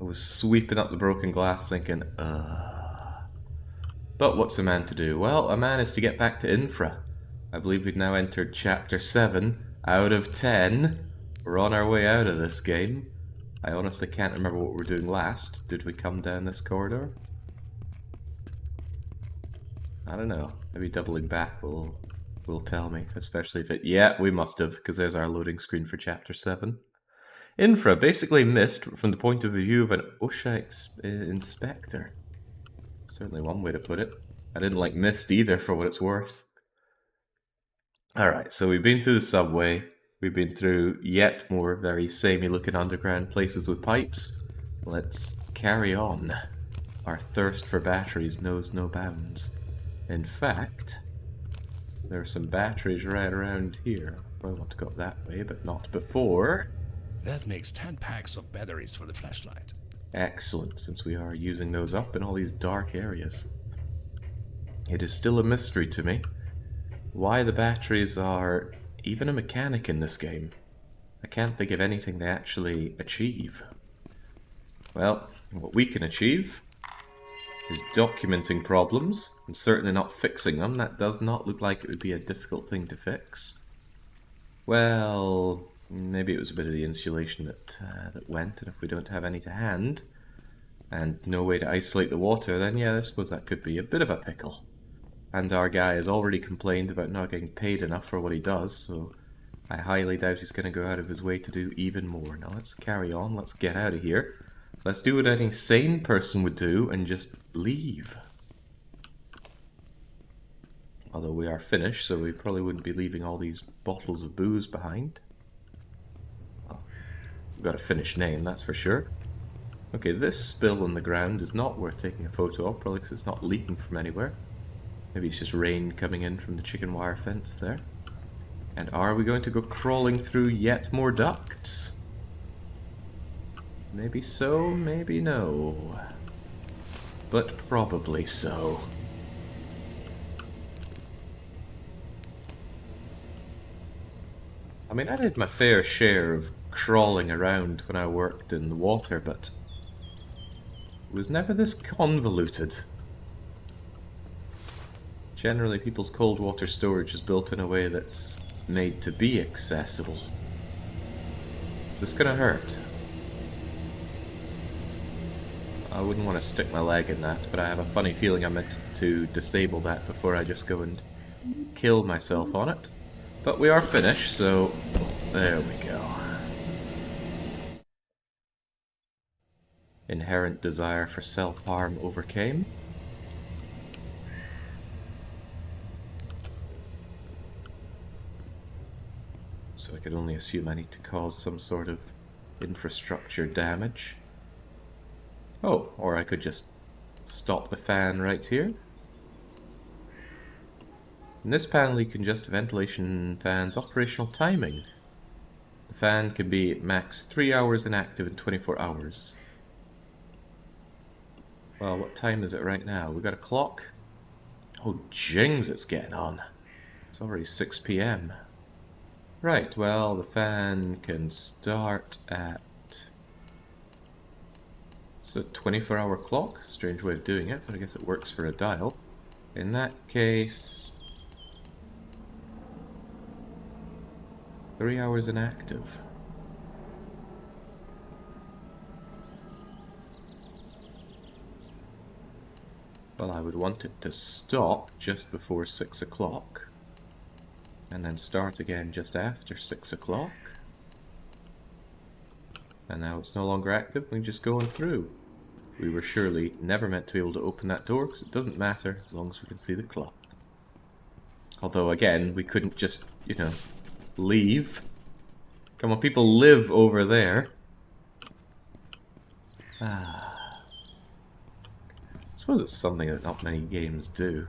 was sweeping up the broken glass thinking, But what's a man to do? Well, a man is to get back to Infra. I believe we've now entered Chapter 7 out of 10. We're on our way out of this game. I honestly can't remember what we were doing last. Did we come down this corridor? I don't know. Maybe doubling back will tell me, especially if it... Yeah, we must have, because there's our loading screen for Chapter 7. Infra, basically missed from the point of view of an OSHA inspector. Certainly one way to put it. I didn't like mist either, for what it's worth. Alright, so we've been through the subway. We've been through yet more very samey looking underground places with pipes. Let's carry on. Our thirst for batteries knows no bounds. In fact, there are some batteries right around here. I want to go that way, but not before. That makes 10 packs of batteries for the flashlight. Excellent, since we are using those up in all these dark areas. It is still a mystery to me why the batteries are even a mechanic in this game. I can't think of anything they actually achieve. Well, what we can achieve is documenting problems, and certainly not fixing them. That does not look like it would be a difficult thing to fix. Well, maybe it was a bit of the insulation that went, and if we don't have any to hand, and no way to isolate the water, then yeah, I suppose that could be a bit of a pickle. And our guy has already complained about not getting paid enough for what he does, so I highly doubt he's going to go out of his way to do even more. Now let's carry on, let's get out of here. Let's do what any sane person would do and just leave. Although we are finished, so we probably wouldn't be leaving all these bottles of booze behind. Well, we've got a finished name, that's for sure. Okay, this spill on the ground is not worth taking a photo of, probably because it's not leaking from anywhere. Maybe it's just rain coming in from the chicken wire fence there. And are we going to go crawling through yet more ducts? Maybe so, maybe no. But probably so. I mean, I did my fair share of crawling around when I worked in the water, but it was never this convoluted. Generally, people's cold water storage is built in a way that's made to be accessible. Is this gonna hurt? I wouldn't want to stick my leg in that, but I have a funny feeling I meant to disable that before I just go and kill myself on it. But we are finished, so there we go. Inherent desire for self-harm overcame. So I could only assume I need to cause some sort of infrastructure damage. Oh, or I could just stop the fan right here. In this panel you can adjust ventilation fan's operational timing. The fan can be max 3 hours inactive in 24 hours. Well, what time is it right now? We got a clock? Oh, jings, it's getting on. It's already 6 PM. Right, well, the fan can start at... It's a 24-hour clock. Strange way of doing it, but I guess it works for a dial. In that case... 3 hours inactive. Well, I would want it to stop just before 6 o'clock. And then start again just after 6 o'clock. And now it's no longer active, we're just going through. We were surely never meant to be able to open that door, because it doesn't matter as long as we can see the clock. Although, again, we couldn't just, you know, leave. Come on, people live over there. I suppose it's something that not many games do.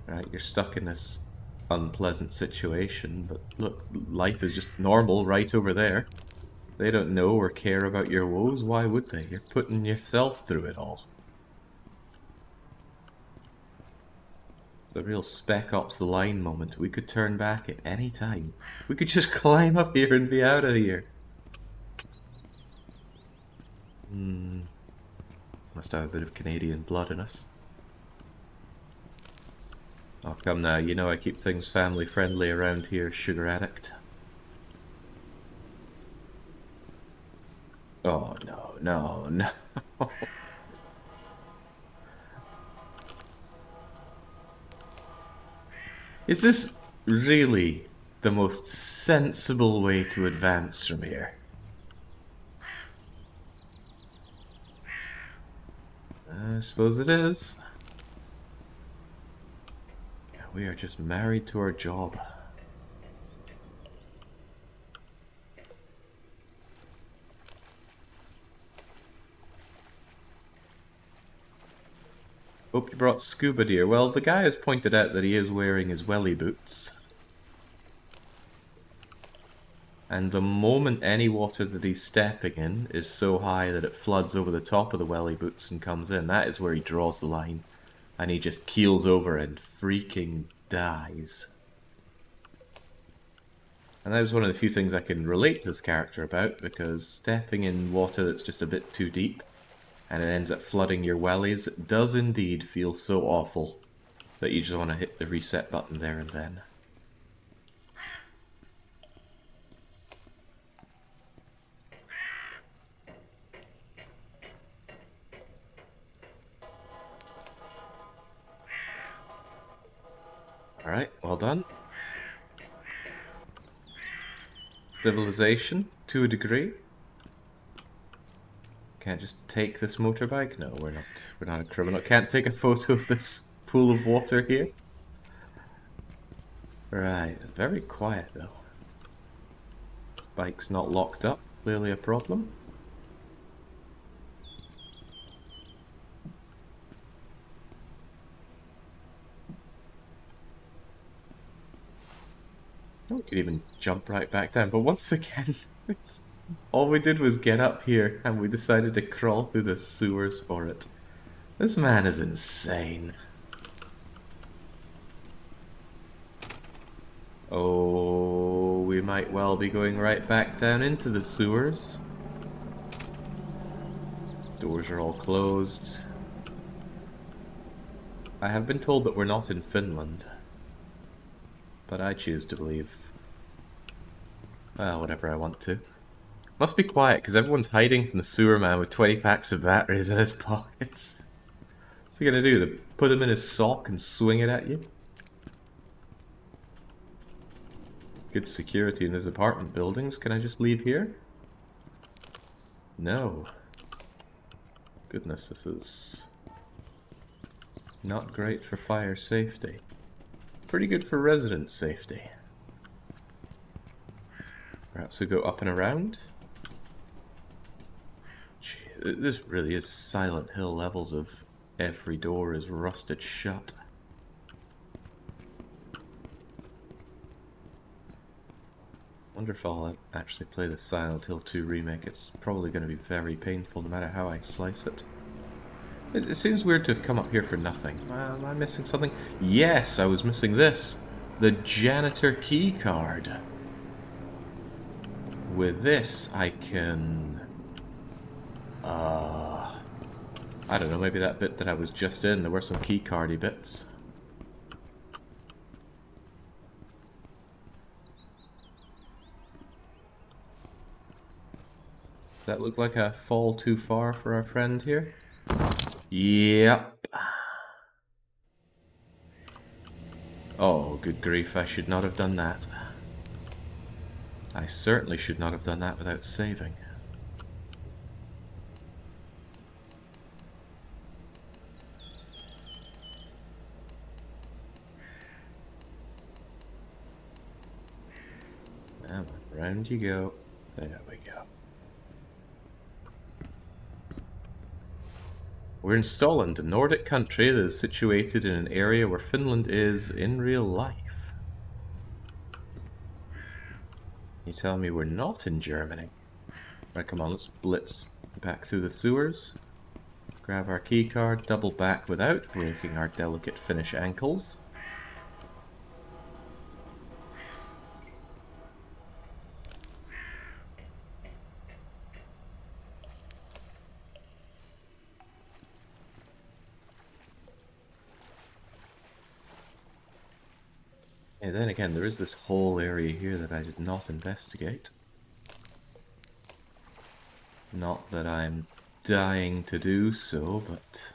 Right, you're stuck in this unpleasant situation, but look, life is just normal right over there. They don't know or care about your woes, why would they? You're putting yourself through it all. It's a real Spec Ops The Line moment. We could turn back at any time. We could just climb up here and be out of here. Must have a bit of Canadian blood in us. Oh, come now, you know I keep things family friendly around here, sugar addict. Oh, no, no, no. Is this really the most sensible way to advance from here? I suppose it is. We are just married to our job. Hope you brought scuba gear. Well, the guy has pointed out that he is wearing his welly boots. And the moment any water that he's stepping in is so high that it floods over the top of the welly boots and comes in, that is where he draws the line. And he just keels over and freaking dies. And that is one of the few things I can relate to this character about, because stepping in water that's just a bit too deep and it ends up flooding your wellies does indeed feel so awful that you just want to hit the reset button there and then. Alright, well done. Civilization, to a degree. Can't just take this motorbike? No, we're not. We're not a criminal. Can't take a photo of this pool of water here. Right, very quiet though. This bike's not locked up, clearly a problem. Oh, we could even jump right back down, but once again, all we did was get up here and we decided to crawl through the sewers for it. This man is insane. Oh, we might well be going right back down into the sewers. Doors are all closed. I have been told that we're not in Finland, but I choose to believe, well, whatever I want to. Must be quiet, because everyone's hiding from the sewer man with 20 packs of batteries in his pockets. What's he gonna do? Put him in his sock and swing it at you? Good security in his apartment buildings. Can I just leave here? No. Goodness, this is not great for fire safety. Pretty good for resident safety. Perhaps we go up and around? Gee, this really is Silent Hill levels of every door is rusted shut. Wonder if I'll actually play the Silent Hill 2 remake. It's probably going to be very painful no matter how I slice it. It seems weird to have come up here for nothing. Am I missing something? Yes, I was missing this. The janitor key card. With this, I can... I don't know, maybe that bit that I was just in, there were some key cardy bits. Does that look like a fall too far for our friend here? Yep. Oh, good grief, I should not have done that. I certainly should not have done that without saving. Round you go. There we go. We're in Stolland, a Nordic country that is situated in an area where Finland is in real life. You tell me we're not in Germany. Right, come on, let's blitz back through the sewers. Grab our key card, double back without breaking our delicate Finnish ankles. then again, there is this whole area here that I did not investigate. Not that I'm dying to do so, but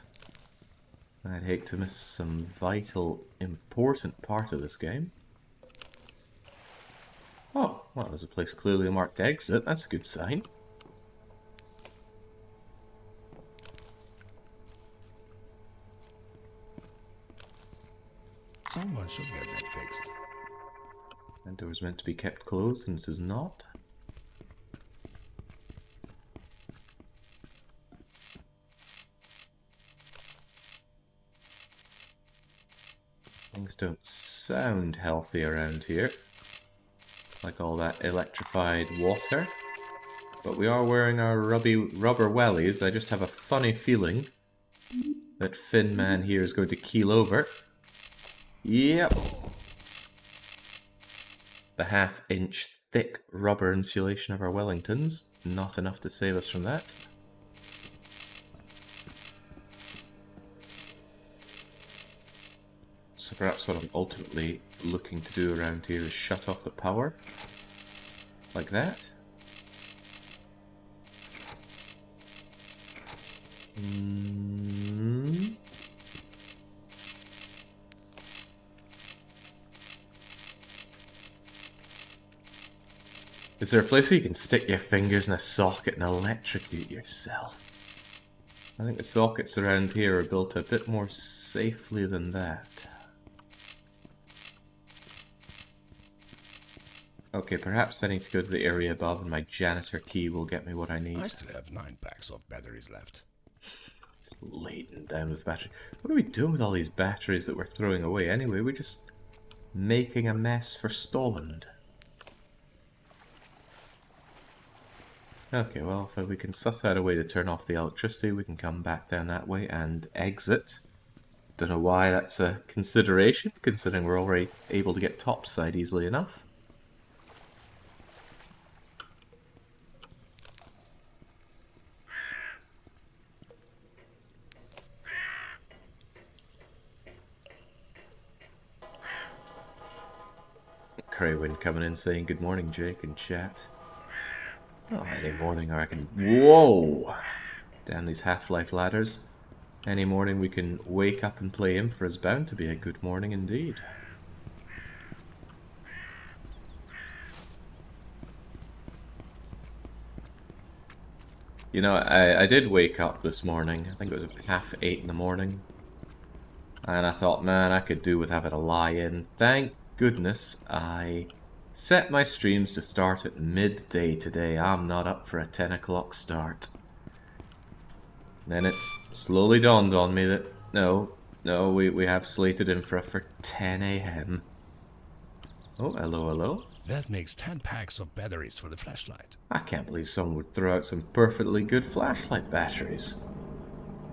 I'd hate to miss some vital, important part of this game. Oh, well, there's a place clearly marked exit. That's a good sign. Someone should get that fixed. That door was meant to be kept closed, and it is not. Things don't sound healthy around here. Like all that electrified water. But we are wearing our rubber wellies. I just have a funny feeling that Finn Man here is going to keel over. Yep. The half-inch thick rubber insulation of our Wellingtons. Not enough to save us from that. So perhaps what I'm ultimately looking to do around here is shut off the power. Like that. Is there a place where you can stick your fingers in a socket and electrocute yourself? I think the sockets around here are built a bit more safely than that. Okay, perhaps I need to go to the area above and my janitor key will get me what I need. I still have 9 packs of batteries left. Laden down with battery. What are we doing with all these batteries that we're throwing away anyway? We're just making a mess for Stolland. Okay, well, if we can suss out a way to turn off the electricity, we can come back down that way and exit. Don't know why that's a consideration, considering we're already able to get topside easily enough. Craywin coming in saying good morning, Jake, in chat. Oh, any morning I reckon. Whoa! Down these Half-Life ladders. Any morning we can wake up and play INFRA is bound to be a good morning indeed. You know, I did wake up this morning. I think it was 8:30 in the morning. And I thought, man, I could do with having a lie-in. Thank goodness I set my streams to start at midday today. I'm not up for a 10 o'clock start. Then it slowly dawned on me that, no, we have slated INFRA for 10 a.m. Oh, hello. That makes 10 packs of batteries for the flashlight. I can't believe someone would throw out some perfectly good flashlight batteries.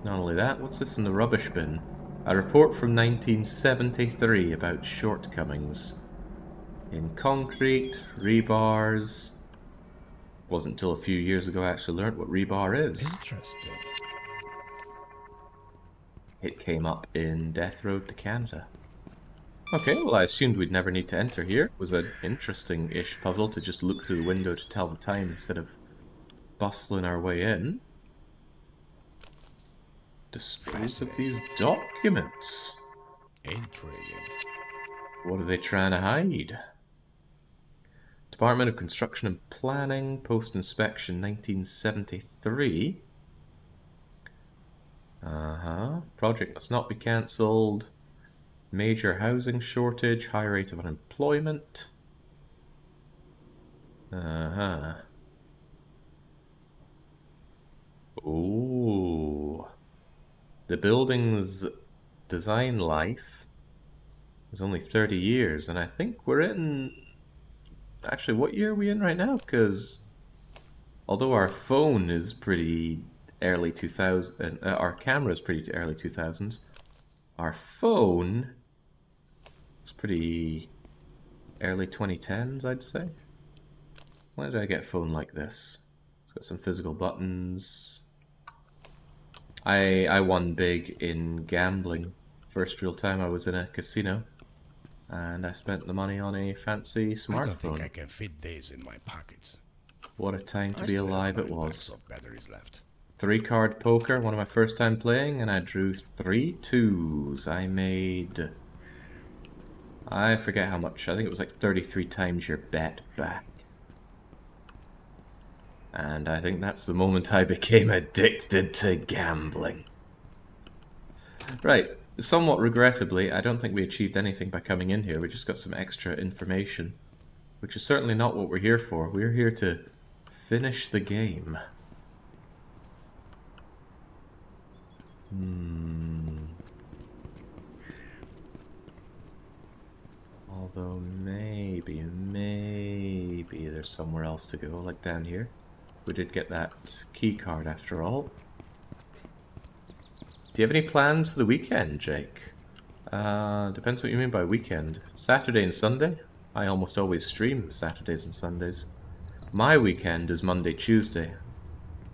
Not only that, what's this in the rubbish bin? A report from 1973 about shortcomings in concrete, rebars. Wasn't until a few years ago I actually learned what rebar is. Interesting. It came up in Death Road to Canada. Okay, well I assumed we'd never need to enter here. It was an interesting-ish puzzle to just look through the window to tell the time instead of bustling our way in. Dispose of these documents. Intriguing. What are they trying to hide? Department of Construction and Planning, post-inspection 1973. Project must not be cancelled. Major housing shortage, high rate of unemployment. Ooh. The building's design life is only 30 years, and I think we're in... Actually, what year are we in right now? Because although our phone is pretty early 2000s, our camera is pretty early 2000s, our phone is pretty early 2010s, I'd say. Why did I get a phone like this? It's got some physical buttons. I won big in gambling. First real time I was in a casino. And I spent the money on a fancy I don't think I smartphone. can fit these in my pockets. What a time to I be still have alive it 9 packs was. of batteries left. 3-card poker, one of my first time playing, and I drew 3 twos. I made... I forget how much. I think it was like 33 times your bet back. And I think that's the moment I became addicted to gambling. Right, somewhat regrettably, I don't think we achieved anything by coming in here. We just got some extra information, which is certainly not what we're here for. We're here to finish the game. Although maybe there's somewhere else to go, like down here. We did get that key card after all. Do you have any plans for the weekend, Jake? Depends what you mean by weekend. Saturday and Sunday? I almost always stream Saturdays and Sundays. My weekend is Monday, Tuesday.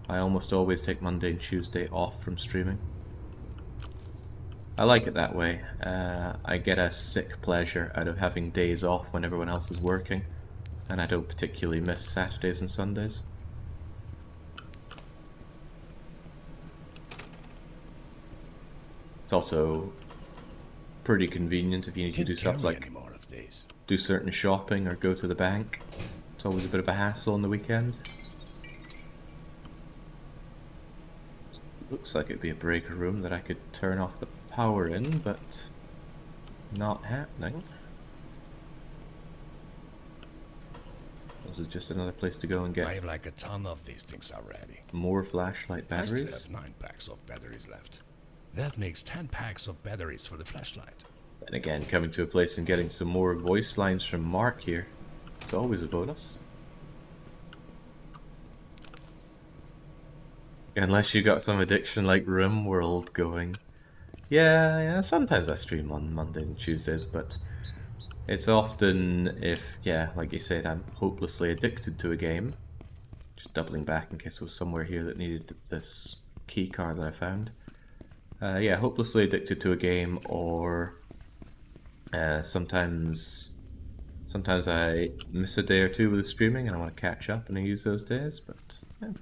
I almost always take Monday and Tuesday off from streaming. I like it that way. I get a sick pleasure out of having days off when everyone else is working, and I don't particularly miss Saturdays and Sundays. It's also pretty convenient if you need to do stuff like do certain shopping or go to the bank. It's always a bit of a hassle on the weekend. Looks like it'd be a breaker room that I could turn off the power in, but not happening. This is just another place to go and get I have like a ton of these things already. more flashlight I batteries. still have 9 packs of batteries left. That makes 10 packs of batteries for the flashlight. And again, coming to a place and getting some more voice lines from Mark here. It's always a bonus. Unless you got some addiction like RimWorld going. Yeah, sometimes I stream on Mondays and Tuesdays, but it's often if, yeah, like you said, I'm hopelessly addicted to a game. Just doubling back in case it was somewhere here that needed this key card that I found. Yeah, hopelessly addicted to a game, or sometimes I miss a day or two with the streaming and I want to catch up and I use those days, but yeah.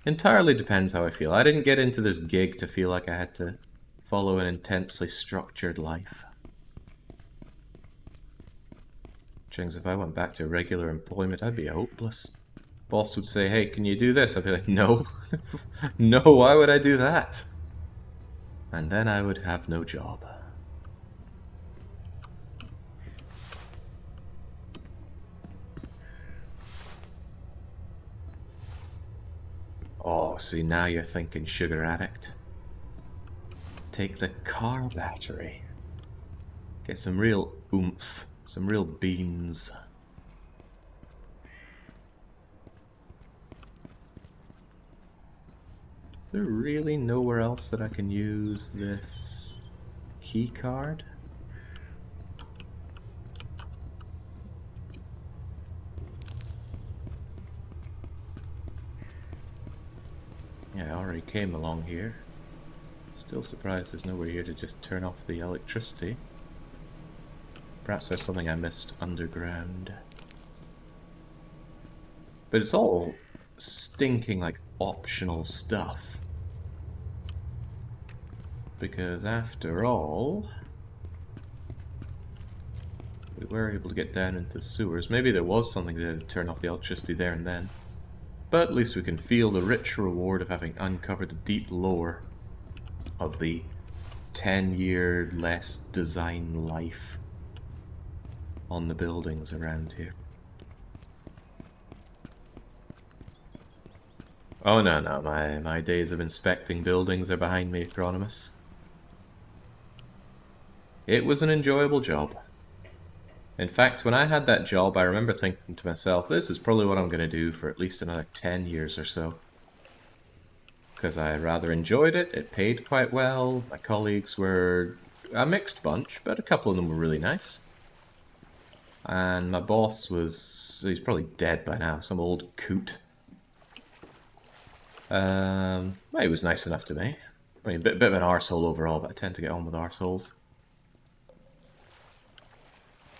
Entirely depends how I feel. I didn't get into this gig to feel like I had to follow an intensely structured life. Chings, if I went back to regular employment, I'd be hopeless. Boss would say, hey, can you do this? I'd be like, no. No, why would I do that? And then I would have no job. Oh, see, now you're thinking, sugar addict. Take the car battery. Get some real oomph, some real beans. Is there really nowhere else that I can use this key card? Yeah, I already came along here. Still surprised there's nowhere here to just turn off the electricity. Perhaps there's something I missed underground. But it's all stinking like optional stuff. Because after all, we were able to get down into the sewers. Maybe there was something to turn off the electricity there and then. But at least we can feel the rich reward of having uncovered the deep lore of the 10-year less design life on the buildings around here. Oh no, my days of inspecting buildings are behind me, Acronymus. It was an enjoyable job. In fact, when I had that job, I remember thinking to myself, this is probably what I'm going to do for at least another 10 years or so. Because I rather enjoyed it, it paid quite well, my colleagues were a mixed bunch, but a couple of them were really nice. And my boss was, he's probably dead by now, some old coot. Well, he was nice enough to me. I mean, a bit of an arsehole overall, but I tend to get on with arseholes.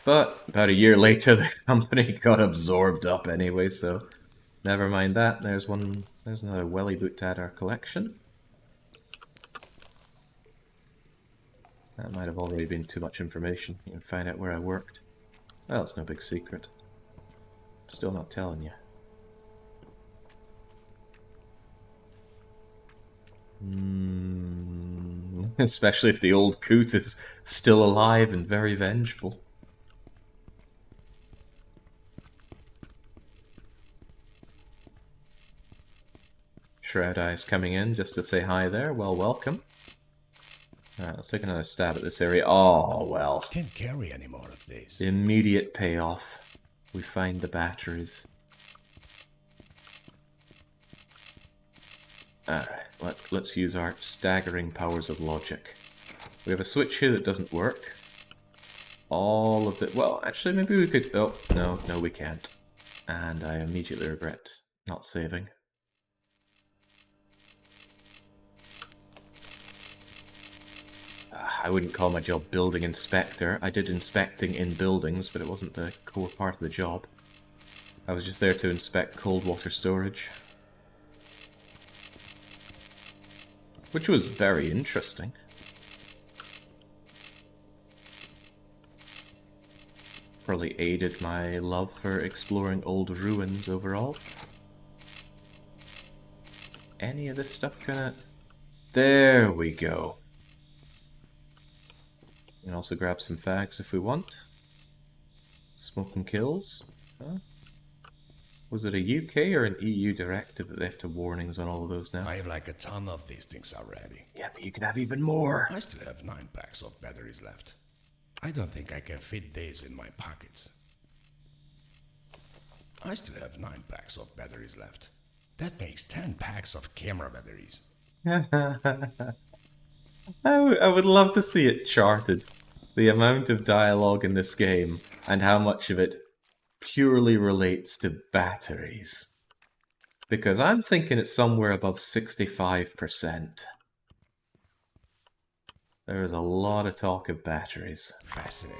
But about a year later, the company got absorbed up anyway, so never mind that. There's another welly boot to add our collection. That might have already been too much information. You can find out where I worked. Well, it's no big secret. Still not telling you. Especially if the old coot is still alive and very vengeful. Shroud Eye's coming in just to say hi there. Well, welcome. Alright, let's take another stab at this area. Oh, well. Can't carry any more of these. Immediate payoff. We find the batteries. Alright, let's use our staggering powers of logic. We have a switch here that doesn't work. All of the... Well, actually, maybe we could... Oh, no, we can't. And I immediately regret not saving. I wouldn't call my job building inspector. I did inspecting in buildings, but it wasn't the core part of the job. I was just there to inspect cold water storage. Which was very interesting. Probably aided my love for exploring old ruins overall. Any of this stuff gonna... There we go. We can also grab some fags if we want. Smoking kills. Huh? Was it a UK or an EU directive that they have to warnings on all of those now? I have like a ton of these things already. Yeah, but you could have even more. I still have 9 packs of batteries left. I don't think I can fit these in my pockets. I still have 9 packs of batteries left. That makes 10 packs of camera batteries. I would love to see it charted. The amount of dialogue in this game and how much of it purely relates to batteries. Because I'm thinking it's somewhere above 65%. There is a lot of talk of batteries. Fascinating.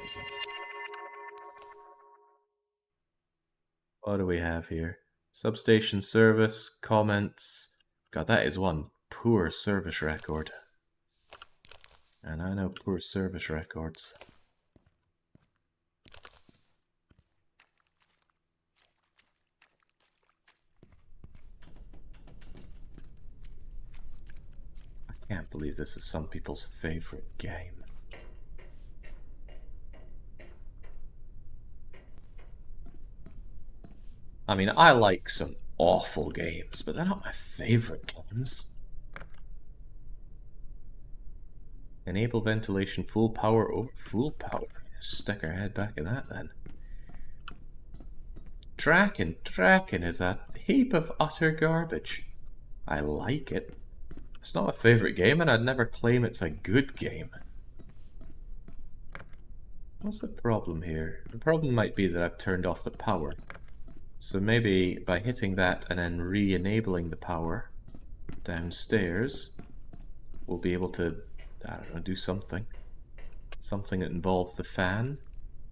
What do we have here? Substation service, comments. God, that is one poor service record. And I know poor service records. I can't believe this is some people's favorite game. I mean, I like some awful games, but they're not my favorite games. Enable ventilation, full power over full power. Stick our head back in that then. Draken is a heap of utter garbage. I like it. It's not my favorite game, and I'd never claim it's a good game. What's the problem here? The problem might be that I've turned off the power. So maybe by hitting that and then re-enabling the power downstairs, we'll be able to, I don't know, do something. Something that involves the fan.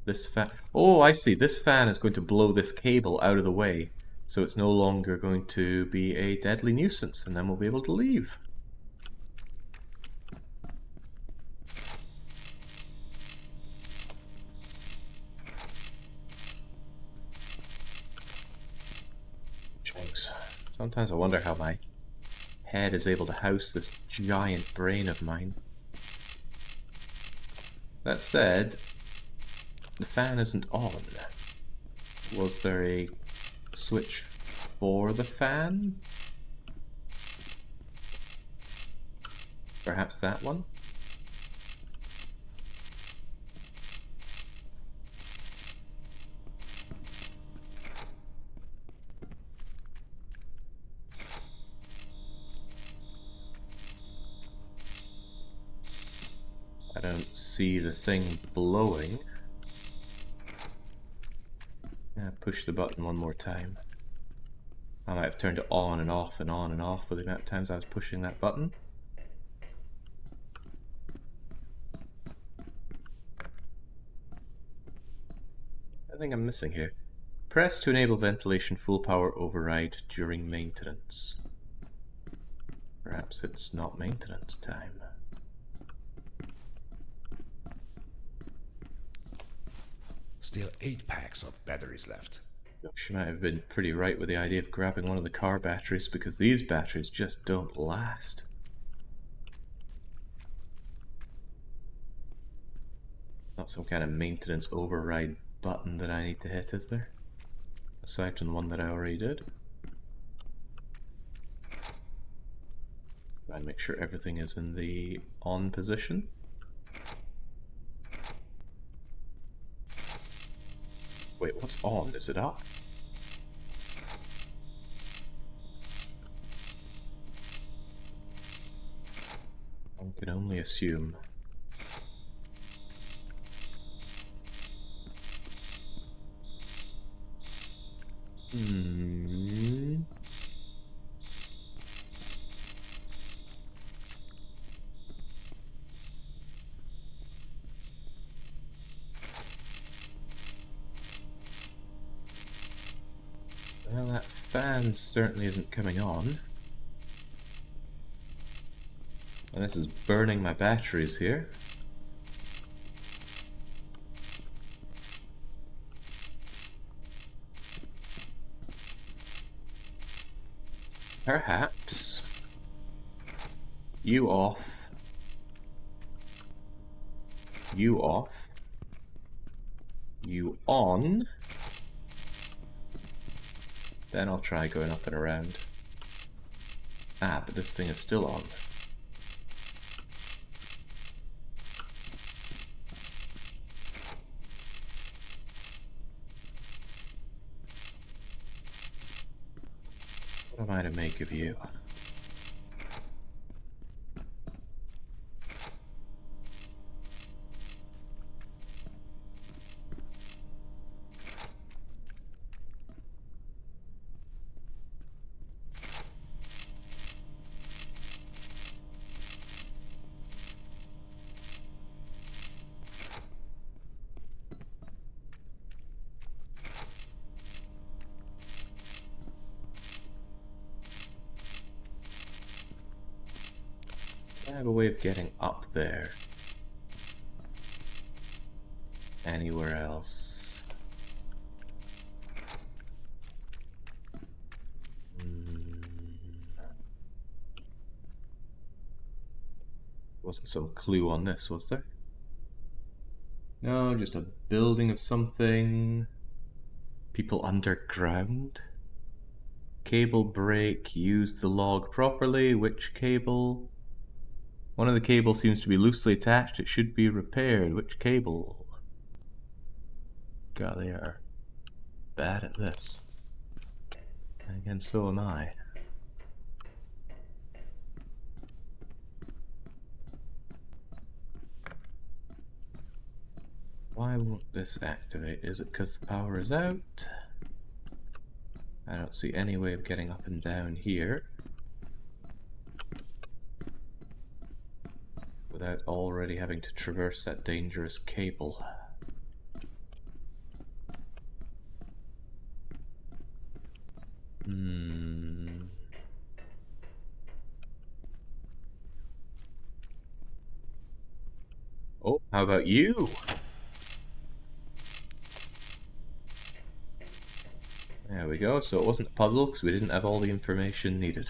This fan... Oh, I see. This fan is going to blow this cable out of the way. So it's no longer going to be a deadly nuisance, and then we'll be able to leave. Jinx. Sometimes I wonder how my head is able to house this giant brain of mine. That said, the fan isn't on. Was there a switch for the fan? Perhaps that one? I don't see the thing blowing. Yeah, push the button one more time. I might have turned it on and off and on and off with the amount of times I was pushing that button. think I'm missing here. Press to enable ventilation full power override during maintenance. Perhaps it's not maintenance time. Still 8 packs of batteries left. She might have been pretty right with the idea of grabbing one of the car batteries, because these batteries just don't last. Not some kind of maintenance override button that I need to hit, is there? Aside from the one that I already did. Try and make sure everything is in the on position. Wait, what's on? Is it up? One can only assume. Well, that fan certainly isn't coming on. And this is burning my batteries here. Perhaps you off, you off, you on, then I'll try going up and around. Ah, but this thing is still on. What am I to make of you? I have a way of getting up there. Anywhere else? Wasn't some clue on this, was there? No, just a building of something. People underground? Cable break, use the log properly. Which cable? One of the cables seems to be loosely attached. It should be repaired. Which cable? God, they are bad at this. And again, so am I. Why won't this activate? Is it because the power is out? I don't see any way of getting up and down here without already having to traverse that dangerous cable. Oh, how about you? There we go, so it wasn't a puzzle because we didn't have all the information needed.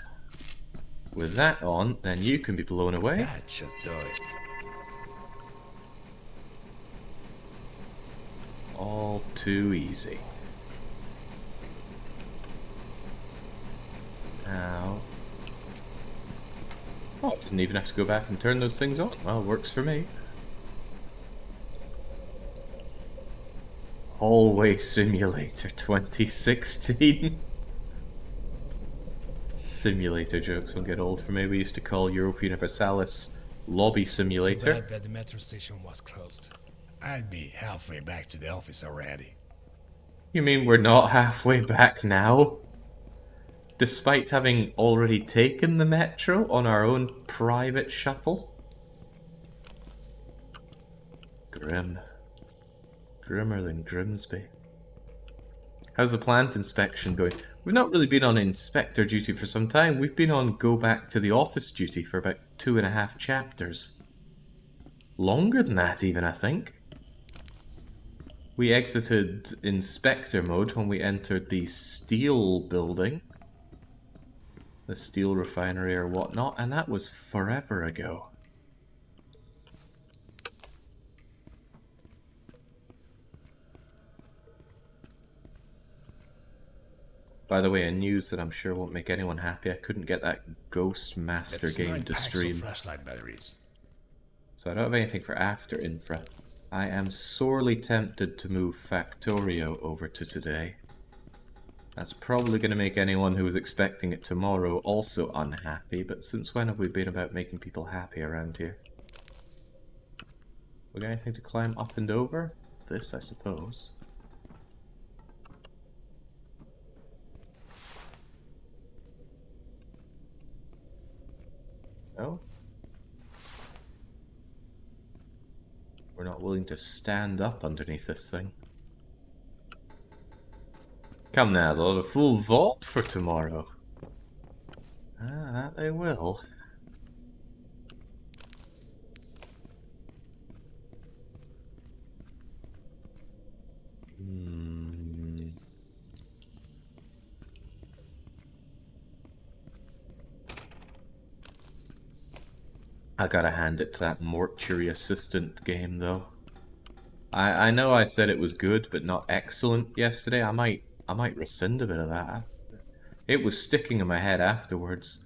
With that on, then you can be blown away. That should do it. All too easy. Now... Oh, didn't even have to go back and turn those things on. Well, works for me. Hallway Simulator 2016. Simulator jokes won't get old for me. We used to call Europa Universalis Lobby Simulator. Too bad that the metro station was closed. I'd be halfway back to the office already. You mean we're not halfway back now? Despite having already taken the metro on our own private shuttle? Grim. Grimmer than Grimsby. How's the plant inspection going? We've not really been on inspector duty for some time. We've been on go back to the office duty for about 2.5 chapters. Longer than that even, I think. We exited inspector mode when we entered the steel building. The steel refinery or whatnot, and that was forever ago. By the way, a news that I'm sure won't make anyone happy. I couldn't get that Ghost Master That's game 9 to packs of stream. flashlight batteries. So I don't have anything for after Infra. I am sorely tempted to move Factorio over to today. That's probably going to make anyone who was expecting it tomorrow also unhappy, but since when have we been about making people happy around here? We got anything to climb up and over? This, I suppose. No? We're not willing to stand up underneath this thing. Come now, they'll have a full vault for tomorrow. Ah, that they will. I gotta hand it to that mortuary assistant game, though. I know I said it was good, but not excellent yesterday. I might rescind a bit of that. It was sticking in my head afterwards.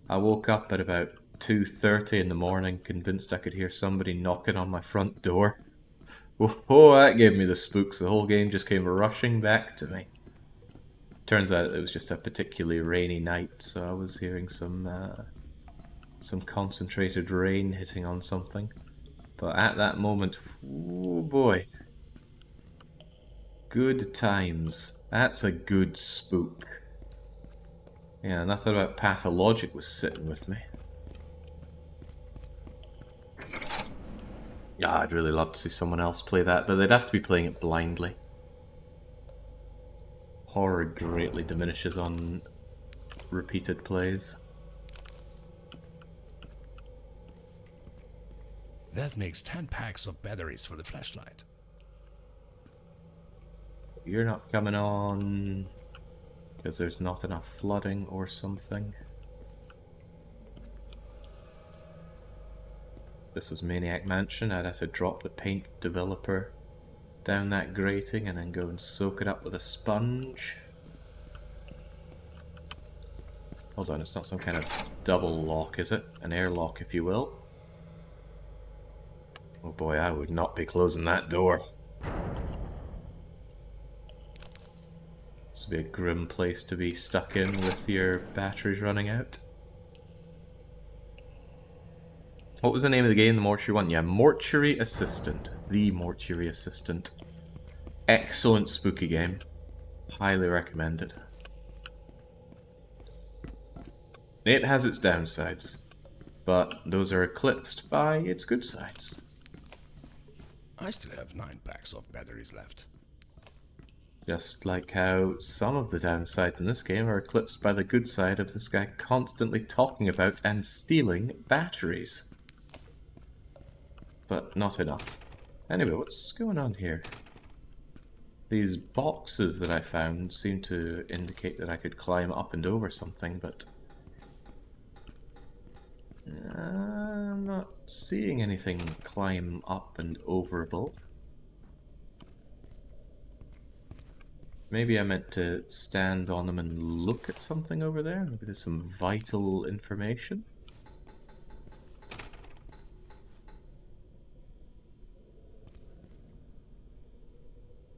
I woke up at about 2:30 in the morning, convinced I could hear somebody knocking on my front door. Whoa, that gave me the spooks. The whole game just came rushing back to me. Turns out it was just a particularly rainy night, so I was hearing some concentrated rain hitting on something. But at that moment, oh boy. Good times. That's a good spook. Yeah, nothing about Pathologic was sitting with me. Ah, I'd really love to see someone else play that, but they'd have to be playing it blindly. Horror greatly diminishes on repeated plays. That makes 10 packs of batteries for the flashlight. You're not coming on because there's not enough flooding or something. This was Maniac Mansion. I'd have to drop the paint developer down that grating and then go and soak it up with a sponge. Hold on, it's not some kind of double lock, is it? An airlock, if you will. Oh boy, I would not be closing that door. This would be a grim place to be stuck in with your batteries running out. What was the name of the game, the mortuary one? Yeah, Mortuary Assistant. The Mortuary Assistant. Excellent spooky game. Highly recommended. It has its downsides, but those are eclipsed by its good sides. I still have 9 packs of batteries left. Just like how some of the downsides in this game are eclipsed by the good side of this guy constantly talking about and stealing batteries. But not enough. Anyway, what's going on here? These boxes that I found seem to indicate that I could climb up and over something, but I'm not seeing anything climb up and overable. Maybe I meant to stand on them and look at something over there. Maybe there's some vital information.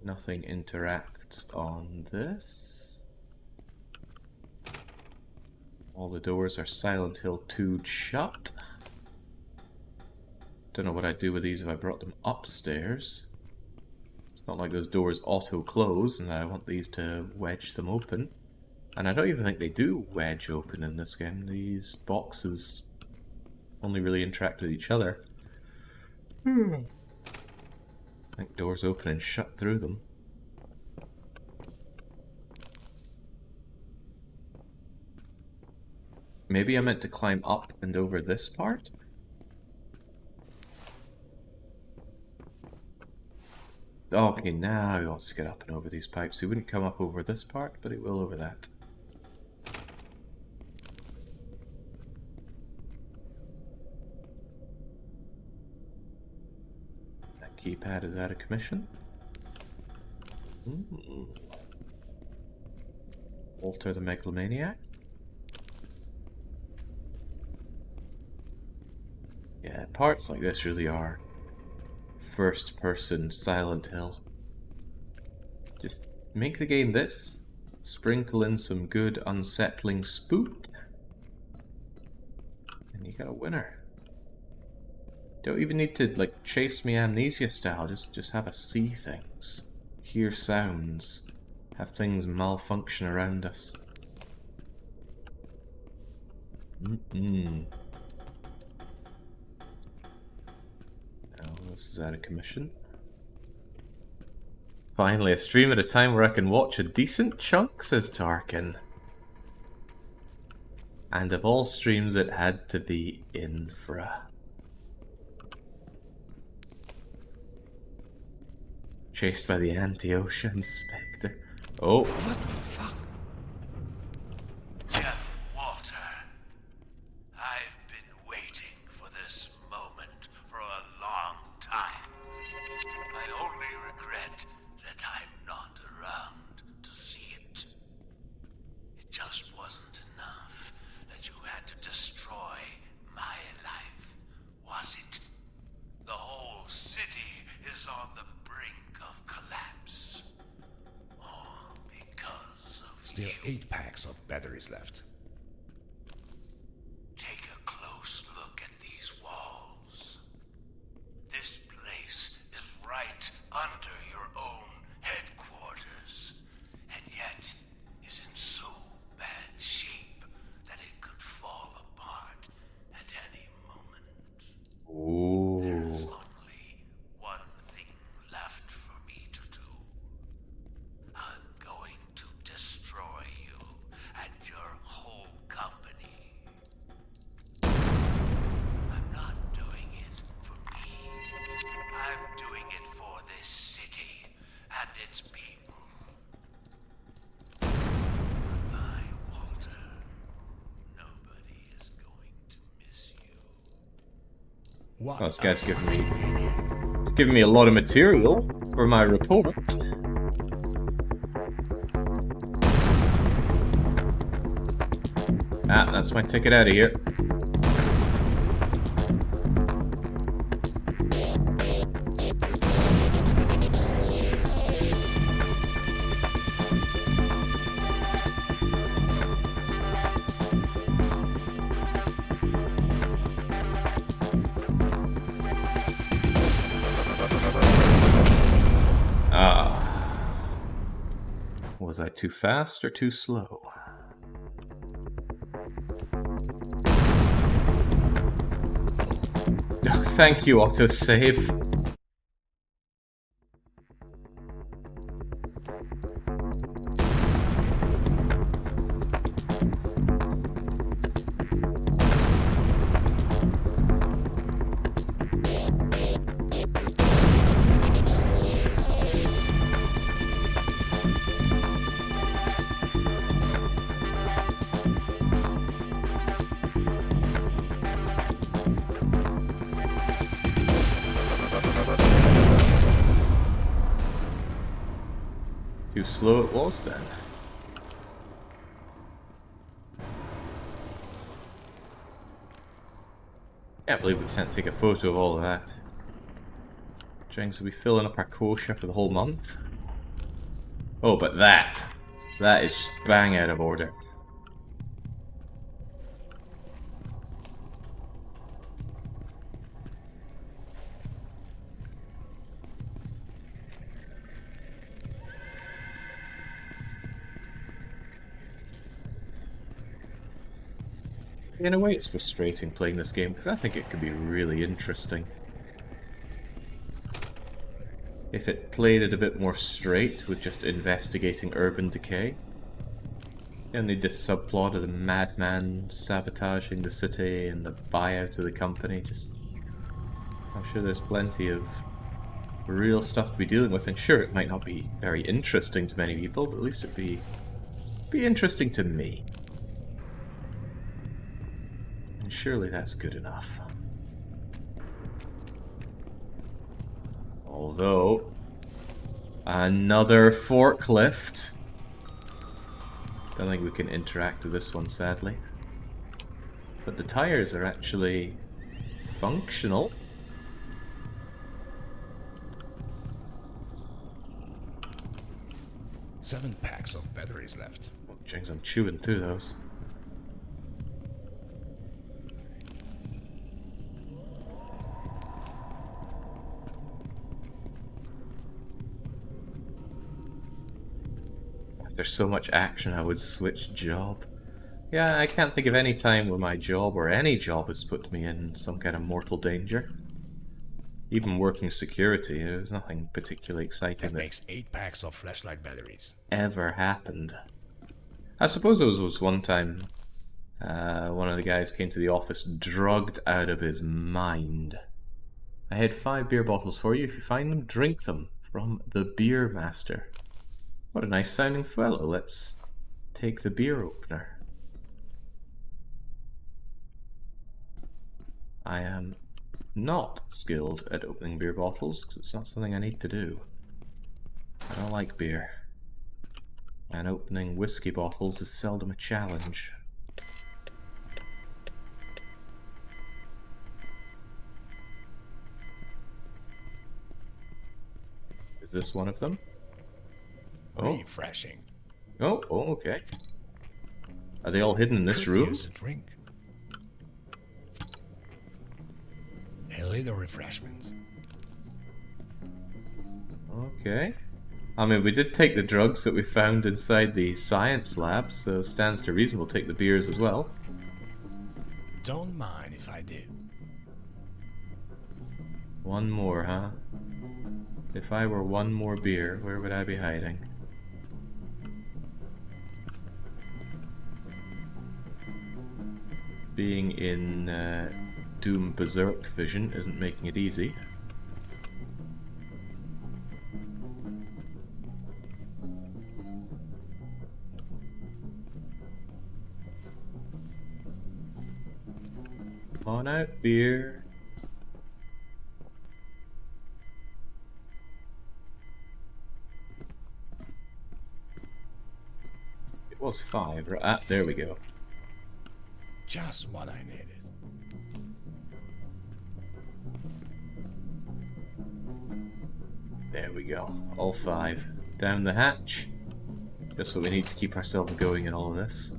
Nothing interacts on this. All the doors are Silent Hill 2'd shut. Don't know what I'd do with these if I brought them upstairs. It's not like those doors auto-close and I want these to wedge them open. And I don't even think they do wedge open in this game. These boxes only really interact with each other. I think doors open and shut through them. Maybe I meant to climb up and over this part? Okay, now he wants to get up and over these pipes. He wouldn't come up over this part, but he will over that. That keypad is out of commission. Walter the Megalomaniac. Yeah, parts like this really are first-person Silent Hill. Just make the game this, sprinkle in some good unsettling spook, and you got a winner. Don't even need to like chase me amnesia style, just have us see things, hear sounds, have things malfunction around us. This is out of commission. Finally, a stream at a time where I can watch a decent chunk, says Tarkin. And of all streams, it had to be Infra. Chased by the anti-ocean spectre. Oh. What the fuck? Jeff Walter, I've been waiting for this moment for a long time. I only regret that I'm not around to see it. It just wasn't enough that you had to destroy my life, was it? The whole city is on the brink of collapse. All because of Still you. 8 packs of batteries left. Take a close look at these walls. This place is right under your own headquarters, and yet is in so bad shape that it could fall apart at any moment. There's only one thing left for me to do. I'm going to destroy you and your whole company. I'm not doing it for me. I'm doing it for this city and its people. Goodbye, Walter. Nobody is going to miss you. What? Oh, this guy's giving me a lot of material for my report. Ah, that's my ticket out of here. Was I too fast or too slow? Thank you, autosave. Too slow it was then. Can't believe we can't take a photo of all of that. Jenks will be filling up our kosher for the whole month. Oh, but that is just bang out of order. In a way, it's frustrating playing this game because I think it could be really interesting. If it played it a bit more straight with just investigating urban decay. You don't need this subplot of the madman sabotaging the city and the buyout of the company. Just, I'm sure there's plenty of real stuff to be dealing with, and sure, it might not be very interesting to many people, but at least it'd be interesting to me. And surely that's good enough. Although, another forklift. Don't think we can interact with this one, sadly. But the tires are actually functional. Seven packs of batteries left. Oh, jeez, I'm chewing through those. There's so much action, I would switch job. Yeah, I can't think of any time where my job or any job has put me in some kind of mortal danger. Even working security, there's nothing particularly exciting That makes 8 packs of flashlight batteries. ever happened. I suppose there was one time one of the guys came to the office drugged out of his mind. I had 5 beer bottles for you. If you find them, drink them. From the beer master. What a nice sounding fellow. Let's take the beer opener. I am not skilled at opening beer bottles because it's not something I need to do. I don't like beer. And opening whiskey bottles is seldom a challenge. Is this one of them? Oh. Refreshing. Oh, okay. Are they all hidden in this Could room? use a drink. A little refreshment. Okay. I mean, we did take the drugs that we found inside the science lab, so stands to reason we'll take the beers as well. Don't mind if I do. One more, huh? If I were one more beer, where would I be hiding? Being in Doom Berserk vision isn't making it easy. Come on out, beer. It was 5, right? Ah, there we go. Just what I needed. There we go. All 5. Down the hatch. Just what we need to keep ourselves going in all of this.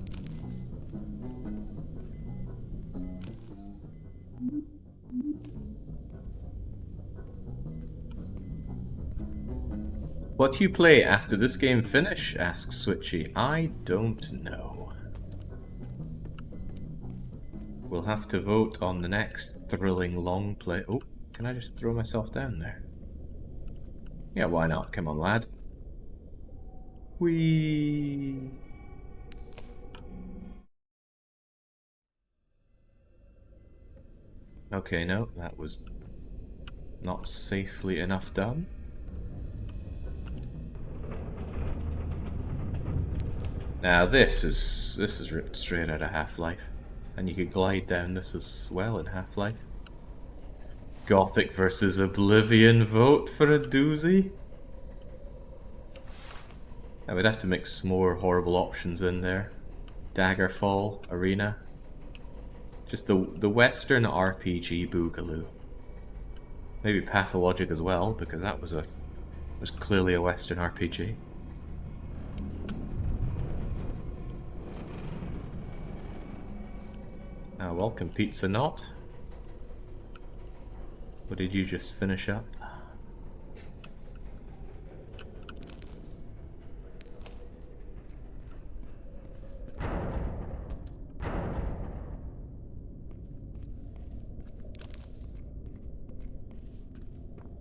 What do you play after this game finish? Asks Switchy. I don't know. We'll have to vote on the next thrilling long play. Oh, can I just throw myself down there? Yeah, why not? Come on, lad. Whee! Okay, no, that was not safely enough done. Now this is ripped straight out of Half-Life. And you could glide down this as well in Half-Life. Gothic versus Oblivion vote for a doozy? I would have to mix more horrible options in there. Daggerfall, Arena. Just the Western RPG boogaloo. Maybe Pathologic as well, because that was clearly a Western RPG. Welcome Pizza Not. What did you just finish up?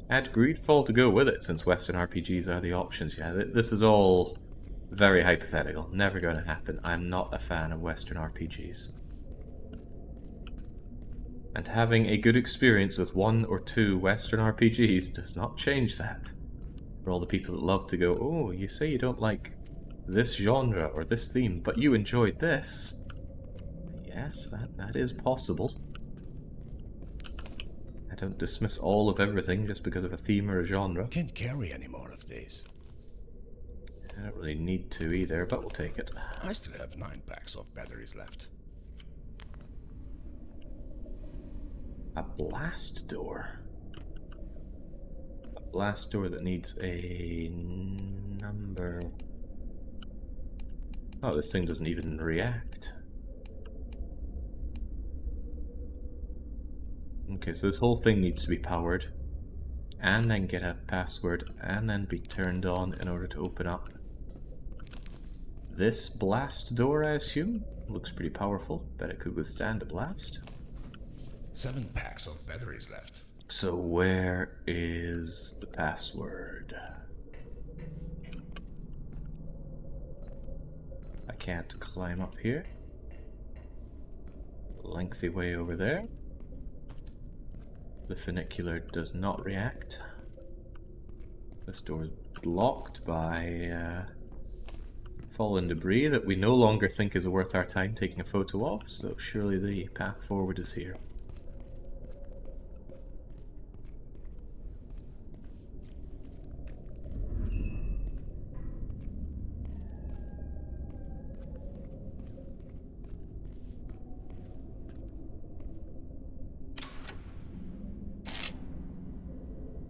Add Greedfall to go with it, since Western RPGs are the options. Yeah, this is all Very hypothetical. Never going to happen. I'm not a fan of Western RPGs. And having a good experience with 1 or 2 Western RPGs does not change that. For all the people that love to go, oh, you say you don't like this genre or this theme, but you enjoyed this. Yes, that is possible. I don't dismiss all of everything just because of a theme or a genre. Can't carry any more of these. I don't really need to either, but we'll take it. I still have 9 packs of batteries left. A blast door. A blast door that needs a number. Oh, this thing doesn't even react. Okay, so this whole thing needs to be powered, and then get a password, and then be turned on in order to open up this blast door, I assume. Looks pretty powerful. Bet it could withstand a blast. 7 packs of batteries left. So where is the password? I can't climb up here. Lengthy way over there. The funicular does not react. This door is blocked by fallen debris that we no longer think is worth our time taking a photo of, so surely the path forward is here.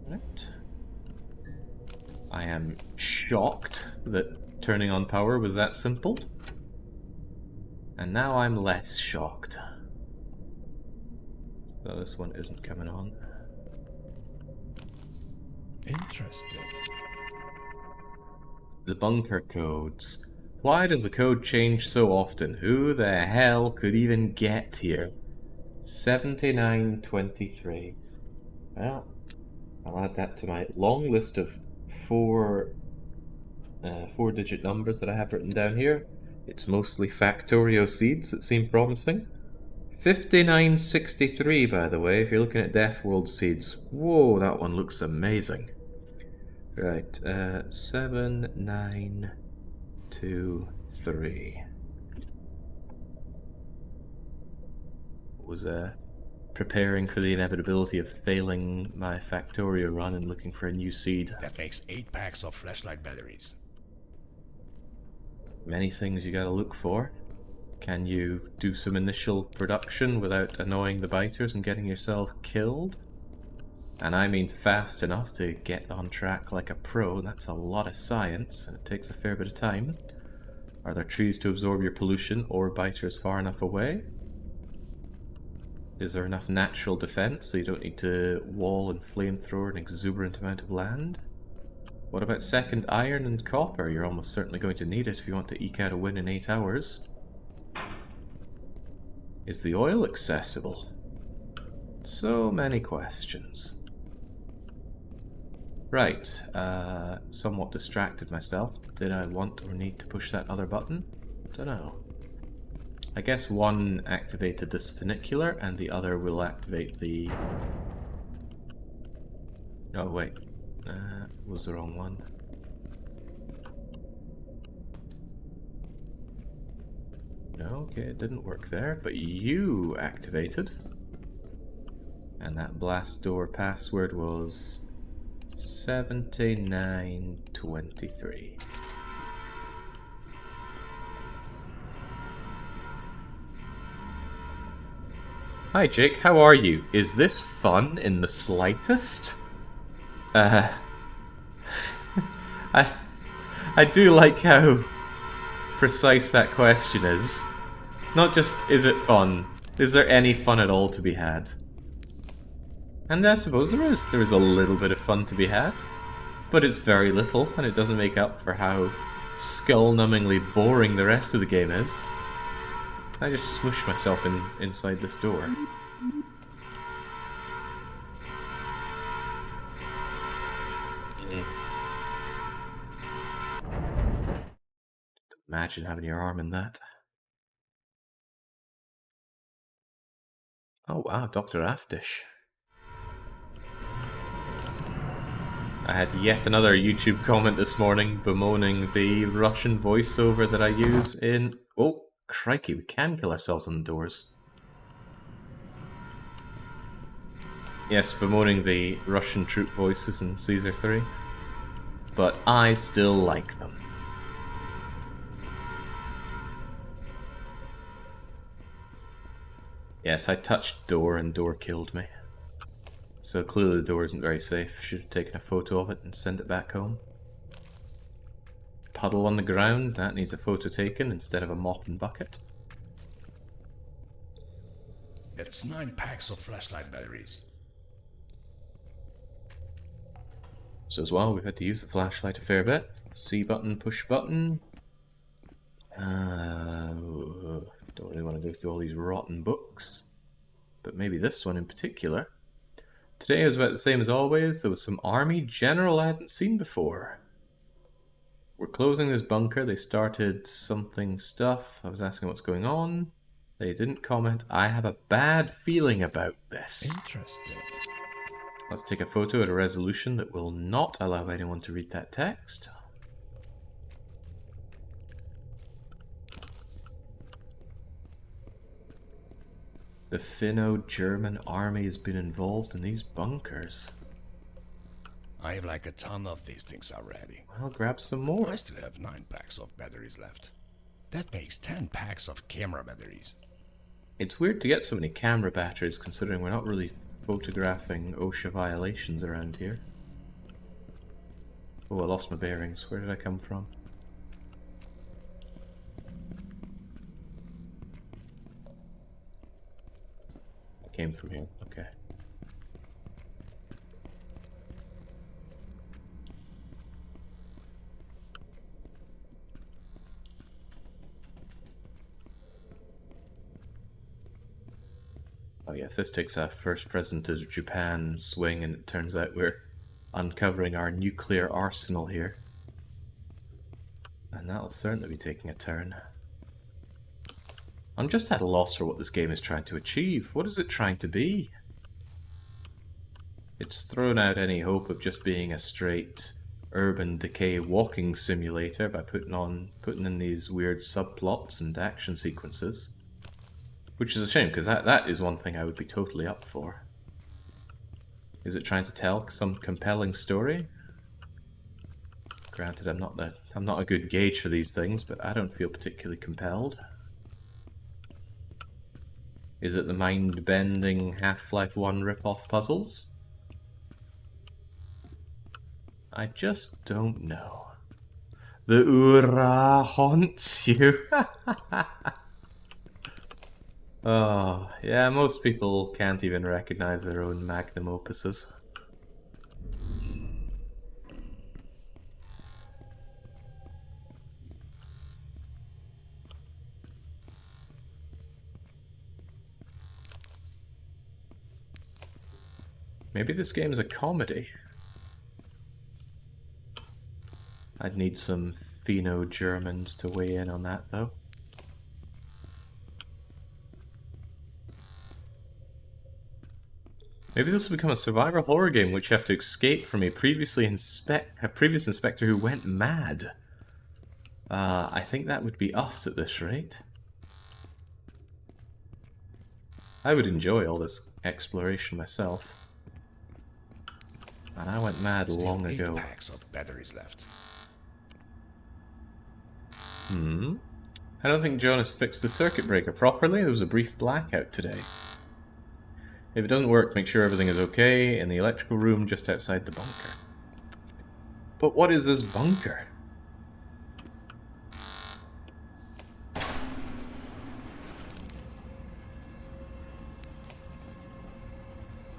Right. I am shocked that turning on power was that simple. And now I'm less shocked. So this one isn't coming on. Interesting. The bunker codes. Why does the code change so often? Who the hell could even get here? 7923. Well, I'll add that to my long list of four-digit numbers that I have written down here. It's mostly Factorio seeds that seem promising. 5963, by the way, if you're looking at Death World seeds. Whoa, that one looks amazing. Right, 7923. Was preparing for the inevitability of failing my Factorio run and looking for a new seed. That makes 8 packs of flashlight batteries. Many things you gotta look for. Can you do some initial production without annoying the biters and getting yourself killed? And I mean fast enough to get on track like a pro. That's a lot of science, and it takes a fair bit of time. Are there trees to absorb your pollution or biters far enough away? Is there enough natural defense so you don't need to wall and flamethrower an exuberant amount of land? What about second iron and copper? You're almost certainly going to need it if you want to eke out a win in 8 hours. Is the oil accessible? So many questions. Right, somewhat distracted myself. Did I want or need to push that other button? Dunno. I guess one activated this funicular and the other will activate the... Oh wait, was the wrong one. No, okay, it didn't work there, but you activated. And that blast door password was 7923. Hi Jake, how are you? Is this fun in the slightest? I do like how precise that question is. Not just, is it fun? Is there any fun at all to be had? And I suppose there is. There is a little bit of fun to be had. But it's very little, and it doesn't make up for how skull-numbingly boring the rest of the game is. I just smushed myself inside this door. imagine having your arm in that. Oh wow, Dr. Afdish. I had yet another YouTube comment this morning bemoaning the Russian voiceover that I use in... Oh, crikey, we can kill ourselves on the doors. Yes, bemoaning the Russian troop voices in Caesar 3. But I still like them. Yes, I touched door and door killed me. So clearly the door isn't very safe. Should have taken a photo of it and sent it back home. Puddle on the ground, that needs a photo taken instead of a mop and bucket. That's 9 packs of flashlight batteries. So as well, we've had to use the flashlight a fair bit. C button, push button. Don't really want to go through all these rotten books. But maybe this one in particular. Today was about the same as always. There was some army general I hadn't seen before. We're closing this bunker. They started something stuff. I was asking what's going on. They didn't comment. I have a bad feeling about this. Interesting. Let's take a photo at a resolution that will not allow anyone to read that text. The Finno-German army has been involved in these bunkers. I have like a ton of these things already. I'll grab some more. I still have 9 packs of batteries left. That makes 10 packs of camera batteries. It's weird to get so many camera batteries considering we're not really photographing OSHA violations around here. Oh, I lost my bearings. Where did I come from? I came from here. Okay. Oh yeah, if this takes a first president of Japan swing and it turns out we're uncovering our nuclear arsenal here, and that'll certainly be taking a turn. I'm just at a loss for what this game is trying to achieve. What is it trying to be? It's thrown out any hope of just being a straight urban decay walking simulator by putting in these weird subplots and action sequences. Which is a shame, because that is one thing I would be totally up for. Is it trying to tell some compelling story? Granted, I'm not a good gauge for these things, but I don't feel particularly compelled. Is it the mind-bending Half-Life 1 rip-off puzzles? I just don't know. The Ura haunts you. Oh, yeah, most people can't even recognize their own magnum opuses. Maybe this game's a comedy. I'd need some Finno-Germans to weigh in on that, though. Maybe this will become a survival horror game which you have to escape from a previous inspector who went mad. I think that would be us at this rate. I would enjoy all this exploration myself. And I went mad long ago. 8 packs of batteries left. I don't think Jonas fixed the circuit breaker properly. There was a brief blackout today. If it doesn't work, make sure everything is okay in the electrical room just outside the bunker. But what is this bunker?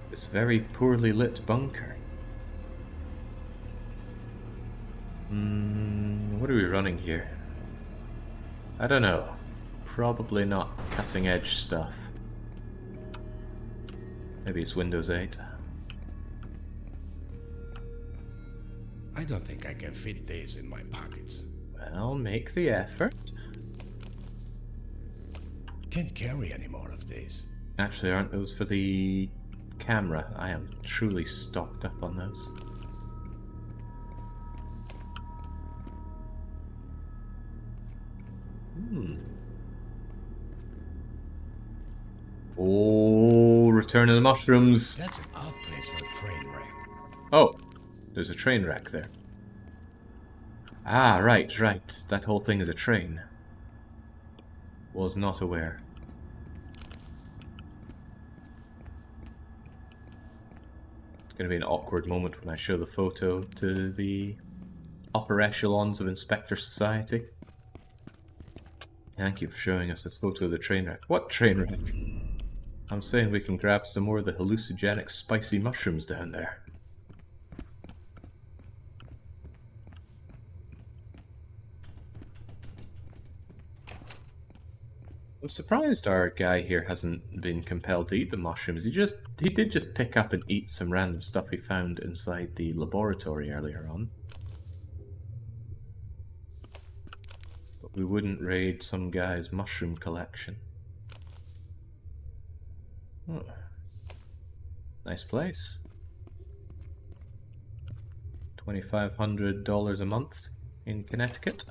This very poorly lit bunker. What are we running here? I don't know. Probably not cutting edge stuff. Maybe it's Windows 8. I don't think I can fit this in my pockets. Well, make the effort. Can't carry any more of these. Actually, aren't those for the camera? I am truly stocked up on those. Oh, Return of the Mushrooms. That's an odd place for a train wreck. Oh, there's a train wreck there. Ah, right. That whole thing is a train. Was not aware. It's going to be an awkward moment when I show the photo to the upper echelons of Inspector Society. Thank you for showing us this photo of the train wreck. What train wreck? I'm saying we can grab some more of the hallucinogenic spicy mushrooms down there. I'm surprised our guy here hasn't been compelled to eat the mushrooms. He did just pick up and eat some random stuff he found inside the laboratory earlier on. But we wouldn't raid some guy's mushroom collection. Oh. Nice place. $2,500 a month in Connecticut.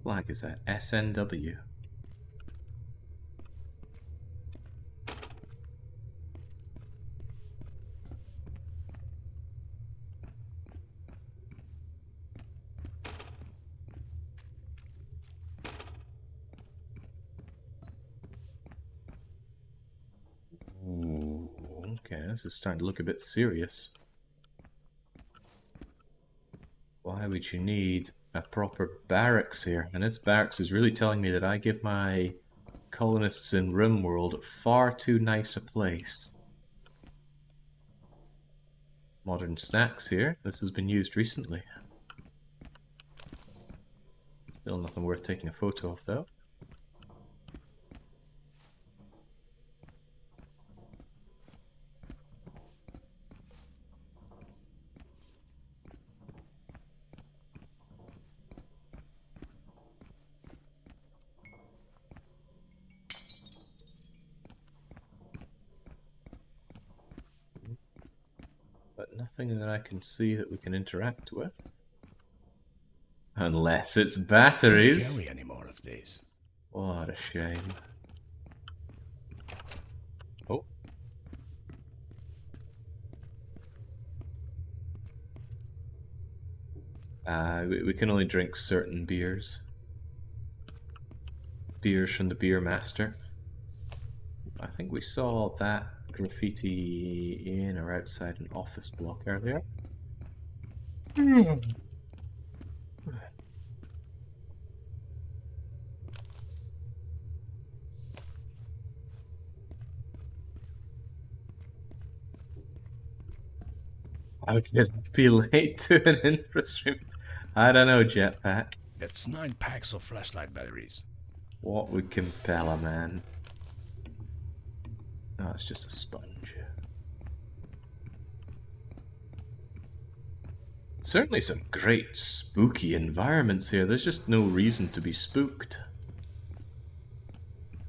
What flag is that? SNW. Ooh, okay, this is starting to look a bit serious. Why would you need a proper barracks here? And this barracks is really telling me that I give my colonists in RimWorld far too nice a place. Modern snacks here. This has been used recently. Still nothing worth taking a photo of though. But nothing that I can see that we can interact with. Unless it's batteries. Can't carry any more of these. What a shame. Oh. We can only drink certain beers. Beers from the beer master. I think we saw that graffiti in or outside an office block earlier. How could it be late to an infra stream? I don't know, Jetpack. That's 9 packs of flashlight batteries. What would compel a man? Oh, it's just a sponge. Certainly some great spooky environments here. There's just no reason to be spooked.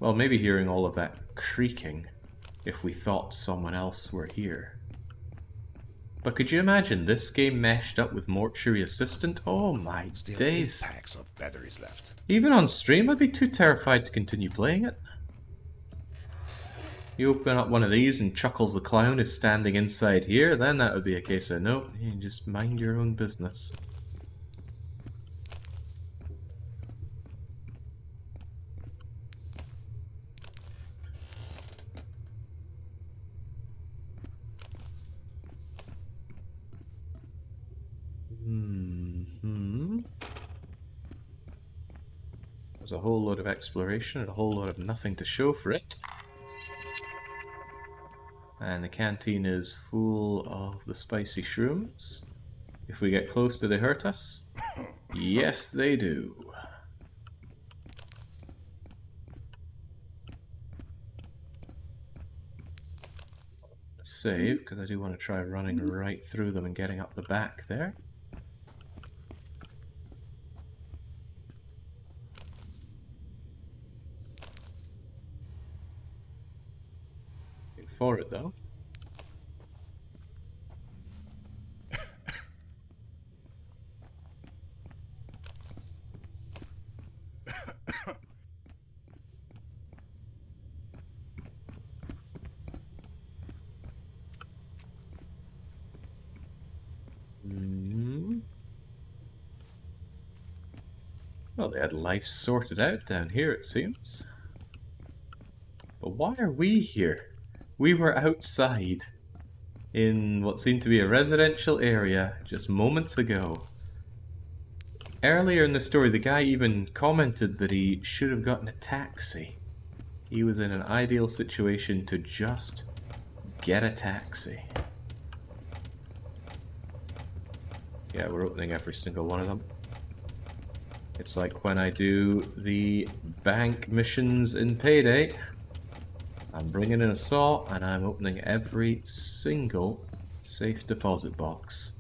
Well, maybe hearing all of that creaking if we thought someone else were here. But could you imagine this game meshed up with Mortuary Assistant? Oh my Still days. 8 packs of batteries left. Even on stream, I'd be too terrified to continue playing it. You open up one of these and Chuckles the Clown is standing inside here, then that would be a case of no, you just mind your own business. There's a whole load of exploration and a whole lot of nothing to show for it. And the canteen is full of the spicy shrooms. If we get close, do they hurt us? Yes, they do. save, because I do want to try running right through them and getting up the back there. Going for it though. Well, they had life sorted out down here, it seems. But why are we here? We were outside in what seemed to be a residential area just moments ago. Earlier in the story, the guy even commented that he should have gotten a taxi. He was in an ideal situation to just get a taxi. Yeah, we're opening every single one of them. It's like when I do the bank missions in Payday. I'm bringing in a saw and I'm opening every single safe deposit box.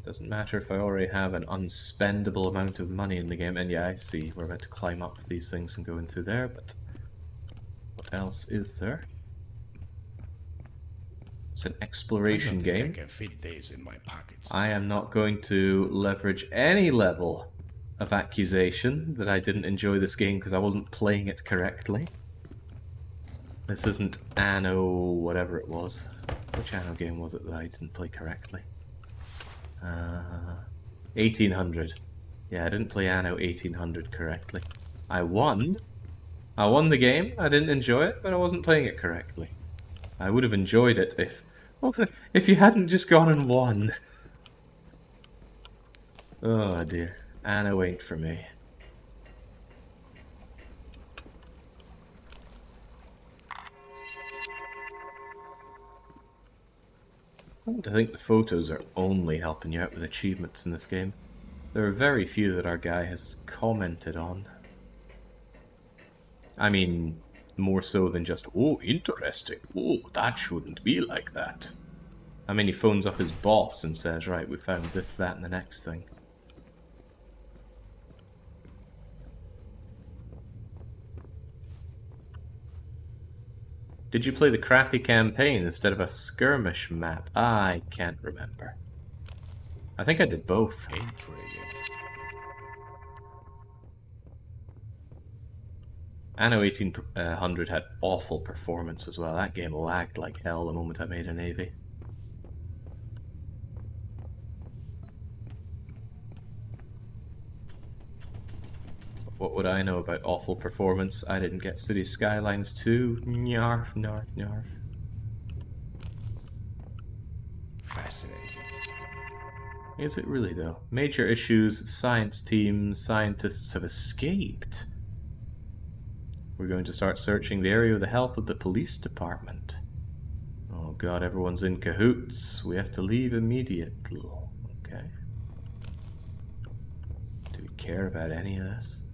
Doesn't matter if I already have an unspendable amount of money in the game. And yeah, I see we're about to climb up these things and go into there, but what else is there? It's an exploration game. I can fit these in my pockets. I am not going to leverage any level of accusation that I didn't enjoy this game because I wasn't playing it correctly. This isn't Anno whatever it was. Which Anno game was it that I didn't play correctly? 1800. Yeah, I didn't play Anno 1800 correctly. I won. I won the game. I didn't enjoy it, but I wasn't playing it correctly. I would have enjoyed it if you hadn't just gone and won. Oh dear. Anno ain't for me. I don't think the photos are only helping you out with achievements in this game. There are very few that our guy has commented on. I mean, more so than just, oh, interesting, oh, that shouldn't be like that. I mean, he phones up his boss and says, right, we found this, that, and the next thing. Did you play the crappy campaign instead of a skirmish map? I can't remember. I think I did both. Intriguing. Anno 1800 had awful performance as well. That game lagged like hell the moment I made a navy. What would I know about awful performance? I didn't get City Skylines 2. Nyarf, narf, narf. Fascinating. Is it really though? Major issues, science team, scientists have escaped. We're going to start searching the area with the help of the police department. Oh god, everyone's in cahoots. We have to leave immediately. Okay. Do we care about any of this?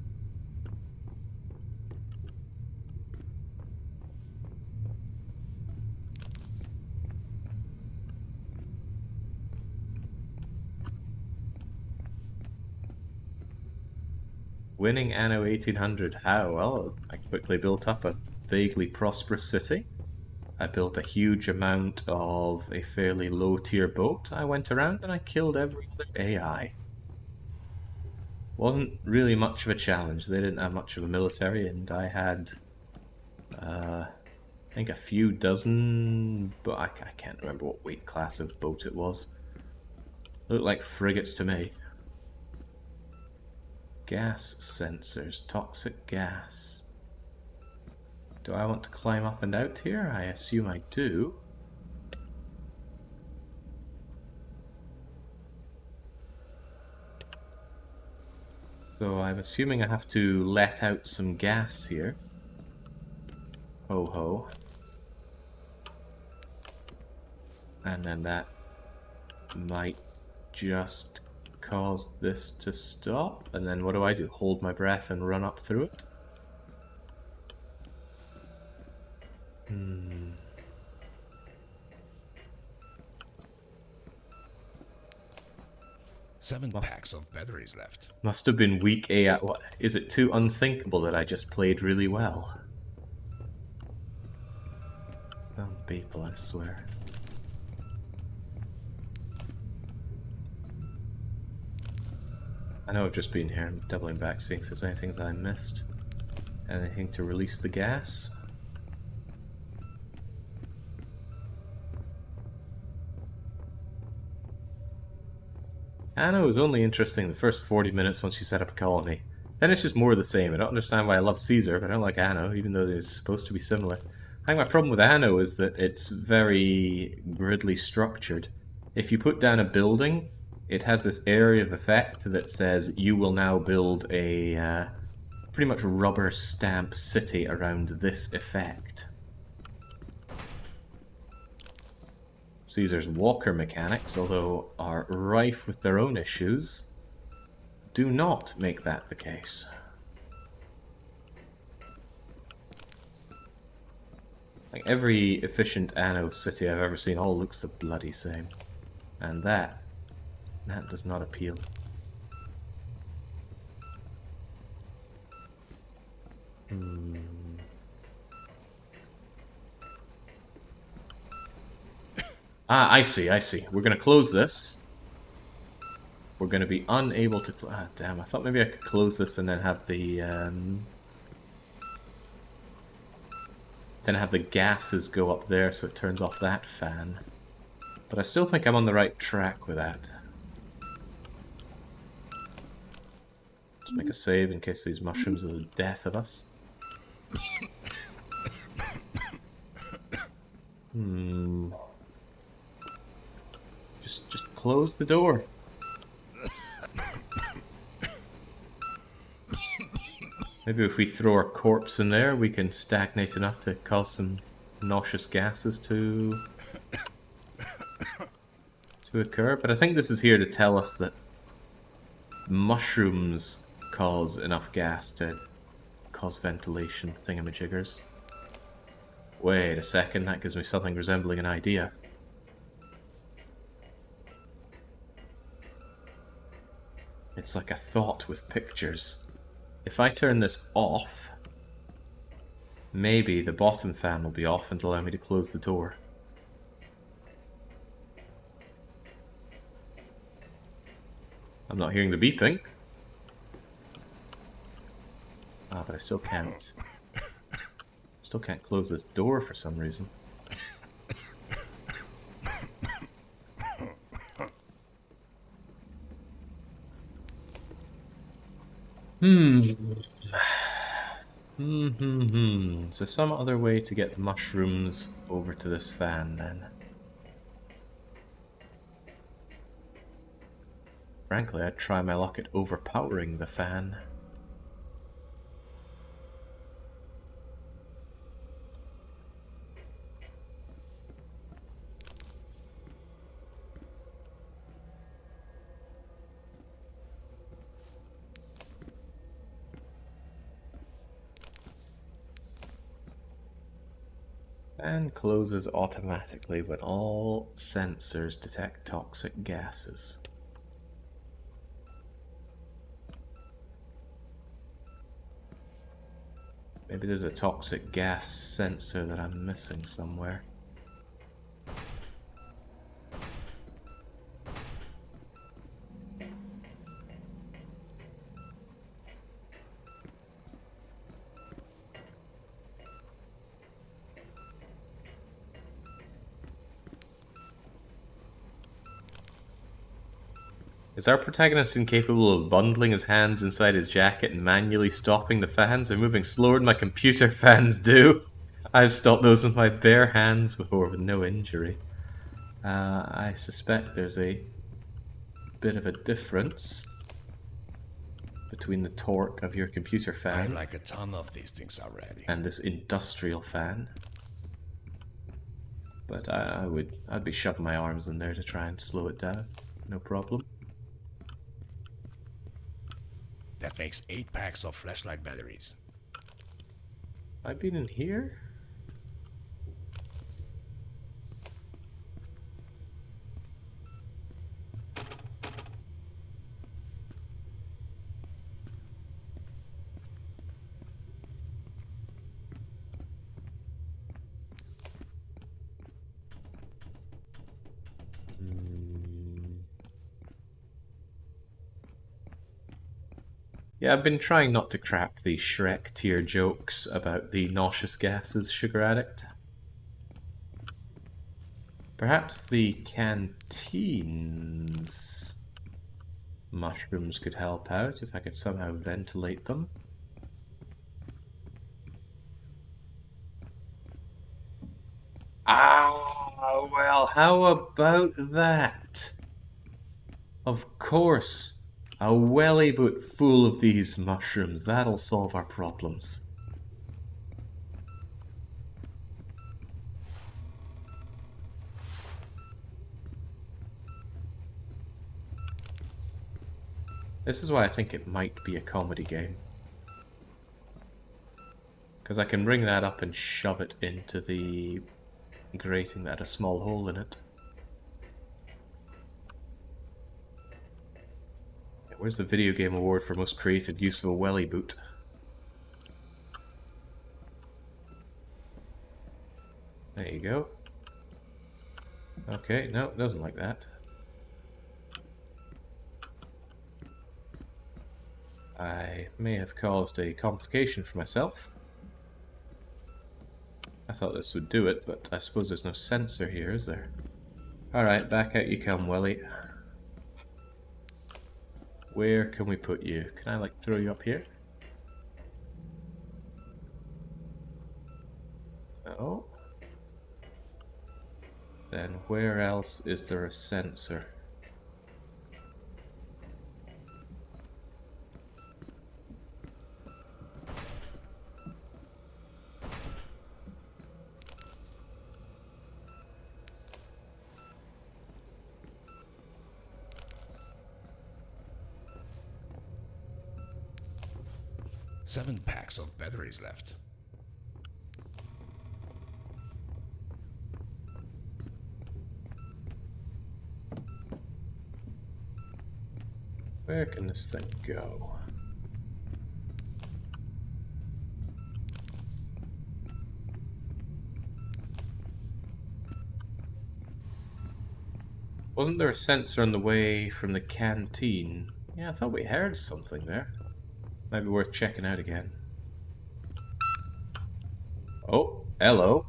Winning Anno 1800. How? Well, I quickly built up a vaguely prosperous city. I built a huge amount of a fairly low tier boat. I went around and I killed every other AI. Wasn't really much of a challenge. They didn't have much of a military, and I had, I think a few dozen, but I can't remember what weight class of boat it was. Looked like frigates to me. Gas sensors, toxic gas. Do I want to climb up and out here? I assume I do. So I'm assuming I have to let out some gas here. Ho ho. And then that might just cause this to stop. And then what do? Hold my breath and run up through it? Hmm. 7 packs of batteries left. Must have been weak AI. What? Is it too unthinkable that I just played really well? Some people, I swear. I know I've just been here. I'm doubling back, seeing if there's anything that I missed. Anything to release the gas? Anna was only interesting the first 40 minutes once she set up a colony. Then it's just more of the same. I don't understand why I love Caesar, but I don't like Anno, even though they're supposed to be similar. I think my problem with Anno is that it's very gridly structured. If you put down a building, it has this area of effect that says you will now build a pretty much rubber stamp city around this effect. Caesar's walker mechanics, although are rife with their own issues, do not make that the case. Like every efficient Anno city I've ever seen all looks the bloody same. And that does not appeal. Ah, I see. We're gonna close this. We're gonna be unable to... Ah, damn, I thought maybe I could close this and then have the... Then have the gases go up there so it turns off that fan. But I still think I'm on the right track with that. Let's make a save in case these mushrooms are the death of us. Just close the door. Maybe if we throw our corpse in there, we can stagnate enough to cause some nauseous gases to occur. But I think this is here to tell us that mushrooms cause enough gas to cause ventilation thingamajiggers. Wait a second, that gives me something resembling an idea. It's like a thought with pictures. If I turn this off, maybe the bottom fan will be off and allow me to close the door. I'm not hearing the beeping. Ah, but I still can't. Still can't close this door for some reason. So some other way to get the mushrooms over to this fan then. Frankly, I'd try my luck at overpowering the fan. Fan closes automatically when all sensors detect toxic gases. Maybe there's a toxic gas sensor that I'm missing somewhere. Is our protagonist incapable of bundling his hands inside his jacket and manually stopping the fans? They're moving slower than my computer fans do. I've stopped those with my bare hands before with no injury. I suspect there's a bit of a difference between the torque of your computer I fan like a ton of these things already. and this industrial fan. But I'd be shoving my arms in there to try and slow it down. No problem. That makes 8 packs of flashlight batteries. I've been in here? Yeah, I've been trying not to crack the Shrek tier jokes about the nauseous gases, Sugar Addict. Perhaps the canteen's mushrooms could help out if I could somehow ventilate them. Ah, well, how about that? Of course, a welly boot full of these mushrooms. That'll solve our problems. This is why I think it might be a comedy game. Because I can bring that up and shove it into the grating that had a small hole in it. Where's the video game award for most creative use of a welly boot? There you go. Okay, no, it doesn't like that. I may have caused a complication for myself. I thought this would do it, but I suppose there's no sensor here, is there? Alright, back out you come, Welly. Where can we put you? Can I, like, throw you up here? No. Then where else is there a sensor? Seven packs of batteries left. Where can this thing go? Wasn't there a sensor on the way from the canteen? Yeah, I thought we heard something there. Might be worth checking out again. Oh, hello.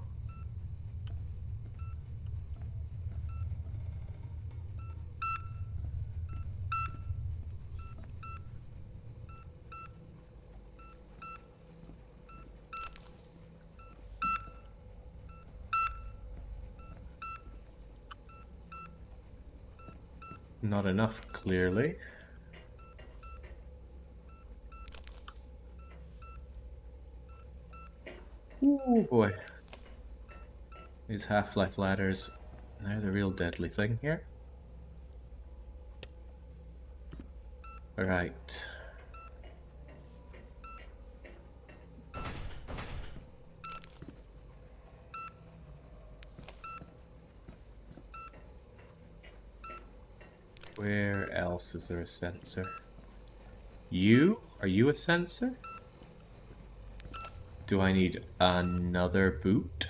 Not enough, clearly. Ooh, boy. These Half-Life ladders, they're the real deadly thing here. Alright. Where else is there a sensor? You? Are you a sensor? Do I need another boot?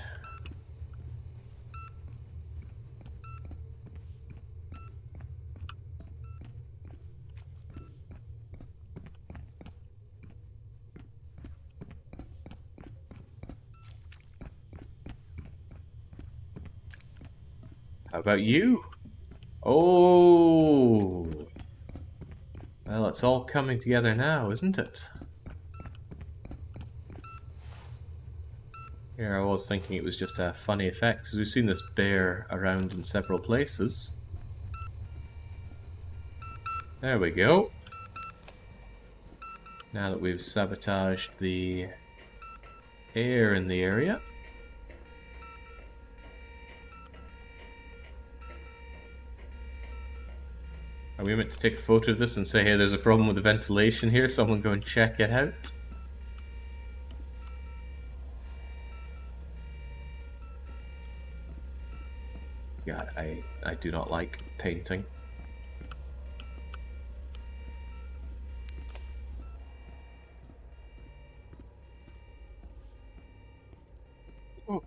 How about you? Oh! Well, it's all coming together now, isn't it? Here I was thinking it was just a funny effect, because we've seen this bear around in several places. There we go. Now that we've sabotaged the air in the area. we meant to take a photo of this and say, hey, there's a problem with the ventilation here, someone go and check it out? God, I do not like painting. Oh,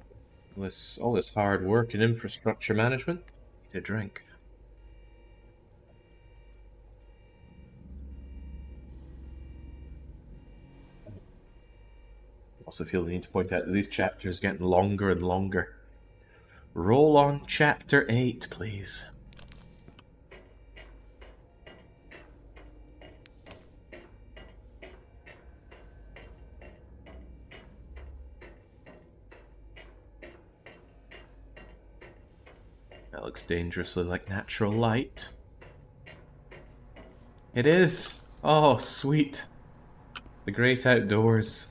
all this hard work in infrastructure management. Need a drink. Also feel the need to point out that these chapters are getting longer and longer. Roll on chapter 8, please. That looks dangerously like natural light. It is! Oh, sweet. The great outdoors.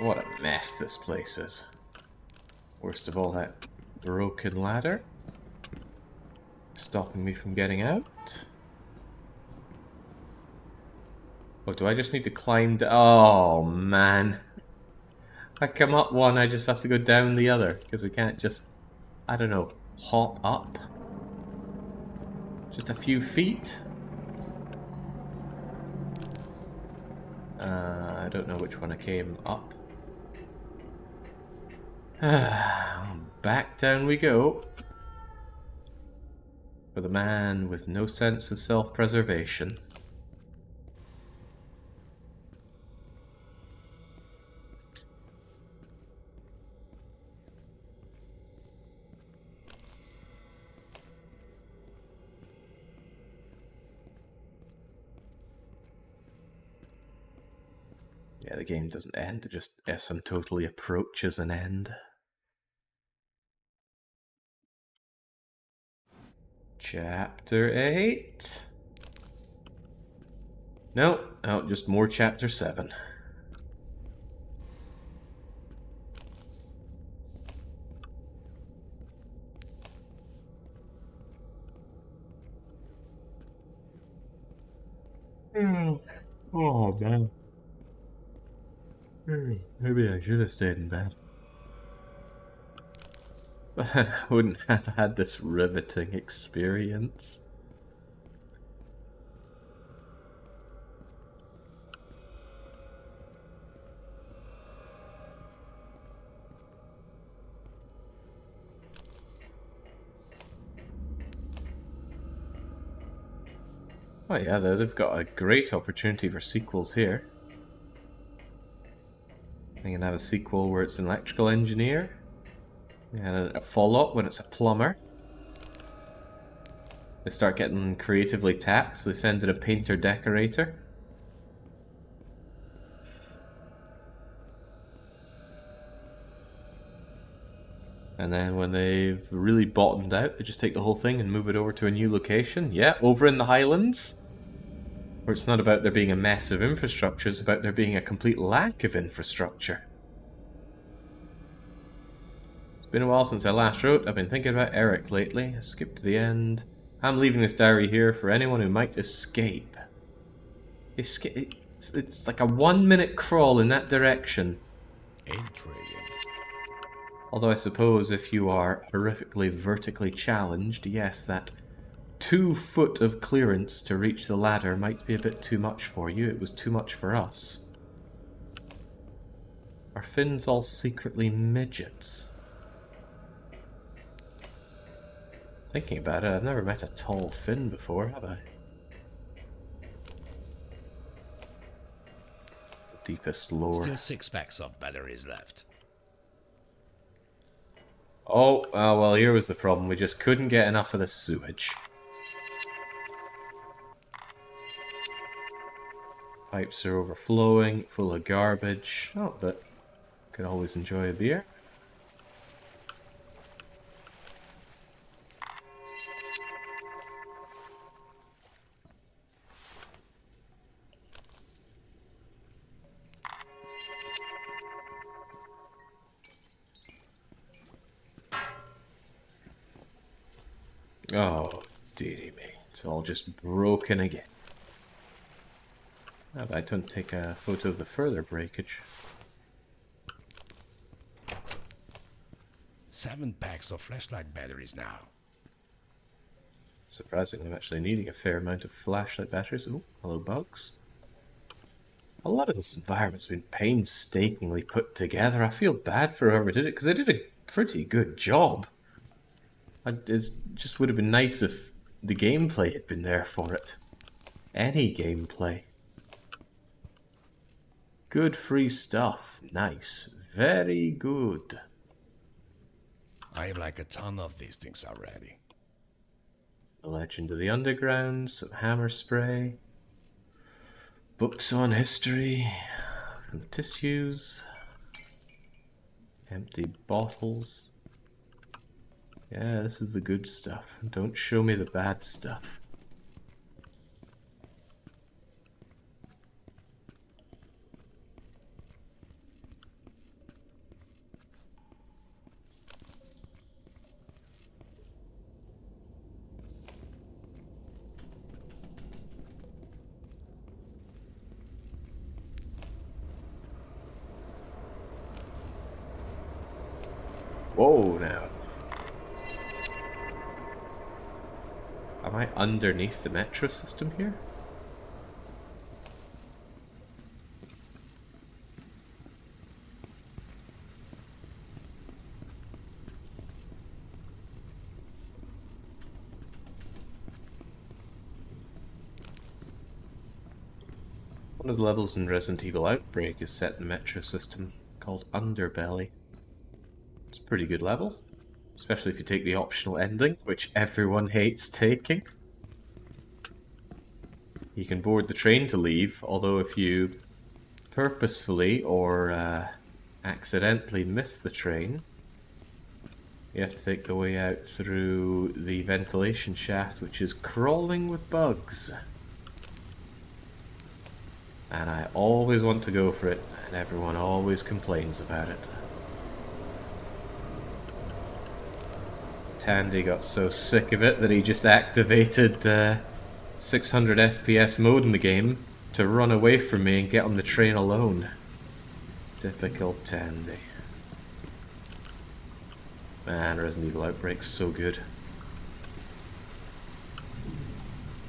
What a mess this place is. Worst of all, that broken ladder. Stopping me from getting out. Oh, do I just need to climb down? Oh, man. I come up one, I just have to go down the other. Because we can't just, I don't know, hop up. Just a few feet. I don't know which one I came up. Back down we go. For the man with no sense of self-preservation. Yeah, the game doesn't end, it just asymptotally approaches an end. Chapter 8. No, oh, just more chapter 7. Oh, man. Maybe I should have stayed in bed. But then I wouldn't have had this riveting experience. Oh yeah, they've got a great opportunity for sequels here. They can have a sequel where it's an electrical engineer, and a follow-up when it's a plumber. They start getting creatively tapped, so they send in a painter-decorator. And then when they've really bottomed out, they just take the whole thing and move it over to a new location. Yeah, over in the Highlands. Where it's not about there being a mess of infrastructure, it's about there being a complete lack of infrastructure. It's been a while since I last wrote. I've been thinking about Eric lately. Skip to the end. I'm leaving this diary here for anyone who might escape. It's like a 1-minute crawl in that direction. Intriguing. Although I suppose if you are horrifically vertically challenged, yes, that 2 foot of clearance to reach the ladder might be a bit too much for you. It was too much for us. Are Finns all secretly midgets? Thinking about it, I've never met a tall Finn before, have I? Deepest lore. Still 6 packs of batteries left. Oh, well, here was the problem. We just couldn't get enough of the sewage. Pipes are overflowing, full of garbage. Oh, but could always enjoy a beer. Oh, dearie me. It's all just broken again. Oh, but I don't take a photo of the further breakage. 7 packs of flashlight batteries now. Surprisingly, I'm actually needing a fair amount of flashlight batteries. Oh, hello, bugs. A lot of this environment's been painstakingly put together. I feel bad for whoever did it, because they did a pretty good job. It just would have been nice if the gameplay had been there for it. Any gameplay. Good free stuff. Nice. Very good. I have like a ton of these things already. The Legend of the Underground, some hammer spray, books on history, some tissues, empty bottles. Yeah, this is the good stuff. Don't show me the bad stuff. Whoa, now. Am I underneath the metro system here? One of the levels in Resident Evil Outbreak is set in the metro system, called Underbelly. It's a pretty good level, especially if you take the optional ending, which everyone hates taking. You can board the train to leave, although if you purposefully or accidentally miss the train, you have to take the way out through the ventilation shaft, which is crawling with bugs. And I always want to go for it, and everyone always complains about it. Tandy got so sick of it that he just activated 600 FPS mode in the game to run away from me and get on the train alone. Typical Tandy. Man, Resident Evil Outbreak's so good.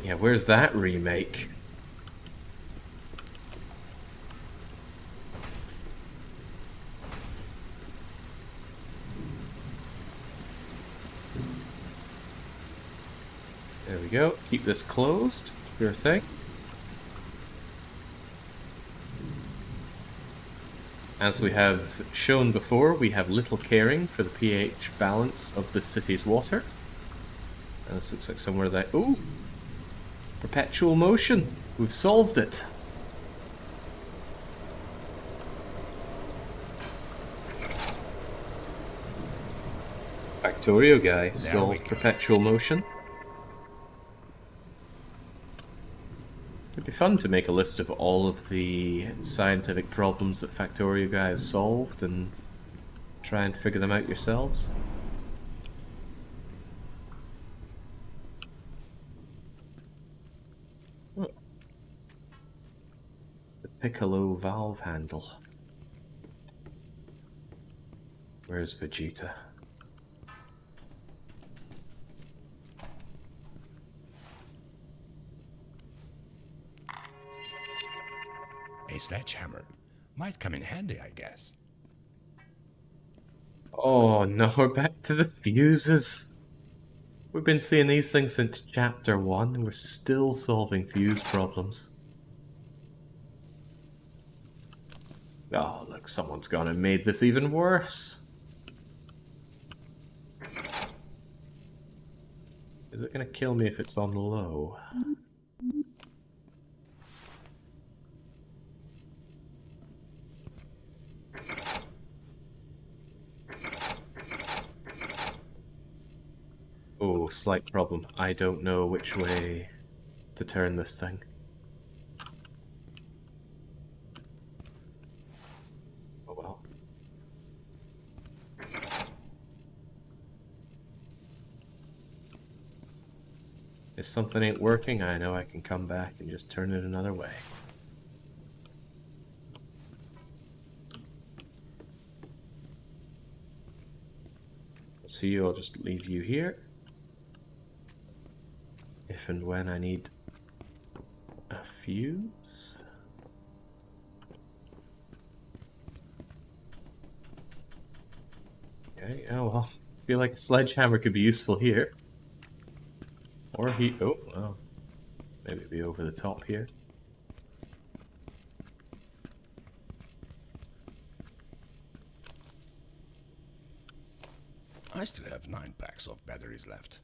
Yeah, where's that remake? There we go. Keep this closed. Sure thing. As we have shown before, we have little caring for the pH balance of the city's water. And this looks like somewhere that... Ooh! Perpetual motion! We've solved it! Factorio guy solved perpetual motion. It'd be fun to make a list of all of the scientific problems that Factorio guy has solved and try and figure them out yourselves. Oh. The Piccolo valve handle. Where's Vegeta? A sledgehammer. Might come in handy, I guess. Oh no, we're back to the fuses. We've been seeing these things since chapter 1 and we're still solving fuse problems. Oh look, someone's gone and made this even worse. Is it gonna kill me if it's on low? Oh, slight problem. I don't know which way to turn this thing. Oh well. If something ain't working, I know I can come back and just turn it another way. So I'll just leave you here. If and when I need a fuse. Okay, oh well. I feel like a sledgehammer could be useful here. Or oh, well. Maybe it'd be over the top here. I still have 9 packs of batteries left.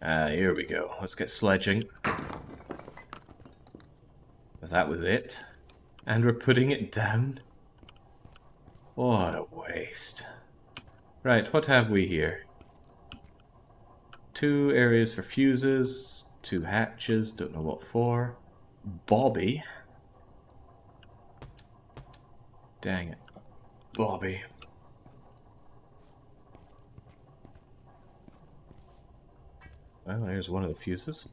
Here we go. Let's get sledging. That was it. And we're putting it down. What a waste. Right, what have we here? 2 areas for fuses, 2 hatches, don't know what for. Bobby. Dang it. Bobby. Well, there's one of the fuses.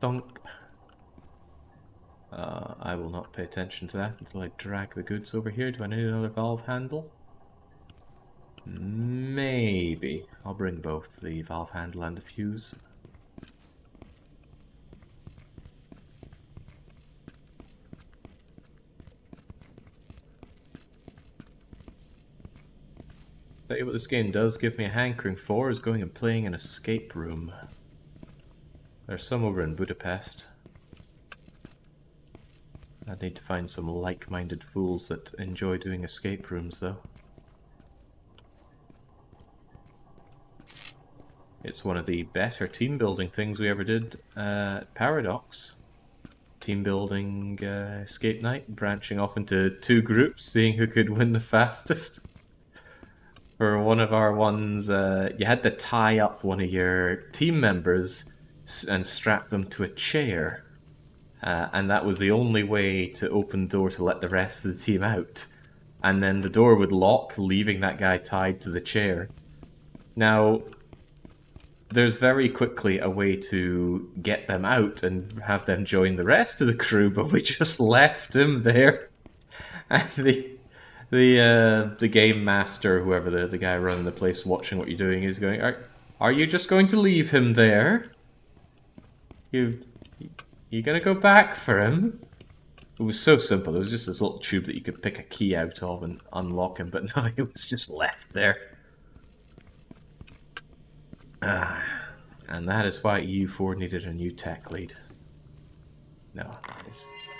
Dunk. I will not pay attention to that until I drag the goods over here. Do I need another valve handle? Maybe. I'll bring both the valve handle and the fuse. Tell you what this game does give me a hankering for is going and playing an escape room. There's some over in Budapest. I need to find some like-minded fools that enjoy doing escape rooms, though. It's one of the better team-building things we ever did at Paradox. Team-building escape night, branching off into 2 groups, seeing who could win the fastest. For one of our ones, you had to tie up one of your team members and strap them to a chair. And that was the only way to open the door to let the rest of the team out. And then the door would lock, leaving that guy tied to the chair. Now, there's very quickly a way to get them out and have them join the rest of the crew, but we just left him there. And the game master, whoever the guy running the place watching what you're doing, is going, are you just going to leave him there? You gonna go back for him? It was so simple. It was just this little tube that you could pick a key out of and unlock him, but no, he was just left there. And that is why EU4 needed a new tech lead. No,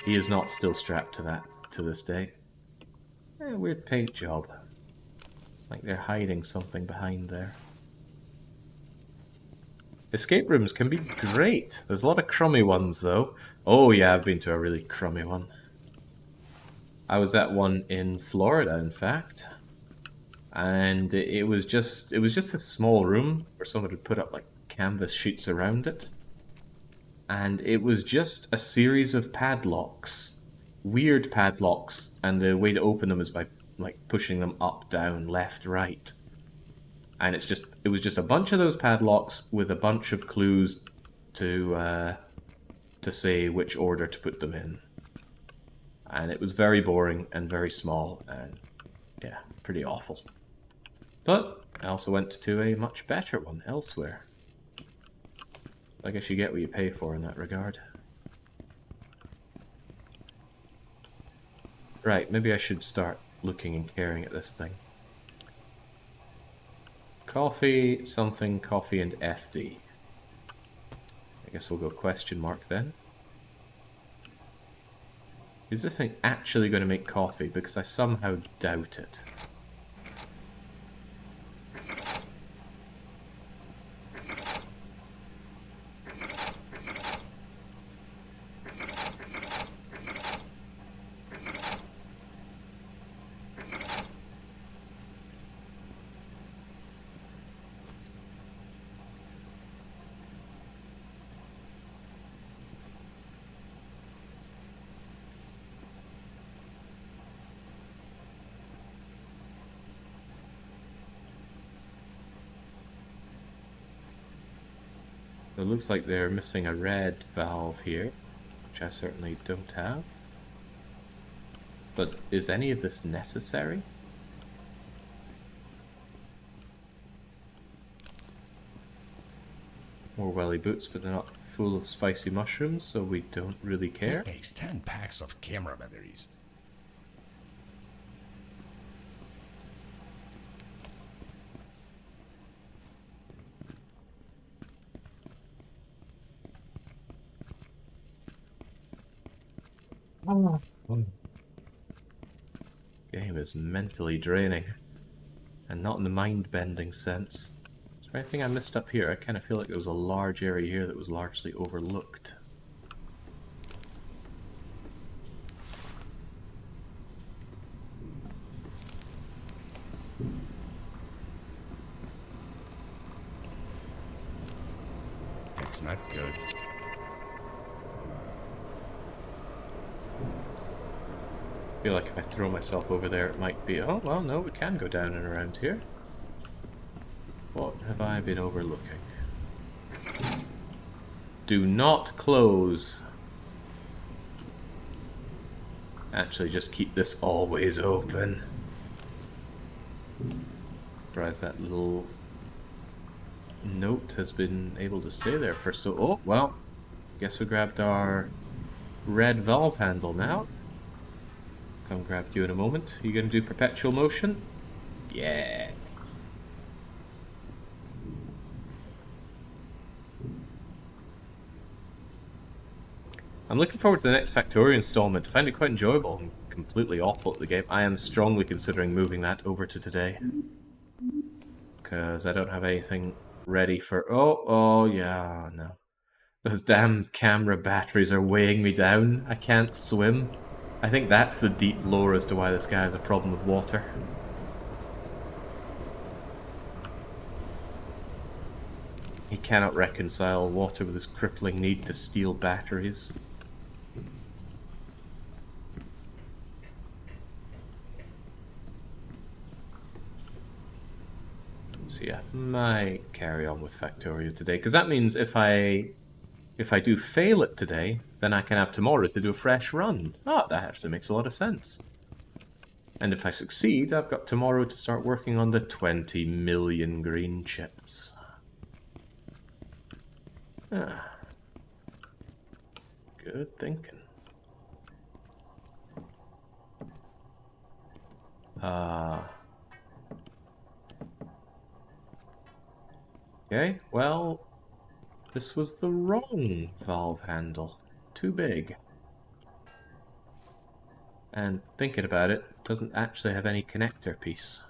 he is not still strapped to that to this day. Weird paint job. Like they're hiding something behind there. Escape rooms can be great. There's a lot of crummy ones, though. Oh yeah, I've been to a really crummy one. I was at one in Florida, in fact. And it was just a small room where someone had put up like canvas sheets around it. And it was just a series of padlocks. Weird padlocks, and the way to open them is by like pushing them up, down, left, right. And it was just a bunch of those padlocks with a bunch of clues to say which order to put them in. And it was very boring and very small and yeah, pretty awful. But I also went to a much better one elsewhere. I guess you get what you pay for in that regard. Right, maybe I should start looking and caring at this thing. Coffee, something, coffee, and FD. I guess we'll go question mark then. Is this thing actually going to make coffee? Because I somehow doubt it. It looks like they're missing a red valve here, which I certainly don't have. But is any of this necessary? More welly boots, but they're not full of spicy mushrooms, so we don't really care. That makes 10 packs of camera batteries. Game is mentally draining, and not in the mind-bending sense. Is there anything I missed up here? I kind of feel like there was a large area here that was largely overlooked. That's not good. I feel like if I throw myself over there, it might be... Oh, well, no, we can go down and around here. What have I been overlooking? Do not close. Actually, just keep this always open. Surprised that little note has been able to stay there for so... Oh, well, guess we grabbed our red valve handle now. Come grab you in a moment. Are you going to do perpetual motion? Yeah. I'm looking forward to the next Factorio installment. I find it quite enjoyable and completely awful at the game. I am strongly considering moving that over to today. Because I don't have anything ready for... Oh, yeah, no. Those damn camera batteries are weighing me down. I can't swim. I think that's the deep lore as to why this guy has a problem with water. He cannot reconcile water with his crippling need to steal batteries. So yeah, might carry on with Factorio today, because that means if I do fail it today, then I can have tomorrow to do a fresh run. Ah, that actually makes a lot of sense. And if I succeed, I've got tomorrow to start working on the 20 million green chips. Ah. Good thinking. Okay, well, this was the wrong valve handle. Too big. And thinking about it, doesn't actually have any connector piece.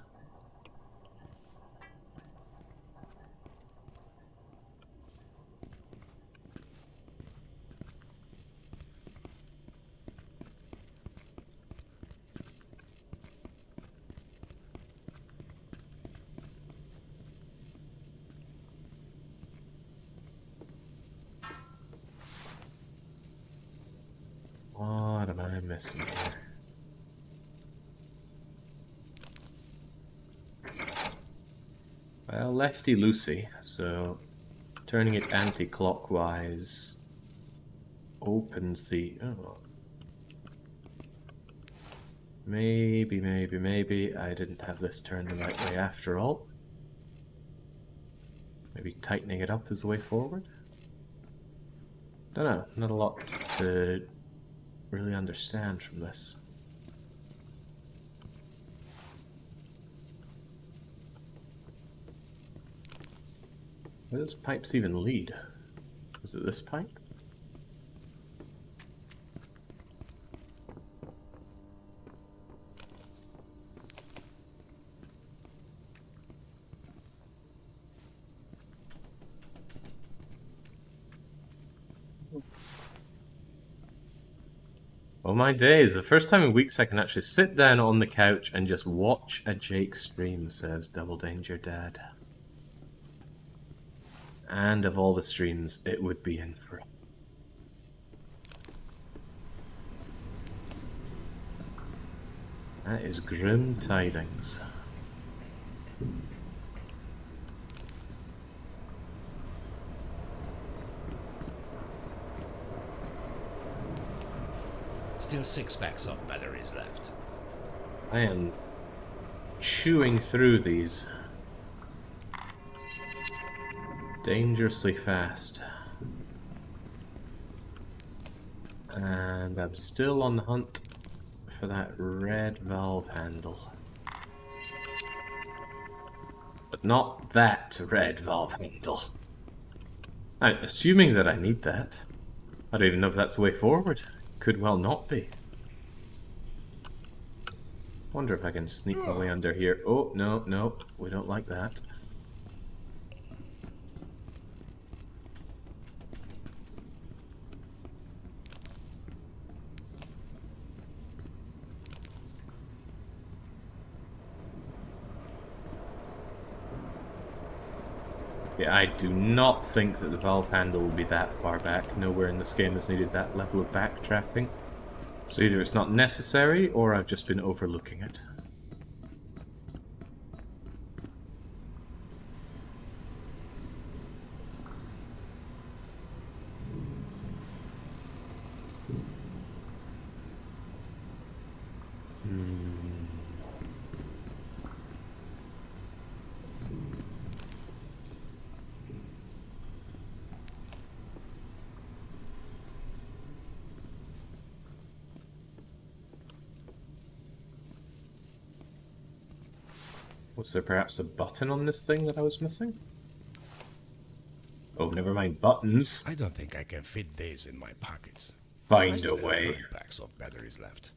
What am I missing here? Well, lefty-loosey, so turning it anti-clockwise opens the... Oh. Maybe I didn't have this turned the right way after all. Maybe tightening it up is the way forward? Don't know, not a lot to really understand from this. Where does pipes even lead? Is it this pipe? Oh my days, the first time in weeks I can actually sit down on the couch and just watch a Jake stream, says Double Danger Dad. And of all the streams, it would be INFRA. That is grim tidings. Still 6 packs of batteries left. I am chewing through these dangerously fast. And I'm still on the hunt for that red valve handle. But not that red valve handle. I'm assuming that I need that. I don't even know if that's the way forward. Could well not be. Wonder if I can sneak my way under here. Oh, no, no, we don't like that. Yeah, I do not think that the valve handle will be that far back. Nowhere in this game has needed that level of backtracking. So either it's not necessary, or I've just been overlooking it. Was there perhaps a button on this thing that I was missing? Oh, never mind buttons. I don't think I can fit these in my pockets. I Find a still have way. 9 packs of batteries left.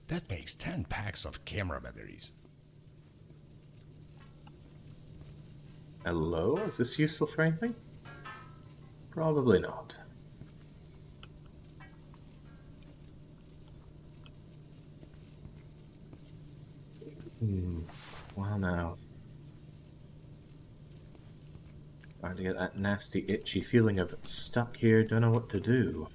That makes 10 packs of camera batteries. Hello? Is this useful for anything? Probably not. Well now. Starting to get that nasty itchy feeling of stuck here, don't know what to do.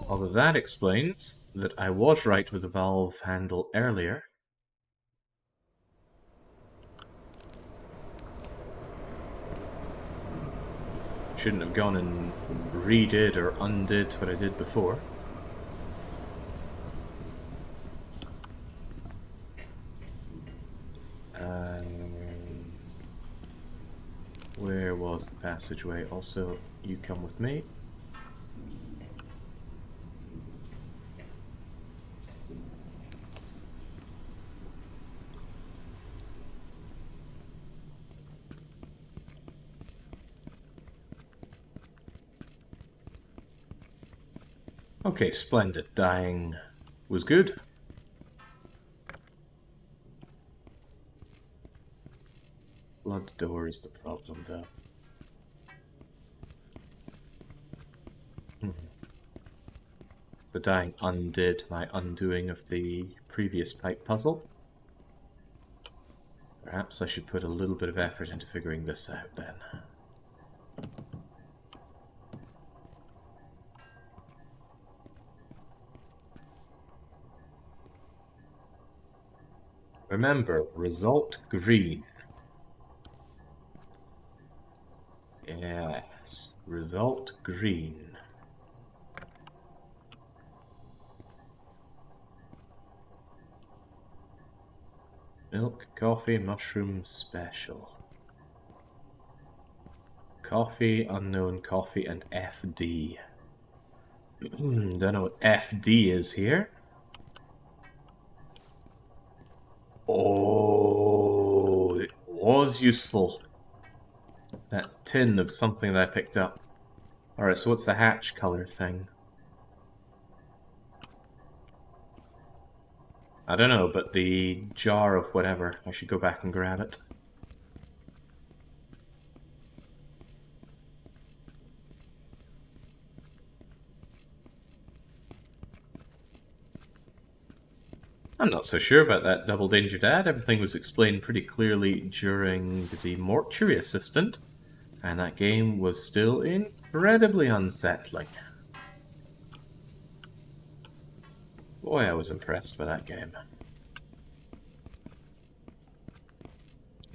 Although that explains that I was right with the valve handle earlier. Shouldn't have gone and redid or undid what I did before. Where was the passageway? Also, you come with me. Okay, splendid. Dying was good. Blood door is the problem, though. The dying undid my undoing of the previous pipe puzzle. Perhaps I should put a little bit of effort into figuring this out then. Remember, result green. Yes, result green. Milk, coffee, mushroom special. Coffee, unknown coffee, and FD. Don't know what FD is here. Oh, it was useful. That tin of something that I picked up. Alright, so what's the hatch color thing? I don't know, but the jar of whatever, I should go back and grab it. I'm not so sure about that double danger dad. Everything was explained pretty clearly during the mortuary assistant, and that game was still incredibly unsettling. Boy, I was impressed by that game.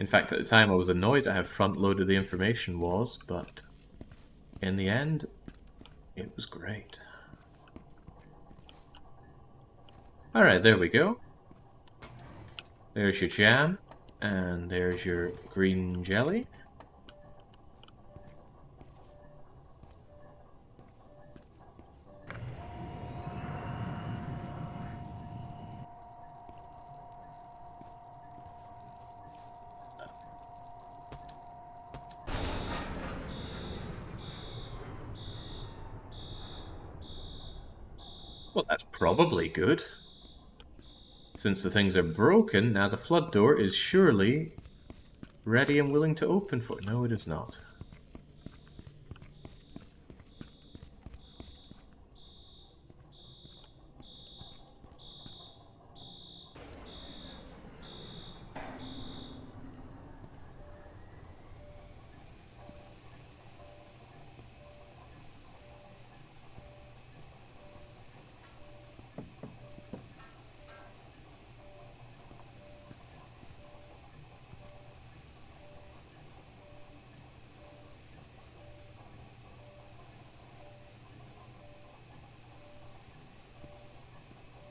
In fact, at the time I was annoyed at how front-loaded the information was, but in the end, it was great. Alright, there we go. There's your jam, and there's your green jelly. Well, that's probably good. Since the things are broken, now the flood door is surely ready and willing to open for it. No, it is not.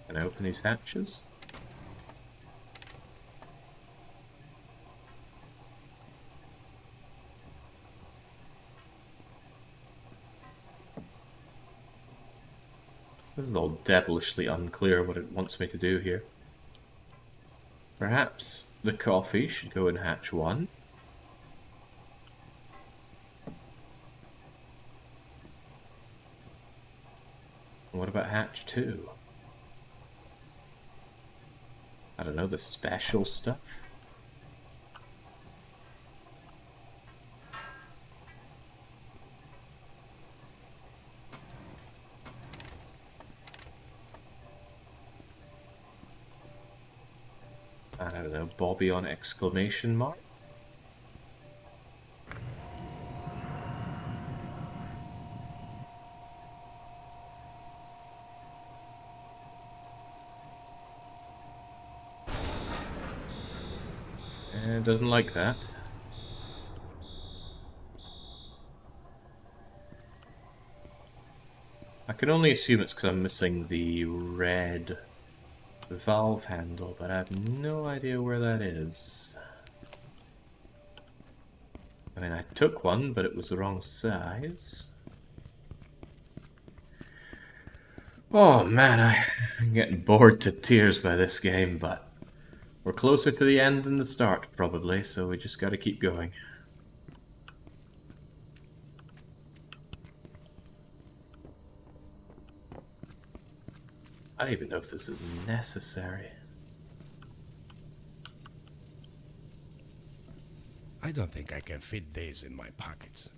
Can I open these hatches? This is all devilishly unclear what it wants me to do here. Perhaps the coffee should go in hatch 1. What about hatch 2? I don't know, the special stuff? I don't know, Bobby on exclamation mark? Doesn't like that. I can only assume it's because I'm missing the red valve handle, but I have no idea where that is. I mean, I took one, but it was the wrong size. Oh man, I'm getting bored to tears by this game, but we're closer to the end than the start, probably, so we just gotta keep going. I don't even know if this is necessary. I don't think I can fit these in my pockets.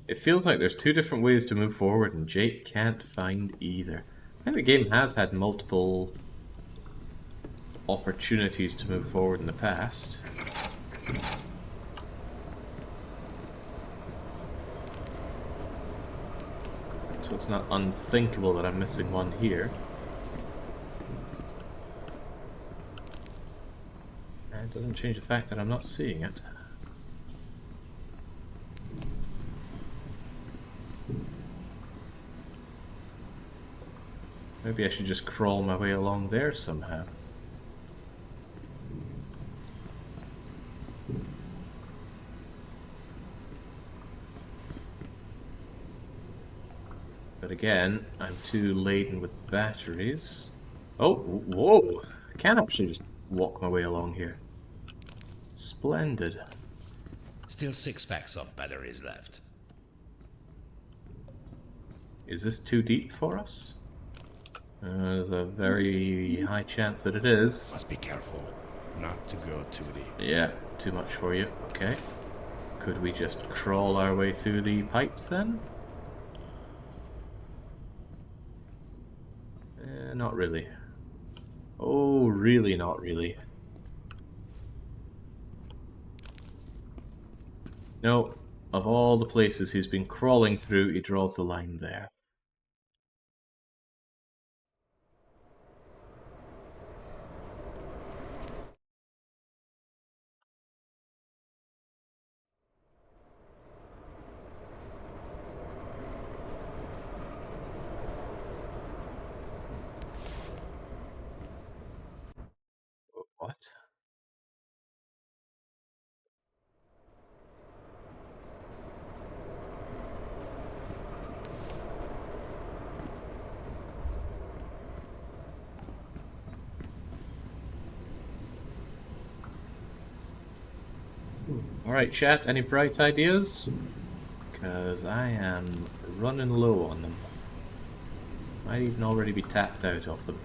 It feels like there's two different ways to move forward, and Jake can't find either. I think the game has had multiple opportunities to move forward in the past. So it's not unthinkable that I'm missing one here. And it doesn't change the fact that I'm not seeing it. Maybe I should just crawl my way along there somehow. But again, I'm too laden with batteries. Oh, whoa! I can actually just walk my way along here. Splendid. Still 6 packs of batteries left. Is this too deep for us? There's a very high chance that it is. Must be careful. Not to go too deep. Yeah, too much for you. Okay. Could we just crawl our way through the pipes then? Not really. Oh, really not really. No, of all the places he's been crawling through, he draws the line there. What? Alright, chat, any bright ideas? Because I am running low on them. Might even already be tapped out of them.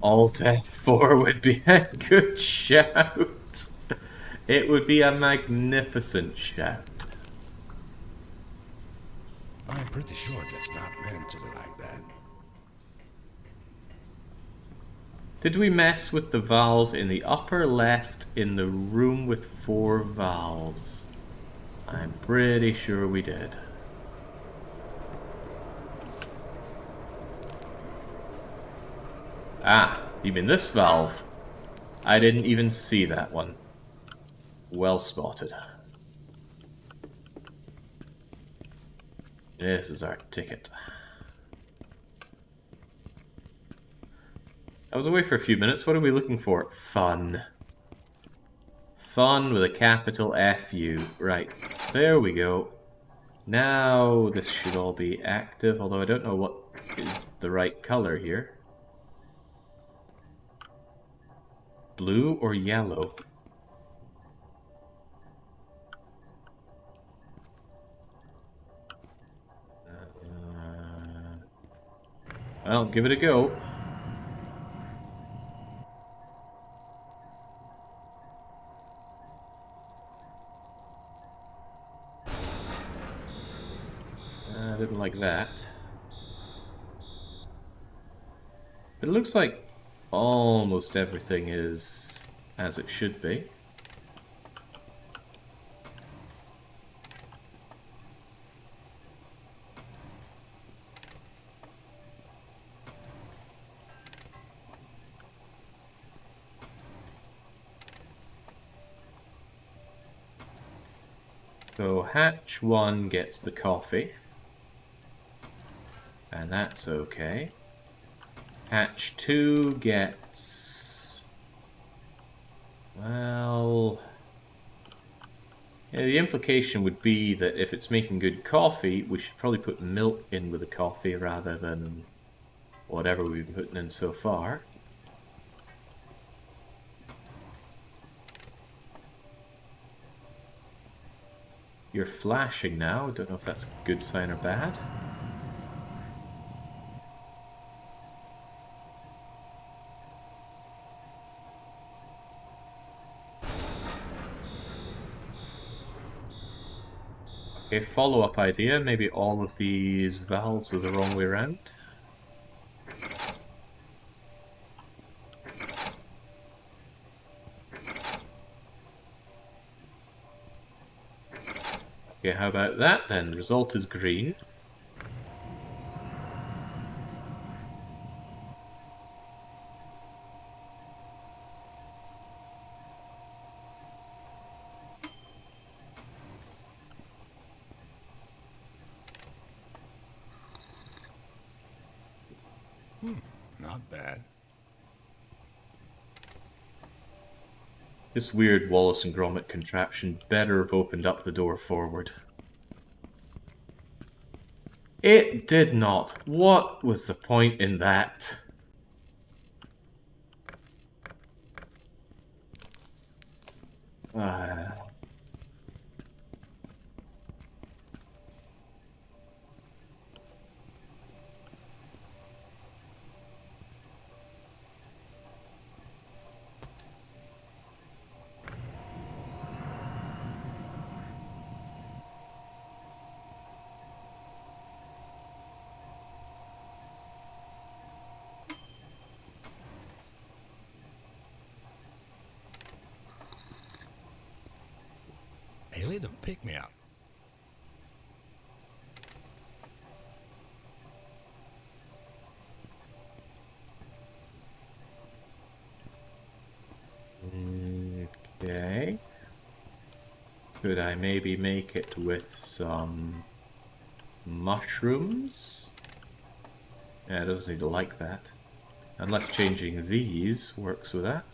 Alt F4 would be a good shout. It would be a magnificent shout. I'm pretty sure that's not meant to be like that. Did we mess with the valve in the upper left in the room with 4 valves? I'm pretty sure we did. Ah, you mean this valve? I didn't even see that one. Well spotted. This is our ticket. I was away for a few minutes. What are we looking for? Fun. Fun with a capital F-U. Right, there we go. Now this should all be active, although I don't know what is the right color here. Blue or yellow? Well, give it a go. I didn't like that. It looks like almost everything is as it should be. So hatch 1 gets the coffee. And that's okay. Hatch 2 gets... well... yeah, the implication would be that if it's making good coffee, we should probably put milk in with the coffee rather than whatever we've been putting in so far. You're flashing now. Don't know if that's a good sign or bad. Okay, follow-up idea. Maybe all of these valves are the wrong way around. Okay, how about that then? Result is green. Not bad. This weird Wallace and Gromit contraption better have opened up the door forward. It did not. What was the point in that? need a pick-me-up. Okay. Could I maybe make it with some mushrooms? Yeah, it doesn't seem to like that. Unless changing these works with that.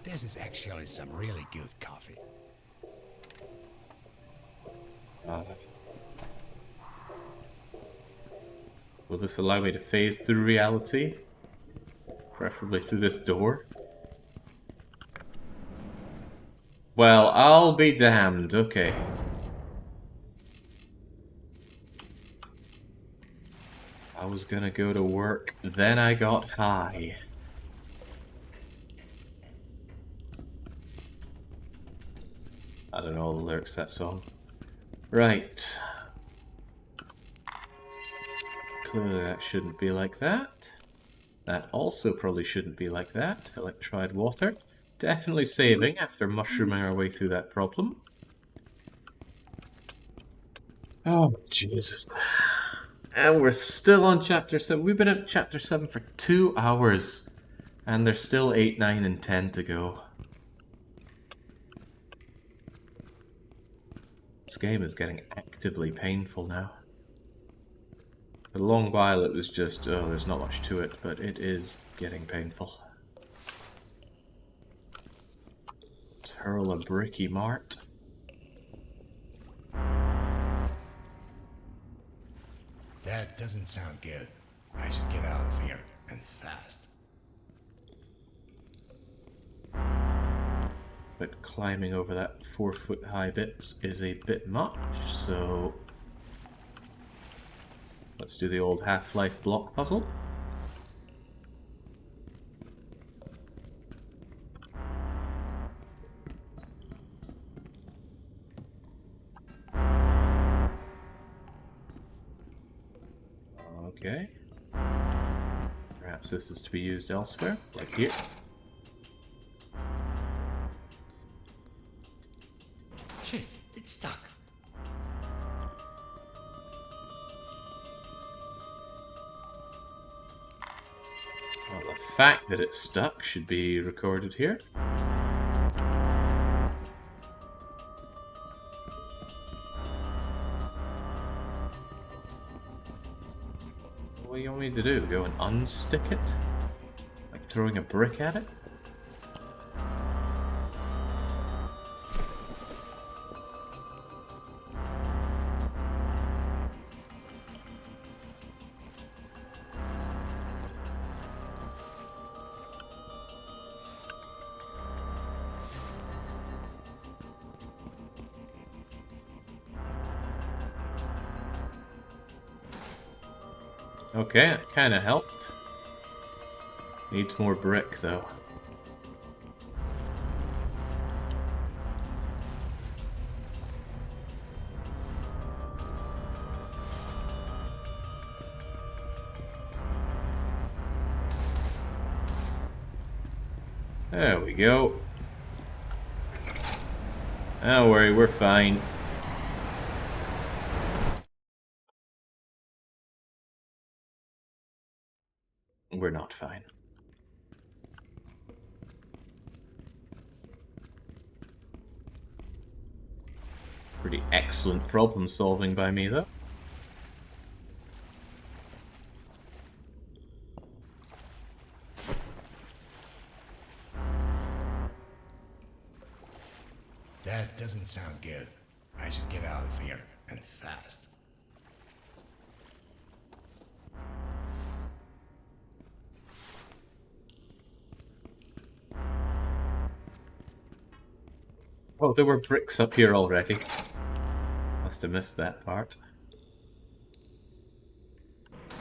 This is actually some really good coffee. Will this allow me to phase through reality? Preferably through this door? Well, I'll be damned. Okay. I was gonna go to work, then I got high. I don't know all the lyrics to that song. Right. Clearly that shouldn't be like that. That also probably shouldn't be like that. Electrified water. Definitely saving after mushrooming our way through that problem. Oh, Jesus. And we're still on chapter 7. We've been at chapter 7 for 2 hours. And there's still 8, 9, and 10 to go. This game is getting actively painful now. For a long while it was just, oh, there's not much to it, but it is getting painful. Let's hurl a bricky mart. That doesn't sound good. I should get out of here, and fast. But climbing over that 4-foot high bit is a bit much, so let's do the old Half-Life block puzzle. Okay. Perhaps this is to be used elsewhere, like here. Shit, it's stuck. Well, the fact that it's stuck should be recorded here. What do you want me to do? Go and unstick it? Like throwing a brick at it? Okay, it kind of helped. Needs more brick, though. There we go. Don't worry, we're fine. We're not fine. Pretty excellent problem solving by me, though. That doesn't sound good. I should get out of here, and fast. Oh, there were bricks up here already. Must have missed that part.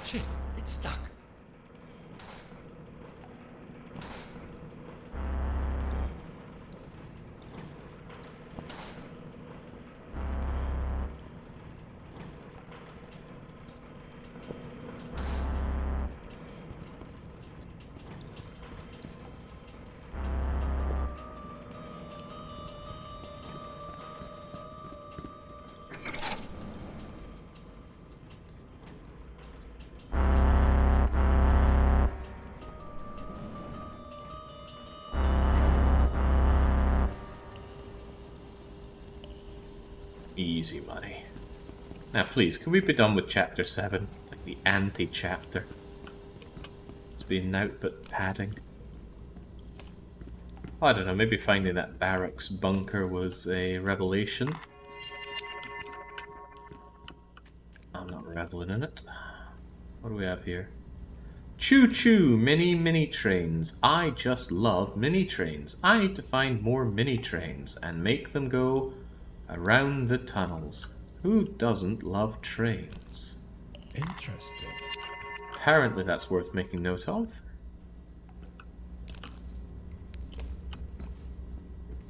Shit, it's stuck. Easy money. Now please, can we be done with chapter 7? Like the anti-chapter. It's been out but padding. I don't know, maybe finding that barracks bunker was a revelation. I'm not reveling in it. What do we have here? Choo-choo! Mini trains. I just love mini trains. I need to find more mini trains and make them go around the tunnels. Who doesn't love trains? Interesting. Apparently that's worth making note of.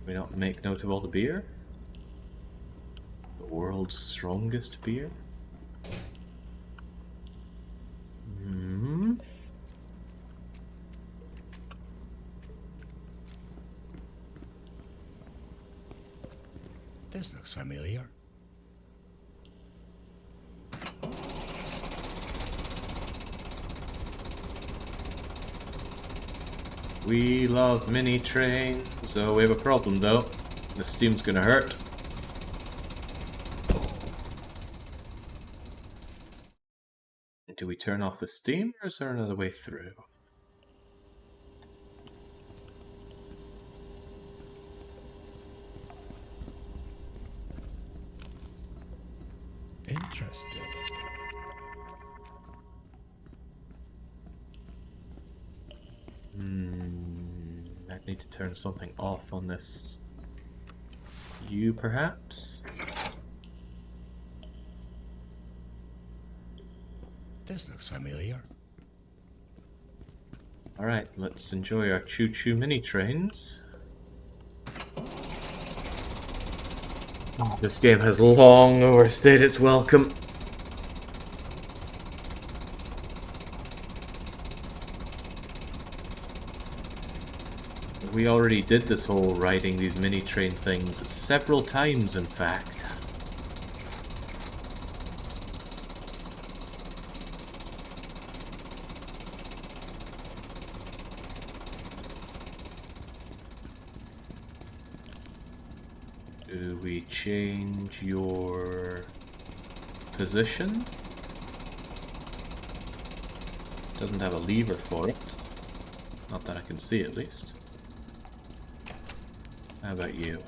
We not make note of all the beer? The world's strongest beer? Hmm. This looks familiar. We love mini trains. So we have a problem though. The steam's gonna hurt. Do we turn off the steam or is there another way through? Interesting. I need to turn something off on this. You perhaps? This looks familiar. Alright, let's enjoy our choo-choo mini trains. This game has long overstayed its welcome. We already did this whole riding these mini train things several times, in fact. Do we change your position? Doesn't have a lever for it. Not that I can see, at least. How about you?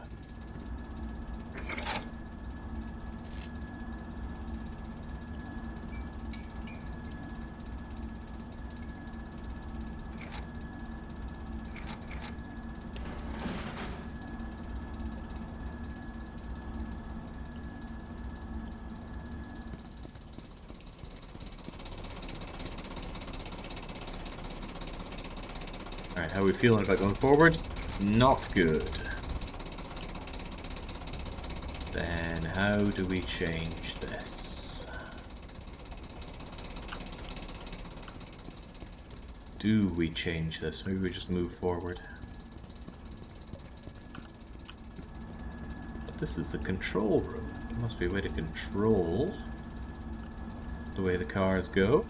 Alright, how are we feeling about going forward? Not good. Then how do we change this? Do we change this? Maybe we just move forward. But this is the control room. There must be a way to control the way the cars go.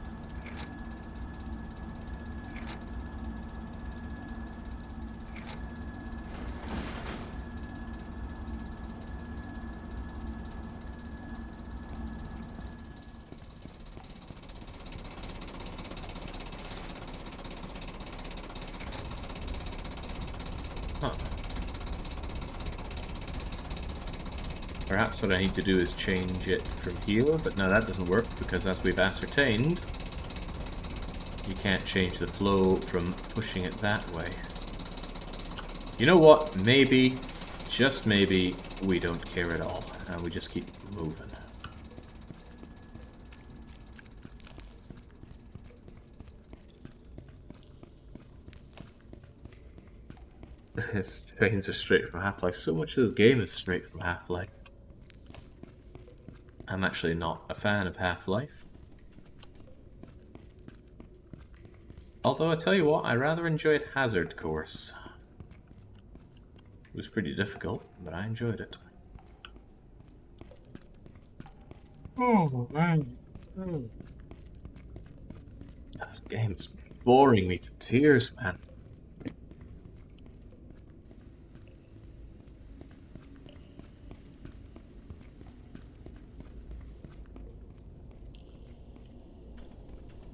Huh. Perhaps what I need to do is change it from here, but no, that doesn't work, because as we've ascertained, you can't change the flow from pushing it that way. You know what? Maybe, just maybe, we don't care at all, and we just keep moving. This trains are straight from Half-Life. So much of this game is straight from Half-Life. I'm actually not a fan of Half-Life. Although, I tell you what, I rather enjoyed Hazard Course. It was pretty difficult, but I enjoyed it. Oh, man. Oh. This game is boring me to tears, man.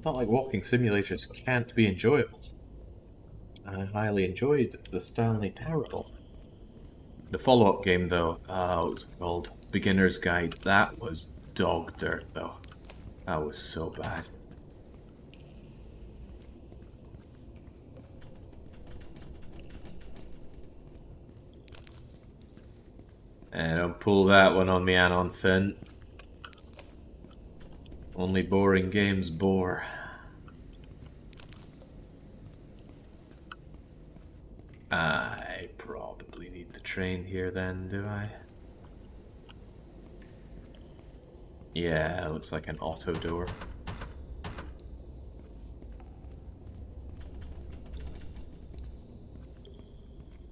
Not like walking simulators can't be enjoyable. I highly enjoyed the Stanley Parable. The follow-up game, though, what was it called? Beginner's Guide. That was dog dirt, though. That was so bad. Don't pull that one on me, Anon Finn. Only boring games bore. I probably need the train here then, do I? Yeah, it looks like an auto door.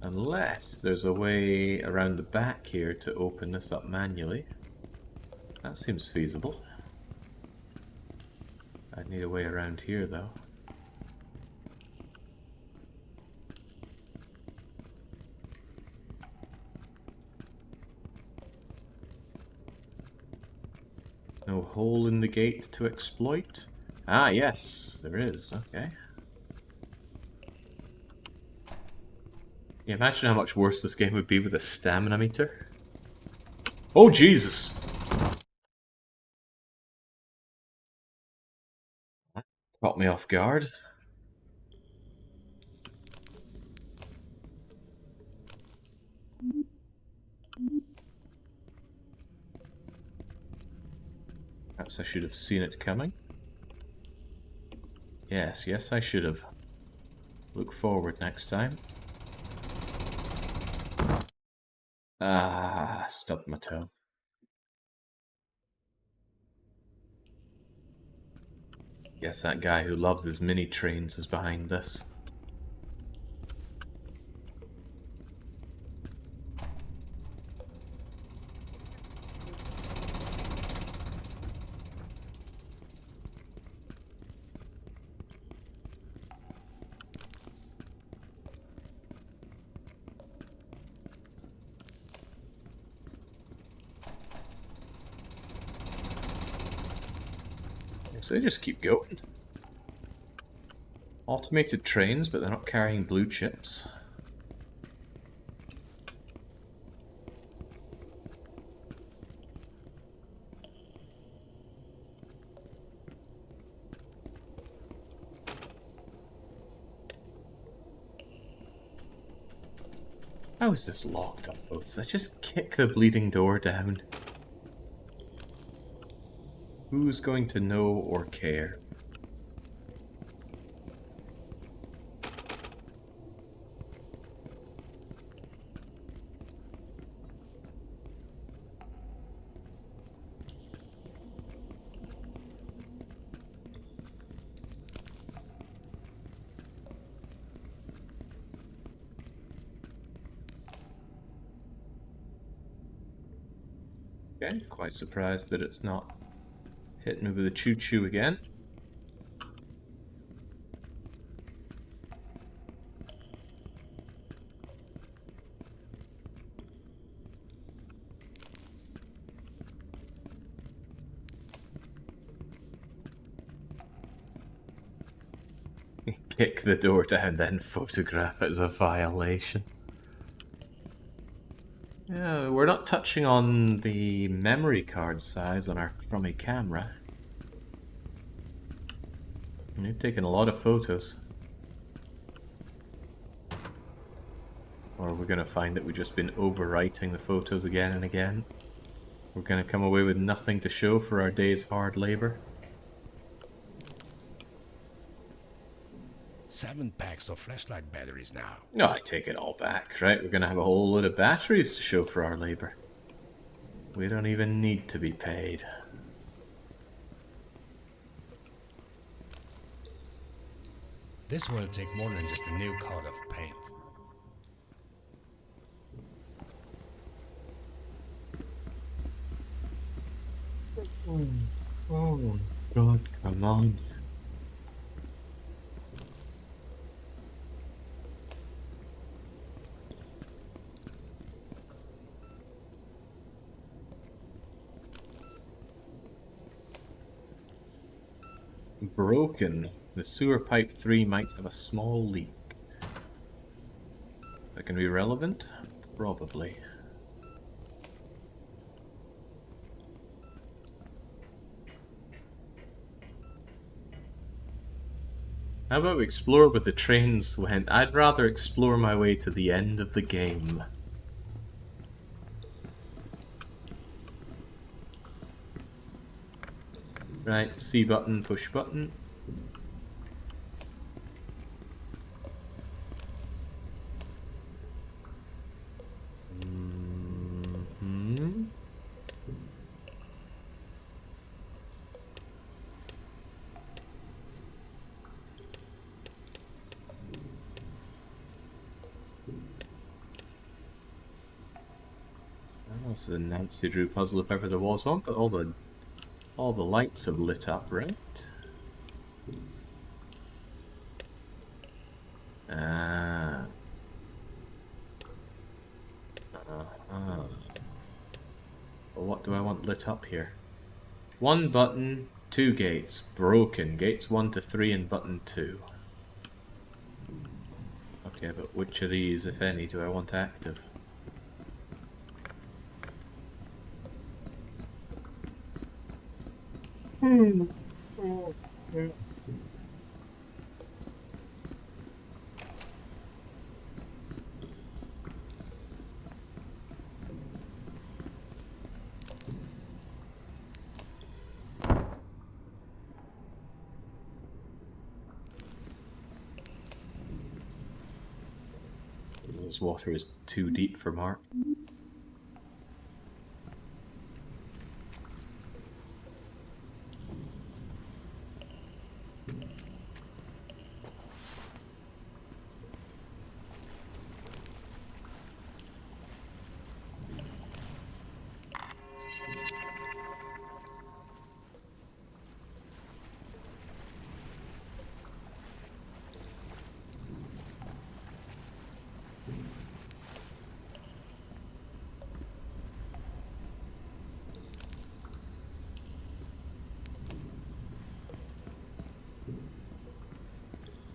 Unless there's a way around the back here to open this up manually. That seems feasible. I'd need a way around here though. No hole in the gate to exploit? Ah, yes, there is. Okay. Yeah, imagine how much worse this game would be with a stamina meter. Oh, Jesus! That caught me off guard. Perhaps I should have seen it coming. Yes, yes, I should have. Look forward next time. Ah, stubbed my toe. Guess that guy who loves his mini trains is behind this. So they just keep going. Automated trains, but they're not carrying blue chips. How is this locked on both sides? Just kick the bleeding door down. Who's going to know or care? Okay, quite surprised that it's not hitting me with a choo-choo again. Kick the door down, then photograph it as a violation. Yeah, we're not touching on the memory card size on our crummy camera. We've taken a lot of photos. Or we're gonna find that we've just been overwriting the photos again and again. We're gonna come away with nothing to show for our day's hard labor. 7 packs of flashlight batteries now. No, I take it all back, right? We're gonna have a whole load of batteries to show for our labor. We don't even need to be paid. This will take more than just a new coat of paint. Oh, God, come on. Broken. The sewer pipe 3 might have a small leak. That can be relevant? Probably. How about we explore where the trains went? I'd rather explore my way to the end of the game. Right, C button, push button. Mm-hmm. That's a Nancy Drew puzzle if ever there was one, but all the lights have lit up, right? Ah. Well, what do I want lit up here? 1 button, 2 gates. Broken. Gates 1 to 3 and button 2. Okay, but which of these, if any, do I want active? This water is too deep for Mark.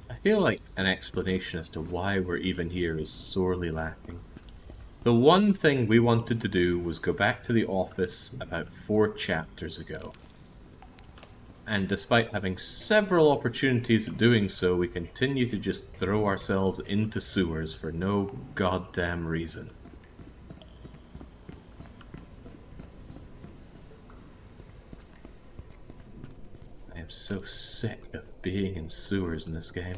I feel like an explanation as to why we're even here is sorely lacking. The one thing we wanted to do was go back to the office about 4 chapters ago. And despite having several opportunities at doing so, we continue to just throw ourselves into sewers for no goddamn reason. I am so sick of being in sewers in this game.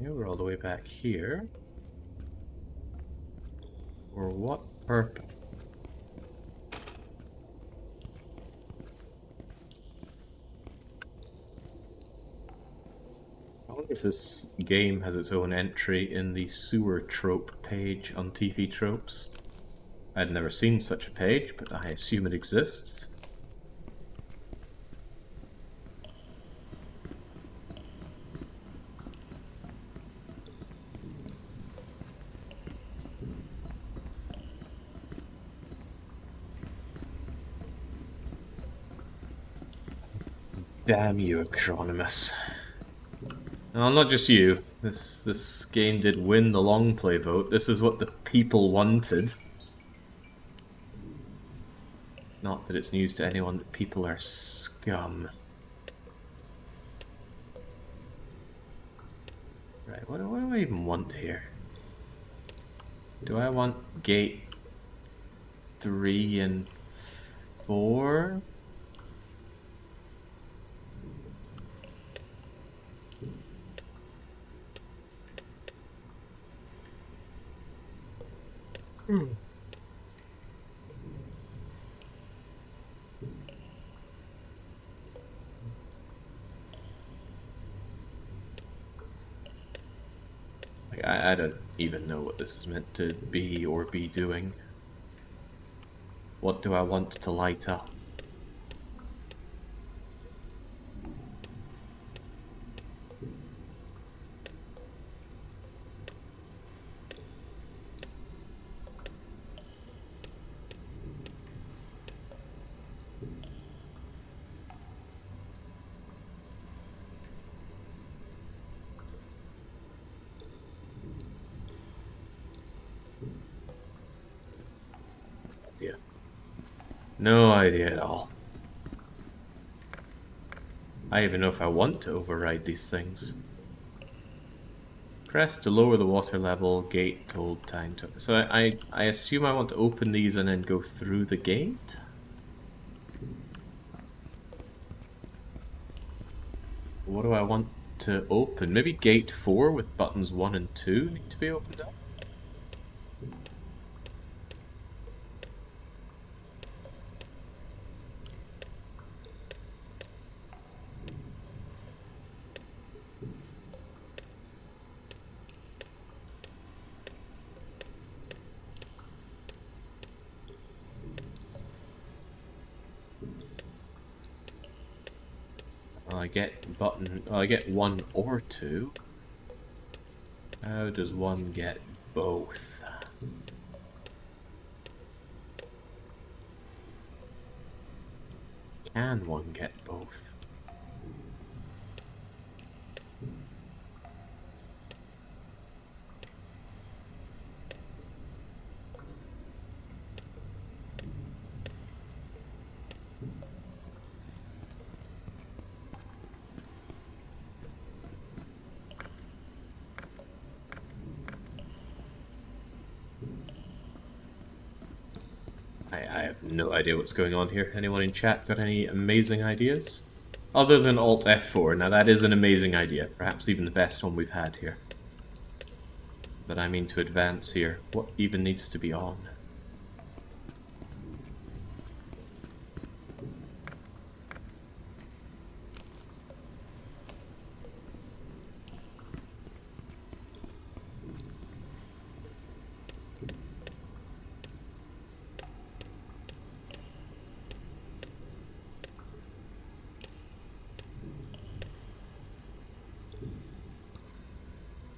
Yeah, we're all the way back here. For what purpose? I wonder if this game has its own entry in the sewer trope page on TV Tropes. I'd never seen such a page, but I assume it exists. Damn you, Acronymus. Well, not just you. This game did win the Longplay vote. This is what the people wanted. Not that it's news to anyone that people are scum. Right, what do I even want here? Do I want gate 3 and 4? Like, I don't even know what this is meant to be or be doing. What do I want to light up? Idea. No idea at all. I don't even know if I want to override these things. Press to lower the water level, gate told time to... So I assume I want to open these and then go through the gate? What do I want to open? Maybe gate 4 with buttons 1 and 2 need to be opened up? I get button... I get 1 or 2. How does one get both? Can one get both? I have no idea what's going on here. Anyone in chat got any amazing ideas? Other than Alt F4. Now that is an amazing idea. Perhaps even the best one we've had here. But I mean to advance here. What even needs to be on?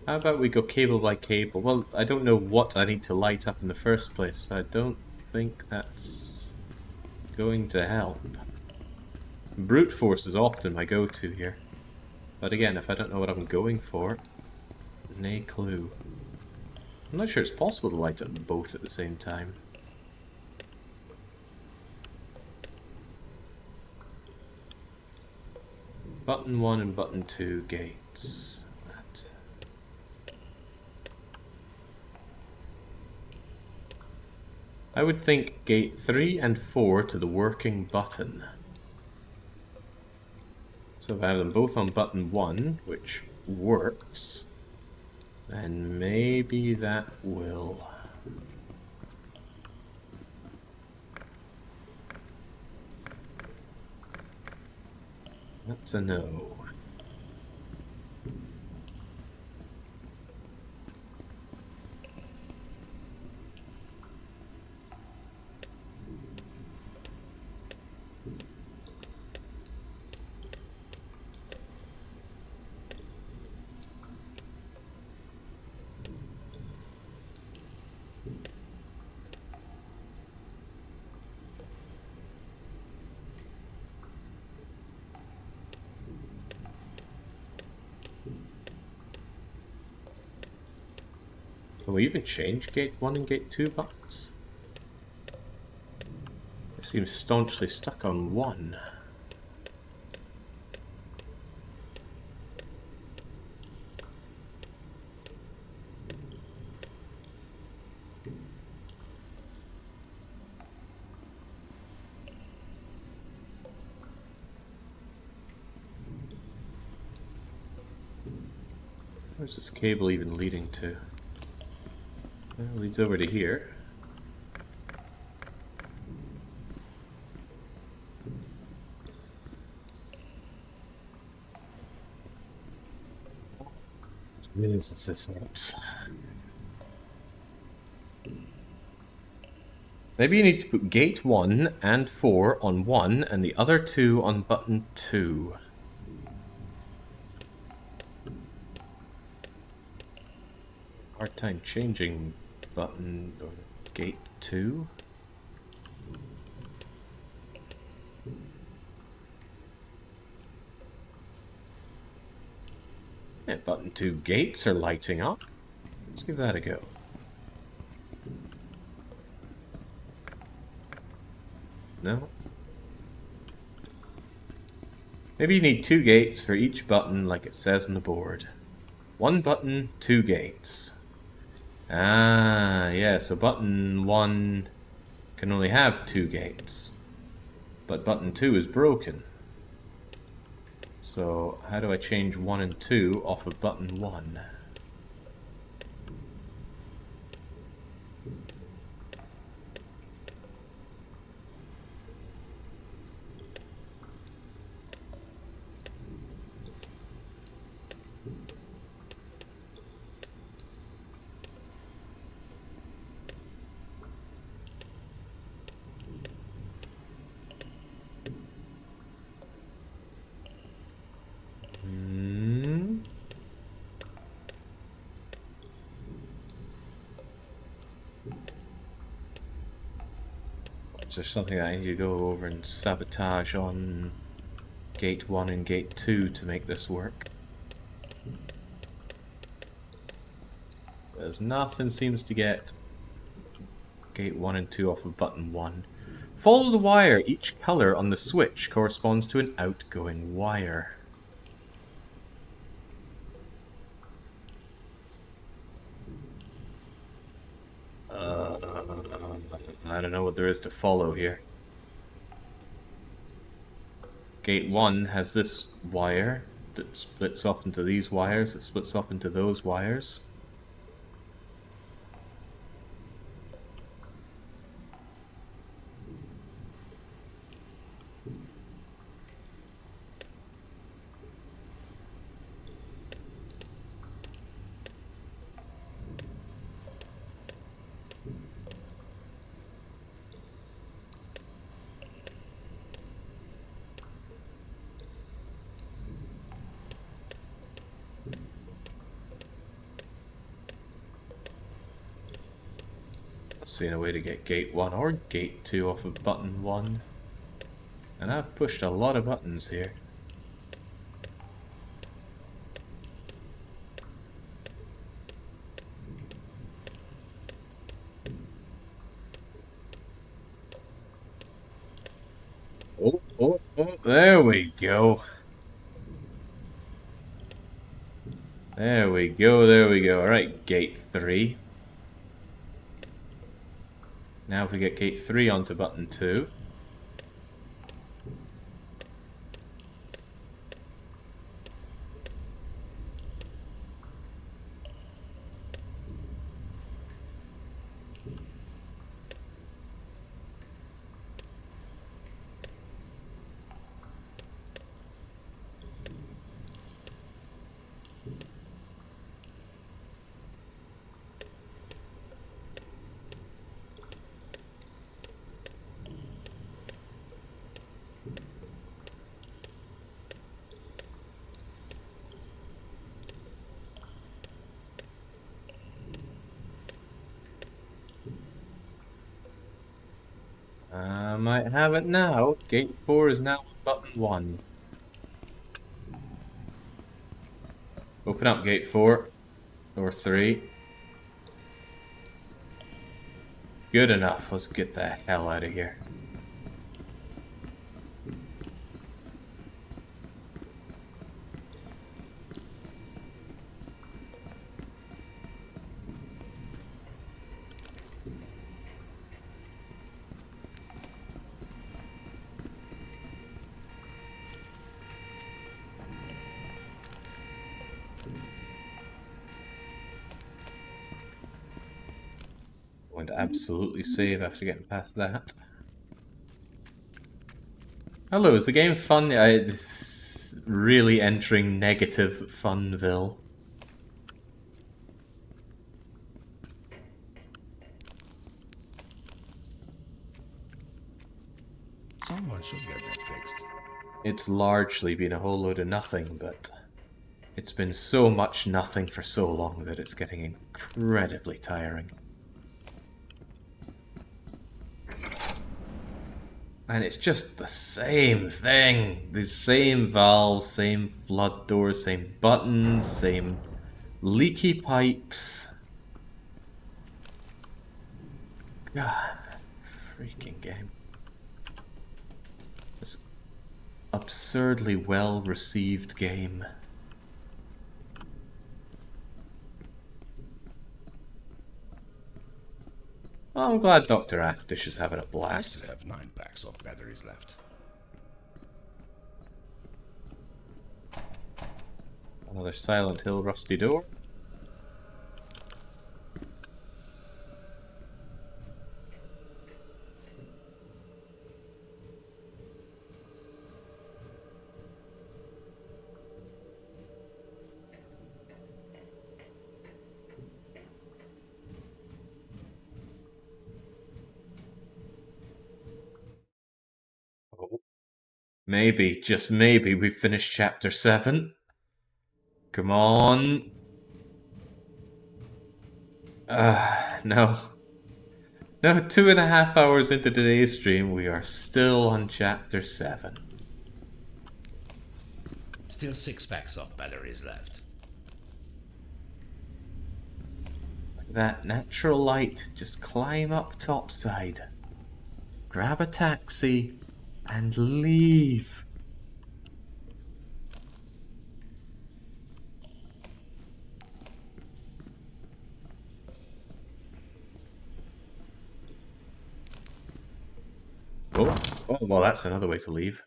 How about we go cable by cable? Well, I don't know what I need to light up in the first place, so I don't think that's going to help. Brute force is often my go-to here. But again, if I don't know what I'm going for, nay clue. I'm not sure it's possible to light up both at the same time. Button 1 and button 2 gates. I would think gate 3 and 4 to the working button. So if I have them both on button 1, which works, then maybe that will... That's a no. Can we even change gate 1 and gate 2 buttons? It seems staunchly stuck on 1. Where's this cable even leading to? Well, it leads over to here. This works. Maybe you need to put gate 1 and 4 on 1 and the other 2 on button 2. Hard time changing button or gate 2. Yeah, button 2 gates are lighting up. Let's give that a go. No? Maybe you need 2 gates for each button like it says on the board. 1 button, 2 gates. Ah, yeah, so button 1 can only have 2 gates. But button 2 is broken. So how do I change 1 and 2 off of button 1? Is there something I need to go over and sabotage on gate 1 and gate 2 to make this work? There's nothing seems to get gate 1 and 2 off of button 1. Follow the wire. Each color on the switch corresponds to an outgoing wire. I don't know what there is to follow here. Gate 1 has this wire that splits off into these wires, that splits off into those wires. Seeing a way to get gate 1 or gate 2 off of button 1. And I've pushed a lot of buttons here. Oh, there we go. There we go. Alright, gate 3. Now if we get gate 3 onto button 2. I might have it now. Gate 4 is now on button 1. Open up gate 4. Or 3. Good enough. Let's get the hell out of here. Going to absolutely save after getting past that. Hello, is the game fun? It's really entering negative Funville. Someone should get that fixed. It's largely been a whole load of nothing, but it's been so much nothing for so long that it's getting incredibly tiring. And it's just the same thing. The same valves, same flood doors, same buttons, same leaky pipes. God, freaking game. This absurdly well-received game. Well, I'm glad Dr. Aftish is having a I blast. still have 9 packs of batteries left. Another Silent Hill rusty door. Oh. Maybe, just maybe, we've finished chapter 7. Come on. No. No, 2.5 hours into today's stream, we are still on chapter 7. Still 6 packs of batteries left. That natural light, just climb up topside. Grab a taxi and leave. Oh, well, that's another way to leave.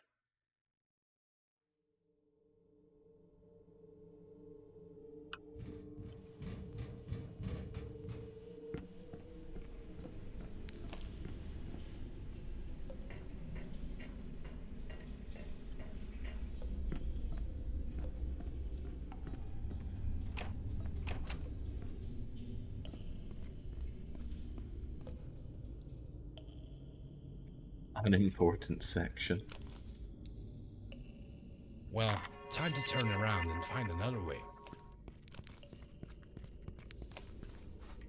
Unimportant section. Well, time to turn around and find another way.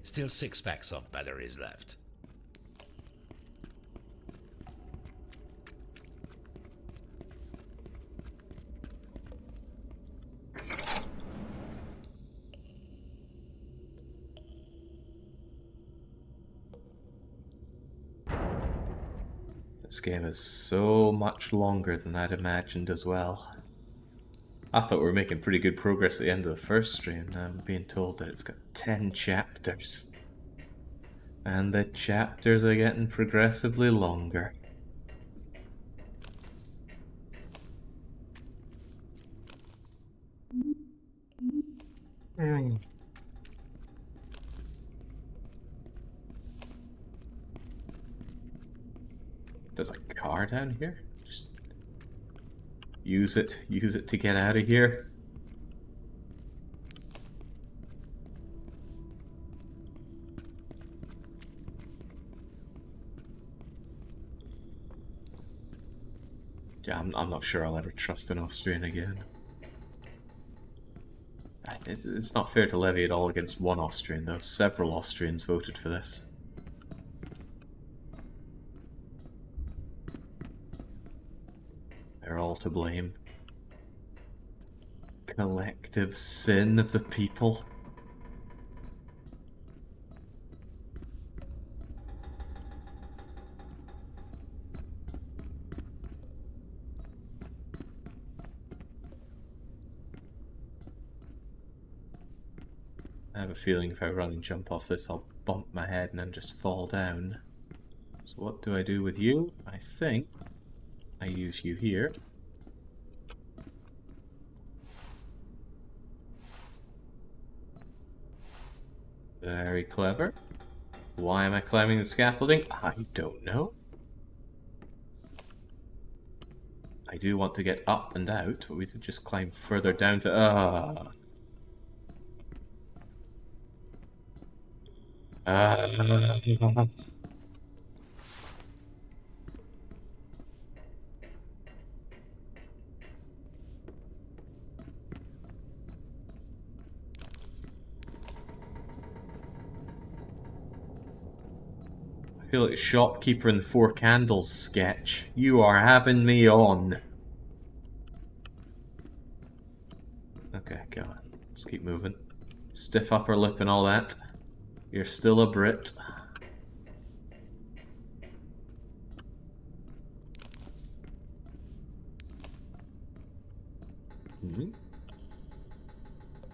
Still 6 packs of batteries left. This game is so much longer than I'd imagined as well. I thought we were making pretty good progress at the end of the first stream. Now I'm being told that it's got 10 chapters. And the chapters are getting progressively longer. There's a car down here? Just use it to get out of here. Yeah, I'm not sure I'll ever trust an Austrian again. It's not fair to levy it all against one Austrian, though. Several Austrians voted for this. They're all to blame. Collective sin of the people. I have a feeling if I run and jump off this, I'll bump my head and then just fall down. So what do I do with you? I think I use you here. Very clever. Why am I climbing the scaffolding? I don't know. I do want to get up and out, but we could just climb further down to... I feel like a shopkeeper in the Four Candles sketch. You are having me on. Okay, go on. Let's keep moving. Stiff upper lip and all that. You're still a Brit.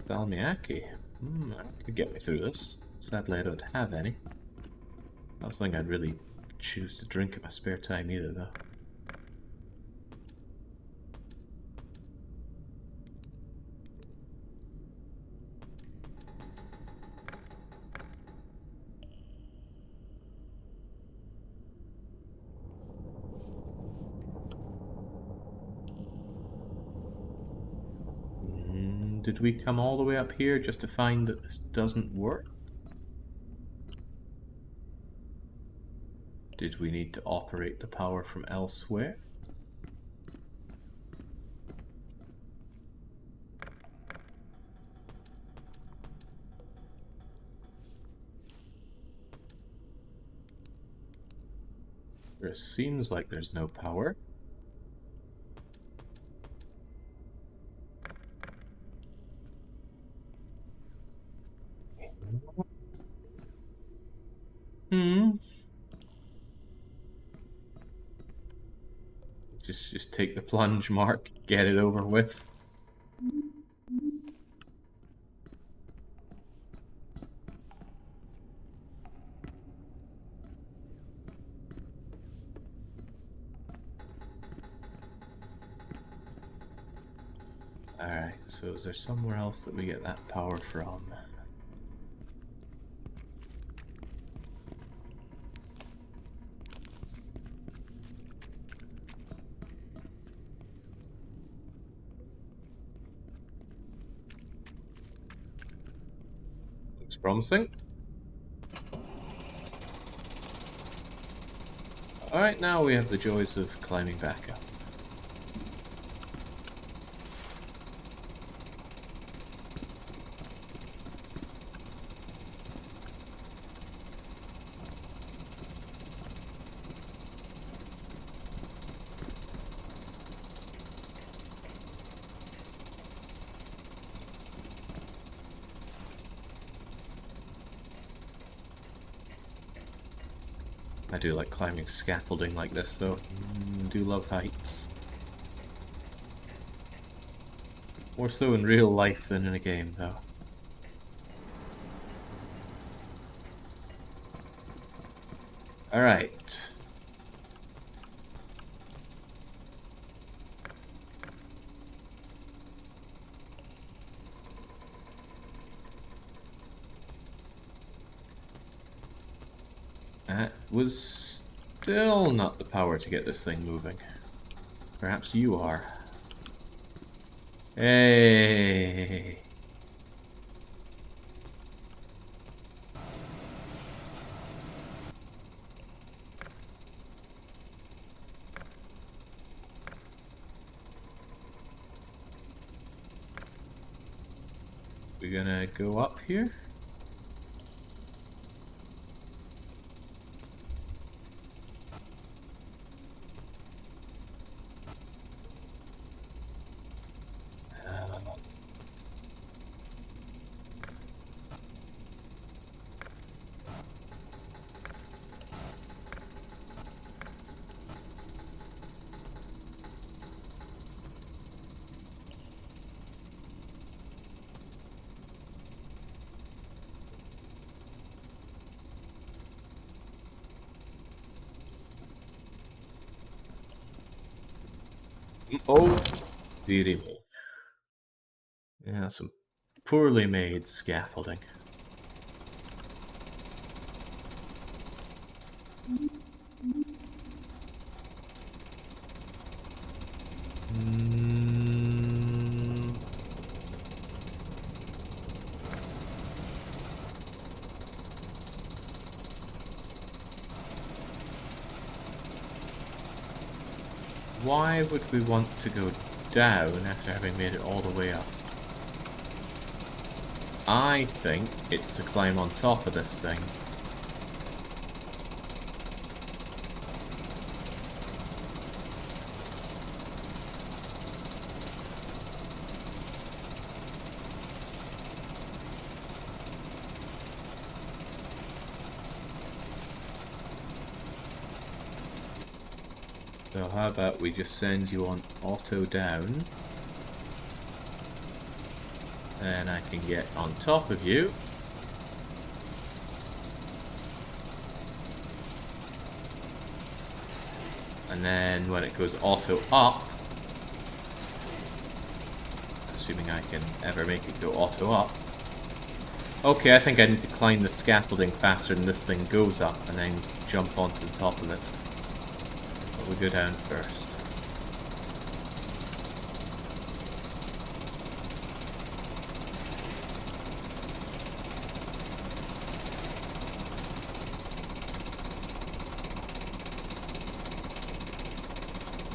Salmiakki. That could get me through this. Sadly, I don't have any. Not something I'd really choose to drink in my spare time either, though. Did we come all the way up here just to find that this doesn't work? Did we need to operate the power from elsewhere? It seems like there's no power. Just take the plunge, Mark. Get it over with. Alright, so is there somewhere else that we get that power from? Looks promising. Alright, now we have the joys of climbing back up. I do like climbing scaffolding like this, though. Do love heights. More so in real life than in a game, though. Alright. That was still not the power to get this thing moving. Perhaps you are. Hey. We're gonna go up here? Oh, dearie me. Yeah, some poorly made scaffolding. Mm. Why would we want to go down after having made it all the way up? I think it's to climb on top of this thing. So how about we just send you on auto down? And I can get on top of you. And then when it goes auto up, assuming I can ever make it go auto up. Okay, I think I need to climb the scaffolding faster than this thing goes up and then jump onto the top of it. But we'll go down first.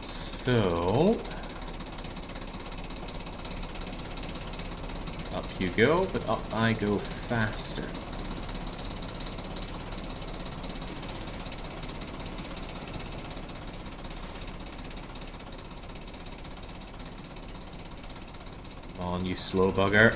So, up you go, but up I go faster. Come on, you slow bugger.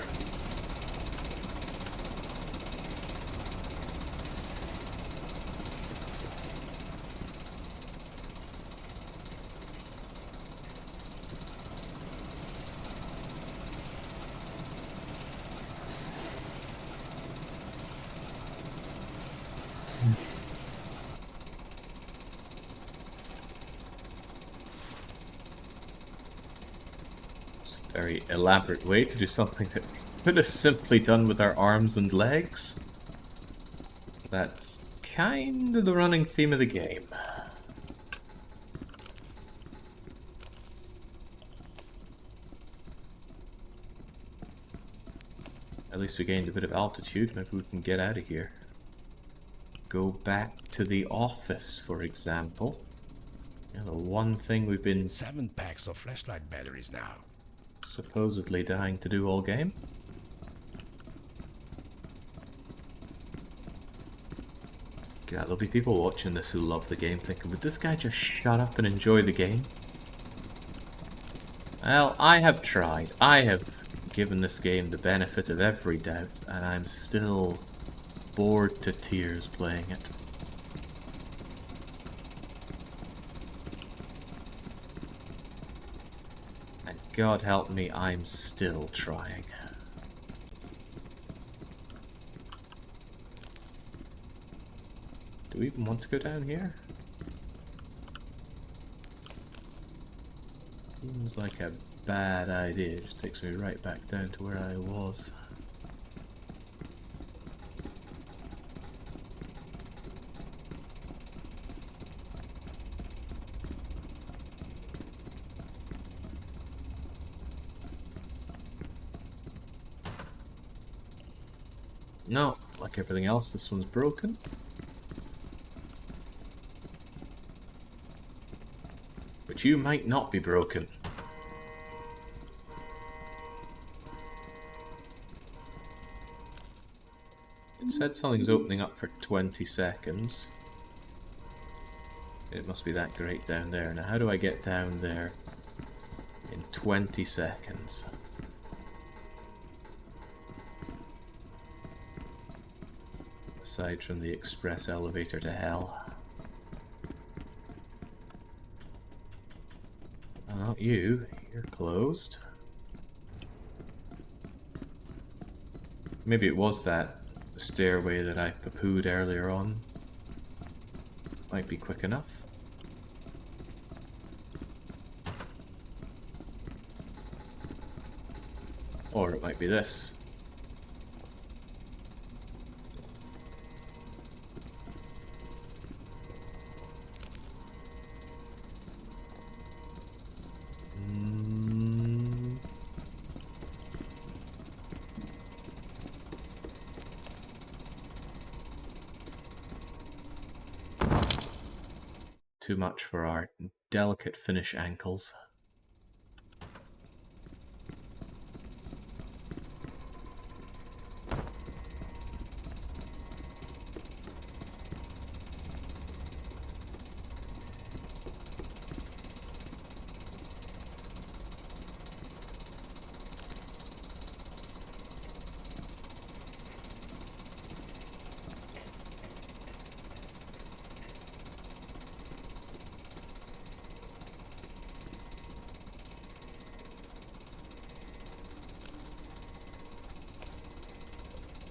It's a very elaborate way to do something that we could have simply done with our arms and legs. That's kind of the running theme of the game. At least we gained a bit of altitude. Maybe we can get out of here. Go back to the office, for example. Yeah, the one thing we've been 7 packs of flashlight batteries now. supposedly dying to do all game. God, there'll be people watching this who love the game thinking, would this guy just shut up and enjoy the game? Well, I have tried. I have given this game the benefit of every doubt, and I'm still bored to tears playing it. And God help me, I'm still trying. Do we even want to go down here? Seems like a bad idea. It just takes me right back down to where I was. No, like everything else, this one's broken. But you might not be broken. It said something's opening up for 20 seconds. It must be that great down there. Now, how do I get down there in 20 seconds? Aside from the express elevator to hell. Not you. You're closed. Maybe it was that stairway that I poo-pooed earlier on. Might be quick enough. Or it might be this. Too much for our delicate Finnish ankles.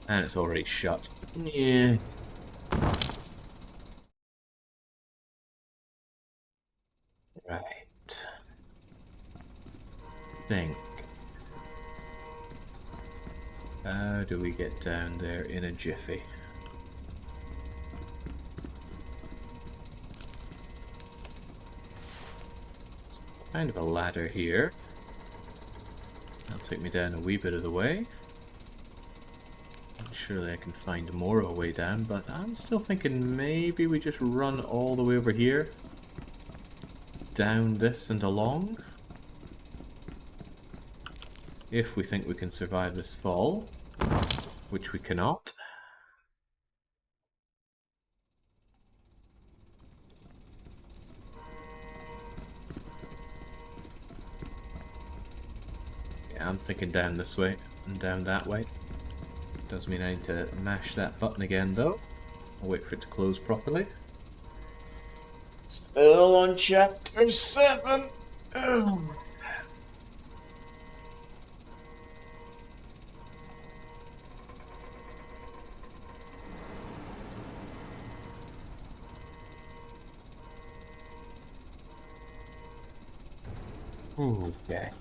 And it's already shut. Yeah. Right. Think. How do we get down there in a jiffy? It's kind of a ladder here. That'll take me down a wee bit of the way. Surely I can find more of a way down, but I'm still thinking maybe we just run all the way over here. Down this and along. If we think we can survive this fall, which we cannot. Yeah, I'm thinking down this way and down that way. Does mean I need to mash that button again though. I'll wait for it to close properly. Still on chapter 7. Oh. Okay.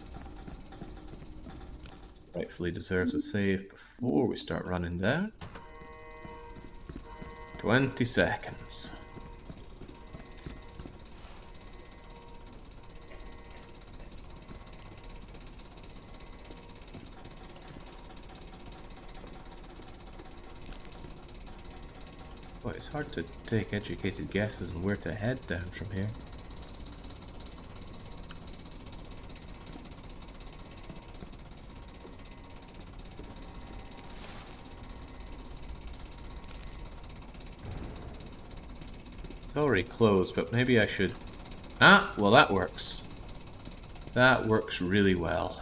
Rightfully deserves a save before we start running down. 20 seconds. Boy, it's hard to take educated guesses on where to head down from here. It's already closed, but maybe I should... Ah, well that works. That works really well.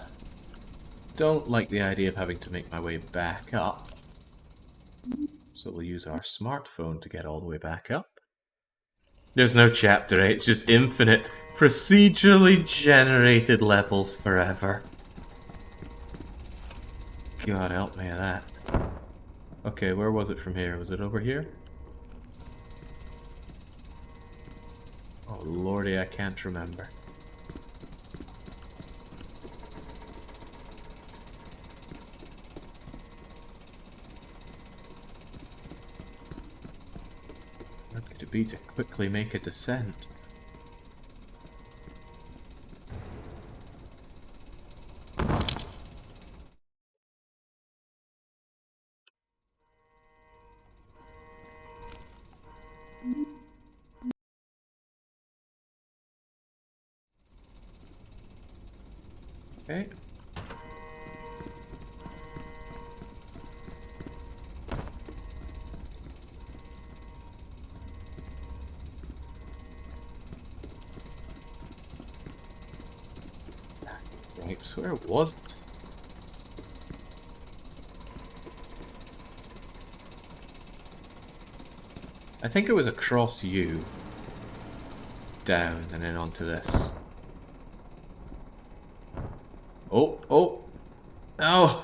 Don't like the idea of having to make my way back up. So we'll use our smartphone to get all the way back up. There's no chapter 8, it's just infinite, procedurally generated levels forever. God help me of that. Okay, where was it from here? Was it over here? Oh lordy, I can't remember. What could it be to quickly make a descent? Okay. Right, so where was it? I think it was across you. Down and then onto this. Oh, oh! No!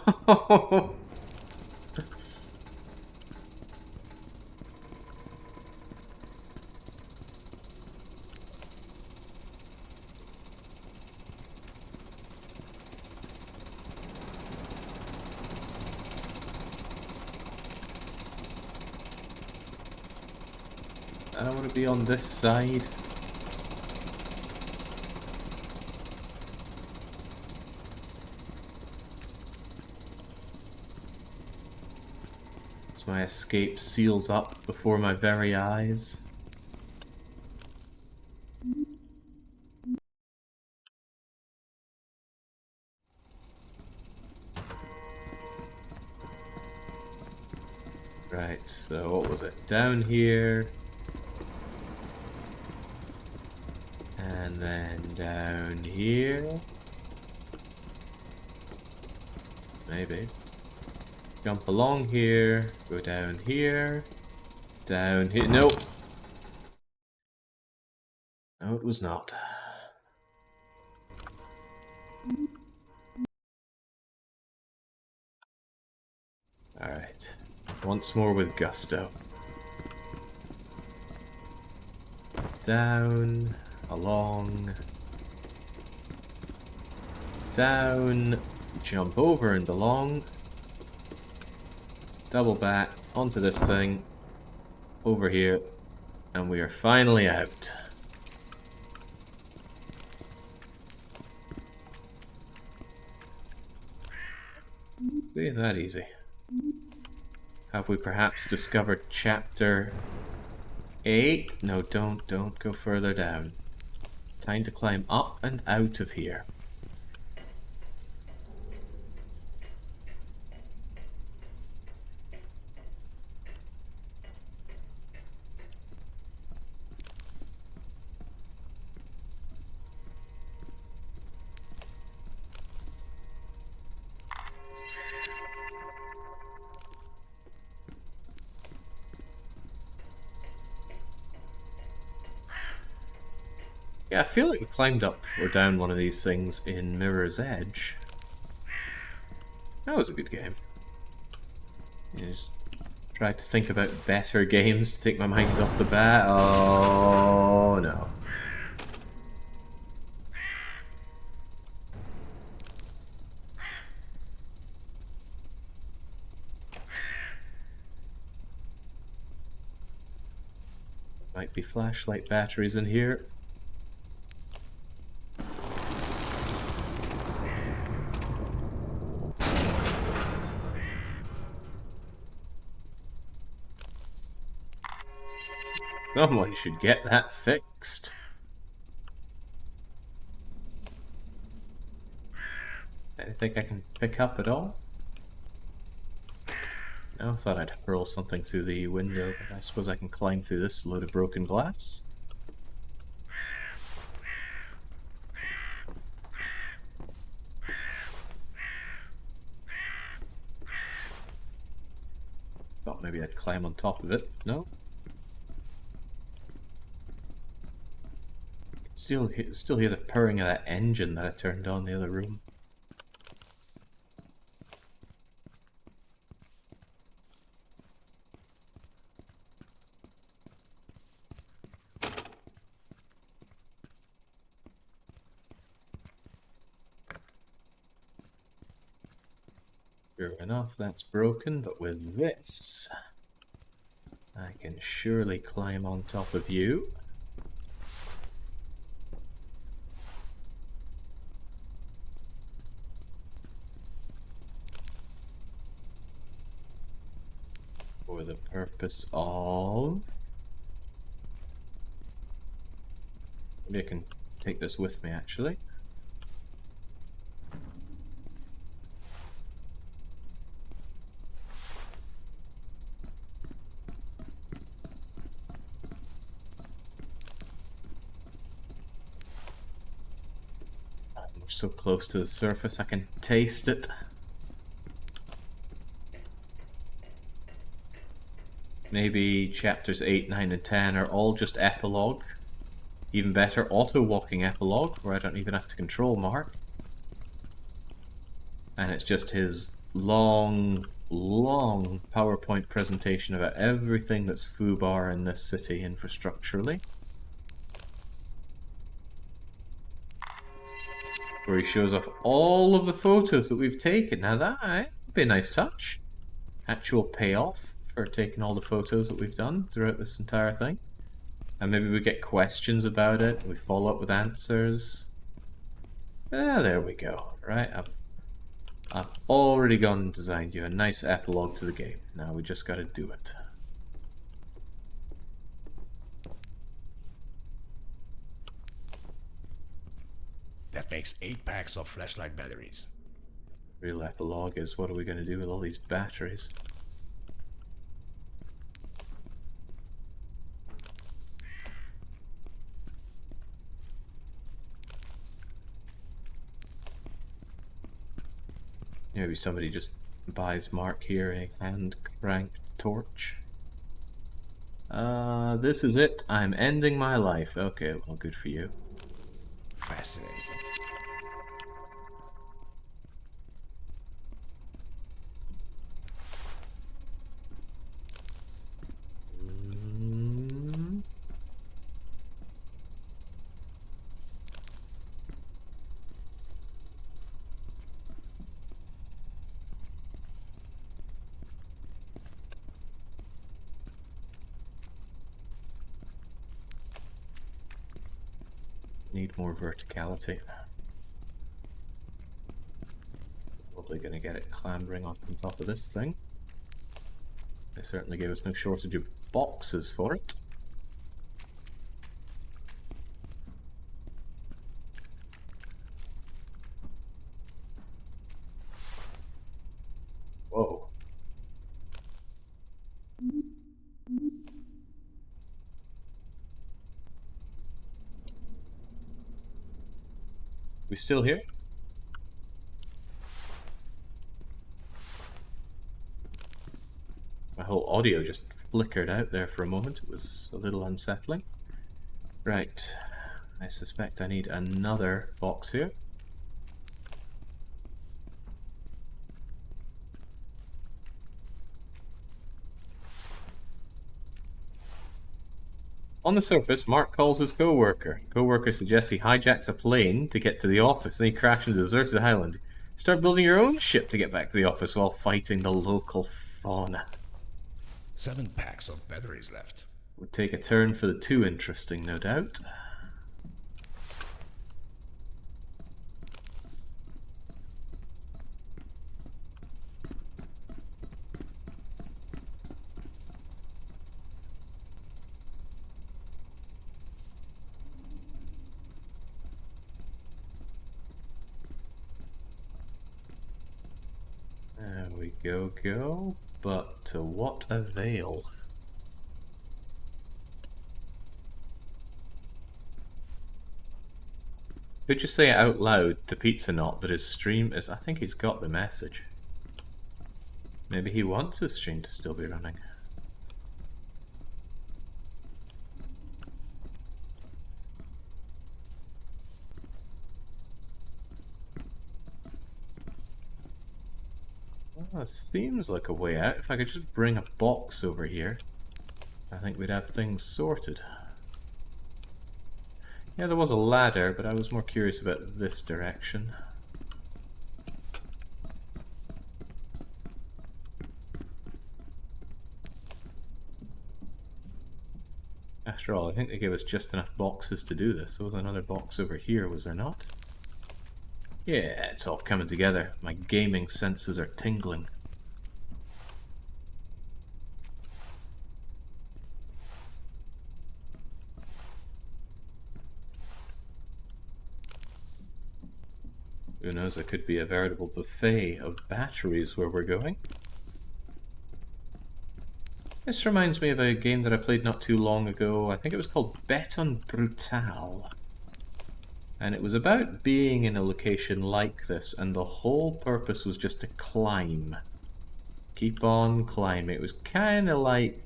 I don't want to be on this side. So my escape seals up before my very eyes. Right, so what was it? Down here. And then down here. Maybe. Jump along here. Go down here. Down here. Nope. No, it was not. Alright. Once more with gusto. Down. Along. Down. Jump over and along. Double back onto this thing. Over here. And we are finally out. See, that easy. Have we perhaps discovered chapter 8? No, don't go further down. Time to climb up and out of here. Yeah, I feel like we climbed up or down one of these things in Mirror's Edge. That was a good game. I just tried to think about better games to take my mind off the bat. Oh no. Might be flashlight batteries in here. Someone should get that fixed. Anything I can pick up at all? No, I thought I'd hurl something through the window, but I suppose I can climb through this load of broken glass. Thought maybe I'd climb on top of it. No? Still hear the purring of that engine that I turned on in the other room. Sure enough, that's broken, but with this, I can surely climb on top of you. For the purpose of... Maybe I can take this with me, actually. We're so close to the surface, I can taste it. Maybe chapters 8, 9, and 10 are all just epilogue. Even better, auto-walking epilogue, where I don't even have to control Mark. And it's just his long PowerPoint presentation about everything that's foobar in this city infrastructurally. Where he shows off all of the photos that we've taken. Now that would be a nice touch. Actual payoff for taking all the photos that we've done throughout this entire thing. And maybe we get questions about it, we follow up with answers. Ah, there we go. Right, I've already gone and designed you a nice epilogue to the game. Now we just gotta do it. That makes 8 packs of flashlight batteries. Real epilogue is, what are we gonna do with all these batteries? Maybe somebody just buys Mark here a hand-cranked torch. This is it. I'm ending my life. Okay, well, good for you. Fascinating. Mm. Need more verticality. Probably gonna get it clambering on top of this thing. They certainly gave us no shortage of boxes for it. Whoa. We still here? My whole audio just flickered out there for a moment. It was a little unsettling. Right. I suspect I need another box here. On the surface, Mark calls his co-worker. Co-worker suggests he hijacks a plane to get to the office, then he crashes on a deserted island. Start building your own ship to get back to the office while fighting the local fauna. 7 packs of batteries left. Would take a turn for the too interesting, no doubt. There we go. But to what avail? Could you say it out loud to Pizza Knot that his stream is... I think he's got the message. Maybe he wants his stream to still be running. Well, it seems like a way out. If I could just bring a box over here, I think we'd have things sorted. Yeah, there was a ladder, but I was more curious about this direction. After all, I think they gave us just enough boxes to do this. There was another box over here, was there not? Yeah, it's all coming together. My gaming senses are tingling. Who knows, it could be a veritable buffet of batteries where we're going. This reminds me of a game that I played not too long ago. I think it was called Beton Brutal. And it was about being in a location like this, and the whole purpose was just to climb. Keep on climbing. It was kind of like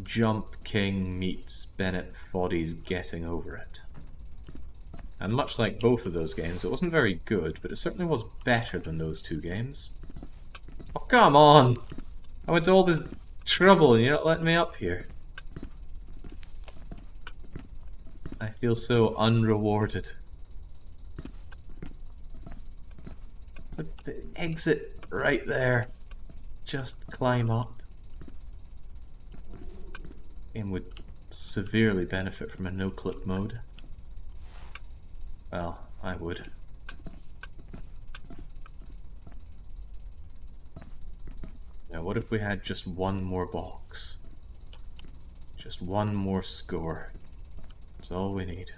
Jump King meets Bennett Foddy's Getting Over It. And much like both of those games, it wasn't very good, but it certainly was better than those two games. Oh, come on! I went to all this trouble and you're not letting me up here. I feel so unrewarded. But the exit right there. Just climb up. Game would severely benefit from a no-clip mode. Well, I would. Now, what if we had just one more box? Just one more score. That's all we need.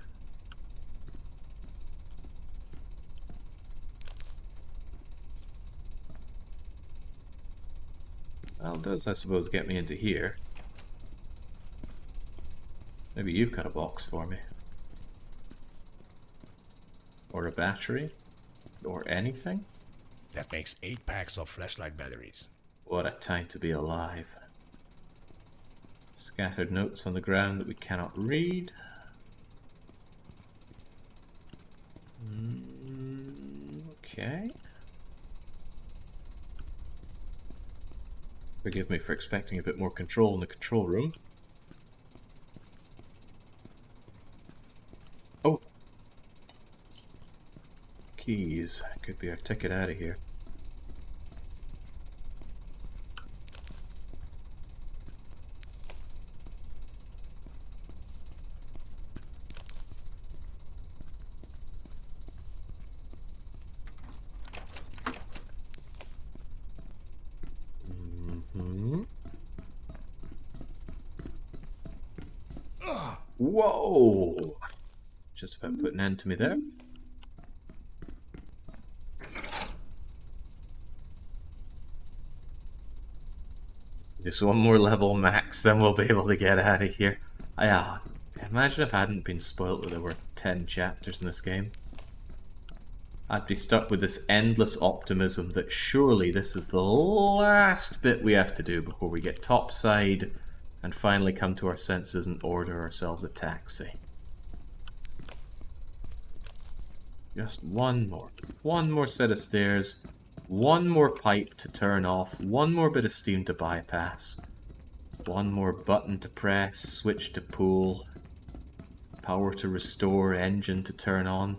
Well, it does, I suppose, get me into here. Maybe you've got a box for me. Or a battery. Or anything. That makes 8 packs of flashlight batteries. What a time to be alive. Scattered notes on the ground that we cannot read. Okay. Forgive me for expecting a bit more control in the control room. Oh! Keys. Could be our ticket out of here. Whoa! Just about put an end to me there. Just one more level max, then we'll be able to get out of here. Imagine if I hadn't been spoiled that there were 10 chapters in this game. I'd be stuck with this endless optimism that surely this is the last bit we have to do before we get topside and finally come to our senses and order ourselves a taxi. Just one more set of stairs, one more pipe to turn off, one more bit of steam to bypass, one more button to press, switch to pull, power to restore, engine to turn on.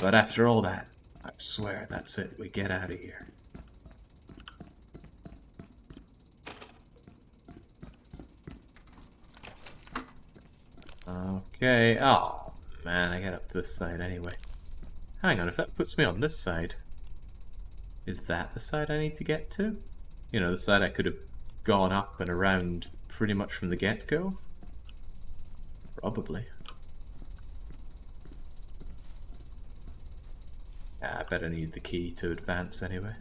But after all that, I swear that's it, we get out of here. Okay, oh man, I get up to this side anyway. Hang on, if that puts me on this side, is that the side I need to get to? You know, the side I could have gone up and around pretty much from the get-go? Probably. Yeah, I bet I need the key to advance anyway.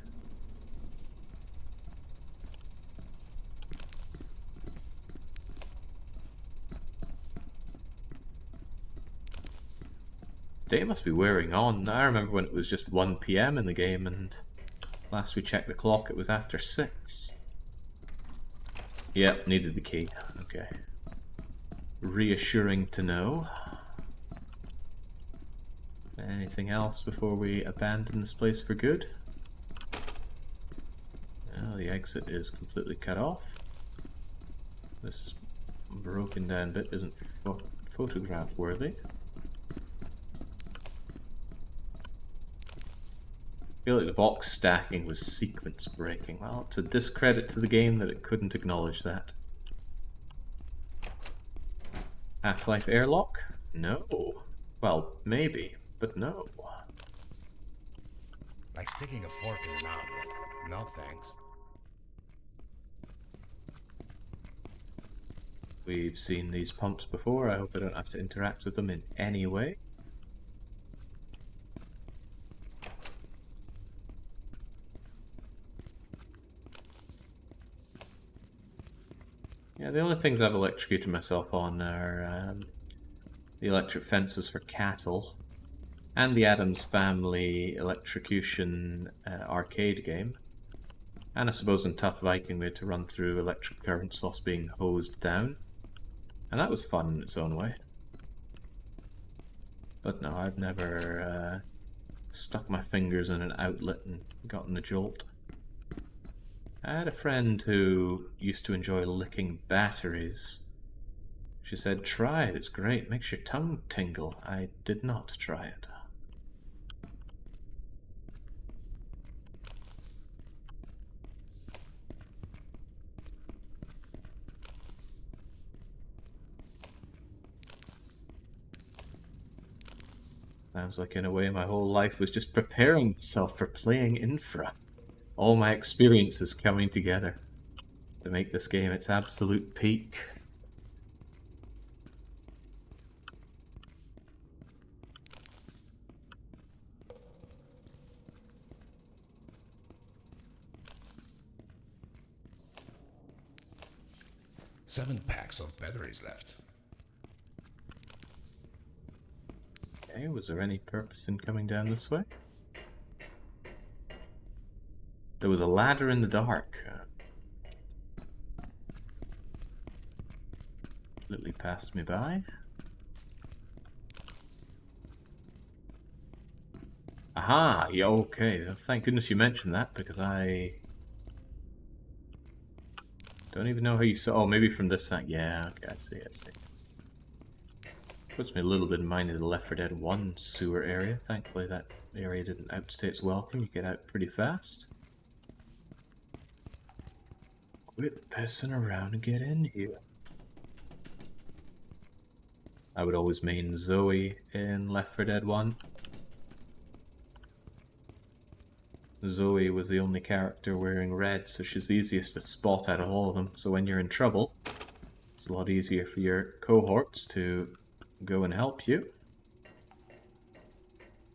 Day must be wearing on. I remember when it was just 1 PM in the game, and last we checked the clock it was after 6. Yep, needed the key. Okay. Reassuring to know. Anything else before we abandon this place for good? Well, the exit is completely cut off. This broken down bit isn't photograph worthy. I feel like the box stacking was sequence breaking. Well, it's a discredit to the game that it couldn't acknowledge that. Half-Life airlock? No. Well, maybe, but no. Like sticking a fork in an outlet. No thanks. We've seen these pumps before. I hope I don't have to interact with them in any way. Yeah, the only things I've electrocuted myself on are the electric fences for cattle and the Addams Family electrocution arcade game. And I suppose in Tough Viking we had to run through electric currents whilst being hosed down. And that was fun in its own way. But no, I've never stuck my fingers in an outlet and gotten a jolt. I had a friend who used to enjoy licking batteries. She said, try it, it's great, makes your tongue tingle. I did not try it. Sounds like in a way my whole life was just preparing myself for playing Infra. All my experiences coming together to make this game its absolute peak. Seven packs of batteries left. Okay, was there any purpose in coming down this way? There was a ladder in the dark. Completely passed me by. Aha! Yeah, okay. Thank goodness you mentioned that, because I don't even know how you saw. Oh, maybe from this side. Yeah, okay, I see, I see. Puts me a little bit in mind of the Left 4 Dead 1 sewer area. Thankfully that area didn't outstay its welcome. You get out pretty fast. Quit pissing around and get in here. I would always main Zoe in Left 4 Dead 1. Zoe was the only character wearing red, so she's the easiest to spot out of all of them. So when you're in trouble, it's a lot easier for your cohorts to go and help you.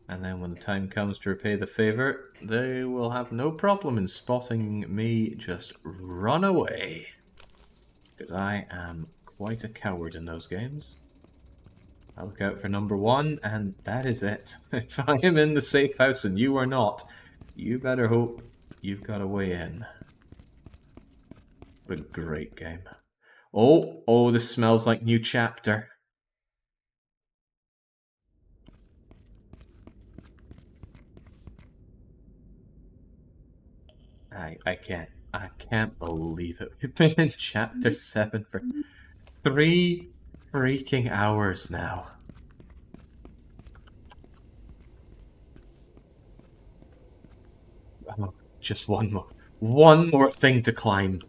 And then when the time comes to repay the favor, they will have no problem in spotting me just run away. Because I am quite a coward in those games. I look out for number one, and that is it. If I am in the safe house and you are not, you better hope you've got a way in. What a great game. Oh, this smells like new chapter. I can't believe it. We've been in chapter 7 for 3 freaking hours now. Oh, just one more thing to climb.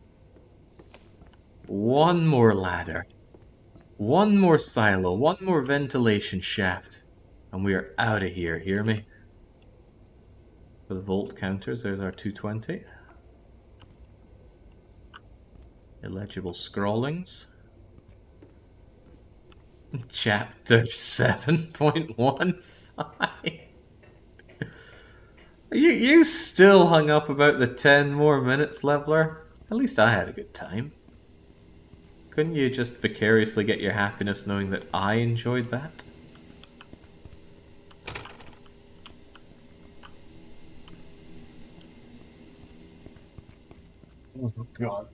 One more ladder. One more silo. One more ventilation shaft. And we are out of here, hear me? For the volt counters, there's our 220. Illegible scrawlings. Chapter 7.15. You still hung up about the 10 more minutes, Leveler? At least I had a good time. Couldn't you just vicariously get your happiness knowing that I enjoyed that? Oh god,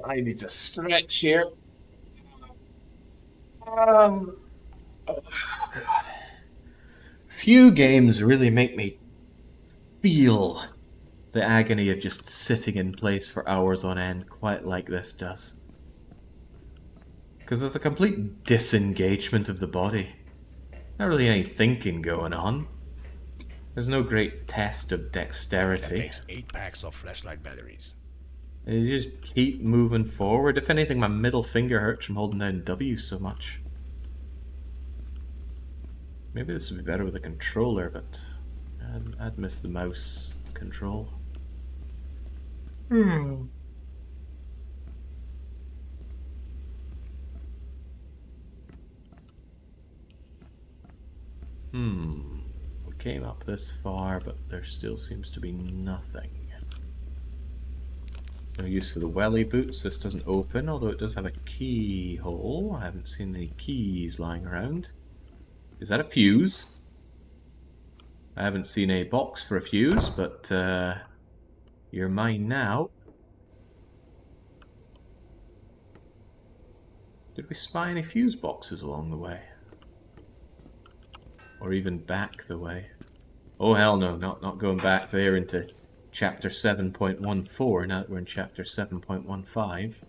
I need to stretch here. Oh god. Few games really make me feel the agony of just sitting in place for hours on end quite like this does. Because there's a complete disengagement of the body. Not really any thinking going on. There's no great test of dexterity. That makes 8 packs of flashlight batteries. You just keep moving forward. If anything, my middle finger hurts from holding down W so much. Maybe this would be better with a controller, but I'd miss the mouse control. We came up this far, but there still seems to be nothing. No use for the welly boots. This doesn't open, although it does have a keyhole. I haven't seen any keys lying around. Is that a fuse? I haven't seen a box for a fuse, but you're mine now. Did we spy any fuse boxes along the way? Or even back the way? Oh hell no, not going back there into Chapter 7.14, now that we're in Chapter 7.15.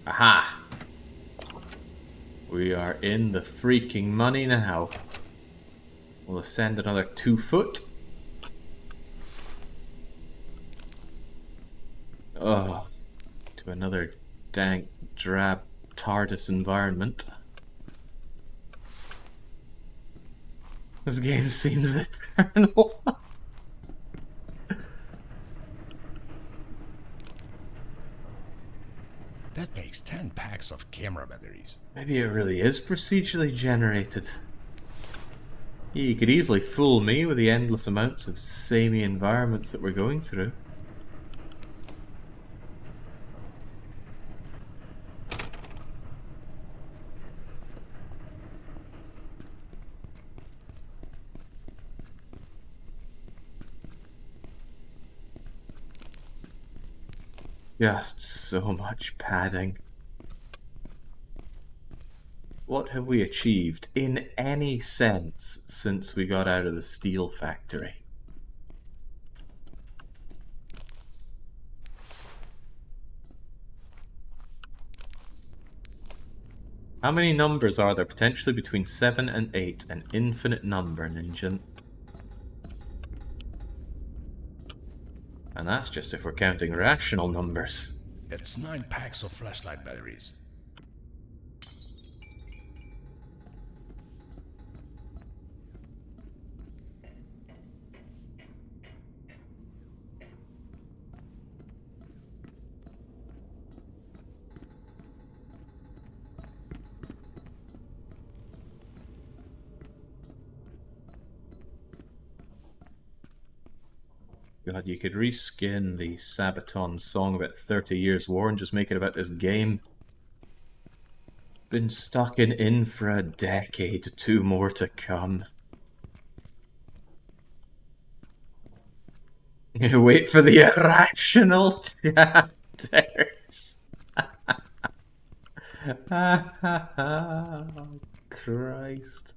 Aha! We are in the freaking money now. We'll ascend another 2 foot. Oh, to another dank, drab TARDIS environment. This game seems eternal. That makes 10 packs of camera batteries. Maybe it really is procedurally generated. You could easily fool me with the endless amounts of samey environments that we're going through. Just so much padding. What have we achieved in any sense since we got out of the steel factory? How many numbers are there potentially between 7 and 8? An infinite number, Ninja. And that's just if we're counting rational numbers. That's 9 packs of flashlight batteries. God, you could reskin the Sabaton song about 30 Years War and just make it about this game. Been stuck in INFRA a decade, 2 more to come. Wait for the irrational chapters. Oh, Christ.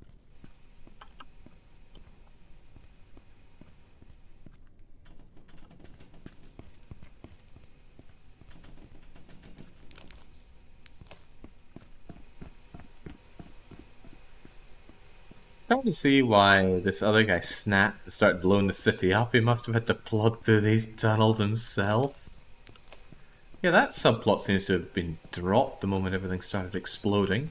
Trying to see why this other guy snapped and started blowing the city up. He must have had to plug through these tunnels himself. Yeah, that subplot seems to have been dropped the moment everything started exploding.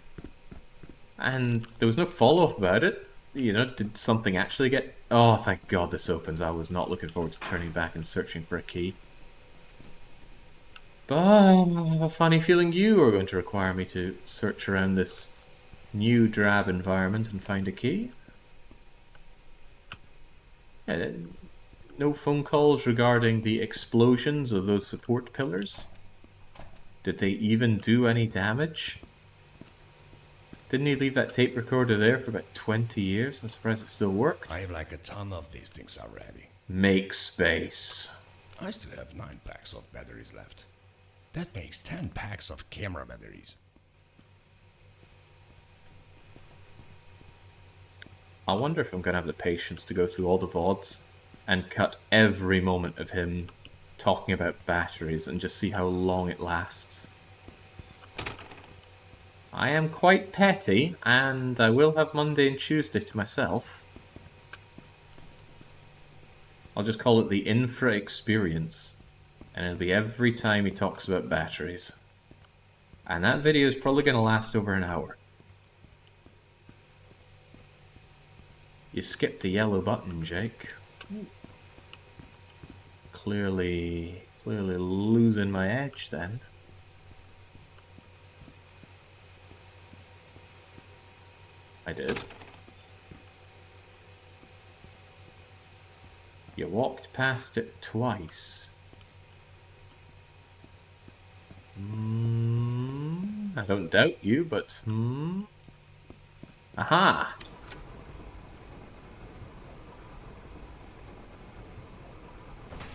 And there was no follow-up about it. You know, did something actually get... Oh, thank God this opens. I was not looking forward to turning back and searching for a key. But I have a funny feeling you are going to require me to search around this new drab environment and find a key. No phone calls regarding the explosions of those support pillars? Did they even do any damage? Didn't he leave that tape recorder there for about 20 years? I'm surprised it still worked. I have like a ton of these things already. Make space. I still have 9 packs of batteries left. That makes 10 packs of camera batteries. I wonder if I'm going to have the patience to go through all the VODs and cut every moment of him talking about batteries and just see how long it lasts. I am quite petty, and I will have Monday and Tuesday to myself. I'll just call it the INFRA experience, and it'll be every time he talks about batteries. And that video is probably going to last over an hour. You skipped the yellow button, Jake. Clearly losing my edge then. I did. You walked past it twice. I don't doubt you, but Aha!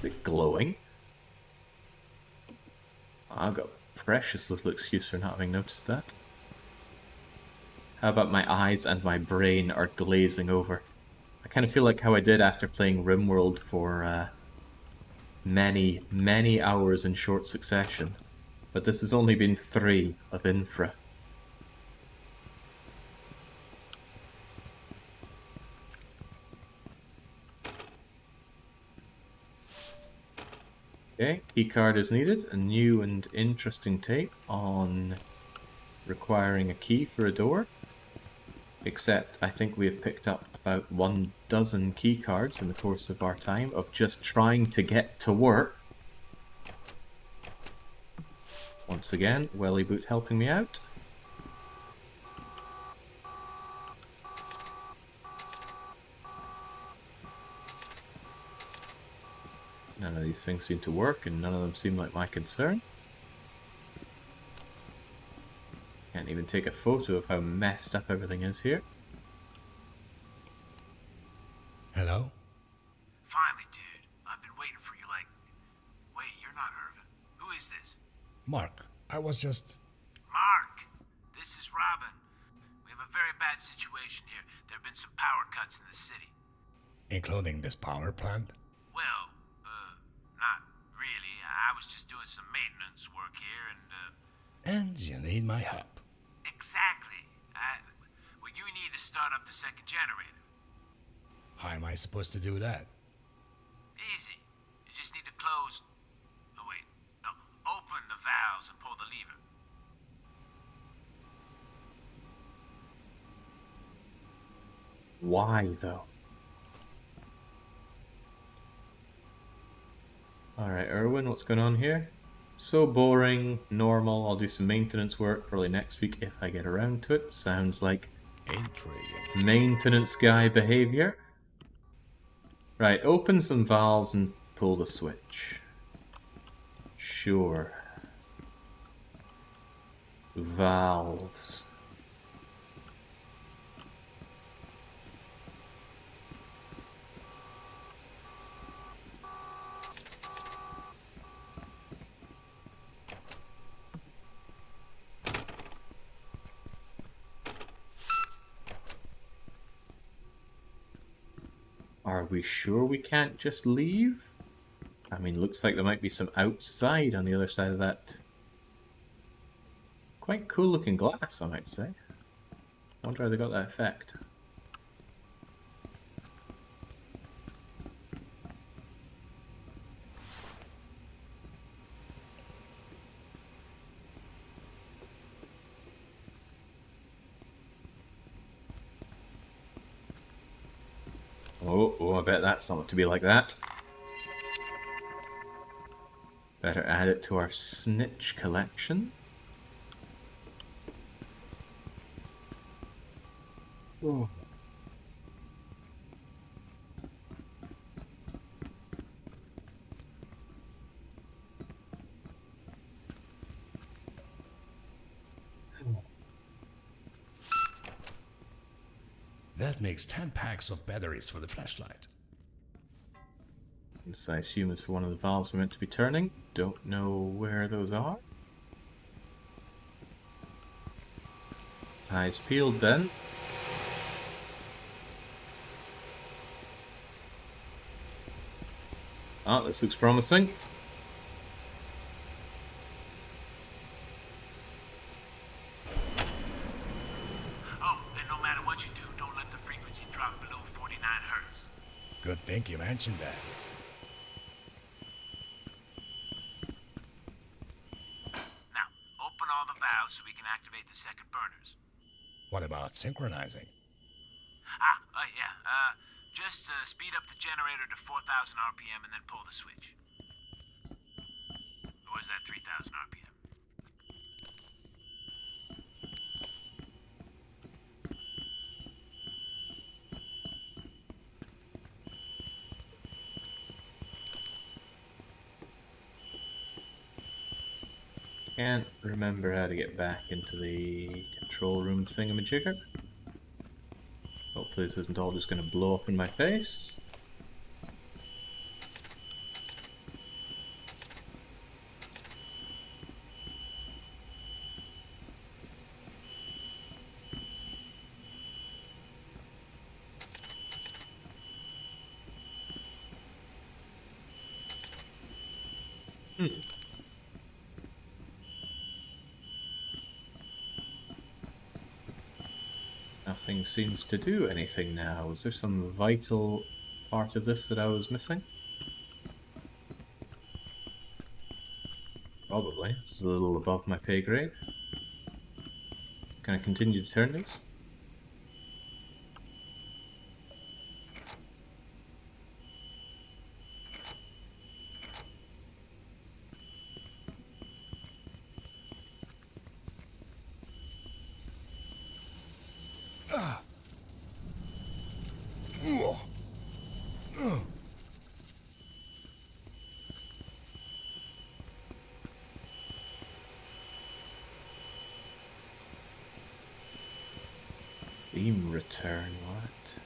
Bit glowing. I've got precious little excuse for not having noticed that. How about my eyes and my brain are glazing over? I kind of feel like how I did after playing RimWorld for many, many hours in short succession. But this has only been 3 of INFRA. Okay, keycard is needed. A new and interesting take on requiring a key for a door. Except I think we have picked up about 12 keycards in the course of our time of just trying to get to work. Once again, Welly Boot helping me out. None of these things seem to work, and none of them seem like my concern. Can't even take a photo of how messed up everything is here. Hello? Finally, dude. I've been waiting for you like... Wait, you're not Irvin. Who is this? Mark, I was just... Mark! This is Robin. We have a very bad situation here. There have been some power cuts in the city. Including this power plant? Well, not really. I was just doing some maintenance work here and, And you need my help. Exactly. Well, you need to start up the second generator. How am I supposed to do that? Easy. You just need to close... Oh, wait. No, open the valves and pull the lever. Why, though? Alright, Erwin, what's going on here? So boring, normal, I'll do some maintenance work probably next week if I get around to it. Sounds like Intriguing. maintenance guy behavior. Right, open some valves and pull the switch. Sure. Valves. Are we sure we can't just leave? I mean, looks like there might be some outside on the other side of that. Quite cool looking glass, I might say. I wonder how they got that effect. Oh, I bet that's not to be like that. Better add it to our snitch collection. Oh. That makes 10 packs of batteries for the flashlight. This I assume is for one of the valves we're meant to be turning. Don't know where those are. Eyes peeled then. Ah, this looks promising. Oh, and no matter what you do, don't let the frequency drop below 49 hertz. Good thing you mentioned that. Now, open all the valves so we can activate the second burners. What about synchronizing? Yeah. Just speed up the generator to 4,000 RPM and then pull the switch. Or is that 3,000 RPM? Can't remember how to get back into the control room thingamajigger. Hopefully this isn't all just going to blow up in my face. Nothing seems to do anything now. Is there some vital part of this that I was missing? Probably. It's a little above my pay grade. Can I continue to turn these? Beam return, what?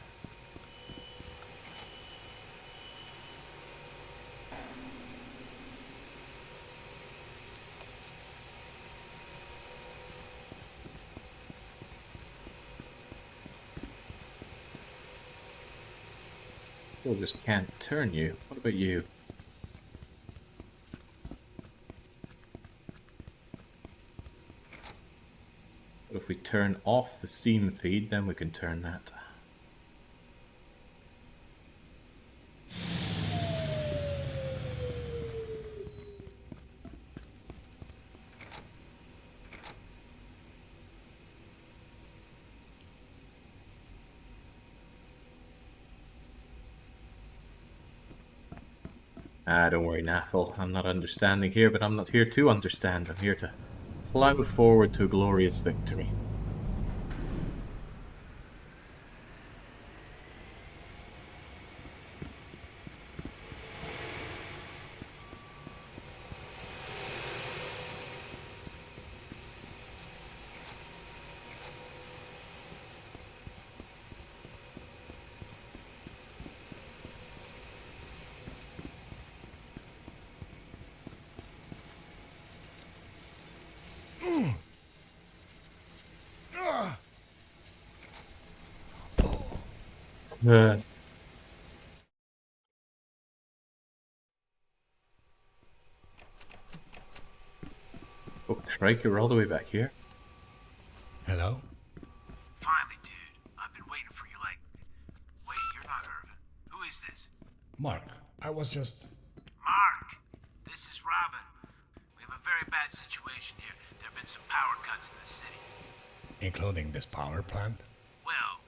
People just can't turn you. What about you? But if we turn off the steam feed, then we can turn that. Ah, don't worry, Nathel. I'm not understanding here, but I'm not here to understand. I'm here to plow forward to a glorious victory. Uh, oh, Shrike, you're all the way back here. Hello? Finally, dude. I've been waiting for you like... Wait, you're not Irvin. Who is this? Mark, I was just... Mark! This is Robin. We have a very bad situation here. There have been some power cuts in the city. including this power plant? Well,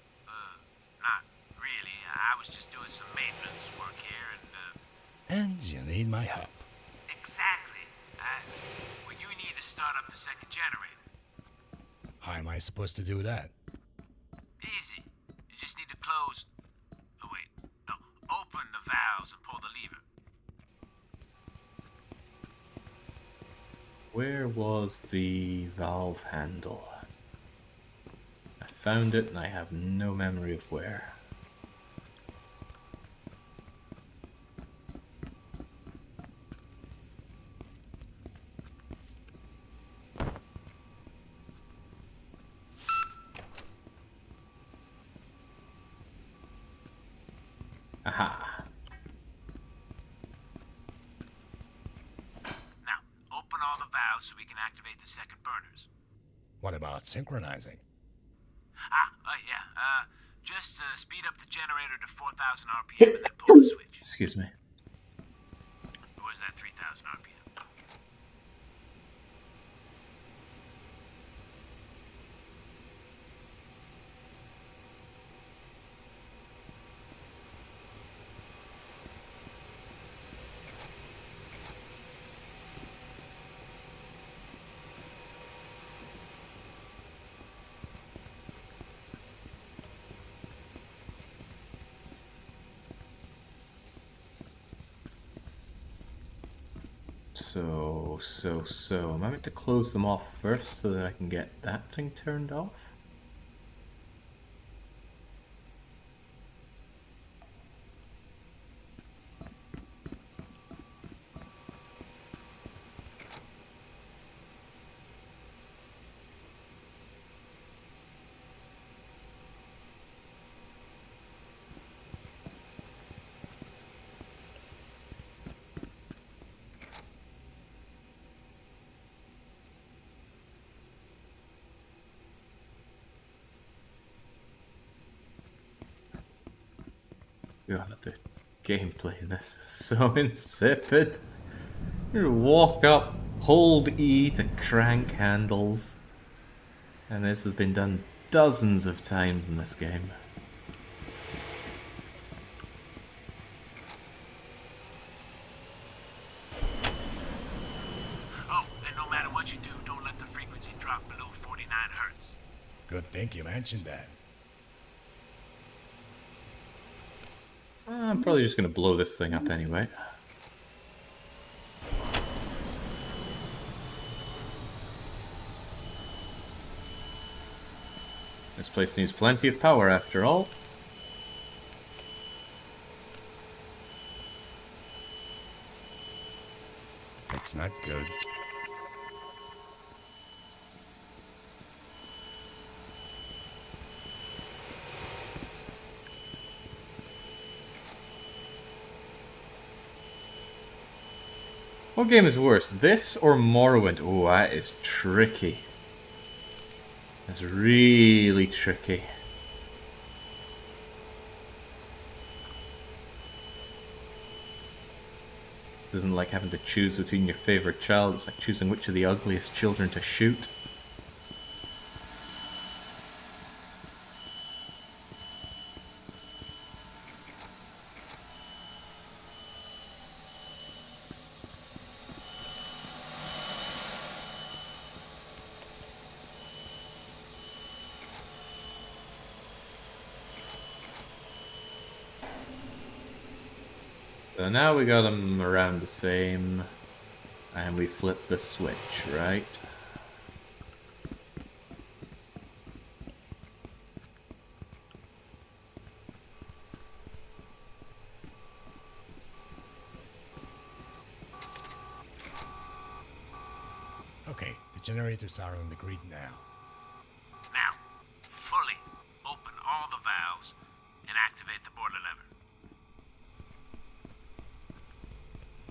not really. I was just doing some maintenance work here and, And you need my help. Exactly. Well, you need to start up the second generator. How am I supposed to do that? Easy. You just need to close... Oh, wait. No. Open the valves and pull the lever. Where was the valve handle? I found it and I have no memory of where. Aha. Now, open all the valves so we can activate the second burners. What about synchronizing? Yeah. Just speed up the generator to 4,000 RPM and then pull the switch. Excuse me. Or is that 3,000 RPM? So, am I meant to close them off first so that I can get that thing turned off? God, the gameplay in this is so insipid. You walk up, Hold E to crank handles. And this has been done dozens of times in this game. Oh, and no matter what you do, don't let the frequency drop below 49 hertz. Good thing you mentioned that. I'm probably just going to blow this thing up anyway. This place needs plenty of power after all. It's not good. What game is worse, this or Morrowind? Oh, that is tricky. That's really tricky. It isn't like having to choose between your favorite child, it's like choosing which of the ugliest children to shoot. So now we got them around the same, and we flip the switch, right? Okay, the generators are on the grid now. Now, fully open all the valves and activate the boiler lever.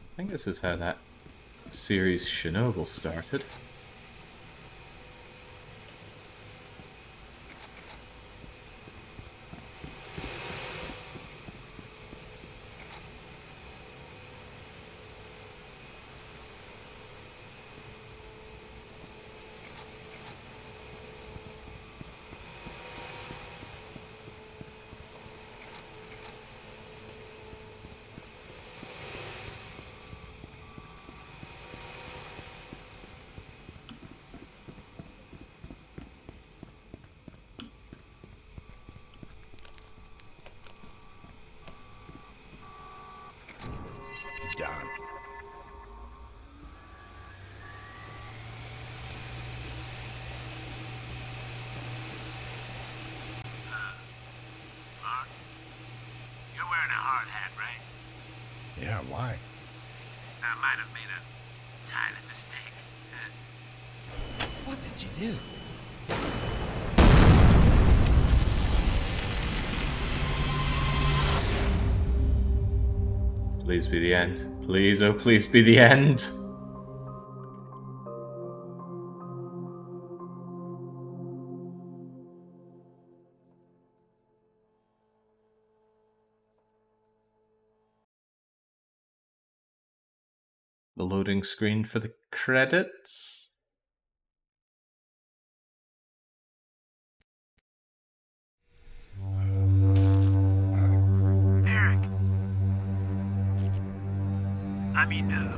I think this is how that series Chernobyl started. Done. Mark, you're wearing a hard hat, right? Yeah, why? I might have made a tiny mistake. What did you do? Please be the end. Please, oh please be the end. The loading screen for the credits. Eric!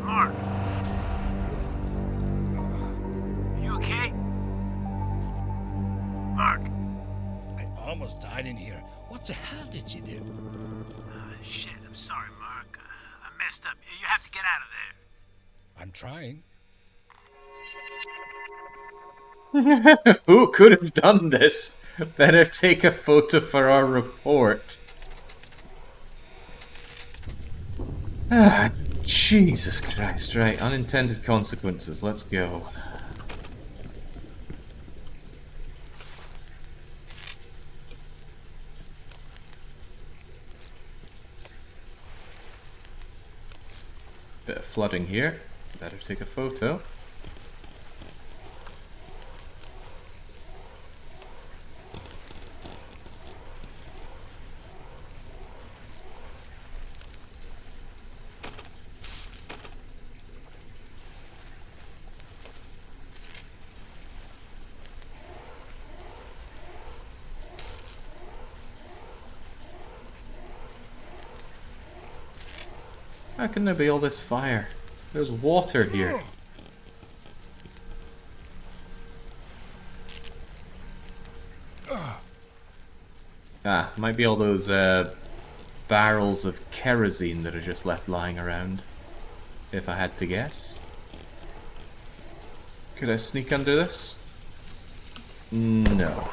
Mark! Are you okay? Mark! I almost died in here. What the hell did you do? Shit, I'm sorry, Mark. I messed up. You have to get out of there. I'm trying. Who could have done this? Better take a photo for our report. Ah, Jesus Christ. Right, unintended consequences. Let's go. Bit of flooding here. Better take a photo. How can there be all this fire? There's water here. Ah, might be all those barrels of kerosene that are just left lying around, if I had to guess. Could I sneak under this? No.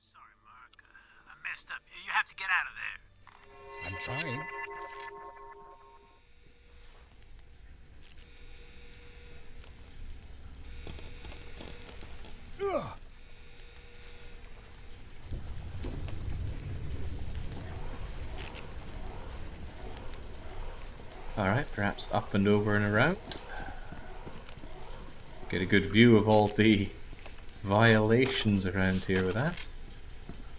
Sorry, Mark. I messed up. You have to get out of there. I'm trying. Alright, perhaps up and over and around. Get a good view of all the violations around here with that.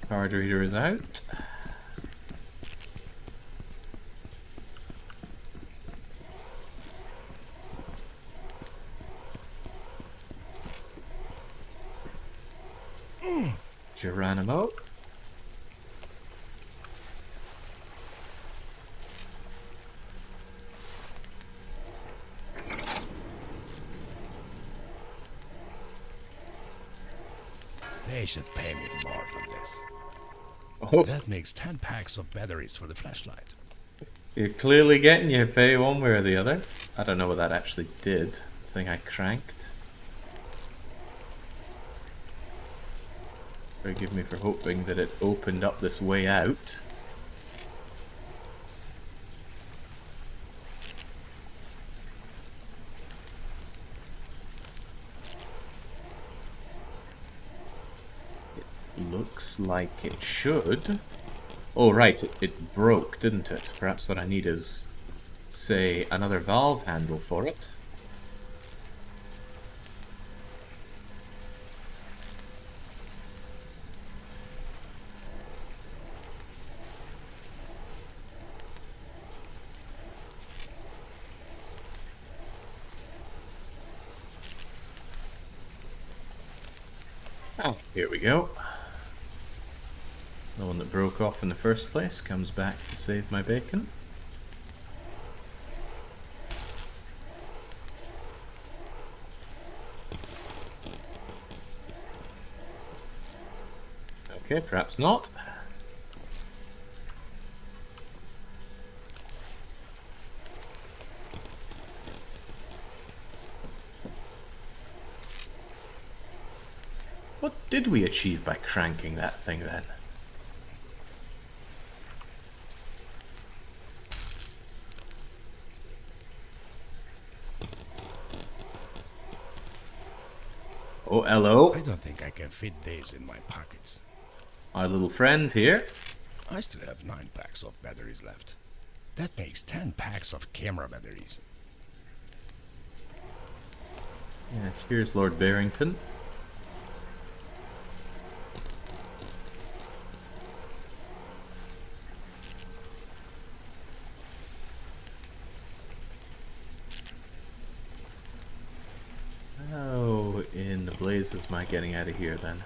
Card reader is out. Geronimo. They should pay me more for this. Oh, That makes 10 packs of batteries for the flashlight. you're clearly getting your pay one way or the other. I don't know what that actually did. The thing I cranked. Forgive me for hoping that it opened up this way out. It looks like it should. Oh right, it broke, didn't it? Perhaps what I need is, say, another valve handle for it. Oh, here we go. The one that broke off in the first place comes back to save my bacon. Okay, perhaps not. What did we achieve by cranking that thing then? Oh, hello. I don't think I can fit these in my pockets. Our little friend here. I still have 9 packs of batteries left. That makes 10 packs of camera batteries. Yeah, here's Lord Barrington. How in the blazes am I getting out of here then?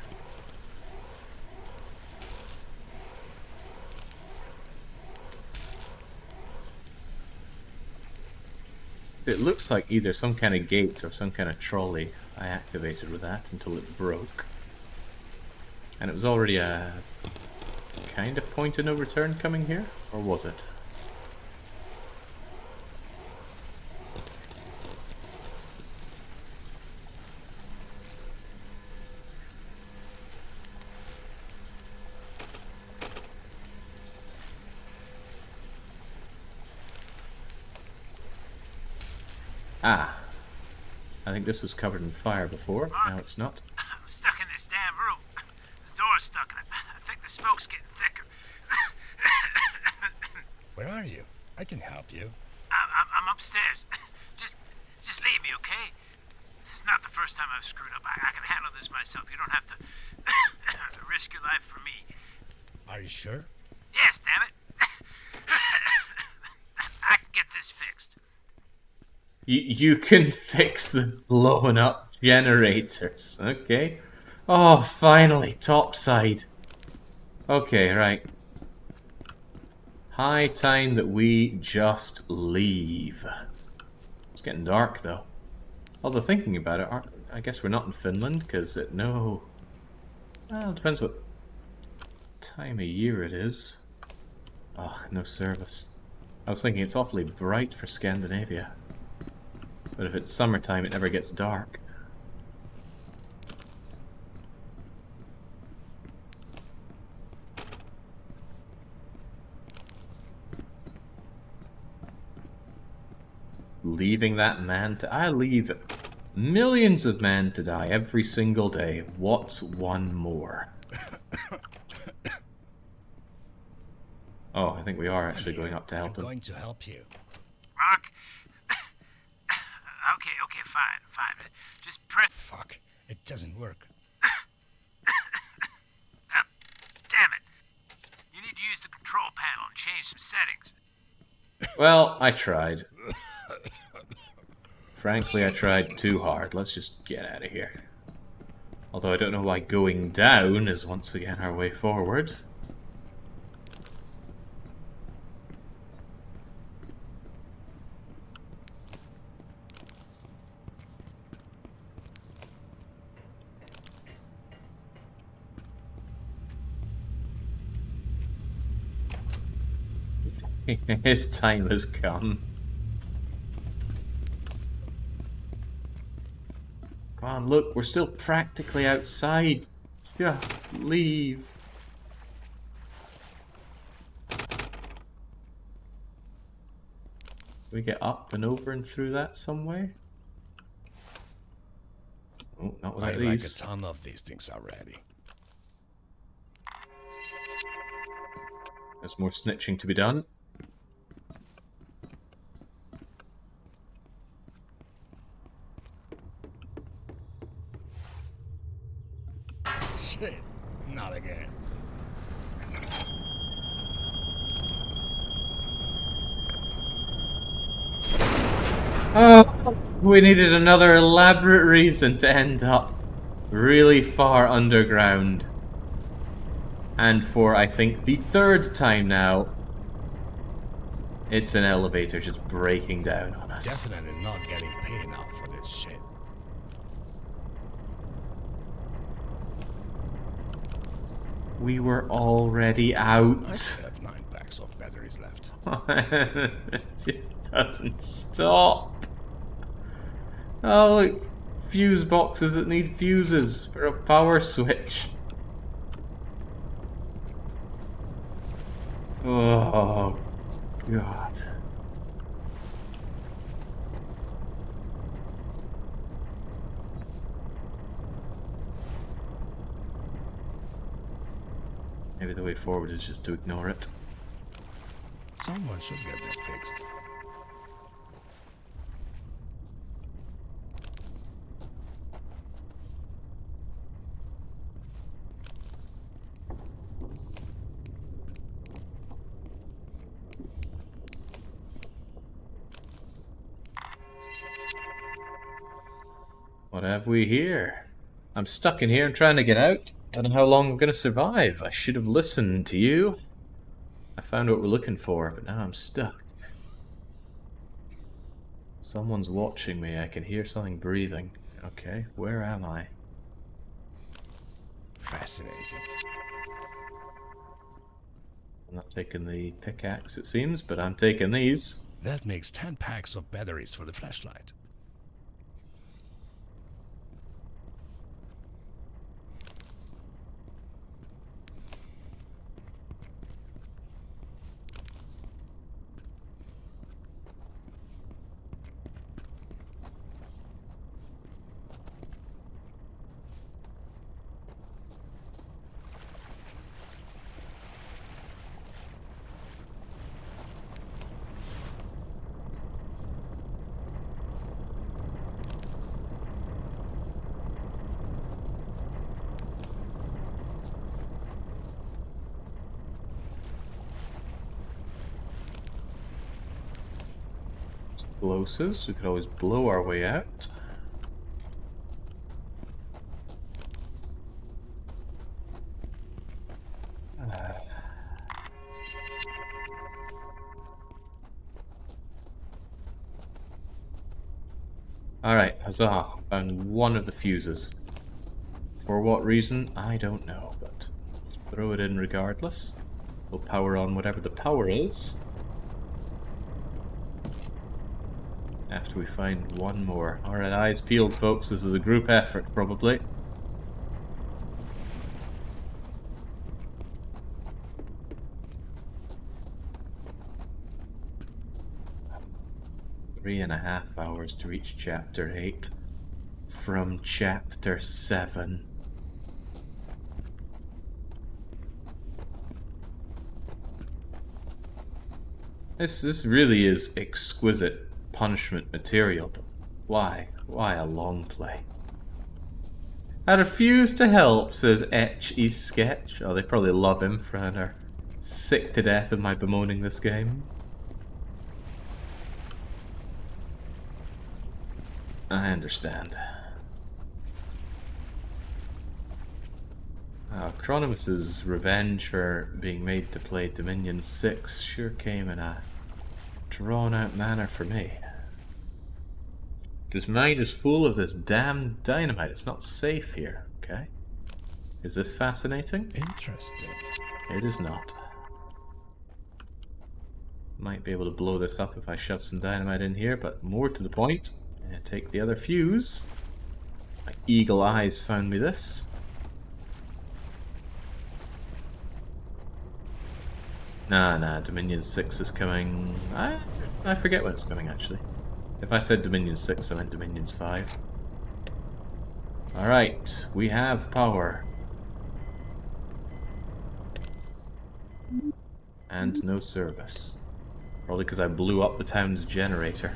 It looks like either some kind of gate or some kind of trolley I activated with that until it broke. And it was already a kind of point of no return coming here? Or was it? Ah, I think this was covered in fire before. Now it's not. I'm stuck in this damn room. The door's stuck, and I think the smoke's getting thicker. Where are you? I can help you. I'm upstairs. Just leave me, okay? It's not the first time I've screwed up. I can handle this myself. You don't have to risk your life for me. Are you sure? Yes, damn it. I can get this fixed. You can fix the blown up generators. Okay. Oh, finally, topside. Okay, right. High time that we just leave. It's getting dark though. Although thinking about it, I guess we're not in Finland because no. Well, it depends what time of year it is. Ugh, no service. I was thinking it's awfully bright for Scandinavia. But if it's summertime, it never gets dark. Leaving that man to... I leave millions of men to die every single day. What's one more? Oh, I think we are actually going up to help him. I'm going to help you. Rock? Okay, fine. Just press... Fuck, it doesn't work. Damn it. You need to use the control panel and change some settings. Well, I tried. Frankly, I tried too hard. Let's just get out of here. Although I don't know why going down is once again our way forward. His time has come. Come on, look, we're still practically outside. Just leave. Can we get up and over and through that some way? Oh, not without I these. like a ton of these things already. There's more snitching to be done. Shit, not again. Oh, we needed another elaborate reason to end up really far underground. And for, I think, the third time now, it's an elevator just breaking down on us. Definitely not getting paid enough for this shit. We were already out. I still have 9 packs of batteries left. It just doesn't stop. Oh, look. Fuse boxes that need fuses for a power switch. Oh, God. Maybe the way forward is just to ignore it. Someone should get that fixed. What have we here? I'm stuck in here and trying to get out. Don't know how long I'm going to survive. I should have listened to you. I found what we're looking for, but now I'm stuck. Someone's watching me. I can hear something breathing. Okay, where am I? Fascinating. I'm not taking the pickaxe, it seems, but I'm taking these. That makes 10 packs of batteries for the flashlight. Explosives. We could always blow our way out. Alright, huzzah. Found one of the fuses. For what reason, I don't know, but let's throw it in regardless. We'll power on whatever the power is. After we find one more. Alright, eyes peeled, folks. This is a group effort, probably. Three and a half hours to reach Chapter 8 from Chapter 7. This really is exquisite punishment material, but why? Why a long play? I refuse to help, says Etchy Sketch. Oh, they probably love INFRA and are sick to death of my bemoaning this game. I understand. Chronomus's revenge for being made to play Dominion 6 sure came in a drawn-out manner for me. His mind is full of this damn dynamite. It's not safe here, okay? Is this fascinating? Interesting. It is not. Might be able to blow this up if I shove some dynamite in here, but more to the point, take the other fuse. My eagle eyes found me this. Nah, Dominion 6 is coming. I forget when it's coming, actually. If I said Dominion 6, I meant Dominions 5. Alright, we have power. And no service. Probably because I blew up the town's generator.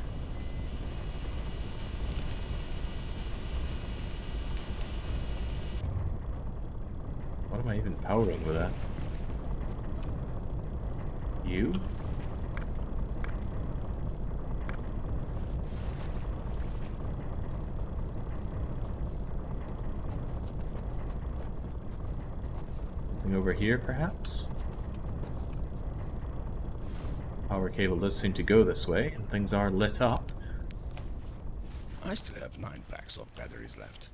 What am I even powering with that? You? Something over here, perhaps? Power cable does seem to go this way, and things are lit up. I still have 9 packs of batteries left.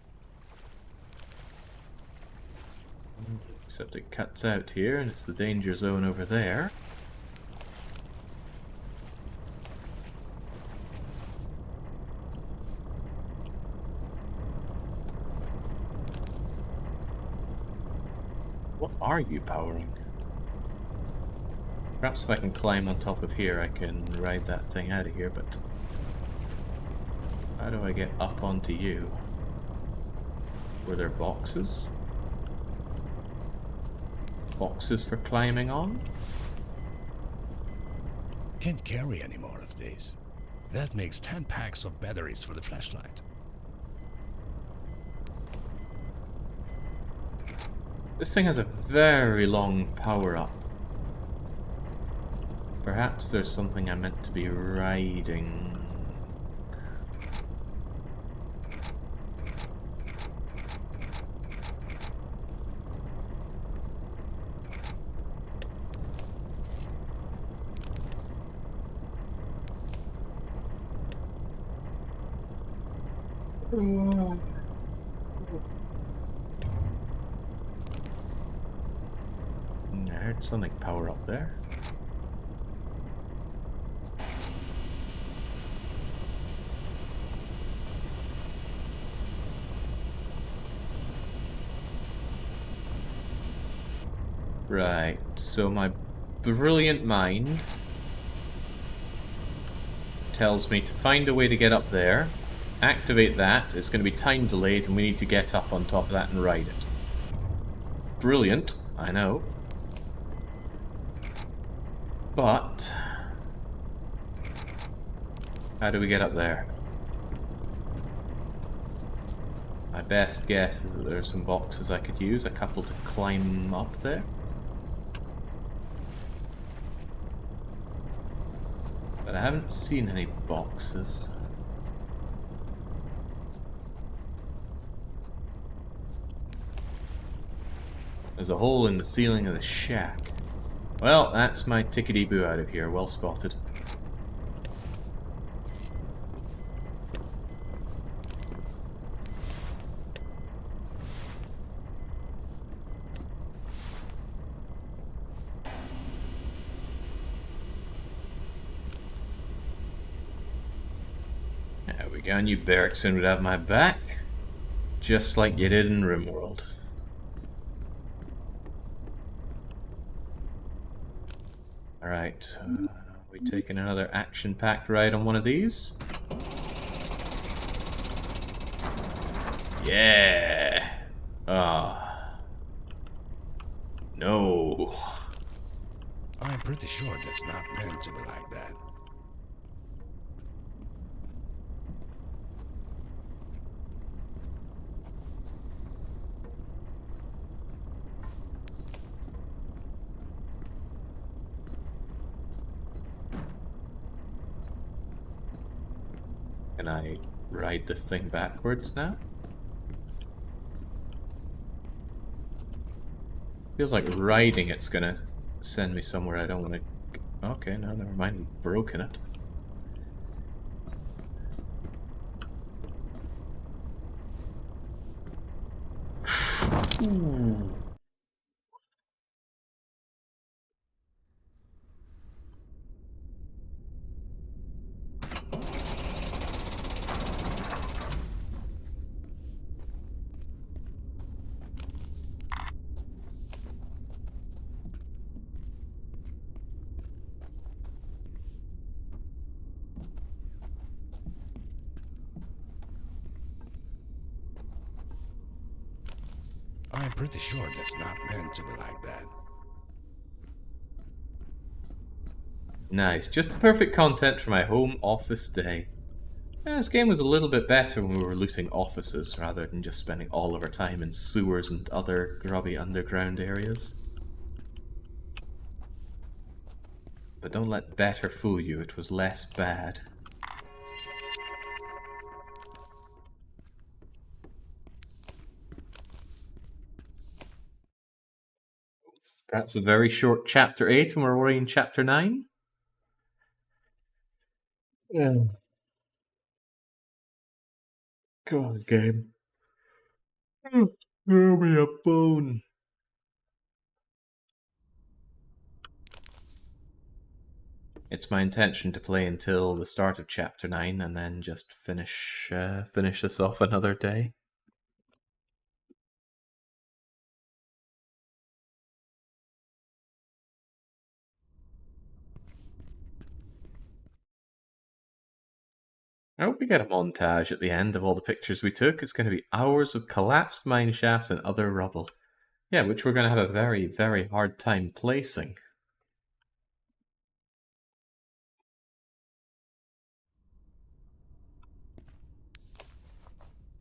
Except it cuts out here, and it's the danger zone over there. What are you powering? Perhaps if I can climb on top of here, I can ride that thing out of here, but how do I get up onto you? Were there boxes? Boxes for climbing on? Can't carry any more of these. That makes 10 packs of batteries for the flashlight. This thing has a very long power-up. Perhaps there's something I meant to be riding. I heard something power up there. Right, so my brilliant mind tells me to find a way to get up there, activate that, it's going to be time delayed, and we need to get up on top of that and ride it. Brilliant, I know. But how do we get up there? My best guess is that there are some boxes I could use, a couple to climb up there. But I haven't seen any boxes. There's a hole in the ceiling of the shack. Well, that's my tickety-boo out of here. Well spotted. Yeah, I knew Bergson would have my back. Just like you did in RimWorld. Alright, we taking another action-packed ride on one of these? Yeah! Ah. No. I'm pretty sure that's not meant to be like that. Can I ride this thing backwards now? Feels like riding it's gonna send me somewhere I don't want to. Okay, no, never mind. I've broken it. I'm pretty sure that's not meant to be like that. Nice. Just the perfect content for my home office day. Yeah, this game was a little bit better when we were looting offices rather than just spending all of our time in sewers and other grubby underground areas. But don't let better fool you, it was less bad. Perhaps a very short chapter 8 and we're already in chapter 9? Yeah. God, game. Throw me a bone. It's my intention to play until the start of chapter 9 and then just finish this off another day. I hope we get a montage at the end of all the pictures we took. It's going to be hours of collapsed mine shafts and other rubble. Yeah, which we're going to have a very, very hard time placing.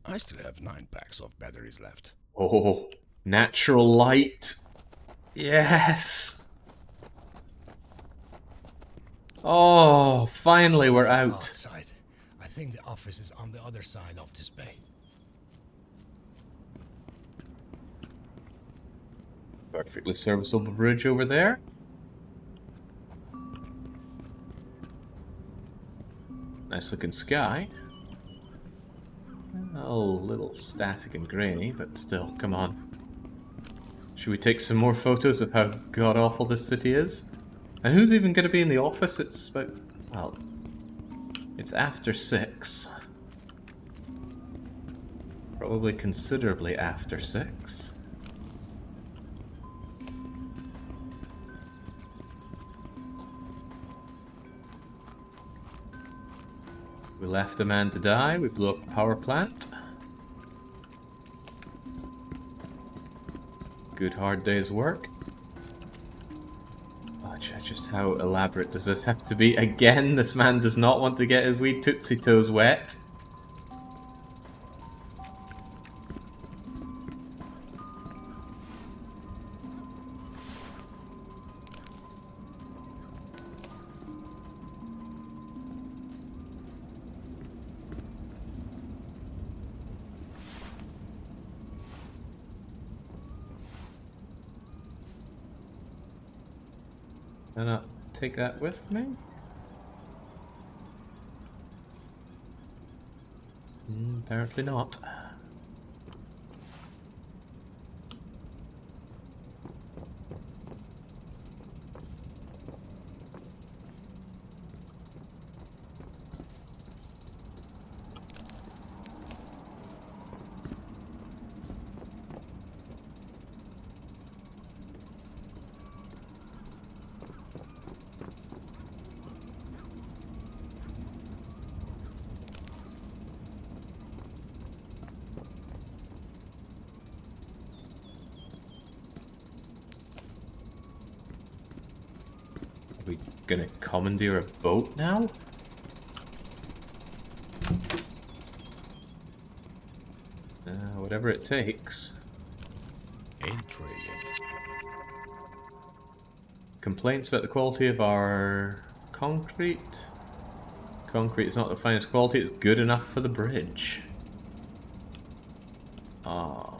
I still have 9 packs of batteries left. Oh, natural light. Yes. Oh, finally we're out. Outside. I think the office is on the other side of this bay. Perfectly serviceable bridge over there. Nice looking sky. Oh, a little static and grainy, but still, come on. Should we take some more photos of how god-awful this city is? And who's even going to be in the office? It's about... well... it's after 6. Probably considerably after 6. We left a man to die, we blew up a power plant. Good hard day's work. Oh, just how elaborate does this have to be? Again, this man does not want to get his wee Tootsie Toes wet. Can I not take that with me? Apparently not. We gonna commandeer a boat now? Whatever it takes. Intriguing. Complaints about the quality of our concrete? Concrete is not the finest quality, it's good enough for the bridge. Ah.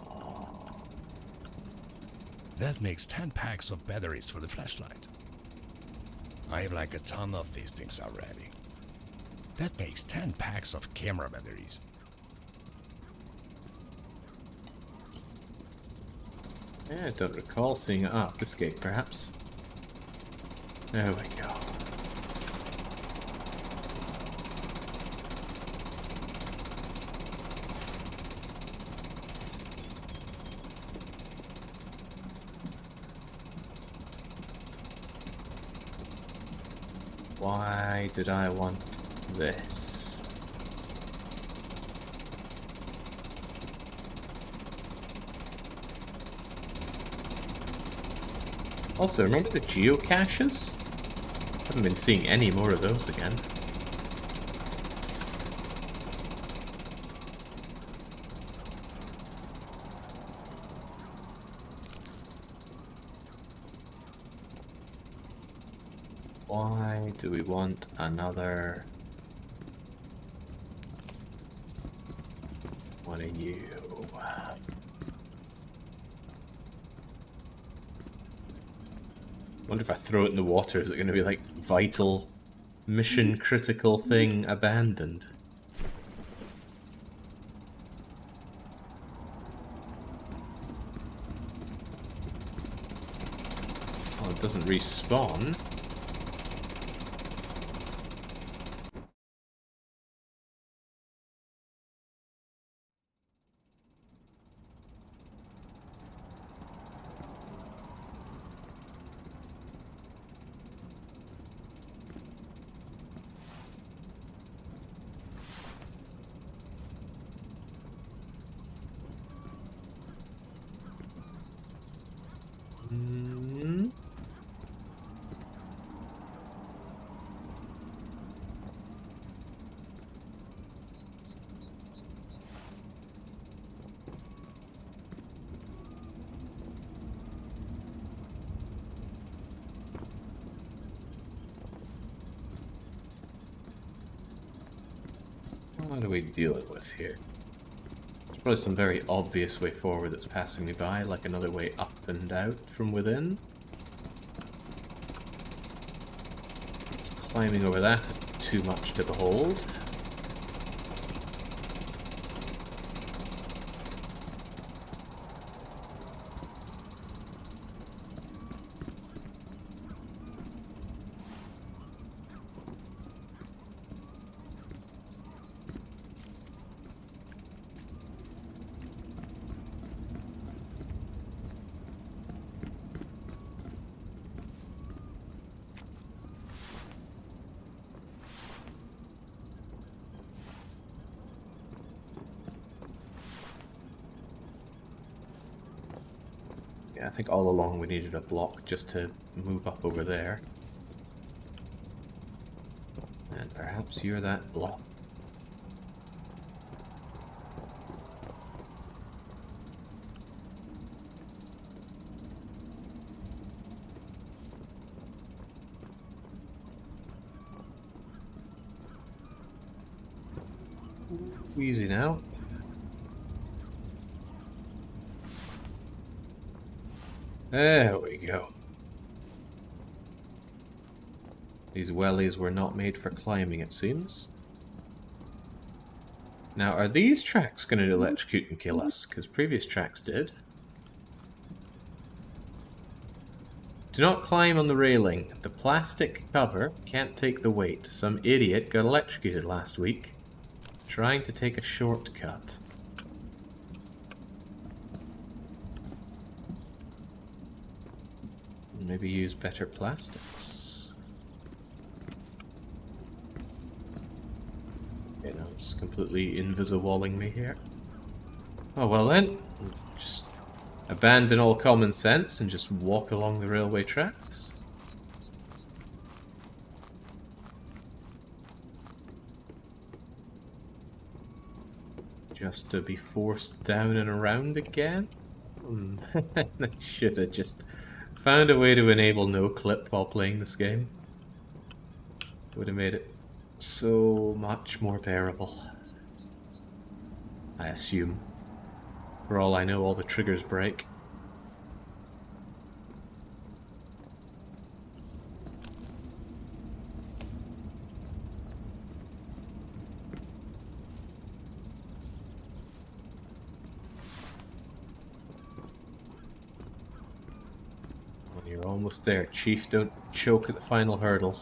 That makes 10 packs of batteries for the flashlight. I have like a ton of these things already. That makes 10 packs of camera batteries. Yeah, I don't recall seeing it. Ah, this gate perhaps. There we go. Why did I want this? Also, remember the geocaches? Haven't been seeing any more of those again. Why do we want another one of you? Wonder if I throw it in the water, is it going to be like vital, mission critical thing abandoned? Oh, it doesn't respawn. What are we dealing with here? There's probably some very obvious way forward that's passing me by, like another way up and out from within. Just climbing over that is too much to behold. Yeah, I think all along we needed a block just to move up over there. And perhaps you're that block. Easy now. There we go. These wellies were not made for climbing, it seems. Now, are these tracks going to electrocute and kill us? Because previous tracks did. Do not climb on the railing. The plastic cover can't take the weight. Some idiot got electrocuted last week trying to take a shortcut. Maybe use better plastics. Okay, now it's completely invisible-walling me here. Oh well then, just abandon all common sense and just walk along the railway tracks. just to be forced down and around again? I should have just found a way to enable no clip while playing this game. Would have made it so much more bearable. I assume. For all I know, all the triggers break. Well, you're almost there, Chief. Don't choke at the final hurdle.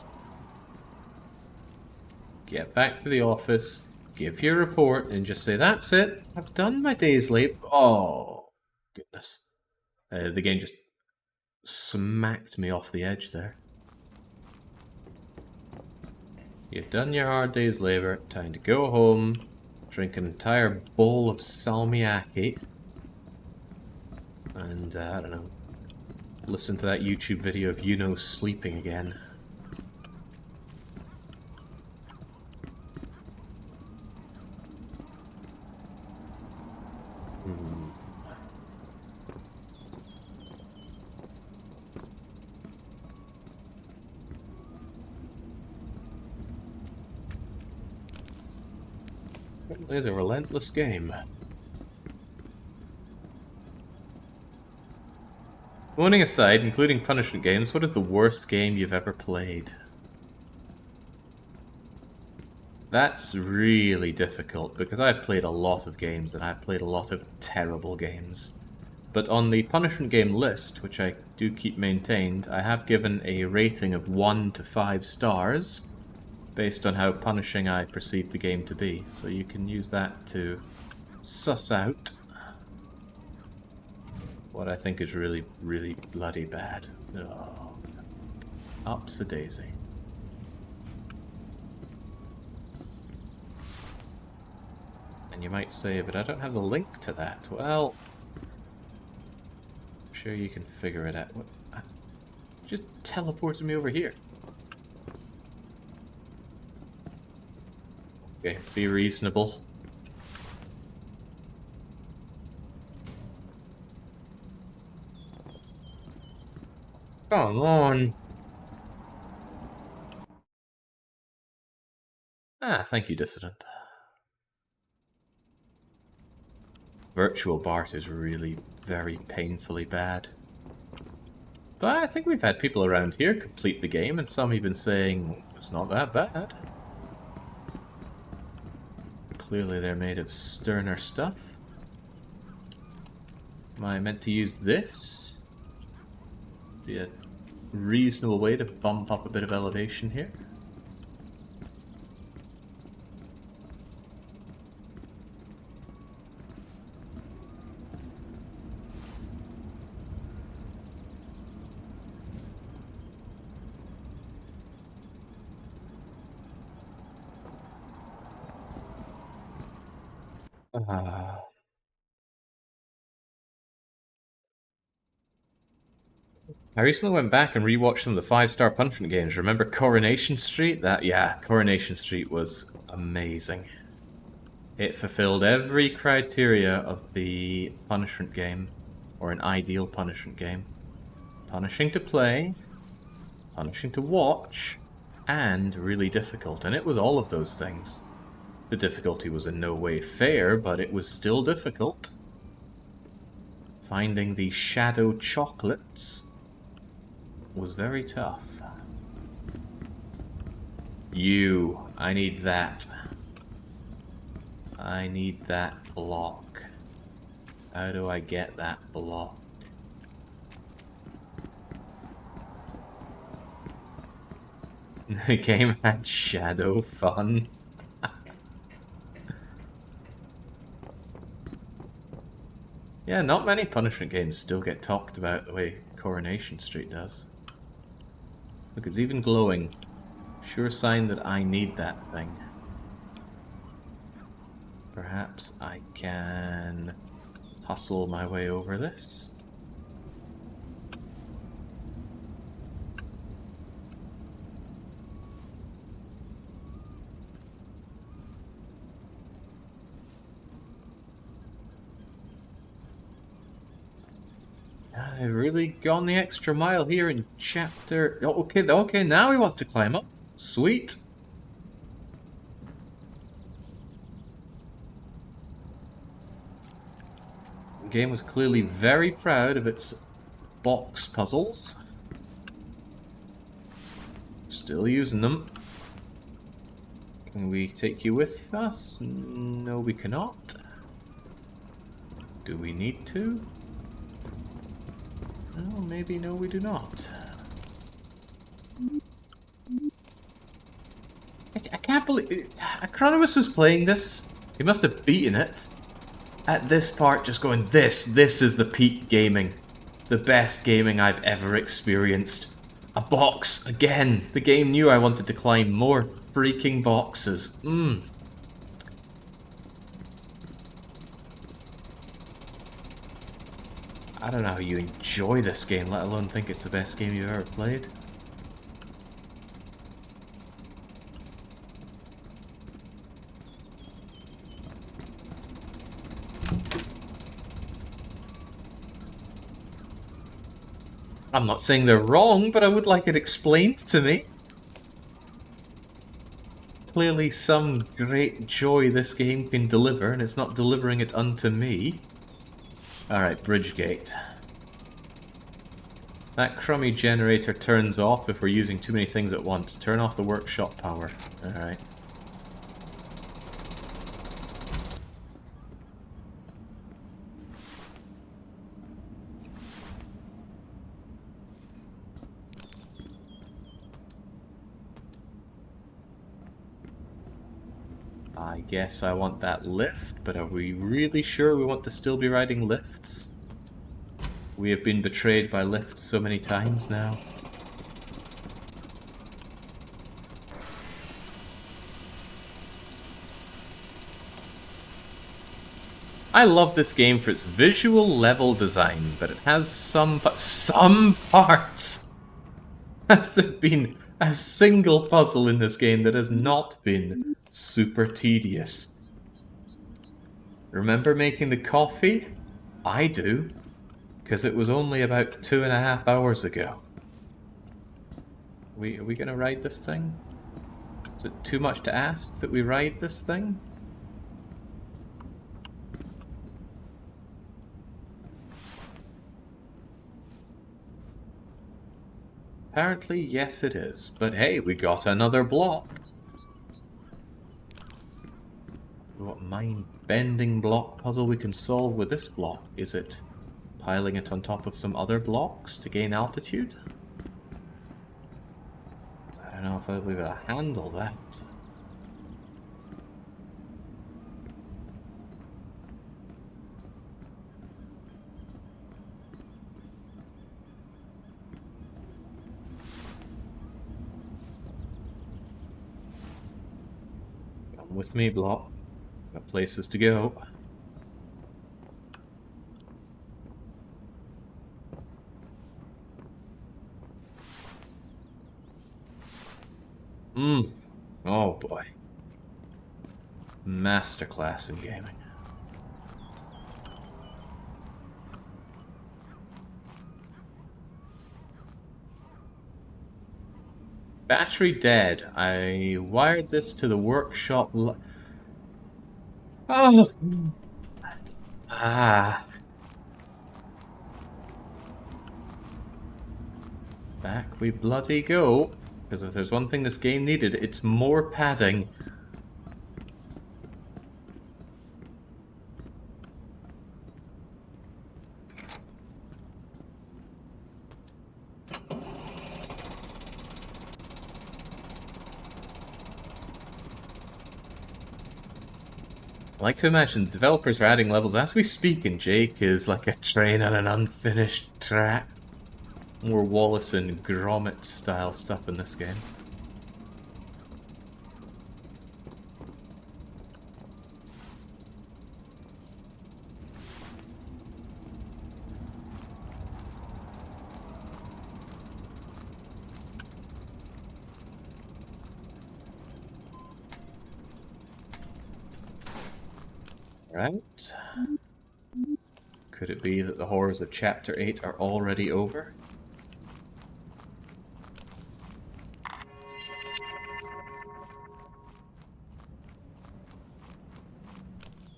Get back to the office, give your report, and just say, that's it, I've done my day's labor. Oh, goodness. The game just smacked me off the edge there. You've done your hard day's labor, time to go home, drink an entire bowl of salmiakki, and, I don't know, listen to that YouTube video of Yuno sleeping again. It's a relentless game. Warning aside, including punishment games, what is the worst game you've ever played? That's really difficult, because I've played a lot of games, and I've played a lot of terrible games. But on the punishment game list, which I do keep maintained, I have given a rating of 1 to 5 stars, based on how punishing I perceive the game to be. So you can use that to suss out what I think is really, really bloody bad. Oh, ups a daisy. And you might say, but I don't have the link to that. Well, I'm sure you can figure it out. What? Just teleported me over here. Okay, be reasonable. Come on. Ah, thank you, Dissident. Virtual Bart is really very painfully bad. But I think we've had people around here complete the game, and some even saying it's not that bad. Clearly they're made of sterner stuff. Am I meant to use this? Be a reasonable way to bump up a bit of elevation here. I recently went back and rewatched some of the 5-star punishment games. Remember Coronation Street? Coronation Street was amazing. It fulfilled every criteria of the punishment game, or an ideal punishment game. Punishing to play, punishing to watch, and really difficult. And it was all of those things. The difficulty was in no way fair, but it was still difficult. Finding the shadow chocolates was very tough. I need that. I need that block. How do I get that block? The game had shadow fun. Yeah, not many punishment games still get talked about the way Coronation Street does. Look, it's even glowing. Sure sign that I need that thing. Perhaps I can hustle my way over this. I've really gone the extra mile here in chapter... Oh, okay, now he wants to climb up. Sweet. The game was clearly very proud of its box puzzles. Still using them. Can we take you with us? No, we cannot. Do we need to? Oh, maybe no, we do not. I can't believe... Acronymous was playing this. He must have beaten it. At this part, just going, this is the peak gaming. The best gaming I've ever experienced. A box, again. The game knew I wanted to climb more freaking boxes. I don't know how you enjoy this game, let alone think it's the best game you've ever played. I'm not saying they're wrong, but I would like it explained to me. Clearly some great joy this game can deliver, and it's not delivering it unto me. Alright, bridge gate. That crummy generator turns off if we're using too many things at once. Turn off the workshop power. Alright. I guess I want that lift, but are we really sure we want to still be riding lifts? We have been betrayed by lifts so many times now. I love this game for its visual level design, but it has some parts! Has there been a single puzzle in this game that has not been super tedious? Remember making the coffee? I do, because it was only about 2.5 hours ago. Are we gonna ride this thing? Is it too much to ask that we ride this thing? Apparently, yes it is. But hey, we got another block. What mind-bending block puzzle we can solve with this block? Is it piling it on top of some other blocks to gain altitude? I don't know if I'll be able to handle that. Come with me, block. Got places to go. Oh boy. Masterclass in gaming. Battery dead. I wired this to the workshop. Oh! Ah. Back we bloody go. Because if there's one thing this game needed, it's more padding. I like to imagine the developers are adding levels as we speak, and Jake is like a train on an unfinished track. More Wallace and Gromit style stuff in this game. Right. Could it be that the horrors of Chapter 8 are already over?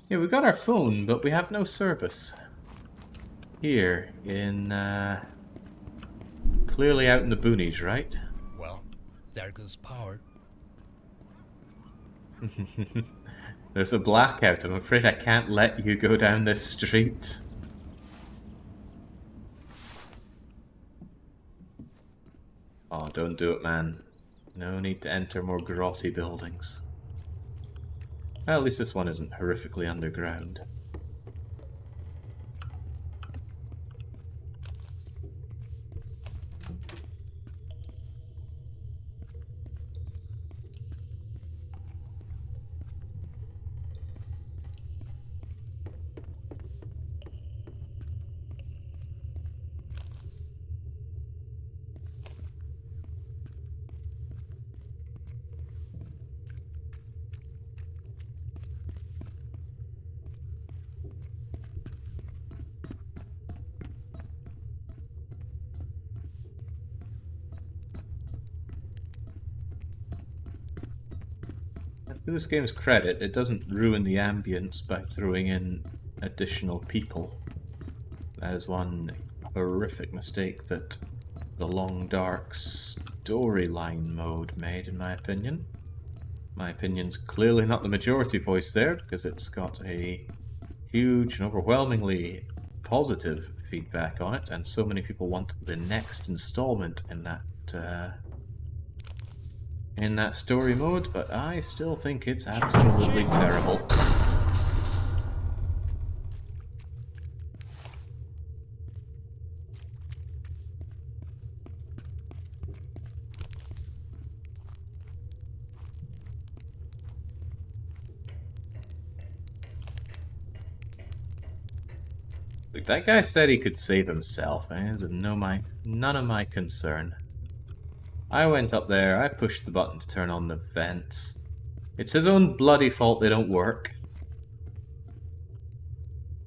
Yeah, we got our phone, but we have no service. Here, in, clearly out in the boonies, right? Well, there goes power. There's a blackout. I'm afraid I can't let you go down this street. Oh, don't do it, man. No need to enter more grotty buildings. Well, at least this one isn't horrifically underground. To this game's credit, it doesn't ruin the ambience by throwing in additional people. That is one horrific mistake that the Long Dark storyline mode made, in my opinion. My opinion's clearly not the majority voice there, because it's got a huge and overwhelmingly positive feedback on it, and so many people want the next installment in that story mode, but I still think it's absolutely terrible. Look, that guy said he could save himself, and it was none of my concern. I went up there, I pushed the button to turn on the vents. It's his own bloody fault they don't work.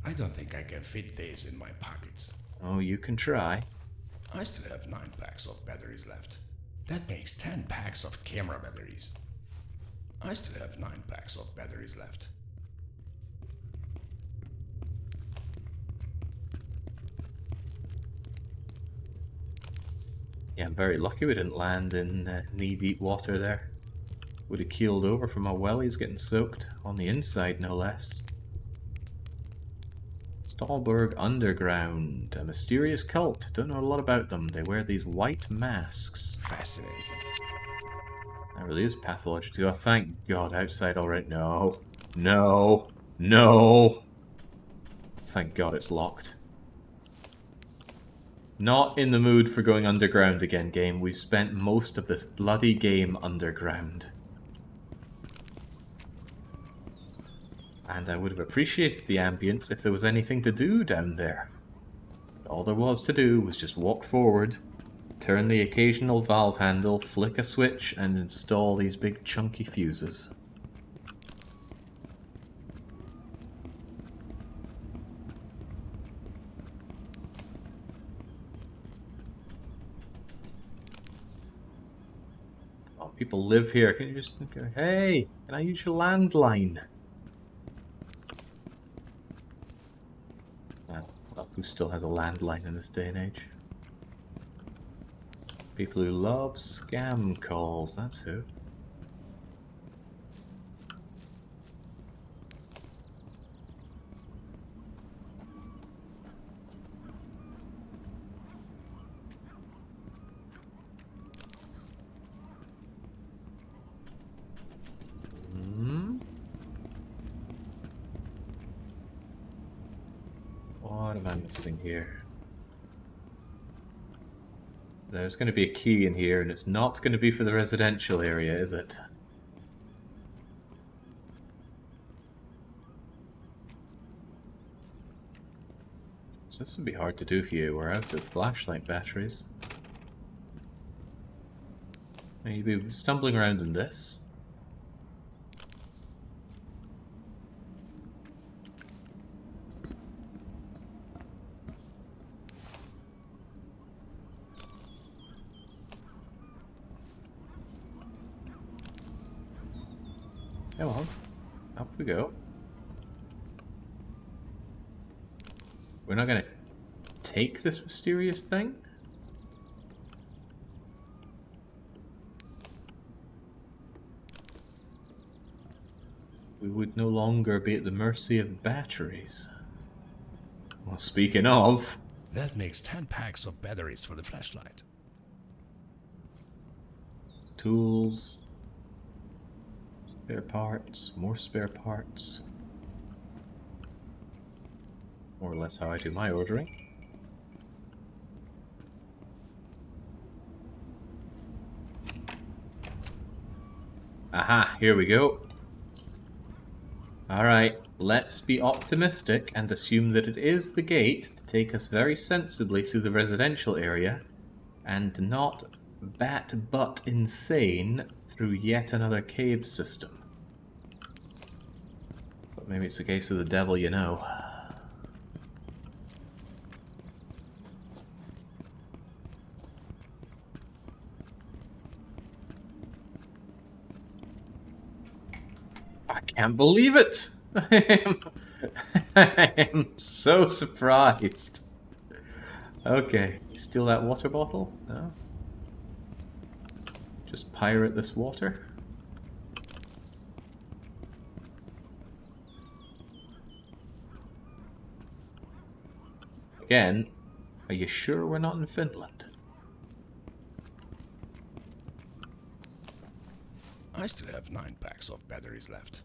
I don't think I can fit these in my pockets. Oh, you can try. I still have 9 packs of batteries left. That makes 10 packs of camera batteries. I still have 9 packs of batteries left. Yeah, I'm very lucky we didn't land in knee-deep water there. Would have keeled over from our wellies getting soaked, on the inside no less. Stahlberg Underground, a mysterious cult. Don't know a lot about them. They wear these white masks. Fascinating. That really is pathological. Oh, thank God, outside already. No. No. No. Thank God it's locked. Not in the mood for going underground again, game. We've spent most of this bloody game underground. And I would have appreciated the ambience if there was anything to do down there. All there was to do was just walk forward, turn the occasional valve handle, flick a switch, and install these big chunky fuses. Oh, people live here. Can you just go, hey, can I use your landline? Well, who still has a landline in this day and age? People who love scam calls, that's who. What am I missing here? There's going to be a key in here, and it's not going to be for the residential area, is it? So this would be hard to do if you were out of flashlight batteries. Maybe stumbling around in this. Come on. Up we go. We're not gonna take this mysterious thing? We would no longer be at the mercy of batteries. Well, speaking of... That makes 10 packs of batteries for the flashlight. Tools. Spare parts. More spare parts. More or less how I do my ordering. Aha, here we go. Alright, let's be optimistic and assume that it is the gate to take us very sensibly through the residential area and not bat-butt insane through yet another cave system. But maybe it's a case of the devil you know. I can't believe it! I am so surprised. Okay, steal that water bottle? No? Just pirate this water? Again, are you sure we're not in Finland? I still have 9 packs of batteries left.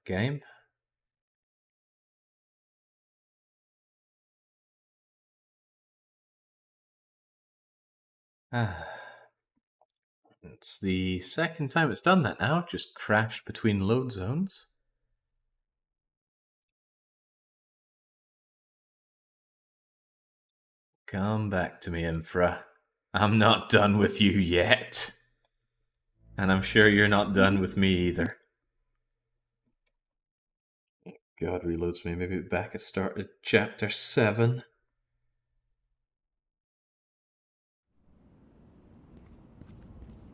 Game? It's the second time it's done that now, just crashed between load zones. Come back to me, Infra. I'm not done with you yet. And I'm sure you're not done with me either. God reloads me, maybe back at start of chapter 7.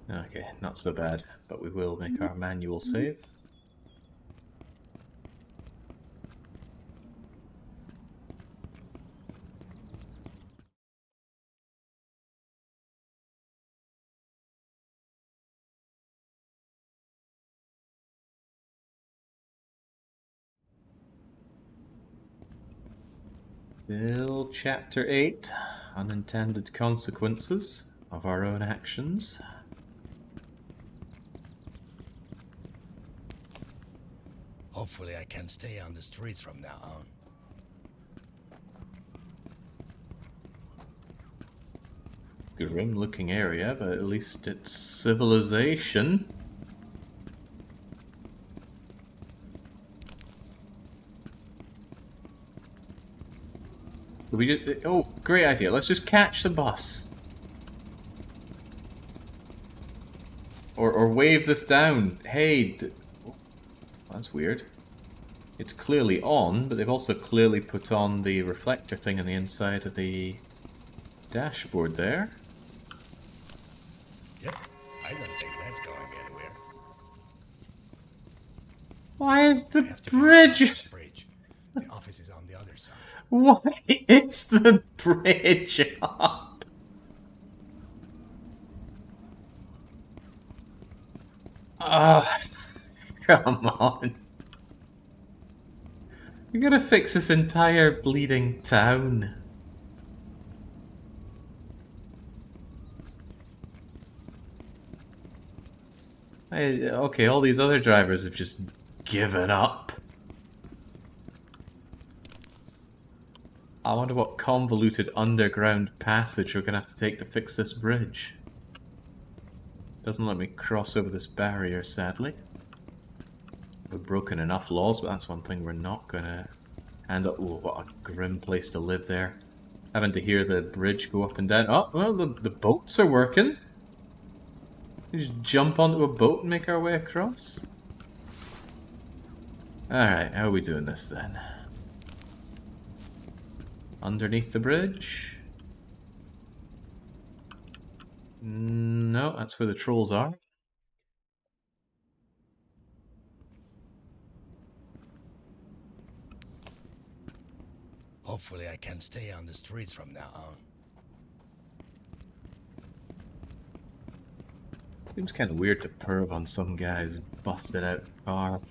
Okay, not so bad, but we will make our manual save. Still chapter 8, unintended consequences of our own actions. Hopefully I can stay on the streets from now on. Grim looking area, but at least it's civilization. We just, oh, great idea. Let's just catch the bus. Or wave this down. Hey, oh, that's weird. It's clearly on, but they've also clearly put on the reflector thing on the inside of the dashboard there. Yep, I don't think that's going anywhere. Why is the I have to bridge? get across this bridge. The office is on the other side. Why is the bridge up? Oh, come on. We gotta fix this entire bleeding town. Okay, all these other drivers have just given up. I wonder what convoluted underground passage we're gonna have to take to fix this bridge. Doesn't let me cross over this barrier, sadly. We've broken enough laws, but that's one thing we're not gonna And oh, what a grim place to live there. Having to hear the bridge go up and down. Oh, well, the boats are working. We just jump onto a boat and make our way across. Alright, how are we doing this then? Underneath the bridge? No, that's where the trolls are. Hopefully I can stay on the streets from now on. Seems kind of weird to perv on some guy's busted out car.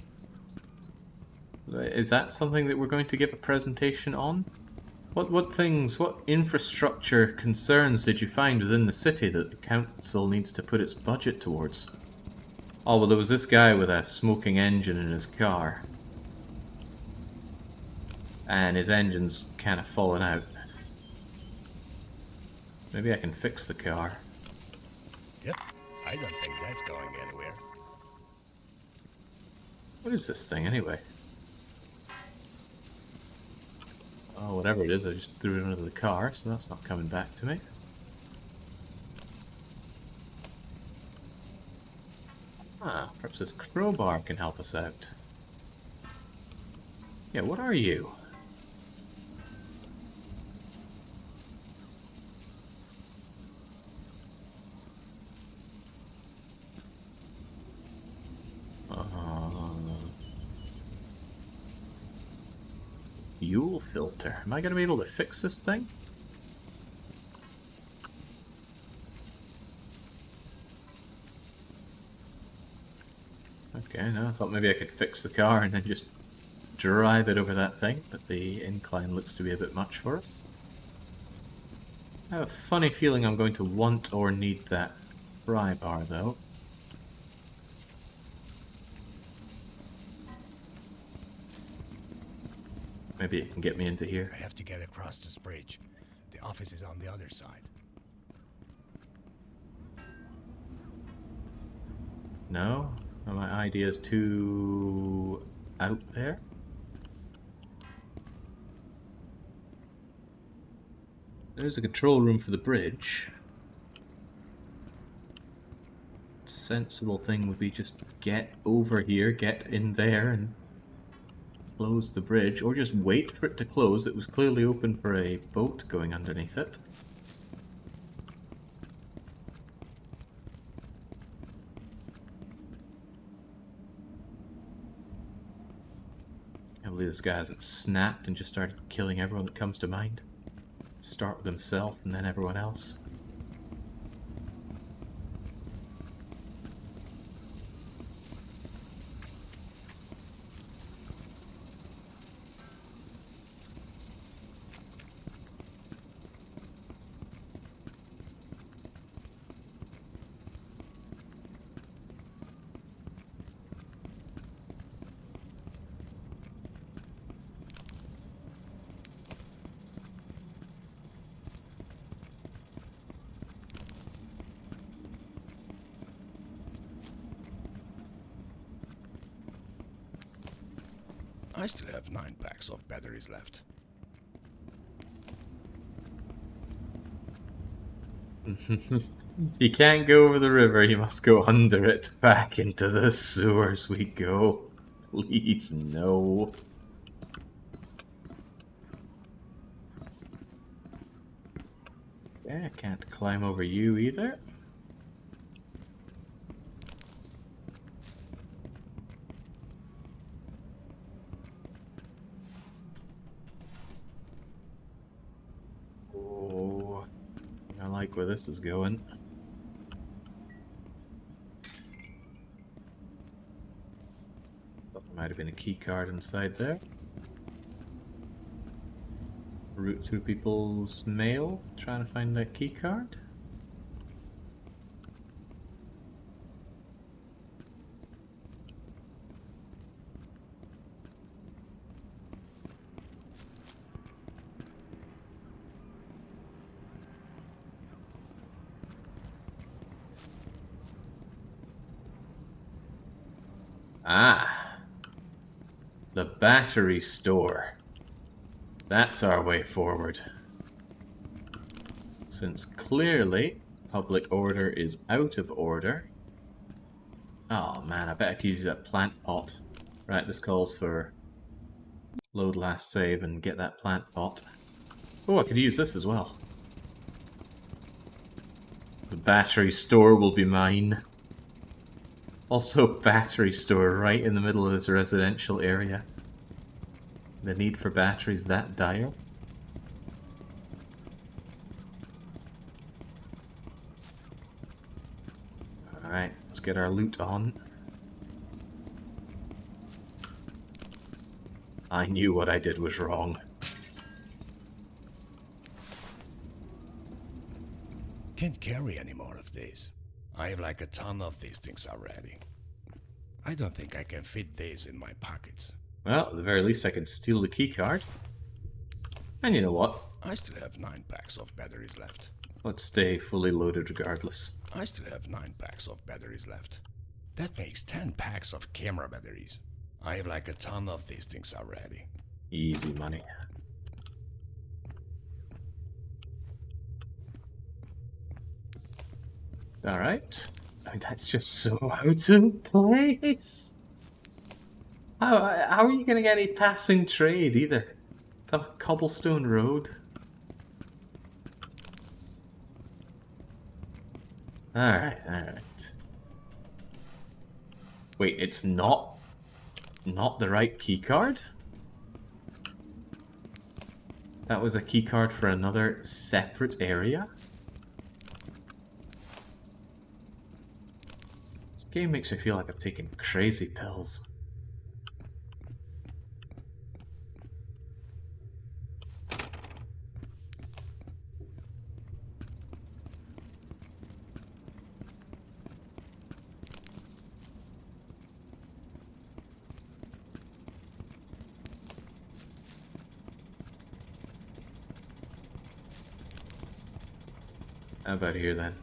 Is that something that we're going to give a presentation on? What infrastructure concerns did you find within the city that the council needs to put its budget towards? Oh, well, there was this guy with a smoking engine in his car. And his engine's kind of fallen out. Maybe I can fix the car. Yep, I don't think that's going anywhere. What is this thing, anyway? Oh, whatever it is, I just threw it under the car, so that's not coming back to me. Ah, perhaps this crowbar can help us out. Yeah, what are you? Fuel filter. Am I going to be able to fix this thing? Okay, no, I thought maybe I could fix the car and then just drive it over that thing, but the incline looks to be a bit much for us. I have a funny feeling I'm going to want or need that pry bar, though. Maybe it can get me into here. I have to get across this bridge. The office is on the other side. No? My idea is too out there? There's a control room for the bridge. Sensible thing would be just get over here, get in there, and close the bridge, or just wait for it to close. It was clearly open for a boat going underneath it. I believe this guy hasn't snapped and just started killing everyone that comes to mind. Start with himself and then everyone else. I still have 9 packs of batteries left. You can't go over the river, you must go under it. Back into the sewers we go. Please, no. Yeah, I can't climb over you either. Oh, I like where this is going. Thought there might have been a key card inside there. Root through people's mail, trying to find that key card. Ah, the battery store. That's our way forward. Since clearly public order is out of order. Oh man, I bet I could use that plant pot. Right, this calls for load last save and get that plant pot. Oh, I could use this as well. The battery store will be mine. Also, battery store right in the middle of this residential area. The need for batteries that dire? Alright, let's get our loot on. I knew what I did was wrong. Can't carry any more of these. I have like a ton of these things already. I don't think I can fit these in my pockets. Well, at the very least I could steal the keycard. And you know what? I still have 9 packs of batteries left. Let's stay fully loaded regardless. I still have 9 packs of batteries left. That makes 10 packs of camera batteries. I have like a ton of these things already. Easy money. Alright. I mean, that's just so out of place. How are you gonna get any passing trade either? It's a cobblestone road. Alright. Wait, it's not the right keycard? That was a keycard for another separate area? This game makes me feel like I'm taking crazy pills. How about here then?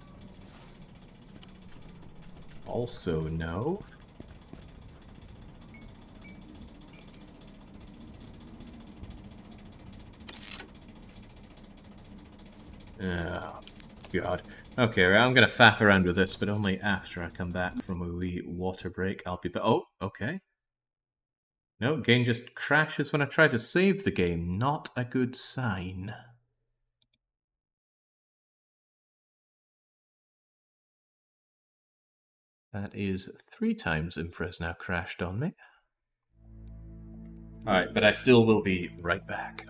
Also no. Oh, God. Okay, I'm gonna faff around with this, but only after I come back from a wee water break. I'll be oh, okay. No, game just crashes when I try to save the game. Not a good sign. That is 3 times INFRA's now crashed on me. Alright, but I still will be right back.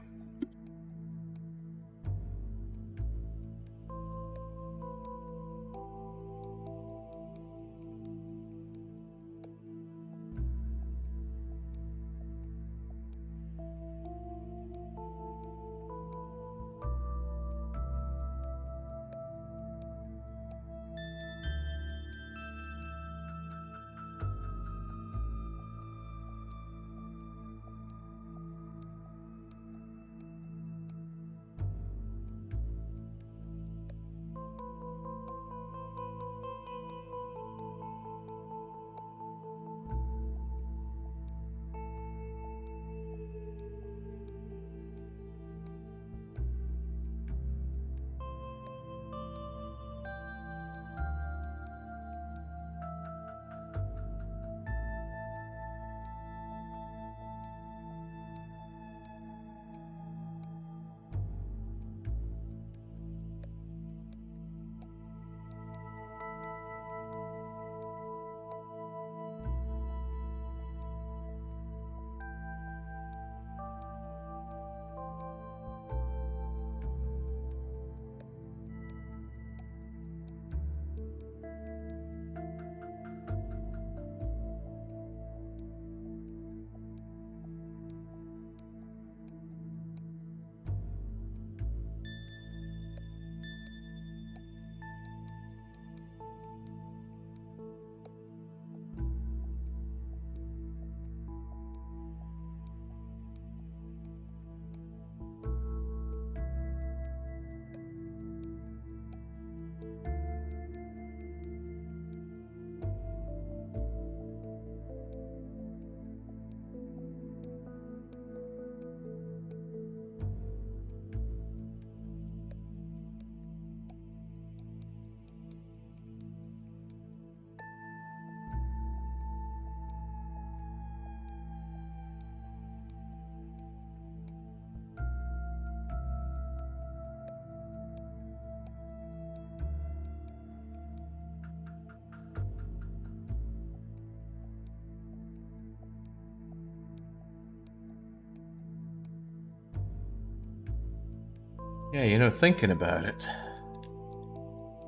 Yeah, you know, thinking about it.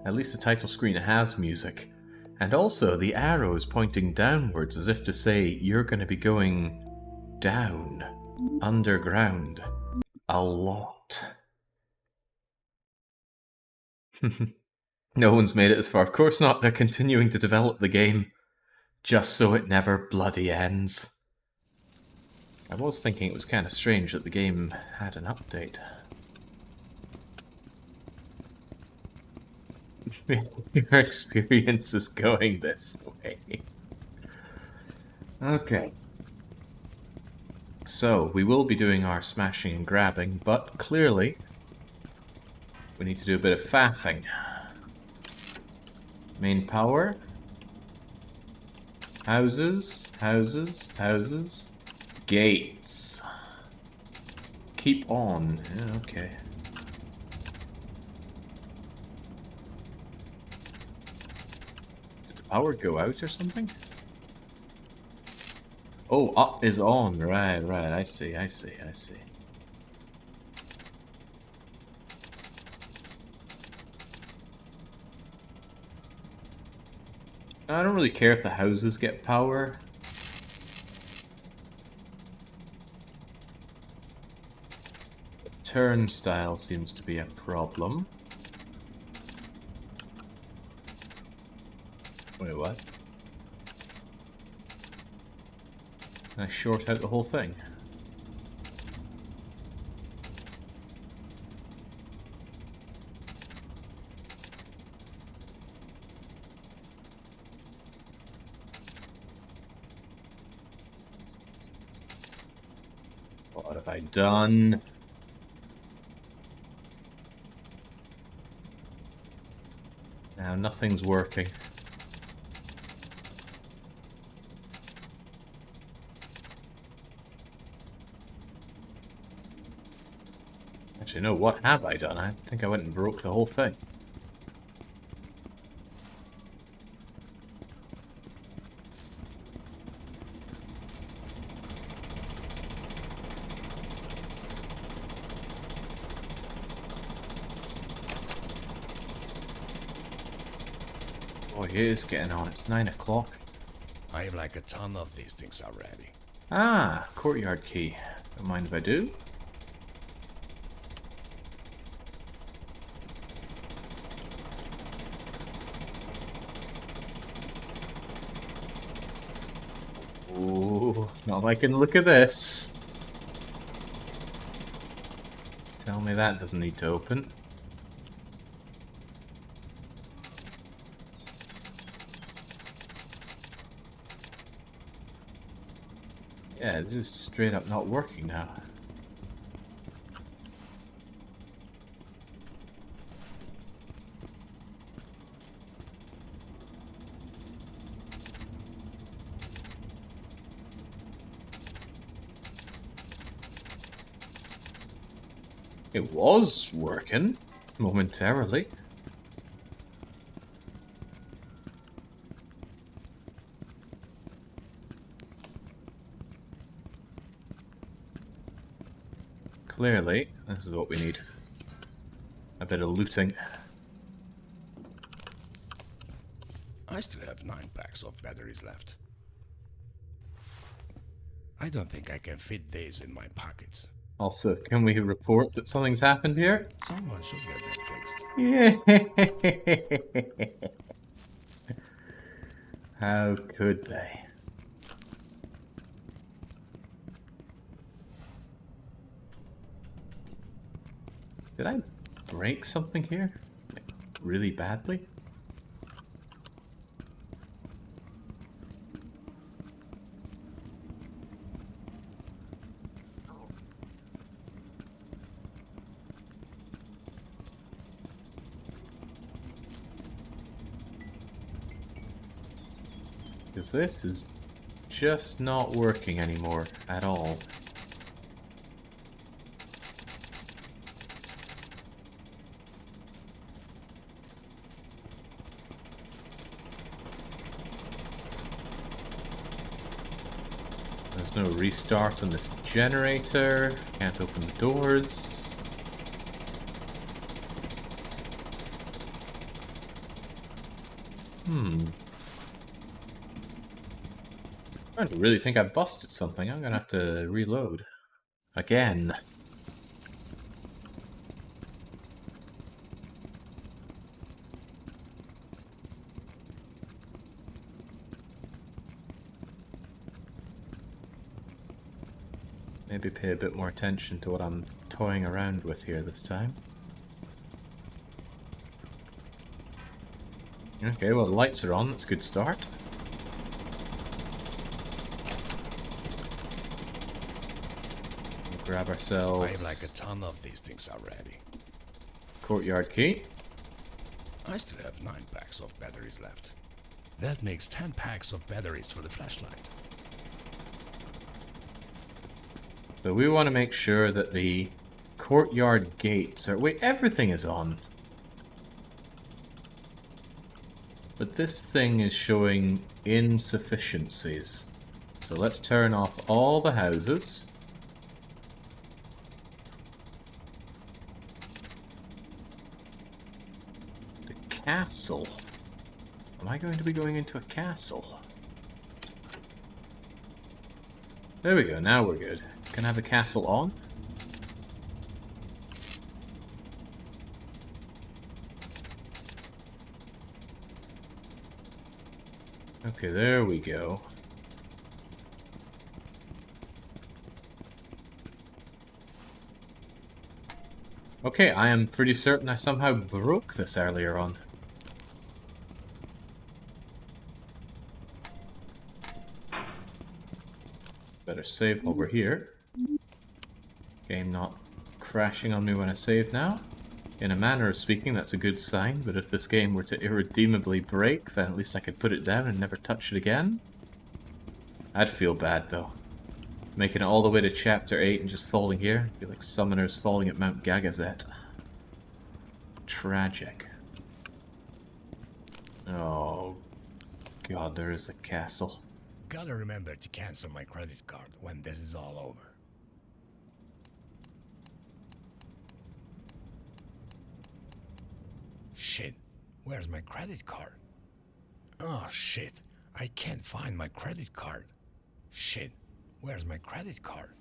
At least the title screen has music. And also, the arrow is pointing downwards as if to say you're going to be going down, underground, a lot. No one's made it this far. Of course not. They're continuing to develop the game just so it never bloody ends. I was thinking it was kind of strange that the game had an update. Your experience is going this way. Okay. So, we will be doing our smashing and grabbing, but clearly we need to do a bit of faffing. Main power. Houses, houses, houses. Gates. Keep on. Yeah, okay. Did the power go out or something? Oh, up is on. Right, right. I see, I see, I see. I don't really care if the houses get power. The turnstile seems to be a problem. Wait, what? Can I short out the whole thing? What have I done? Now nothing's working. Actually, no, what have I done? I think I went and broke the whole thing. Oh, it is getting on. It's 9 o'clock. I have like a ton of these things already. Ah, courtyard key. Don't mind if I do. Ooh, not liking the look of this. Tell me that doesn't need to open. Yeah, it's just straight up not working now. It was working, momentarily. Clearly, this is what we need. A bit of looting. I still have 9 packs of batteries left. I don't think I can fit these in my pockets. Also, can we report that something's happened here? Someone should get that fixed. Yeah. How could they? Did I break something here? Like, really badly? Because this is just not working anymore at all. There's no restart on this generator. Can't open the doors. I don't really think I busted something. I'm gonna have to reload. Again. Maybe pay a bit more attention to what I'm toying around with here this time. Okay, well the lights are on, that's a good start. We'll grab ourselves... I have like a ton of these things already. Courtyard key. I still have 9 packs of batteries left. That makes 10 packs of batteries for the flashlight. So we want to make sure that the courtyard gates are... Wait, everything is on. But this thing is showing insufficiencies. So let's turn off all the houses. The castle. Am I going to be going into a castle? There we go, now we're good. Can I have the castle on? Okay, there we go. Okay, I am pretty certain I somehow broke this earlier on. Better save while we're here. Game not crashing on me when I save now. In a manner of speaking, that's a good sign, but if this game were to irredeemably break, then at least I could put it down and never touch it again. I'd feel bad, though. Making it all the way to Chapter 8 and just falling here. It'd be like summoners falling at Mount Gagazet. Tragic. Oh, God, there is the castle. Gotta remember to cancel my credit card when this is all over. Shit, where's my credit card? Oh shit, I can't find my credit card. Shit, where's my credit card?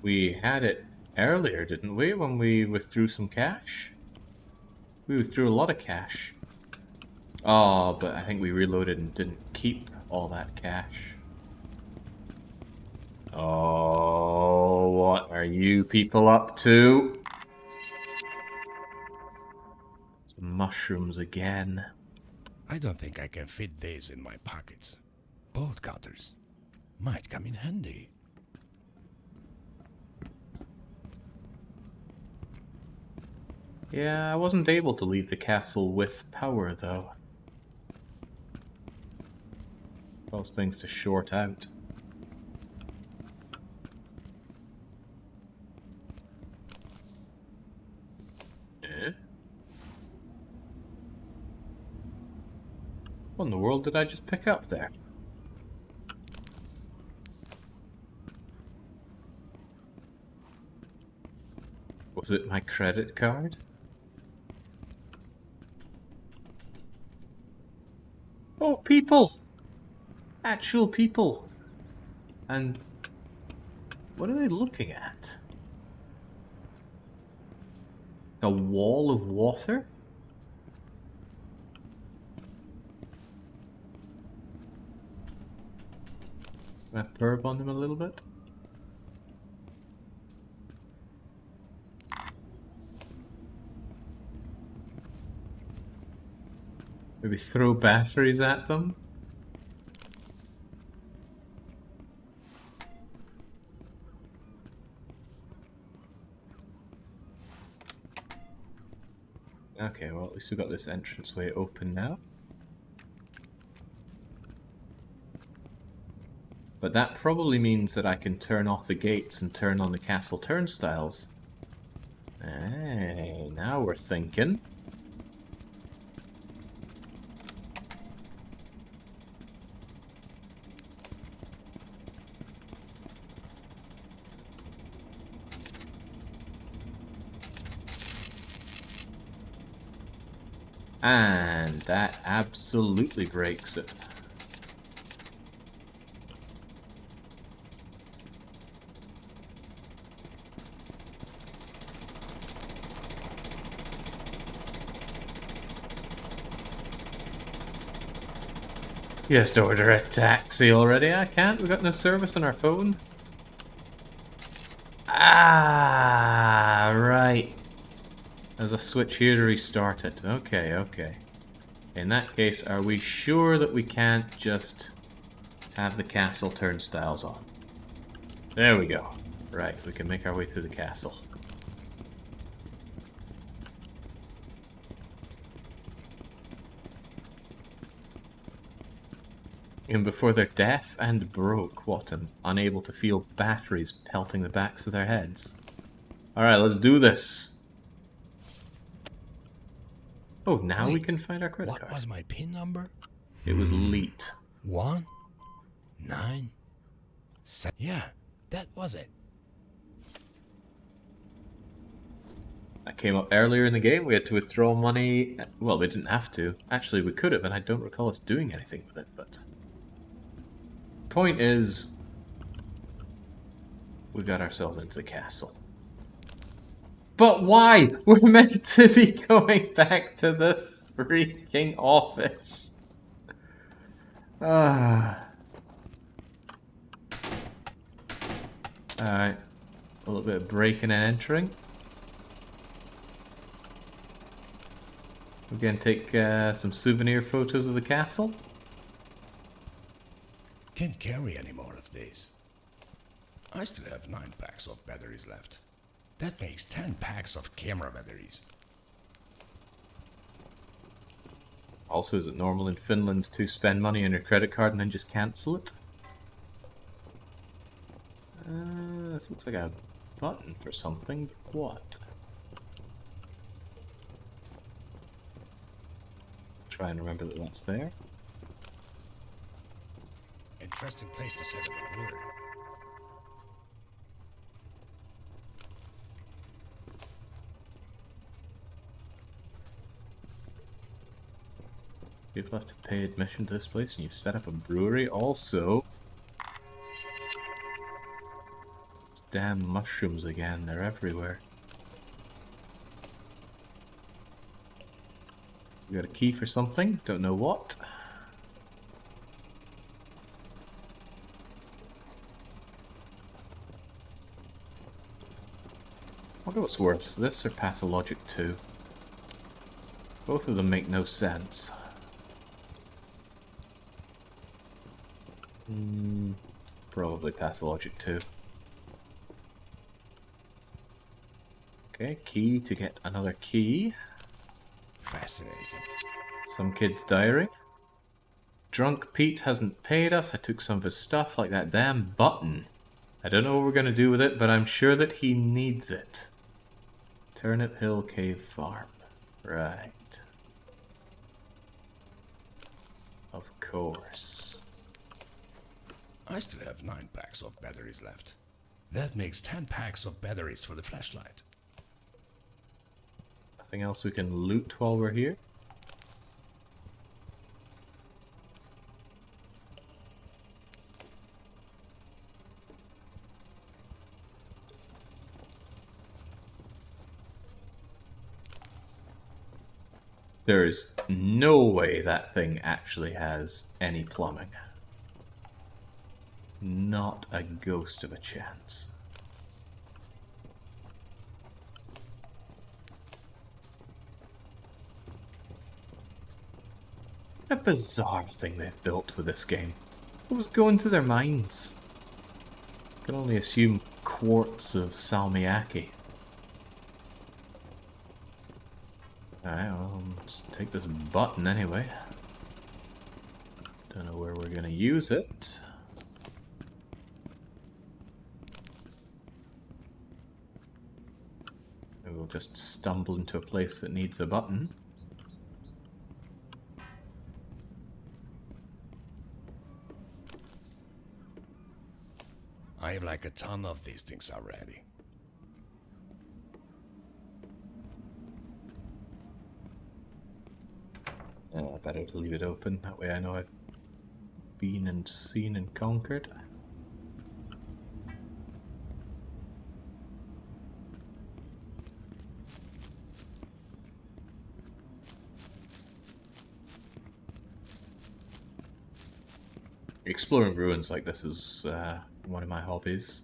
We had it earlier, didn't we, when we withdrew some cash? We withdrew a lot of cash. Oh, but I think we reloaded and didn't keep all that cash. Oh, what are you people up to? Some mushrooms again. I don't think I can fit these in my pockets. Bolt cutters might come in handy. Yeah, I wasn't able to leave the castle with power, though. Those things to short out. Eh? What in the world did I just pick up there? Was it my credit card? Oh, people! Actual people! And what are they looking at? A wall of water? Can I perv on them a little bit? Maybe throw batteries at them? Okay, well at least we've got this entranceway open now. But that probably means that I can turn off the gates and turn on the castle turnstiles. Hey, now we're thinking. And that absolutely breaks it. Just order a taxi already. I can't. We got no service on our phone. Ah, right. There's a switch here to restart it. Okay, okay. In that case, are we sure that we can't just have the castle turnstiles on? There we go. Right, we can make our way through the castle. And before they're deaf and broke, what, and unable to feel batteries pelting the backs of their heads. Alright, let's do this. Oh, now we can find our credit card. What was my PIN number? It was LEET. 1 9 7. Yeah, that was it. That came up earlier in the game. We had to withdraw money. Well, we didn't have to. Actually, we could have, and I don't recall us doing anything with it, but... Point is... we got ourselves into the castle. But why? We're meant to be going back to the freaking office. Alright. A little bit of breaking and entering. We're going to take some souvenir photos of the castle. Can't carry any more of these. I still have 9 packs of batteries left. That makes 10 packs of camera batteries. Also, is it normal in Finland to spend money on your credit card and then just cancel it? This looks like a button for something. What? Try and remember that that's there. Interesting place to set up a brewery. People have to pay admission to this place and you set up a brewery. Also, these damn mushrooms again, they're everywhere. We got a key for something, don't know what. I wonder what's worse, this or Pathologic 2? Both of them make no sense. Probably Pathologic 2. Okay, key to get another key. Fascinating. Some kid's diary. Drunk Pete hasn't paid us. I took some of his stuff, like that damn button. I don't know what we're going to do with it, but I'm sure that he needs it. Turnip Hill Cave Farm. Right. Of course. I still have 9 packs of batteries left. That makes 10 packs of batteries for the flashlight. Nothing else we can loot while we're here? There's no way that thing actually has any plumbing. Not a ghost of a chance. What a bizarre thing they've built with this game. What was going through their minds? I can only assume quarts of salmiakki. Alright, well, let's take this button anyway. Don't know where we're gonna use it. Maybe we'll just stumble into a place that needs a button. I have like a ton of these things already. Better to leave it open, that way I know I've been and seen and conquered. Exploring ruins like this is one of my hobbies.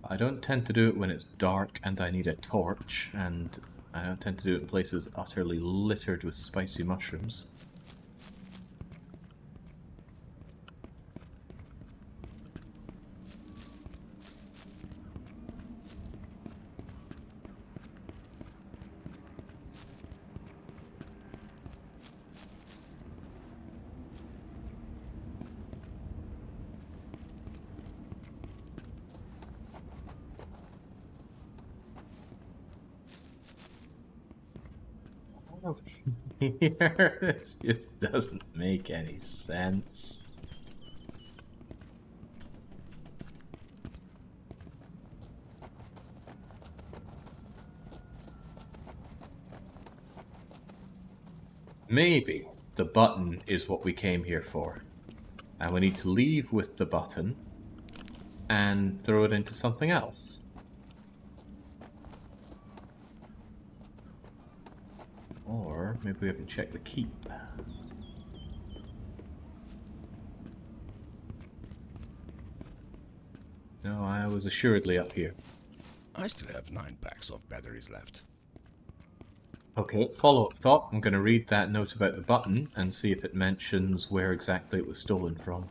I don't tend to do it when it's dark and I need a torch, and I don't tend to do it in places utterly littered with spicy mushrooms. Here, this just doesn't make any sense. Maybe the button is what we came here for, and we need to leave with the button and throw it into something else. Or maybe we haven't checked the keep. No, I was assuredly up here. I still have 9 packs of batteries left. Okay, follow-up thought. I'm going to read that note about the button and see if it mentions where exactly it was stolen from.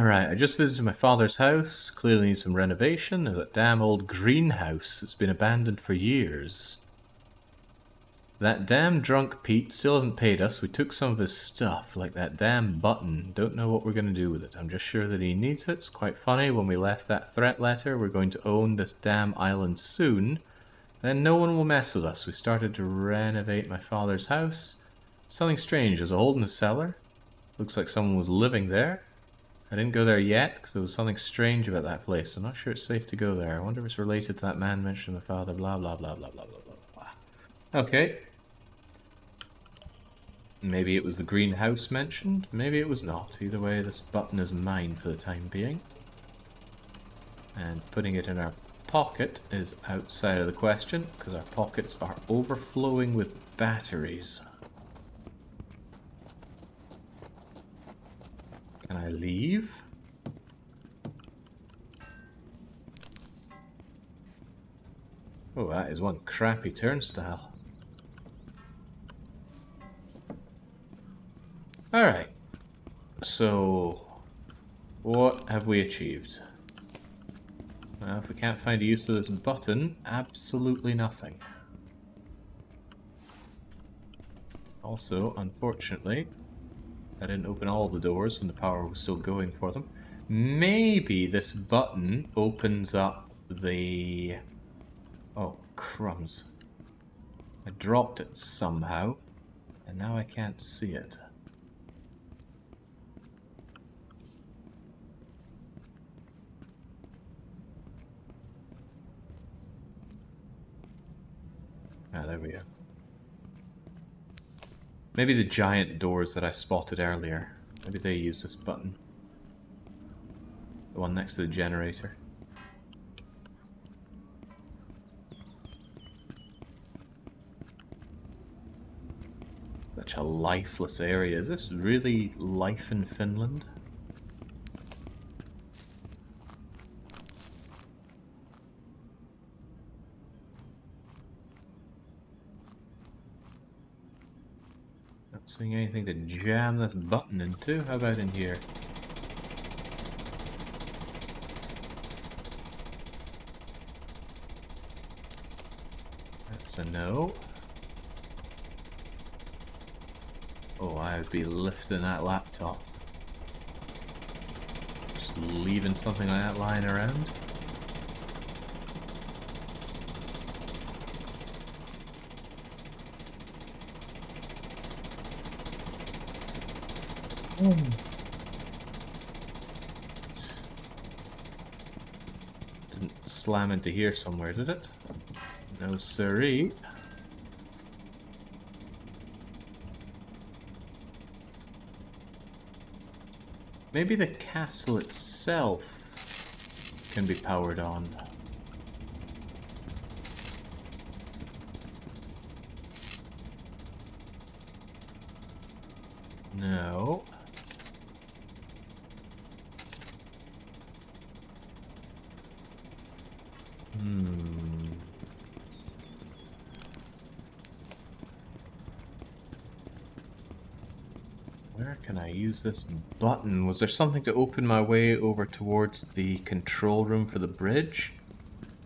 Right, I just visited my father's house. Clearly needs some renovation. There's a damn old greenhouse that's been abandoned for years. That damn drunk Pete still hasn't paid us. We took some of his stuff, like that damn button. Don't know what we're going to do with it. I'm just sure that he needs it. It's quite funny, when we left that threat letter, we're going to own this damn island soon. Then no one will mess with us. We started to renovate my father's house. Something strange. There's a hole in the cellar. Looks like someone was living there. I didn't go there yet, because there was something strange about that place. I'm not sure it's safe to go there. I wonder if it's related to that man mentioned my father, blah, blah, blah, blah, blah, blah, blah, blah. Okay. Maybe it was the greenhouse mentioned, maybe it was not. Either way, this button is mine for the time being. And putting it in our pocket is outside of the question, because our pockets are overflowing with batteries. Can I leave? Oh, that is one crappy turnstile. Alright, so what have we achieved? Well, if we can't find a use for this button, absolutely nothing. Also, unfortunately, I didn't open all the doors when the power was still going for them. Maybe this button opens up the... Oh, crumbs. I dropped it somehow, and now I can't see it. Ah, there we go. Maybe the giant doors that I spotted earlier. Maybe they use this button. The one next to the generator. Such a lifeless area. Is this really life in Finland? Not seeing anything to jam this button into. How about in here? That's a no. Oh, I would be lifting that laptop. Just leaving something like that lying around. slam into here somewhere, did it? No siree. Maybe the castle itself can be powered on. No. Where can I use this button? Was there something to open my way over towards the control room for the bridge?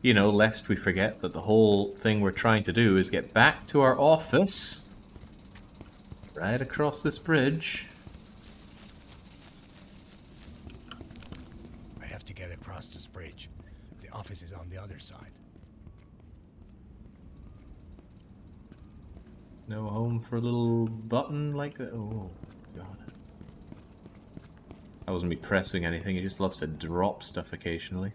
You know, lest we forget that the whole thing we're trying to do is get back to our office. Right across this bridge. I have to get across this bridge. The office is on the other side. No home for a little button like that? Oh, God. That wasn't me pressing anything, he just loves to drop stuff occasionally.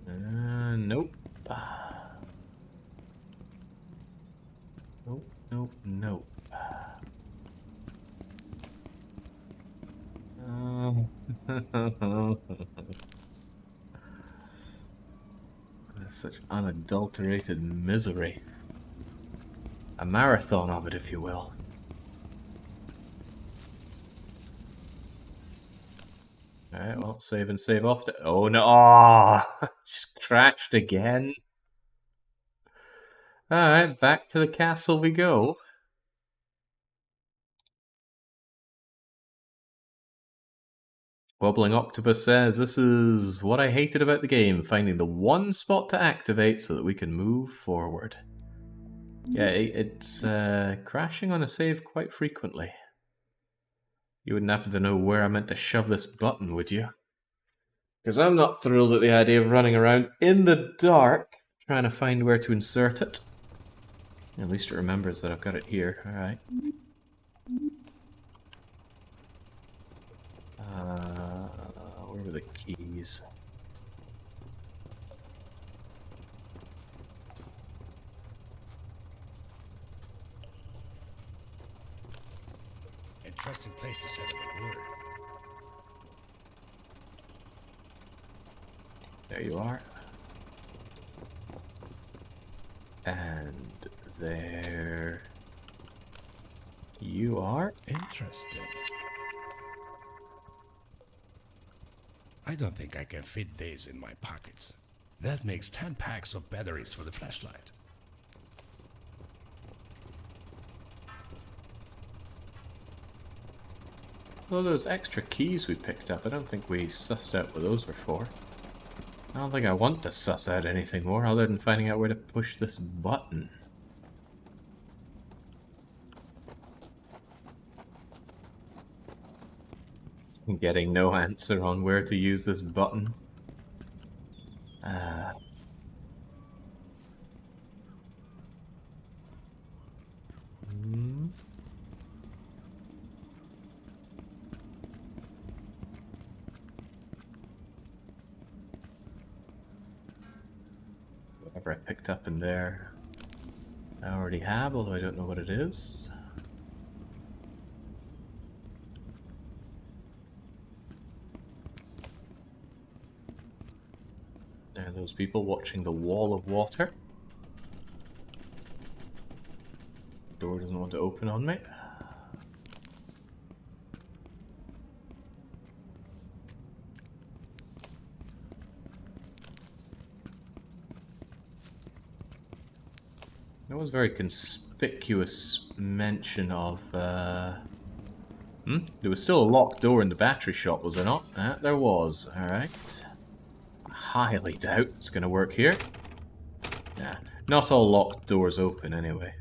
Nope. Nope, nope, nope. That's such unadulterated misery. A marathon of it, if you will. Alright, well, save and save off to... Oh no! Oh, just crashed again. Alright, back to the castle we go. Wobbling Octopus says, this is what I hated about the game, finding the one spot to activate so that we can move forward. Yeah, it's crashing on a save quite frequently. You wouldn't happen to know where I meant to shove this button, would you? Because I'm not thrilled at the idea of running around in the dark trying to find where to insert it. At least it remembers that I've got it here. Alright. Where were the keys? Interesting place to set up a brewery. There you are. And there you are. Interesting. I don't think I can fit these in my pockets. That makes 10 packs of batteries for the flashlight. Well, those extra keys we picked up, I don't think we sussed out what those were for. I don't think I want to suss out anything more other than finding out where to push this button. Getting no answer on where to use this button. Whatever I picked up in there, I already have, although I don't know what it is. There are those people watching the wall of water. Door doesn't want to open on me. There was very conspicuous mention of, there was still a locked door in the battery shop, was there not? There was, alright. I highly doubt it's going to work here. Nah, not all locked doors open anyway.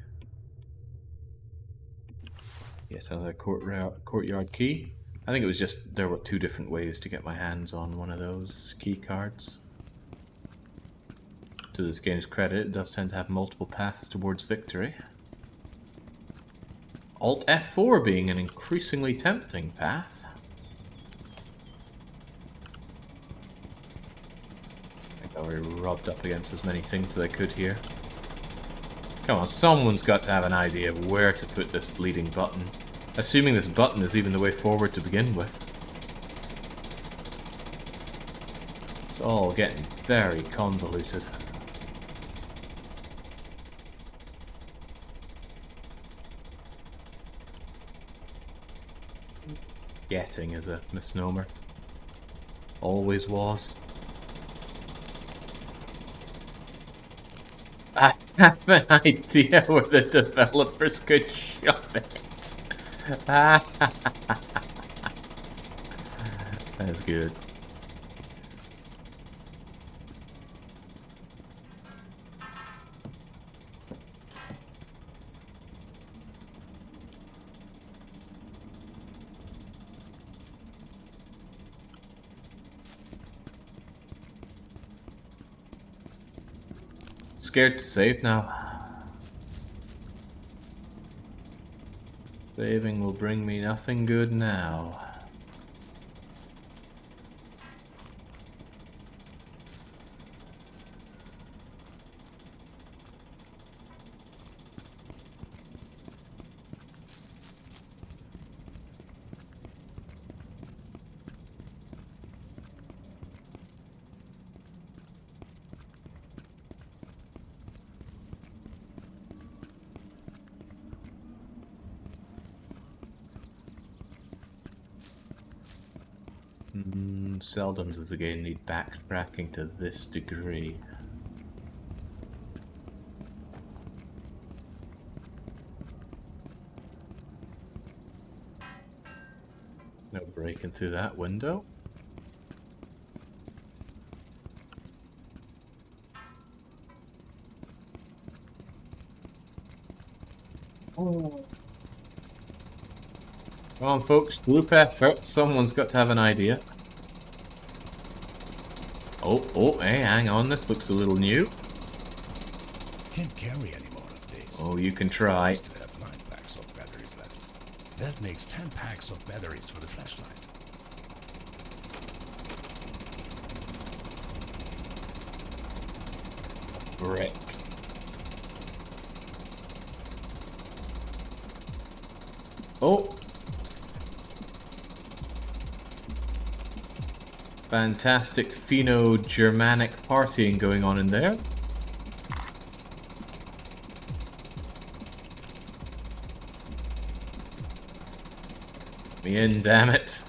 Yes, another courtyard key. I think it was just, there were two different ways to get my hands on one of those key cards. To this game's credit, it does tend to have multiple paths towards victory. Alt F4 being an increasingly tempting path. Sorry, rubbed up against as many things as I could here. Come on, someone's got to have an idea of where to put this bleeding button. Assuming this button is even the way forward to begin with. It's all getting very convoluted. Getting is a misnomer. Always was. I have an idea where the developers could shove it. That's good. Scared to save now. Saving will bring me nothing good now. Seldom does the game need backtracking to this degree. No breaking through that window. Oh. Come on, folks, group effort. Someone's got to have an idea. Oh, hey, hang on, this looks a little new. Can't carry any more of these. Oh, you can try. I still have 9 packs of batteries left. That makes 10 packs of batteries for the flashlight. Brick. Oh! Fantastic Finno-Germanic partying going on in there. Me in, damn it.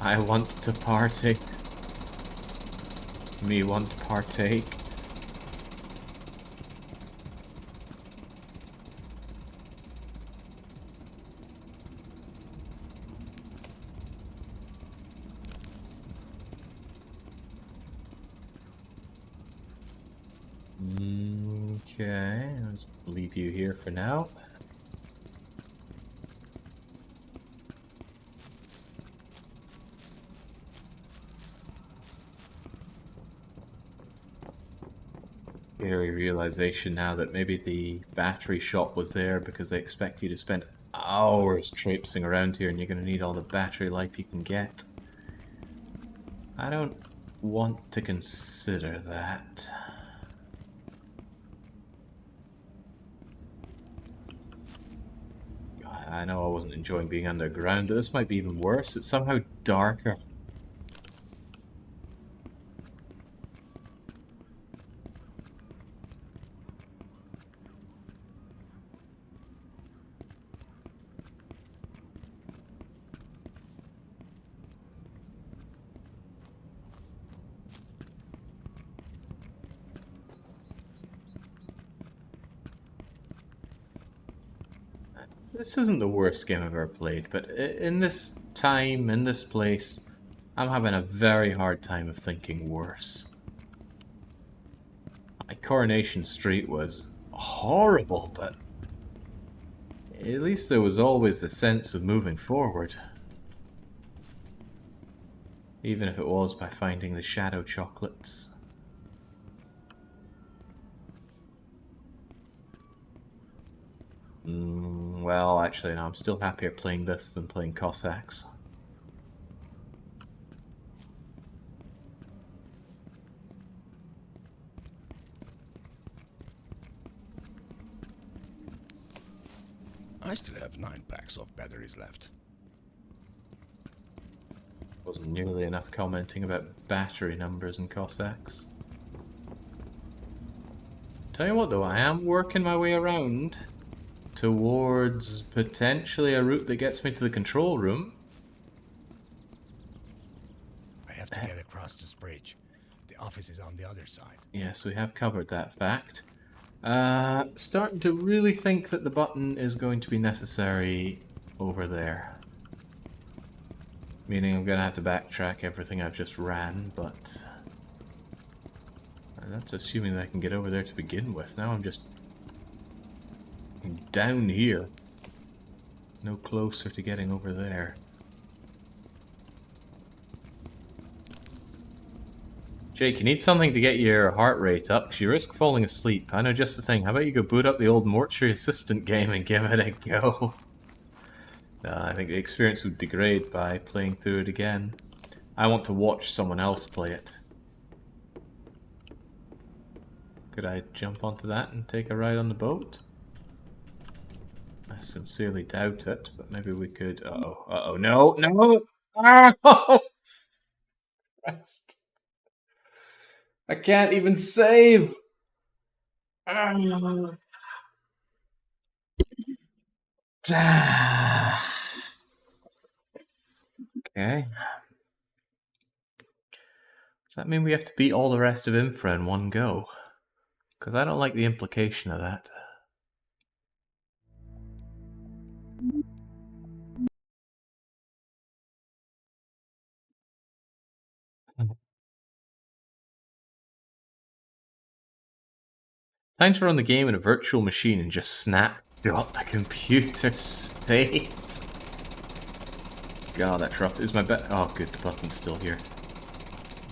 I want to party. Me want to partake. Okay, I'll just leave you here for now. Scary realization now that maybe the battery shop was there because they expect you to spend hours traipsing around here and you're going to need all the battery life you can get. I don't want to consider that. I know I wasn't enjoying being underground, but this might be even worse. It's somehow darker. This isn't the worst game I've ever played, but in this time, in this place, I'm having a very hard time of thinking worse. Coronation Street was horrible, but at least there was always a sense of moving forward. Even if it was by finding the shadow chocolates. Well, actually, no, I'm still happier playing this than playing Cossacks. I still have 9 packs of batteries left. Wasn't nearly enough commenting about battery numbers and Cossacks. Tell you what though, I am working my way around towards potentially a route that gets me to the control room. I have to get across this bridge. The office is on the other side. Yes, we have covered that fact. Starting to really think that the button is going to be necessary over there. Meaning I'm going to have to backtrack everything I've just ran, but that's assuming that I can get over there to begin with. Now I'm just down here. No closer to getting over there. Jake, you need something to get your heart rate up, because you risk falling asleep. I know just the thing. How about you go boot up the old Mortuary Assistant game and give it a go? I think the experience would degrade by playing through it again. I want to watch someone else play it. Could I jump onto that and take a ride on the boat? I sincerely doubt it, but maybe we could... Uh-oh, uh-oh, no, no! Oh! Christ. I can't even save! Okay. Does that mean we have to beat all the rest of INFRA in one go? Because I don't like the implication of that. Time to run the game in a virtual machine and just snapshot the computer state. God, that's rough. Is my bet? Oh, good, the button's still here.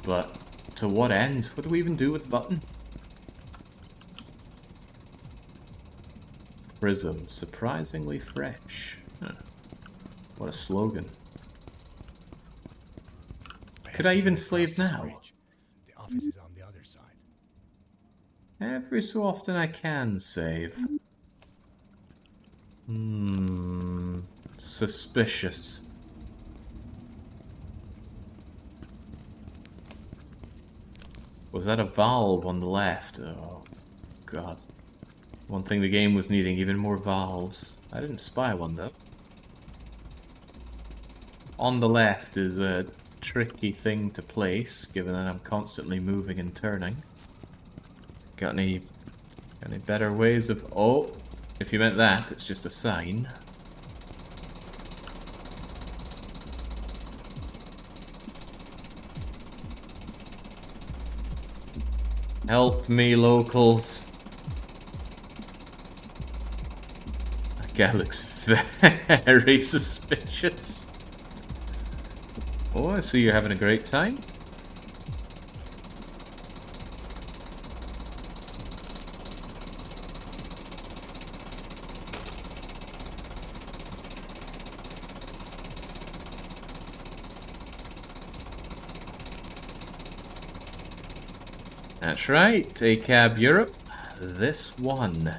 But to what end? What do we even do with the button? Prism, surprisingly fresh. Huh. What a slogan. Could I even slave now? The office is on the other side. Every so often I can save. Suspicious. Was that a valve on the left? Oh, God. One thing the game was needing, even more valves. I didn't spy one, though. On the left is a tricky thing to place, given that I'm constantly moving and turning. Got any better ways of... Oh, if you meant that, it's just a sign. Help me, locals. That guy looks very suspicious. Oh, I see you're having a great time. That's right, ACAB Europe. This one.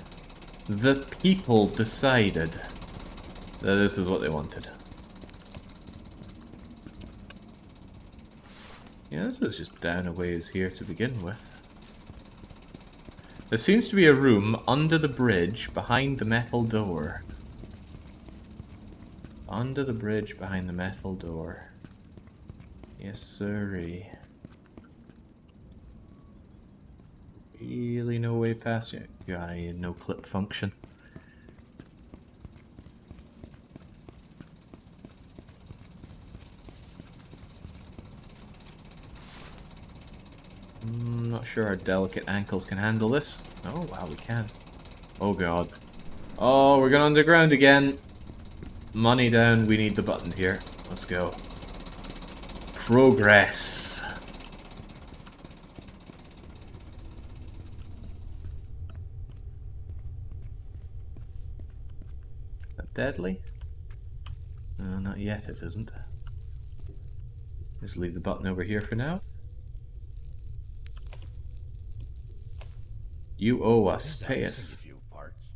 The people decided that this is what they wanted. Yeah, this was just down a ways here to begin with. There seems to be a room under the bridge behind the metal door. Under the bridge behind the metal door. Yes, sirree. Really no way past it. God, I need a no clip function. Not sure our delicate ankles can handle this. Oh, wow, we can. Oh, God. Oh, we're going underground again. Money down, we need the button here. Let's go. Progress. Is that deadly? No, not yet, it isn't. Just leave the button over here for now. You owe us. Pay us. A few parts.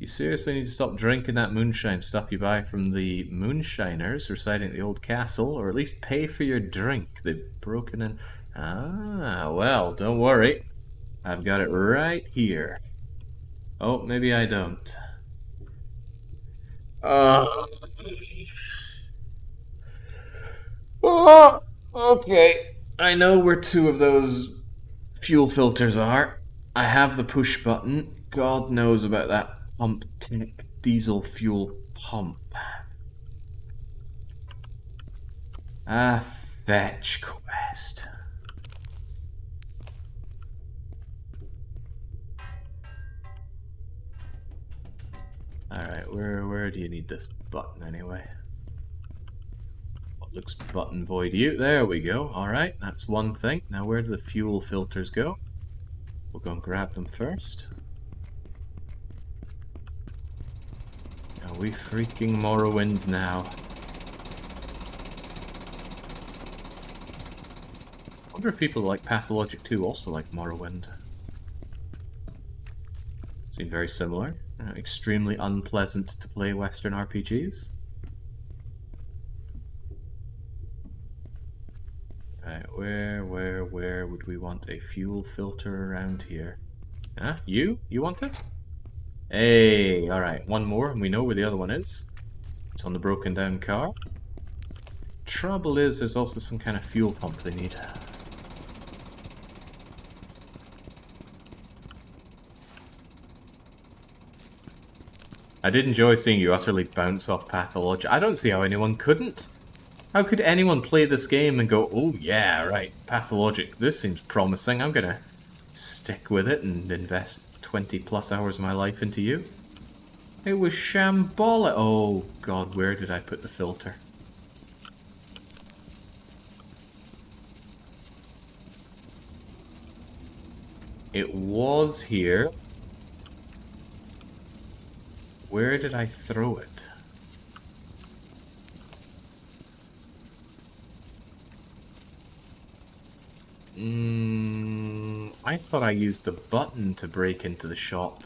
You seriously need to stop drinking that moonshine stuff you buy from the moonshiners residing at the old castle, or at least pay for your drink. They've broken in. Ah, well, don't worry. I've got it right here. Oh, maybe I don't. Oh, okay. I know where two of those fuel filters are. I have the push button. God knows about that pump tech diesel fuel pump. Ah, fetch quest. Alright, where do you need this button anyway? What looks button void you? There we go. Alright, that's one thing. Now where do the fuel filters go? We'll go and grab them first. Are we freaking Morrowind now? I wonder if people like Pathologic 2 also like Morrowind. Seem very similar. Extremely unpleasant to play Western RPGs. Right, where would we want a fuel filter around here? Huh? You? You want it? Hey, alright, one more, and we know where the other one is. It's on the broken down car. Trouble is, there's also some kind of fuel pump they need. I did enjoy seeing you utterly bounce off Pathology. I don't see how anyone couldn't. How could anyone play this game and go, oh yeah, right, Pathologic, this seems promising, I'm gonna stick with it and invest 20 plus hours of my life into you? It was shambolic. Oh god, where did I put the filter? It was here. Where did I throw it? I thought I used the button to break into the shop.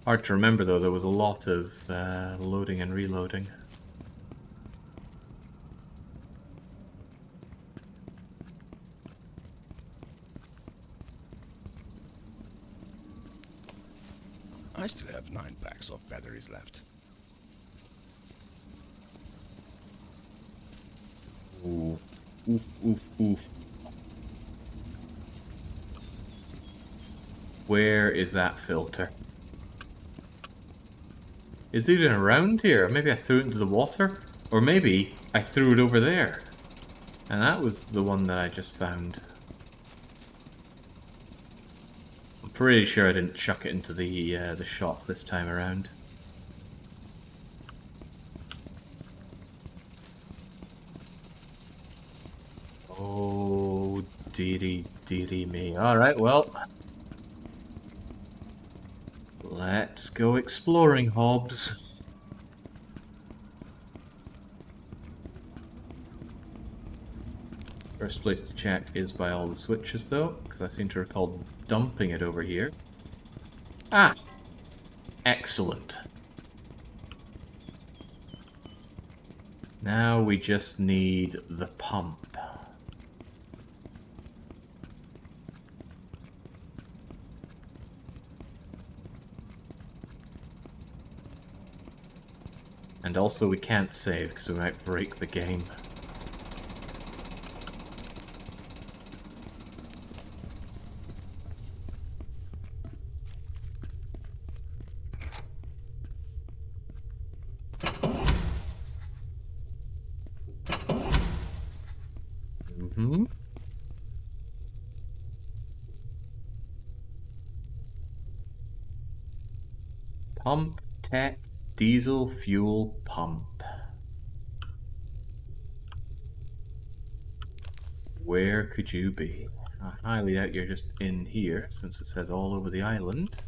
Hard to remember though, there was a lot of loading and reloading. I still have 9 packs of batteries left. Ooh. Oof, oof, oof. Where is that filter? Is it even around here? Maybe I threw it into the water? Or maybe I threw it over there. And that was the one that I just found. I'm pretty sure I didn't chuck it into the shop this time around. Oh, dearie me. Alright, well. Let's go exploring, Hobbs. First place to check is by all the switches, though, because I seem to recall dumping it over here. Ah! Excellent. Now we just need the pump. And also we can't save, because we might break the game. Pump tech diesel fuel pump. Where could you be? I highly doubt you're just in here, since it says all over the island.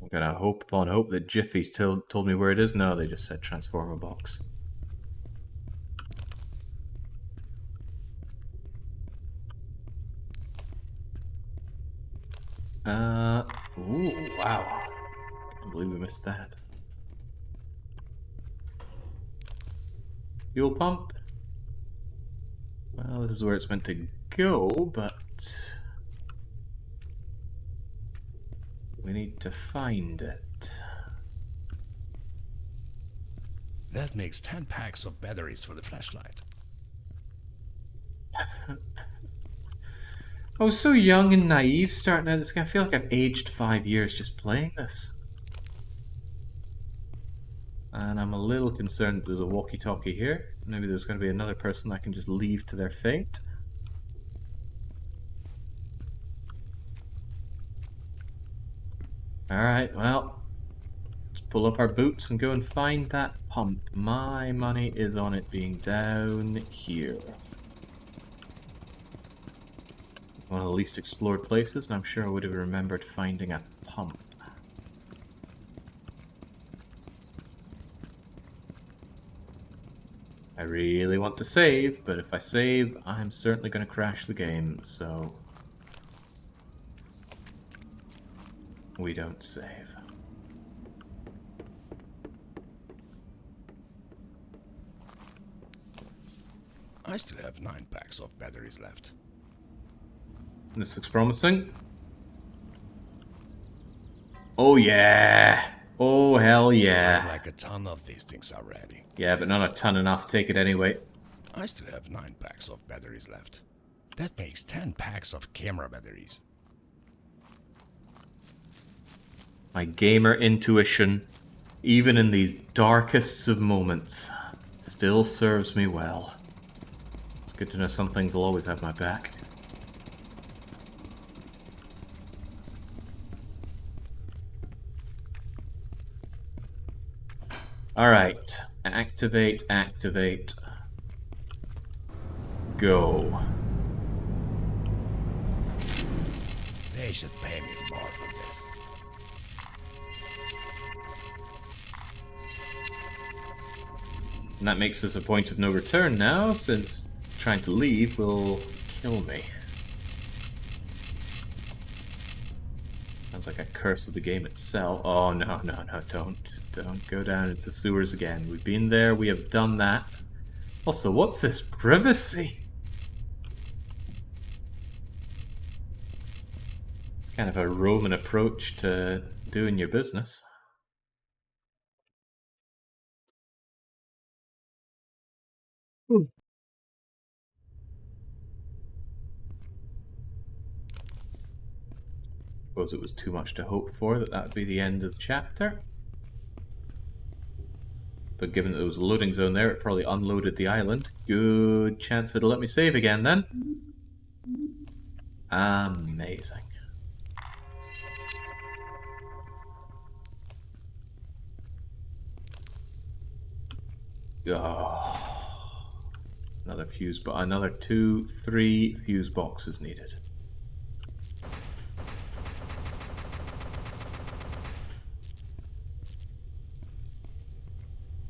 I'm gonna hope upon hope that Jiffy told me where it is. No, they just said Transformer box. Ooh, wow. Can't believe we missed that. Fuel pump. Well, this is where it's meant to go, but we need to find it. That makes 10 packs of batteries for the flashlight. I was so young and naive starting out this game. I feel like I've aged 5 years just playing this. And I'm a little concerned there's a walkie-talkie here. Maybe there's going to be another person I can just leave to their fate. Alright, well, let's pull up our boots and go and find that pump. My money is on it being down here. One of the least explored places, and I'm sure I would have remembered finding a pump. I really want to save, but if I save, I'm certainly going to crash the game, so we don't save. I still have 9 packs of batteries left. This looks promising. Oh yeah! Oh hell I yeah! have like a ton of these things already. Yeah, but not a ton enough. Take it anyway. I still have 9 packs of batteries left. That makes 10 packs of camera batteries. My gamer intuition, even in these darkest of moments, still serves me well. It's good to know some things will always have my back. Alright, activate, activate. Go. They should pay me more for this. And that makes this a point of no return now, since trying to leave will kill me. Sounds like a curse of the game itself. Oh no, no, no, don't go down into sewers again. We've been there, we have done that. Also, what's this privacy? It's kind of a Roman approach to doing your business. Suppose it was too much to hope for that would be the end of the chapter. But given that there was a loading zone there, it probably unloaded the island. Good chance it'll let me save again then. Amazing. Oh, another fuse, but another 2, 3 fuse boxes needed.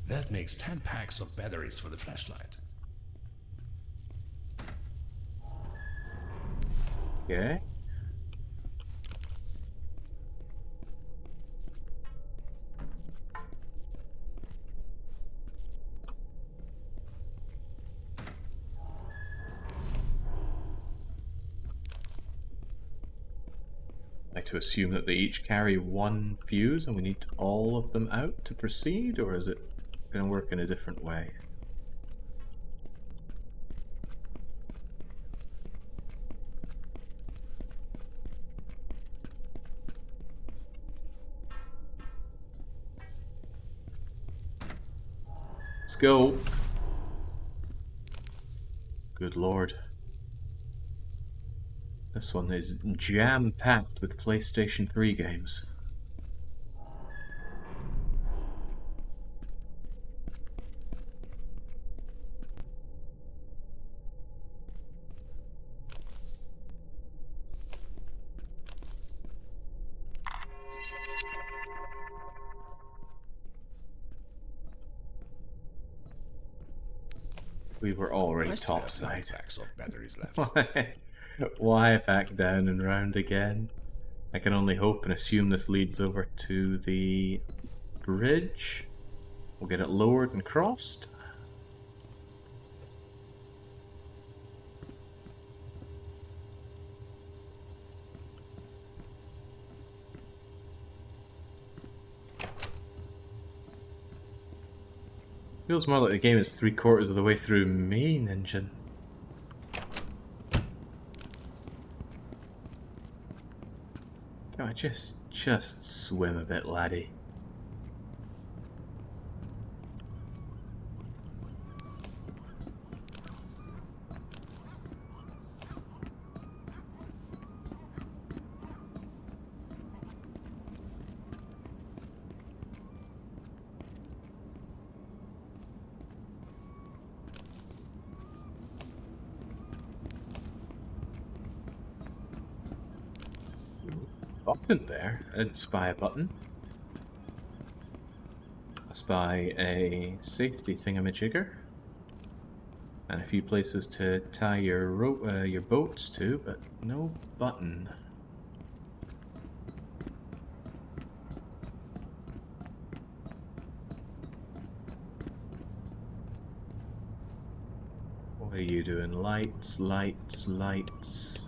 That makes 10 packs of batteries for the flashlight. Okay. I like to assume that they each carry 1 fuse and we need all of them out to proceed, or is it going to work in a different way? Let's go. Good lord. This one is jam-packed with PlayStation 3 games. We were already I still have 9 topside. packs of batteries left. Why back down and round again? I can only hope and assume this leads over to the bridge. We'll get it lowered and crossed. Feels more like the game is 3/4 of the way through main engine. God, just swim a bit, laddie. Button there. I didn't spy a button. I spy a safety thingamajigger. And a few places to tie your your boats to, but no button. What are you doing? Lights, lights, lights.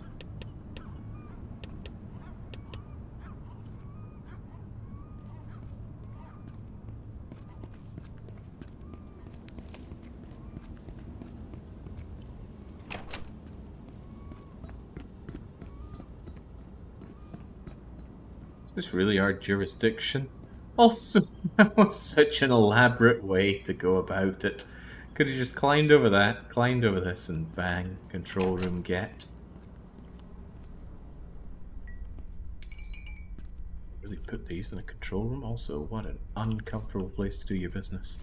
Is this really our jurisdiction? Also, that was such an elaborate way to go about it. Could have just climbed over that, climbed over this, and bang, control room get. Really put these in a control room? Also, what an uncomfortable place to do your business.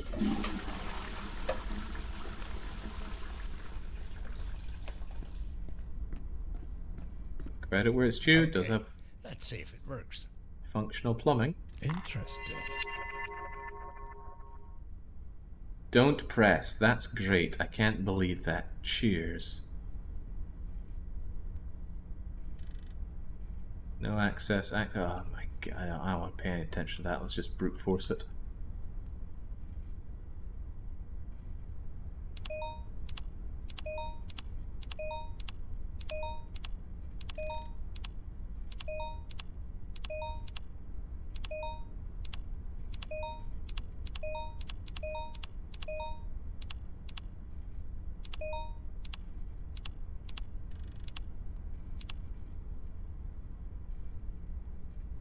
Credit where it's due, does have Let's see if it works. functional plumbing. Interesting. Don't press, that's great. I can't believe that. Cheers. No access. Oh my god, I don't want to pay any attention to that. Let's just brute force it.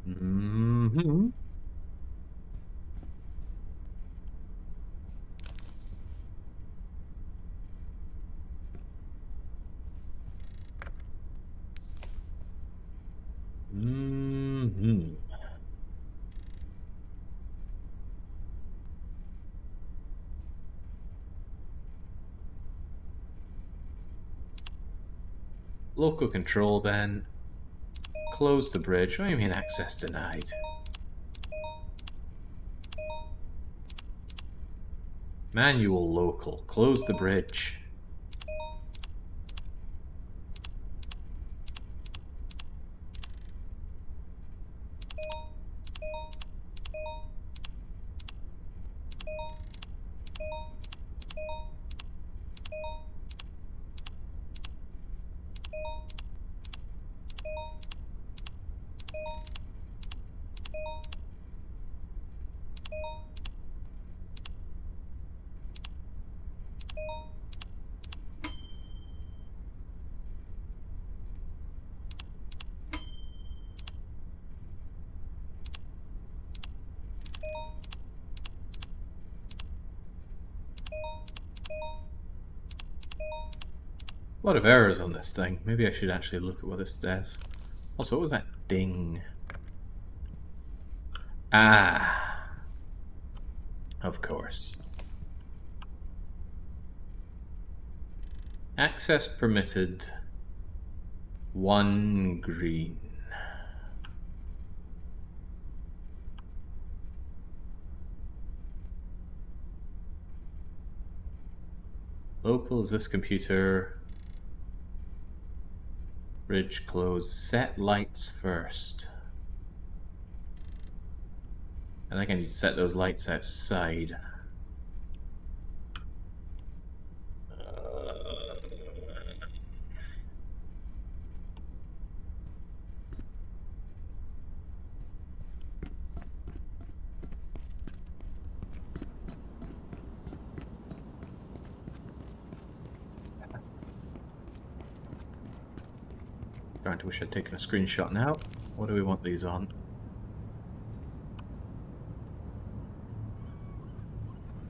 Mm-hmm. Mm-hmm. Local control then. Close the bridge. What do you mean access denied? Manual local. Close the bridge. A lot of errors on this thing. Maybe I should actually look at what this does. Also, what was that ding? Ah, of course. Access permitted. 1 green. Local is this computer. Bridge closed. Set lights first. I think I need to set those lights outside. I wish I'd taken a screenshot now. What do we want these on?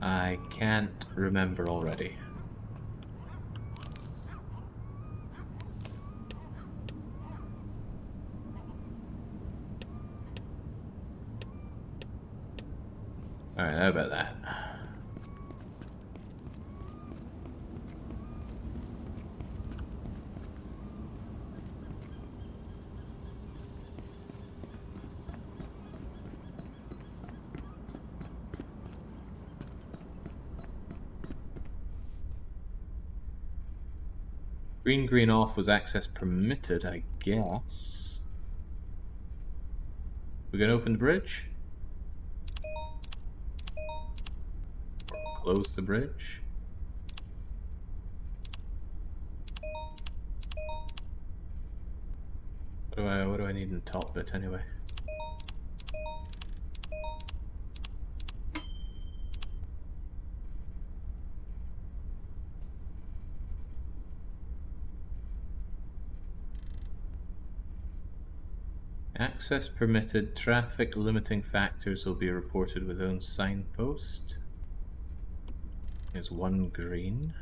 I can't remember already. Alright, how about that? Green off was access permitted, I guess. We gonna open the bridge? Or close the bridge? What do I need in the top bit anyway? Access permitted, traffic limiting factors will be reported with own signpost. There's one green.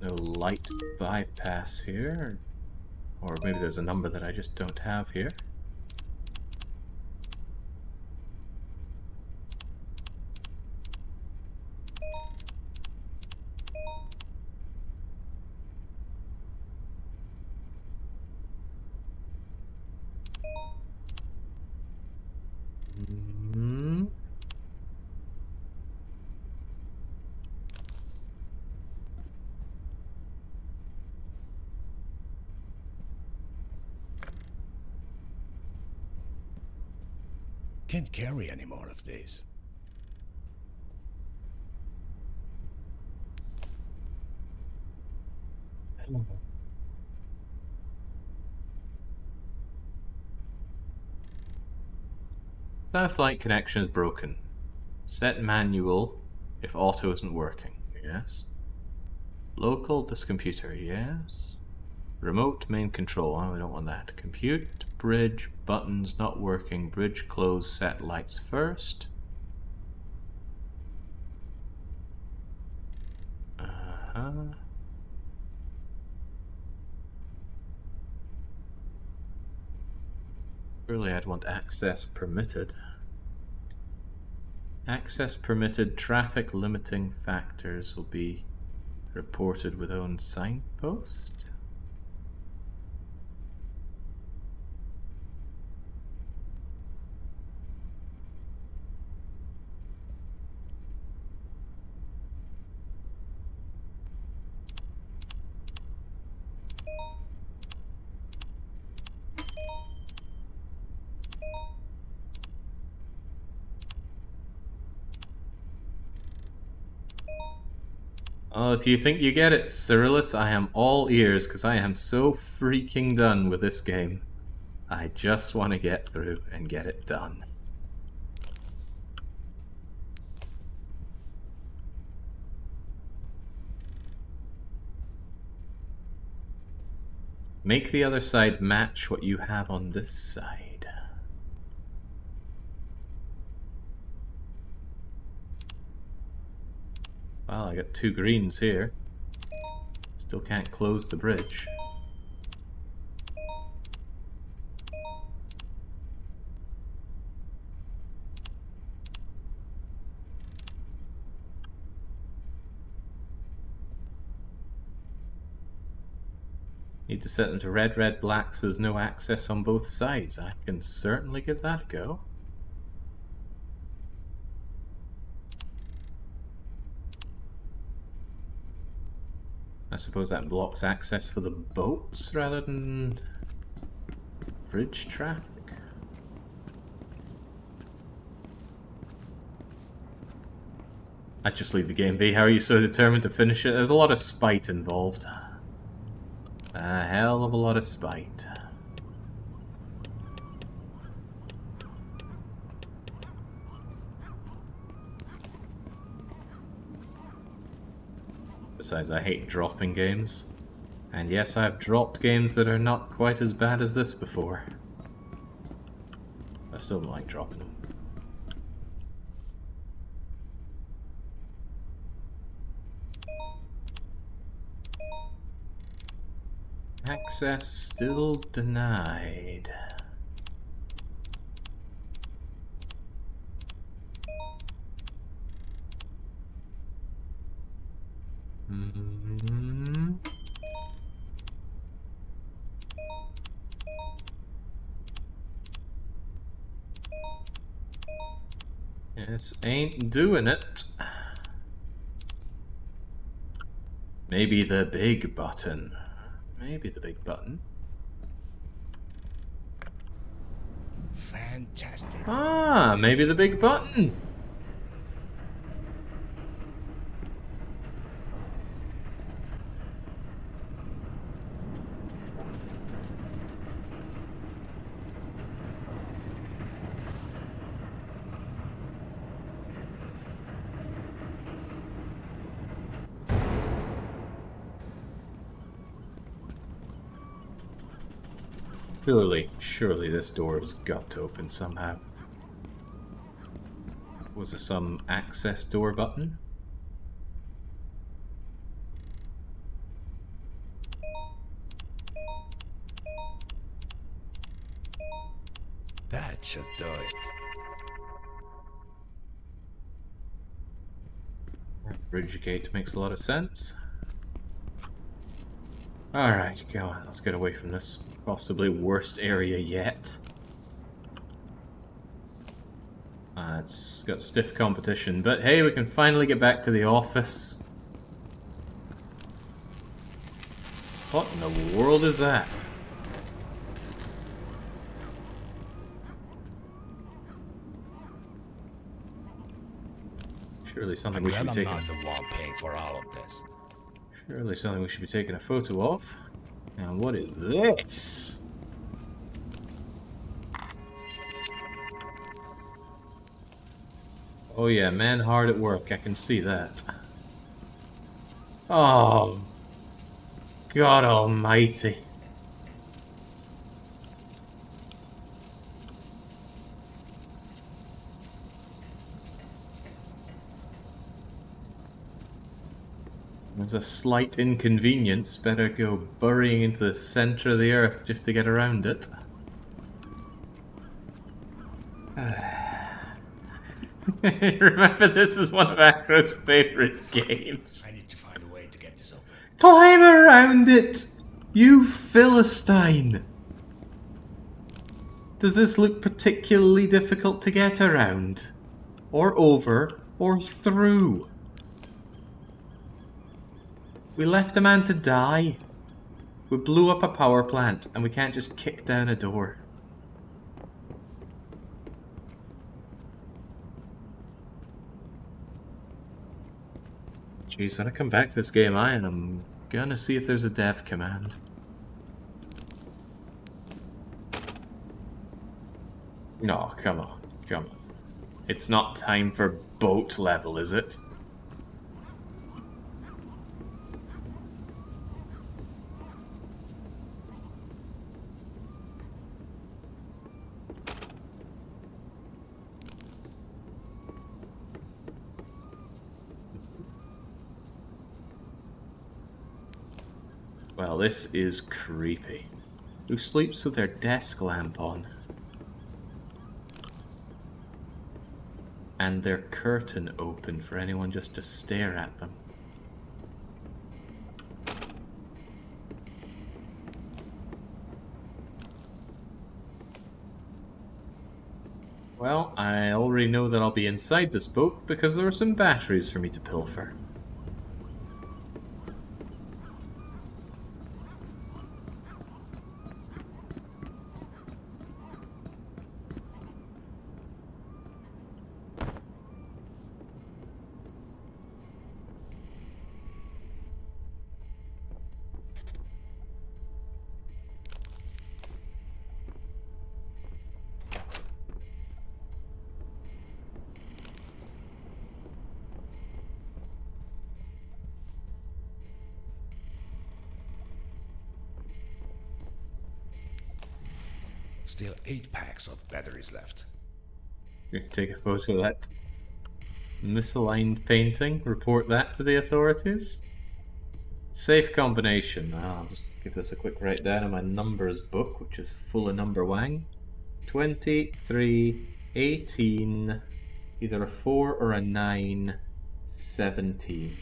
No light bypass here. Or maybe there's a number that I just don't have here. Can't carry any more of these. Satellite connection is broken. Set manual if auto isn't working. Yes. Local this computer. Yes. Remote main control. Oh, we don't want that. Compute bridge buttons not working. Bridge closed. Set lights first. Surely I'd want access permitted. Access permitted, traffic limiting factors will be reported with own signpost. Oh, if you think you get it, Cyrillus, I am all ears, because I am so freaking done with this game. I just want to get through and get it done. Make the other side match what you have on this side. Well, I got two greens here. Still can't close the bridge. Need to set them to red, red, black so there's no access on both sides. I can certainly give that a go. I suppose that blocks access for the boats rather than bridge traffic. I'd just leave the game be. How are you so determined to finish it? There's a lot of spite involved. A hell of a lot of spite. Besides, I hate dropping games. And yes, I've dropped games that are not quite as bad as this before. I still don't like dropping them. Access still denied. This ain't doing it. Maybe the big button. Maybe the big button. Fantastic. Ah, maybe the big button. Surely this door has got to open somehow. Was there some access door button? That should do it. Bridge gate makes a lot of sense. Alright, go on, let's get away from this possibly worst area yet. It's got stiff competition, but hey, we can finally get back to the office. What in the world is that? Surely something we should be I'm taking. not the one paying for all of this. Surely something we should be taking a photo of. And what is this? Oh yeah, man hard at work, I can see that. Oh, God almighty. There's a slight inconvenience, better go burying into the center of the earth just to get around it. Remember, this is one of Acro's favorite games. I need to find a way to get this open. Climb around it, you Philistine! Does this look particularly difficult to get around? Or over, or through? We left a man to die. We blew up a power plant, and we can't just kick down a door. Jeez, when I come back to this game, I am gonna see if there's a dev command. No, come on, come on. It's not time for boat level, is it? Well, this is creepy. Who sleeps with their desk lamp on? And their curtain open for anyone just to stare at them. Well, I already know that I'll be inside this boat because there are some batteries for me to pilfer. Still 8 packs of batteries left. Take a photo of that misaligned painting. Report that to the authorities. Safe combination. I'll just give this a quick write down in my numbers book, which is full of number wang. 23, 18, either a 4 or a 9, 17.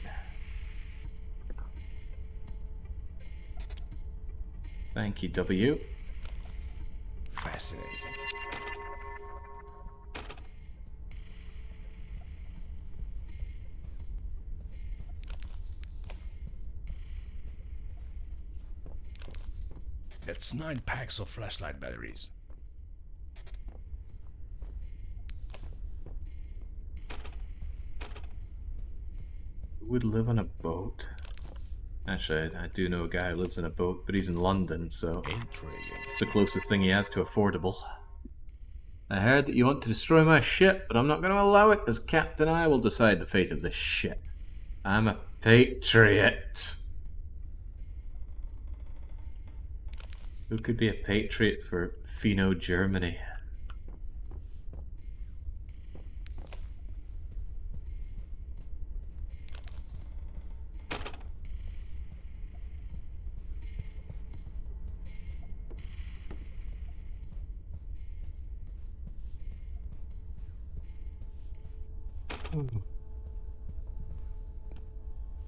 Thank you, W. Fascinating. That's 9 packs of flashlight batteries. Who would live on a boat? Actually, I do know a guy who lives in a boat, but he's in London, so Intriguing. it's the closest thing he has to affordable. I heard that you want to destroy my ship, but I'm not going to allow it, as Captain I will decide the fate of this ship. I'm a patriot. Who could be a patriot for Fino, Germany?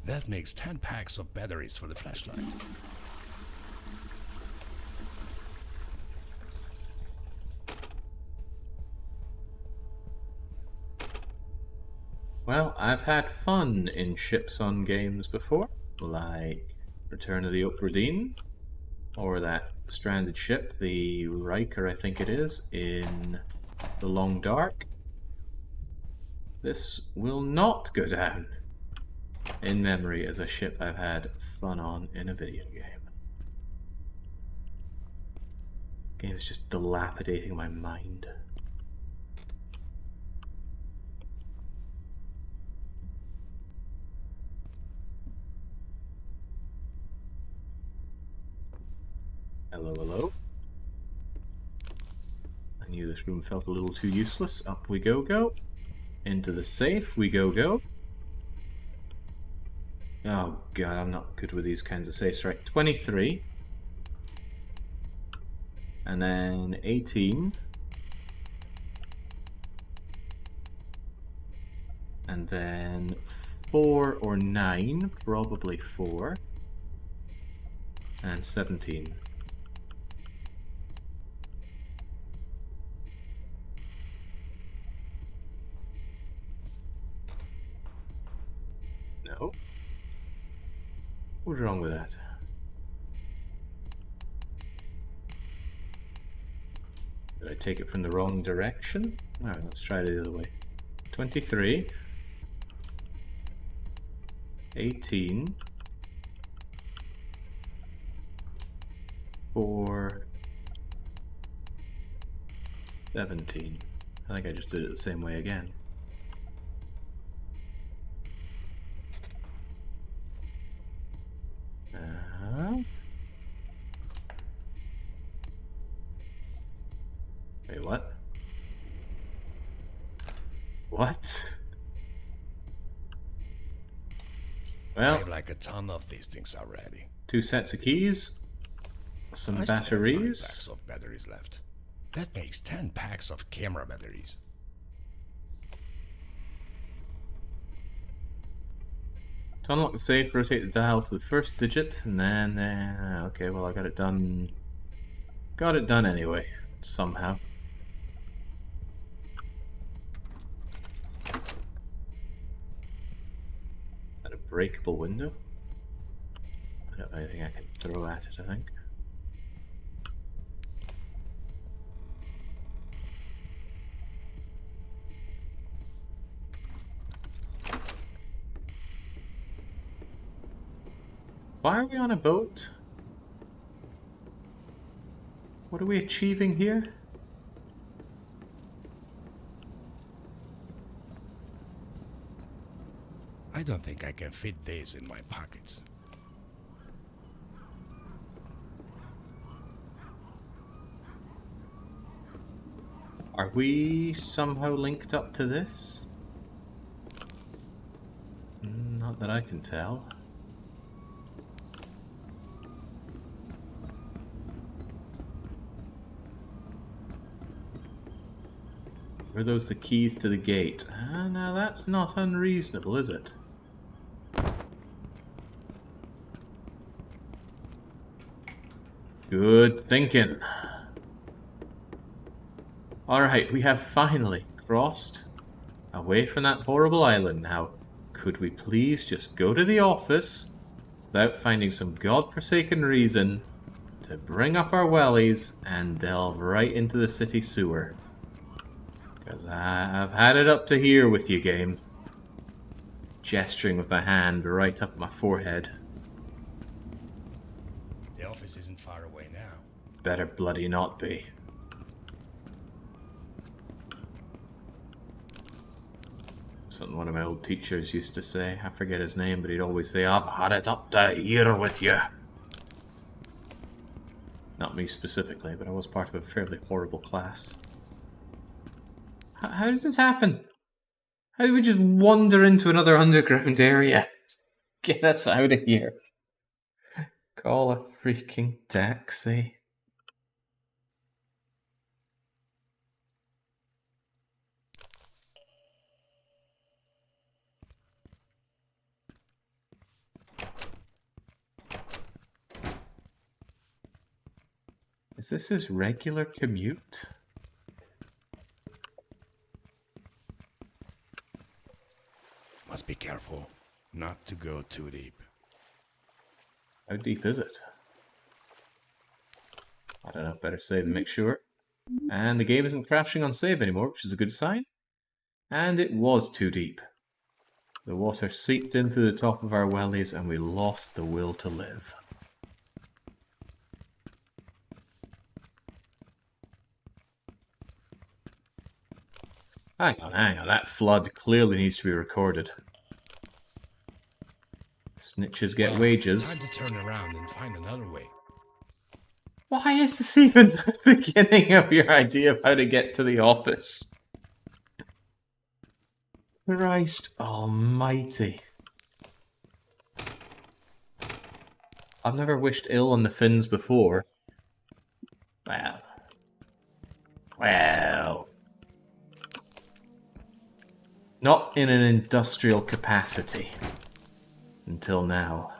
That makes 10 packs of batteries for the flashlight. Well, I've had fun in ships on games before, like Return of the Obra Dinn, or that stranded ship, the Riker I think it is, in The Long Dark. This will not go down in memory as a ship I've had fun on in a video game. Game's just dilapidating my mind. Hello, hello. I knew this room felt a little too useless. Up we go. Into the safe we go. Oh god, I'm not good with these kinds of safes. Right, 23. And then 18. And then 4 or 9, probably 4. And 17. No. What's wrong with that? Did I take it from the wrong direction? Alright, let's try it the other way. 23. 18. 4. 17. I think I just did it the same way again. Wait, what? What? I Well, have like a ton of these things already. 2 sets of keys, some I still have 9 batteries. packs of batteries left. That makes 10 packs of camera batteries. To unlock the safe, rotate the dial to the first digit, and then, okay, well I got it done. Got it done anyway, somehow. At a breakable window? I don't have anything I can throw at it, I think. Why are we on a boat? What are we achieving here? I don't think I can fit these in my pockets. Are we somehow linked up to this? Not that I can tell. Were those the keys to the gate? Ah, now that's not unreasonable, is it? Good thinking. Alright, we have finally crossed away from that horrible island now. Could we please just go to the office without finding some godforsaken reason to bring up our wellies and delve right into the city sewer? Because I've had it up to here with you, game. Gesturing with my hand right up my forehead. The office isn't far away now. Better bloody not be. Something one of my old teachers used to say. I forget his name, but he'd always say, I've had it up to here with you. Not me specifically, but I was part of a fairly horrible class. How does this happen? How do we just wander into another underground area? Get us out of here. Call a freaking taxi. Is this his regular commute? Must be careful not to go too deep. How deep is it? I don't know, better save and make sure. And the game isn't crashing on save anymore, which is a good sign. And it was too deep. The water seeped into the top of our wellies and we lost the will to live. Hang on, that flood clearly needs to be recorded. Snitches get wages. Time to turn around and find another way. Why is this even the beginning of your idea of how to get to the office? Christ almighty. I've never wished ill on the Finns before. Well. Not in an industrial capacity. Until now.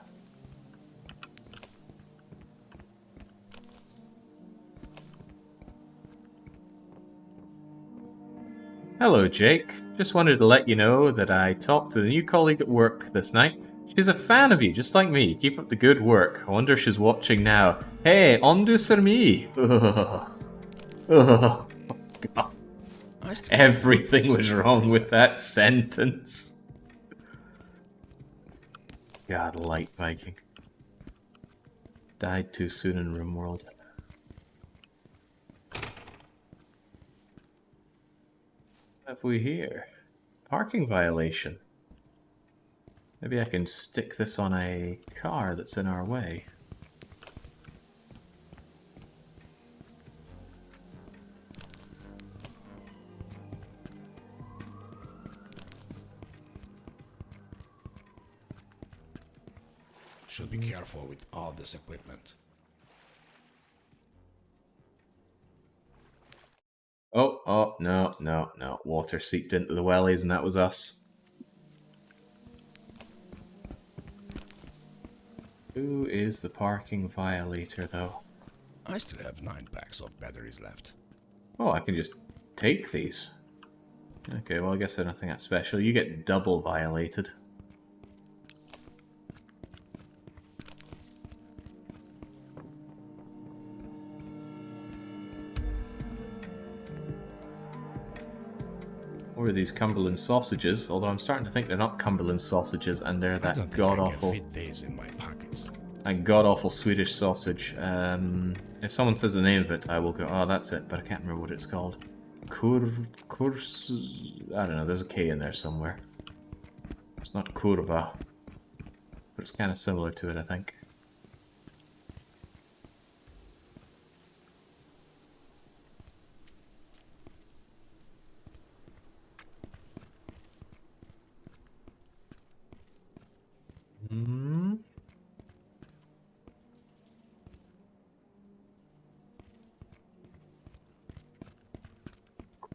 Hello, Jake. Just wanted to let you know that I talked to the new colleague at work this night. She's a fan of you, just like me. Keep up the good work. I wonder if she's watching now. Hey, on du sur me. Oh, God. Everything was wrong with that sentence. God, light Viking. Died too soon in RimWorld. What have we here? Parking violation. Maybe I can stick this on a car that's in our way. Should be careful with all this equipment. Oh, no. Water seeped into the wellies and that was us. Who is the parking violator, though? I still have 9 packs of batteries left. Oh, I can just take these. Okay, well, I guess they're nothing that special. You get double violated. Or these Cumberland sausages, although I'm starting to think they're not Cumberland sausages and they're that god-awful... I can fit these in my pockets. That god-awful Swedish sausage. If someone says the name of it, I will go, oh, that's it, but I can't remember what it's called. Kurs... I don't know, there's a K in there somewhere. It's not kurva, but it's kind of similar to it, I think.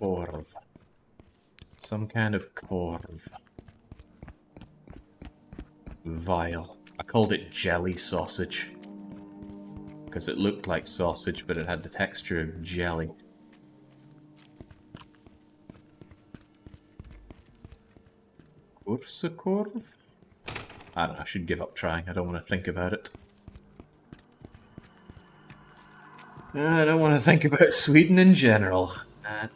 corv. Some kind of corv. Vile. I called it jelly sausage. Because it looked like sausage, but it had the texture of jelly. Korsakorv? I don't know, I should give up trying. I don't want to think about it. I don't want to think about Sweden in general.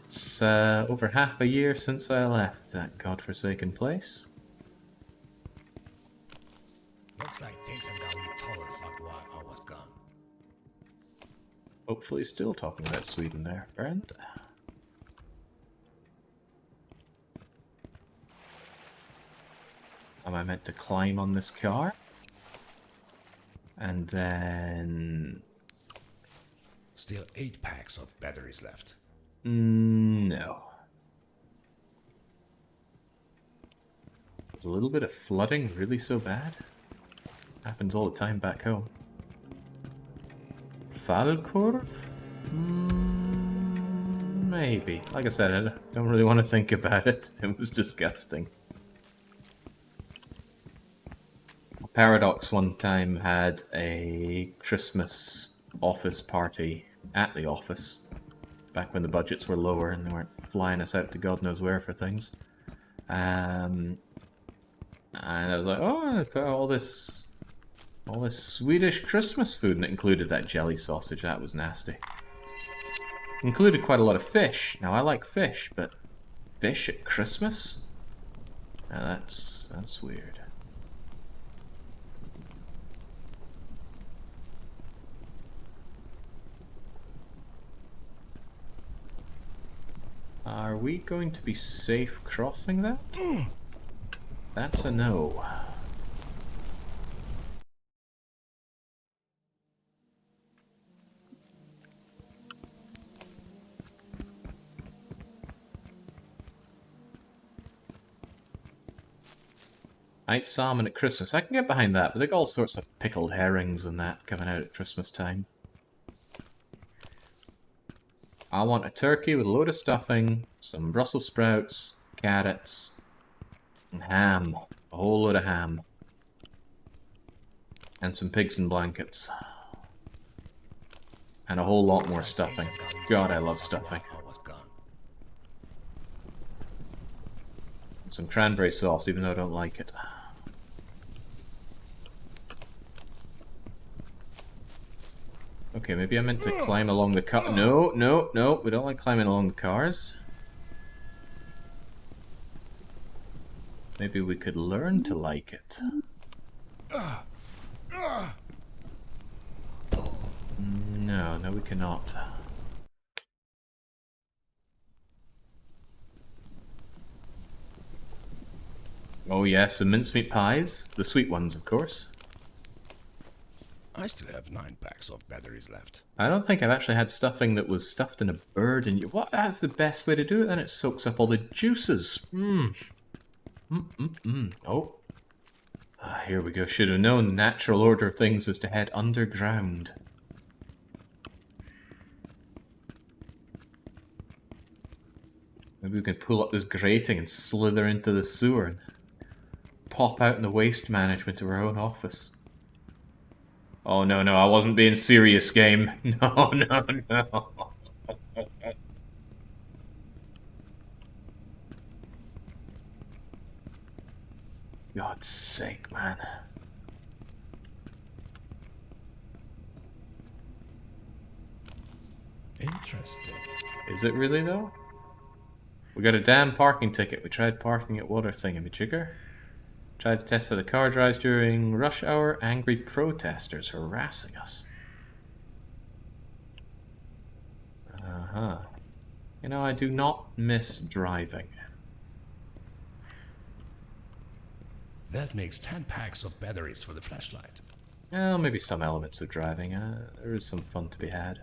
It's over half a year since I left that godforsaken place. Looks like things have gotten total fucked while I was gone. Hopefully still talking about Sweden there, Bernd. Am I meant to climb on this car? And then... Still 8 packs of batteries left. No. Is a little bit of flooding really so bad? Happens all the time back home. Falkorv? Maybe. Like I said, I don't really want to think about it. It was disgusting. Paradox one time had a Christmas office party at the office. Back when the budgets were lower and they weren't flying us out to God knows where for things. And I was like, oh, I put all this Swedish Christmas food, and it included that jelly sausage. That was nasty. Included quite a lot of fish. Now I like fish, but fish at Christmas? Now that's weird. Are we going to be safe crossing that? That's a no. I ate salmon at Christmas. I can get behind that, but they got all sorts of pickled herrings and that coming out at Christmas time. I want a turkey with a load of stuffing, some Brussels sprouts, carrots, and ham. A whole load of ham. And some pigs in blankets. And a whole lot more stuffing. God, I love stuffing. And some cranberry sauce, even though I don't like it. Okay, maybe I meant to climb along the car. No, no, no, we don't like climbing along the cars. Maybe we could learn to like it. No, no we cannot. Oh yes, some mincemeat pies. The sweet ones, of course. I still have 9 packs of batteries left. I don't think I've actually had stuffing that was stuffed in a bird and what? That's the best way to do it, then it soaks up all the juices. Oh. Ah, here we go. Should have known the natural order of things was to head underground. Maybe we can pull up this grating and slither into the sewer and pop out in the waste management of our own office. Oh no, no, I wasn't being serious, game. No, no, no. God's sake, man. Interesting. Is it really, though? We got a damn parking ticket. We tried parking at Water Thingamajigger. Tried to test how the car drives during rush hour. Angry protesters harassing us. Uh-huh. You know, I do not miss driving. That makes 10 packs of batteries for the flashlight. Well, maybe some elements of driving. There is some fun to be had.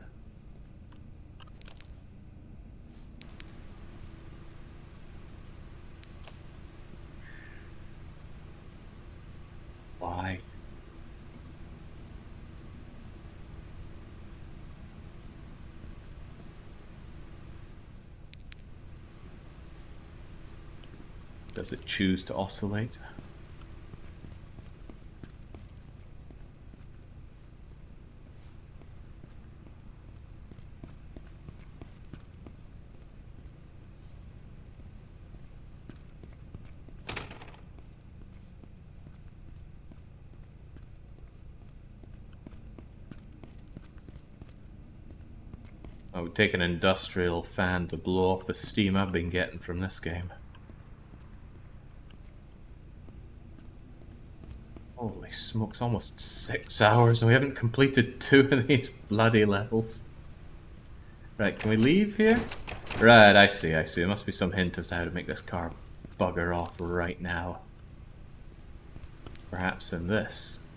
Why? Does it choose to oscillate? I would take an industrial fan to blow off the steam I've been getting from this game. Holy smokes, almost 6 hours and we haven't completed 2 of these bloody levels. Right, can we leave here? Right, I see. There must be some hint as to how to make this car bugger off right now. Perhaps in this.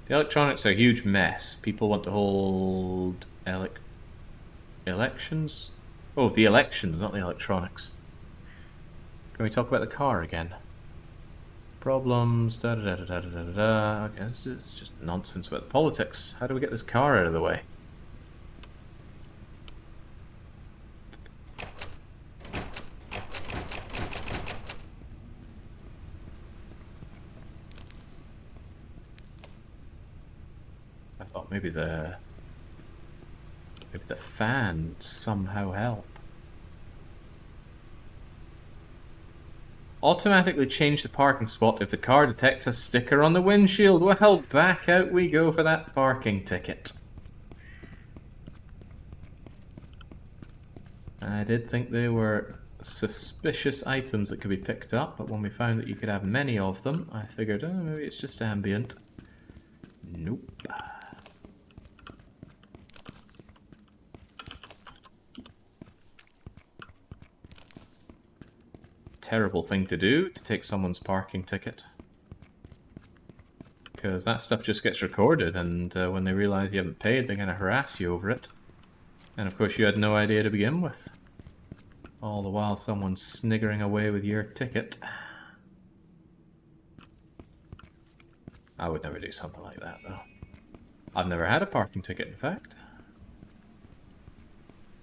The electronics are a huge mess. People want to hold elections? Oh, the elections, not the electronics. Can we talk about the car again? Problems, da-da-da-da-da-da-da-da. Okay, it's just nonsense about politics. How do we get this car out of the way? I thought maybe the fan somehow help. Automatically change the parking spot if the car detects a sticker on the windshield. Well, back out we go for that parking ticket. I did think they were suspicious items that could be picked up, but when we found that you could have many of them, I figured, oh, maybe it's just ambient. Nope. Terrible thing to do, to take someone's parking ticket. Because that stuff just gets recorded, and when they realize you haven't paid, they're going to harass you over it. And of course you had no idea to begin with. All the while someone's sniggering away with your ticket. I would never do something like that, though. I've never had a parking ticket, in fact.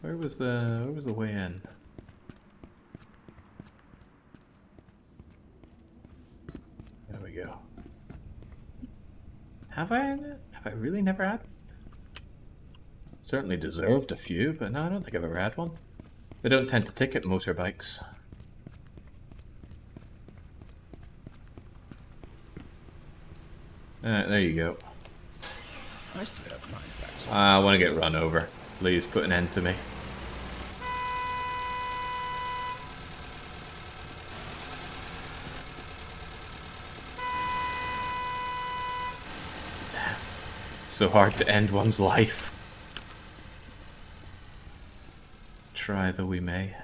Where was the way in? There we go. Have I really never had? Certainly deserved a few, but no, I don't think I've ever had one. They don't tend to ticket motorbikes. There you go. I still have 9 packs. I want to get run over. Please put an end to me. Damn. So hard to end one's life. Try though we may.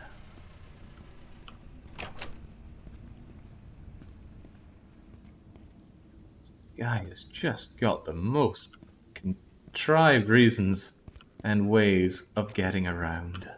This guy has just got the most contrived reasons and ways of getting around.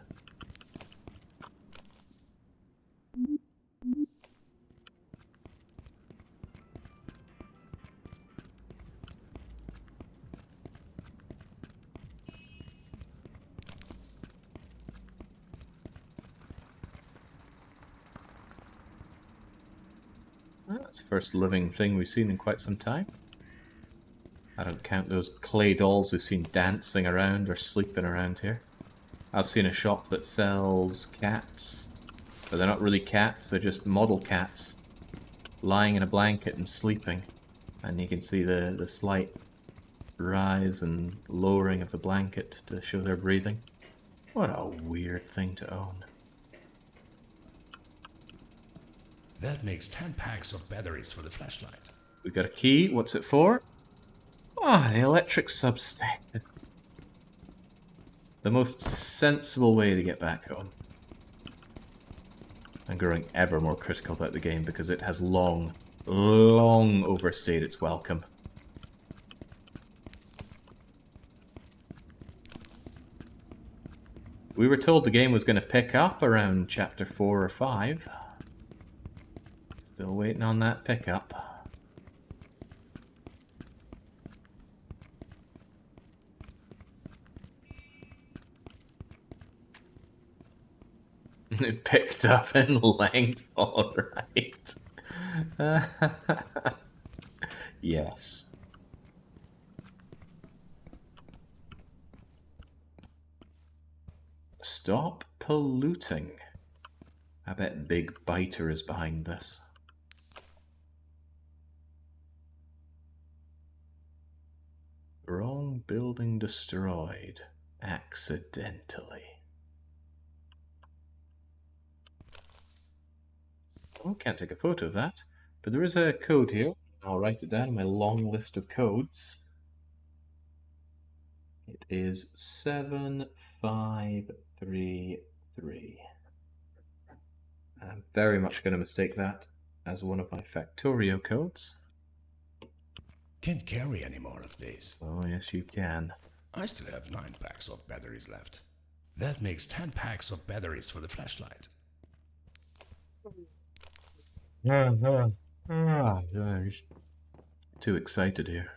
That's the first living thing we've seen in quite some time. I don't count those clay dolls we've seen dancing around or sleeping around here. I've seen a shop that sells cats, but they're not really cats, they're just model cats lying in a blanket and sleeping. And you can see the slight rise and lowering of the blanket to show they're breathing. What a weird thing to own. That makes 10 packs of batteries for the flashlight. We got a key, what's it for? Ah, the electric substation. The most sensible way to get back home. I'm growing ever more critical about the game because it has long overstayed its welcome. We were told the game was going to pick up around chapter 4 or 5. Still waiting on that pickup. It picked up in length, alright. Yes. Stop polluting. I bet Big Biter is behind this. Wrong building destroyed. Accidentally. Oh, can't take a photo of that. But there is a code here. I'll write it down in my long list of codes. It is 7533. I'm very much going to mistake that as one of my Factorio codes. Can't carry any more of these. Oh, yes, you can. I still have 9 packs of batteries left. That makes 10 packs of batteries for the flashlight. Too excited here.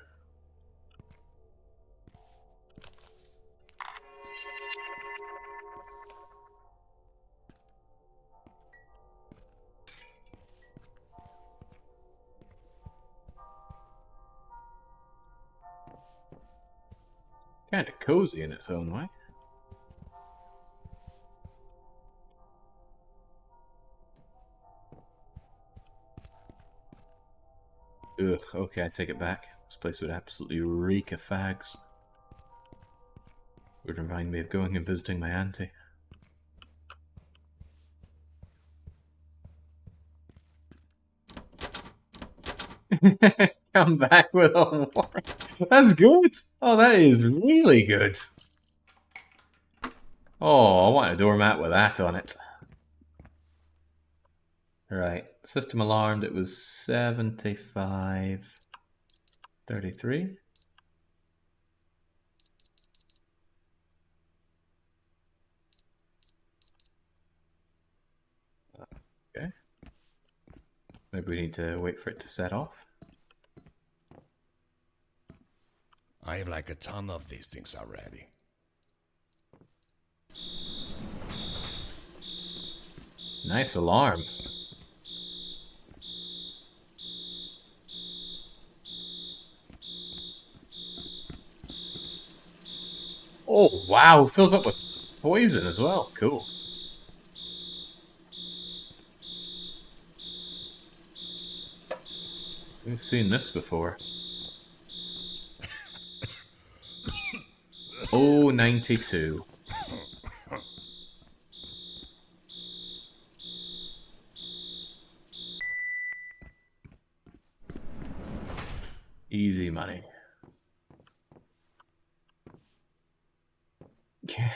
Kind of cozy in its own way. Ugh, okay, I take it back. This place would absolutely reek of fags. Would remind me of going and visiting my auntie. Come back with a warrant. That's good. Oh, that is really good. Oh, I want a doormat with that on it. Right, system alarmed. It was 7533. Okay. Maybe we need to wait for it to set off. I have like a ton of these things already. Nice alarm. Oh, wow, fills up with poison as well. Cool. We've seen this before. Oh, 92. Easy money.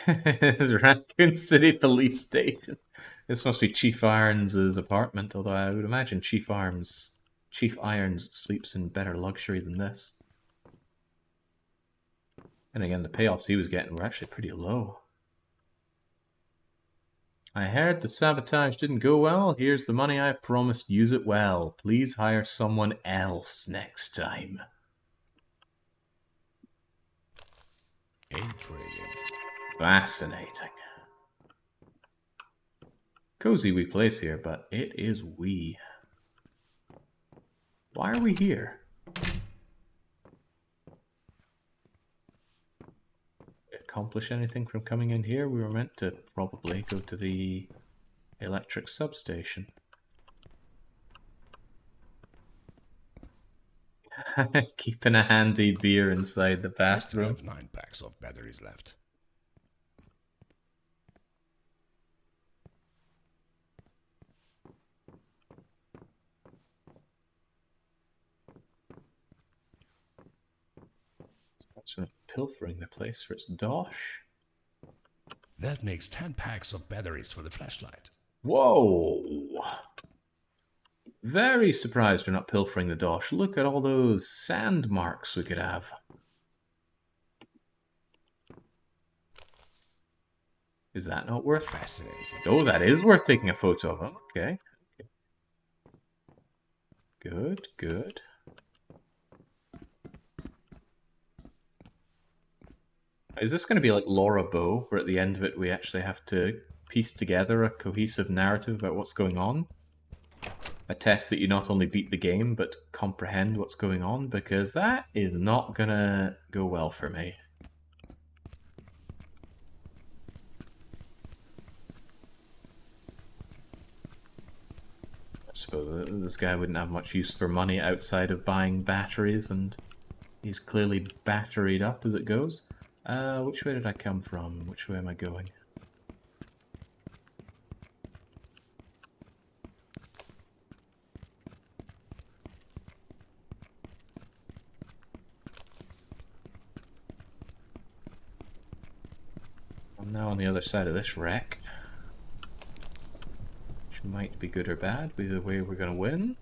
Raccoon City Police Station. This must be Chief Irons' apartment, although I would imagine Chief Irons sleeps in better luxury than this. And again, the payoffs he was getting were actually pretty low. I heard the sabotage didn't go well. Here's the money I promised. Use it well. Please hire someone else next time. Intriguing. Fascinating. Cozy wee place here, but it is wee. Why are we here? Accomplish anything from coming in here? We were meant to probably go to the electric substation. Keeping a handy beer inside the I still bathroom. have 9 packs of batteries left. It's sort of pilfering the place for its dosh. That makes 10 packs of batteries for the flashlight. Whoa! Very surprised we're not pilfering the dosh. Look at all those sand marks we could have. Is that not worth? Fascinating. Oh, that is worth taking a photo of him. Okay. Good, good. Is this going to be like Laura Bow, where at the end of it we actually have to piece together a cohesive narrative about what's going on. A test that you not only beat the game, but comprehend what's going on, because that is not gonna go well for me. I suppose this guy wouldn't have much use for money outside of buying batteries, and he's clearly batteried up as it goes. Which way did I come from? Which way am I going? I'm now on the other side of this wreck. Which might be good or bad, be the way we're gonna win.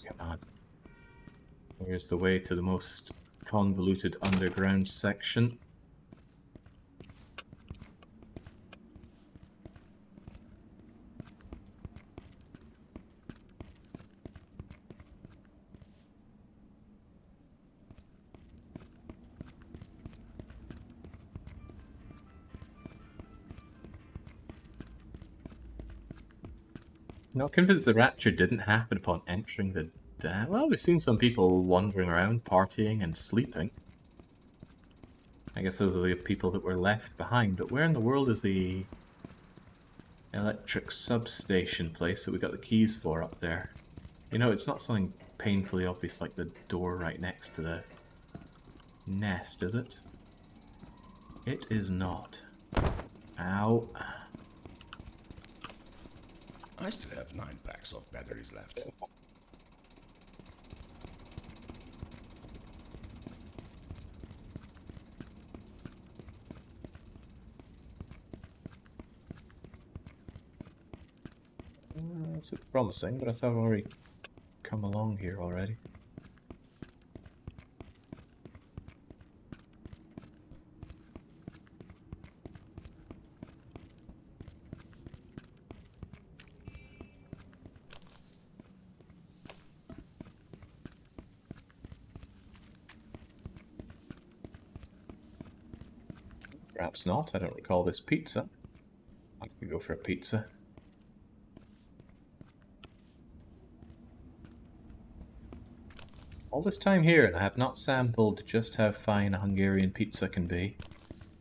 Come on. Here's the way to the most convoluted underground section. Not convinced the rapture didn't happen upon entering the dam. Well, we've seen some people wandering around, partying and sleeping. I guess those are the people that were left behind, but where in the world is the electric substation place that we got the keys for up there? You know, it's not something painfully obvious like the door right next to the nest, is it? It is not. Ow. I still have 9 packs of batteries left. It's promising, but I thought I've already come along here already. Perhaps not. I don't recall this pizza. I could go for a pizza. All this time here, and I have not sampled just how fine a Hungarian pizza can be.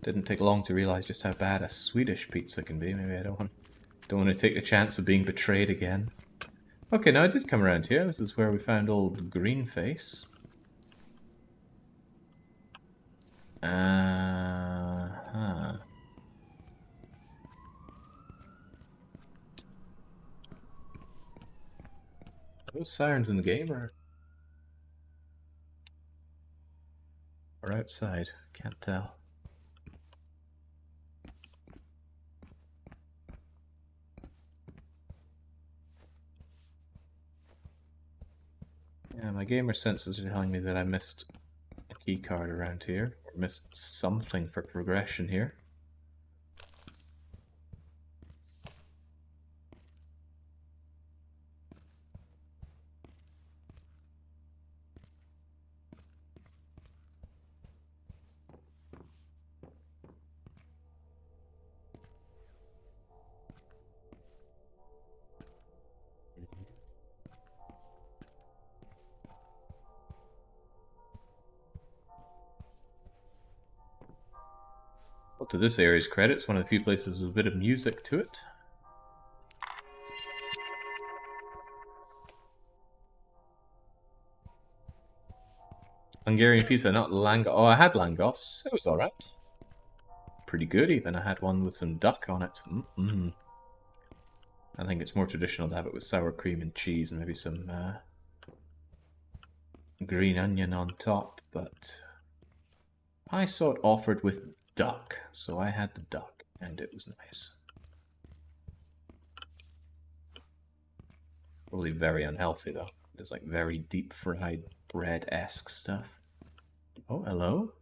Didn't take long to realize just how bad a Swedish pizza can be. Maybe I don't want to take the chance of being betrayed again. Okay, now I did come around here. This is where we found old Greenface. Uh-huh. Are those sirens in the game or outside? Can't tell. Yeah, my gamer senses are telling me that I missed a key card around here, or missed something for progression here. Well, to this area's credit, it's one of the few places with a bit of music to it. Hungarian pizza, not langos. Oh, I had langos. It was alright. Pretty good even. I had one with some duck on it. I think it's more traditional to have it with sour cream and cheese and maybe some green onion on top, but I saw it offered with duck, so I had the duck, and it was nice. Probably very unhealthy though. It's like very deep fried bread-esque stuff. Oh, hello.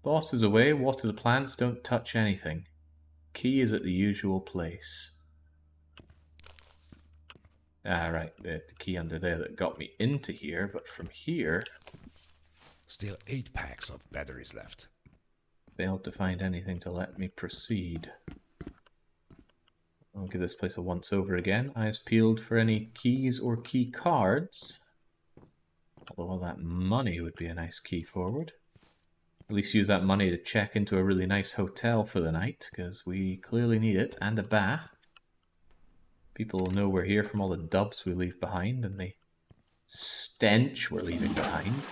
Boss is away. Water the plants. Don't touch anything. Key is at the usual place. Ah, right. The key under there that got me into here, but from here... Still 8 packs of batteries left. Failed to find anything to let me proceed. I'll give this place a once-over again. Eyes peeled for any keys or key cards. Although all that money would be a nice key forward. At least use that money to check into a really nice hotel for the night, because we clearly need it, and a bath. People will know we're here from all the dubs we leave behind, and the stench we're leaving behind.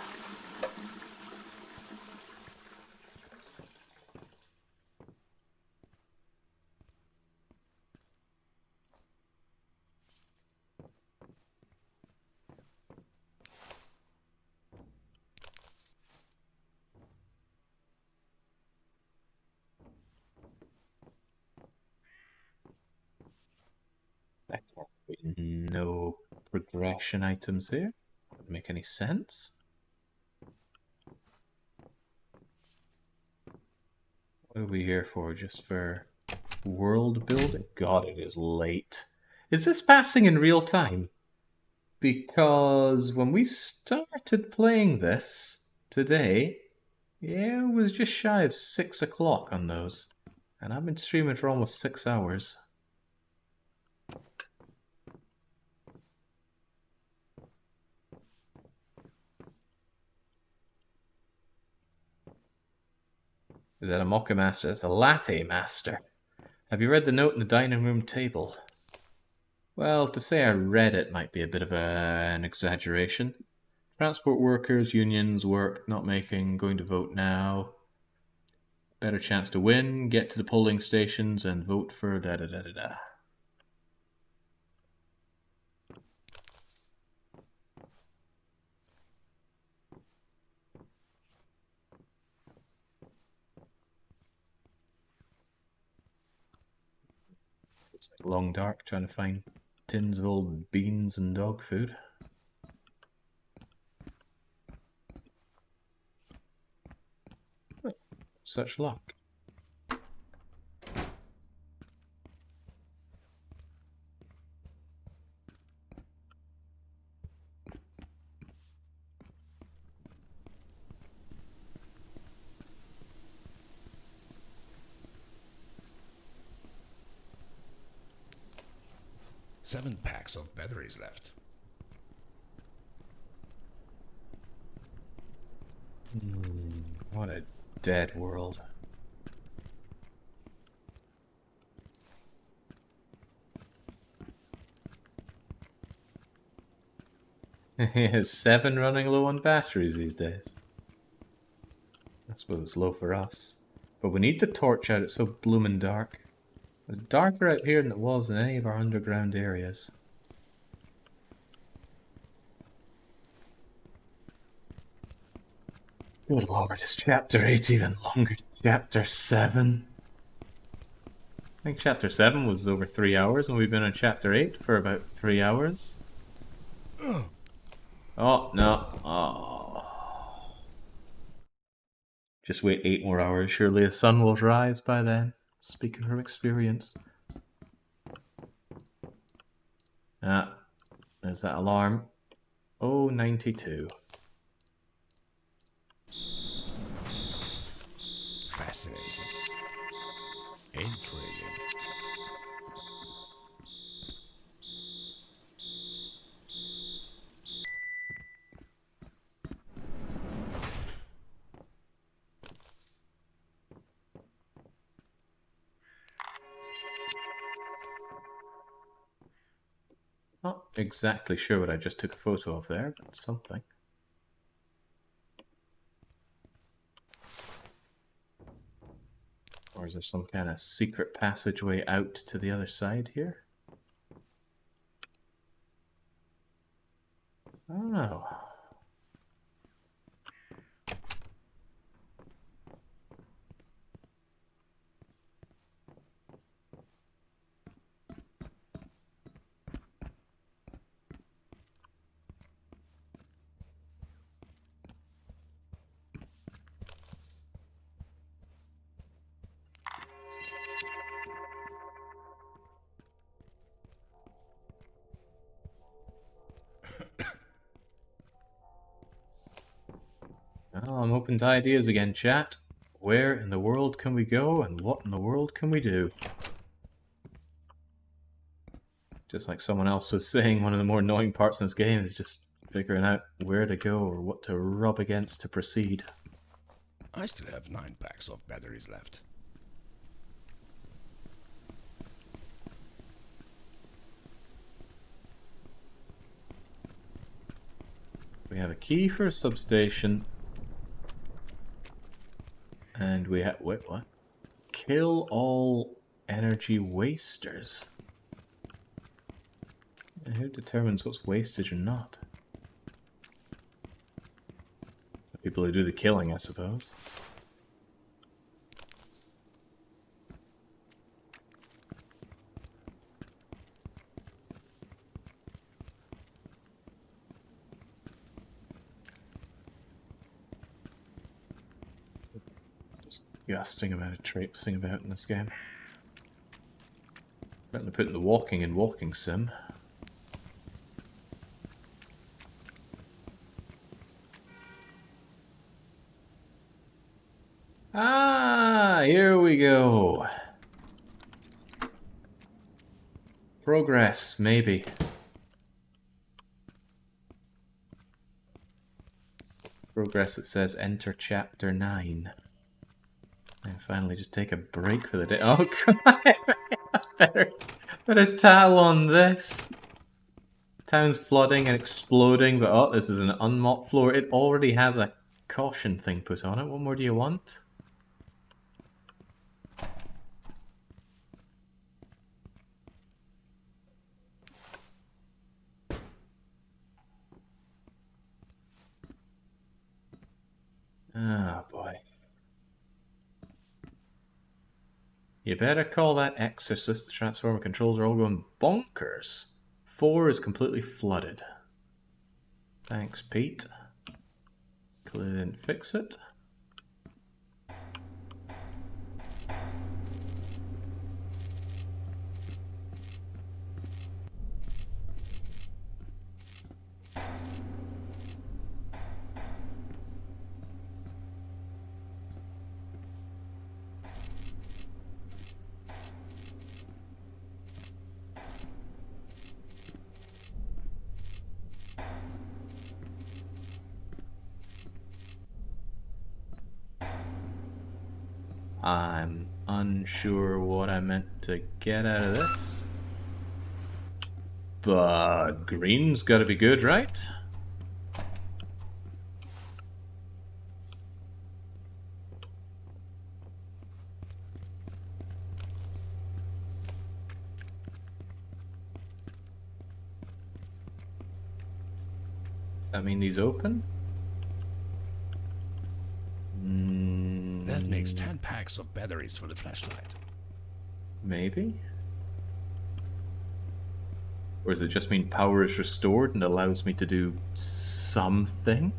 That can't be no progression items here. Doesn't make any sense. What are we here for? Just for world building? God, it is late. Is this passing in real time? Because when we started playing this today, yeah, it was just shy of 6 o'clock on those. And I've been streaming for almost 6 hours. Is that a mocha master? It's a latte master. Have you read the note in the dining room table? Well, to say I read it might be a bit of an exaggeration. Transport workers, unions, work, not making, going to vote now. Better chance to win, get to the polling stations and vote for da-da-da-da-da. It's like long dark trying to find tins of old beans and dog food. Such luck. Seven packs of batteries left. What a dead world. He 7 running low on batteries these days. I suppose it's low for us. But we need the torch out, it's so bloomin' dark. It's darker out here than it was in any of our underground areas. Good lord, is chapter 8 even longer than chapter 7? I think chapter 7 was over 3 hours, and we've been on chapter 8 for about 3 hours. Oh, no. Oh. Just wait 8 more hours, surely the sun will rise by then. Speaking from experience. Ah, there's that alarm. Oh, 92. Fascinating. Intriguing. Not exactly sure what I just took a photo of there, but something. Or is there some kind of secret passageway out to the other side here? I don't know. open to ideas again, chat. Where in the world can we go, and what in the world can we do? Just like someone else was saying, one of the more annoying parts in this game is just figuring out where to go or what to rub against to proceed. I still have 9 packs of batteries left. We have a key for a substation. And we have... wait, what? Kill all energy wasters. And who determines what's wastage or not? The people who do the killing, I suppose. Disgusting amount of traipsing about in this game. Certainly putting the walking in walking sim. Ah, here we go. Progress, maybe. Progress that says enter chapter 9. And finally just take a break for the day. Oh, come on! better towel on this. Town's flooding and exploding, but oh, this is an unmopped floor. It already has a caution thing put on it. What more do you want? Ah, boy. You better call that exorcist. The transformer controls are all going bonkers. 4 is completely flooded. Thanks, Pete. Clearly didn't fix it. I'm unsure what I meant to get out of this. But green's gotta be good, right? I mean, these open? That makes 10 packs of batteries for the flashlight. Maybe? Or does it just mean power is restored and allows me to do something?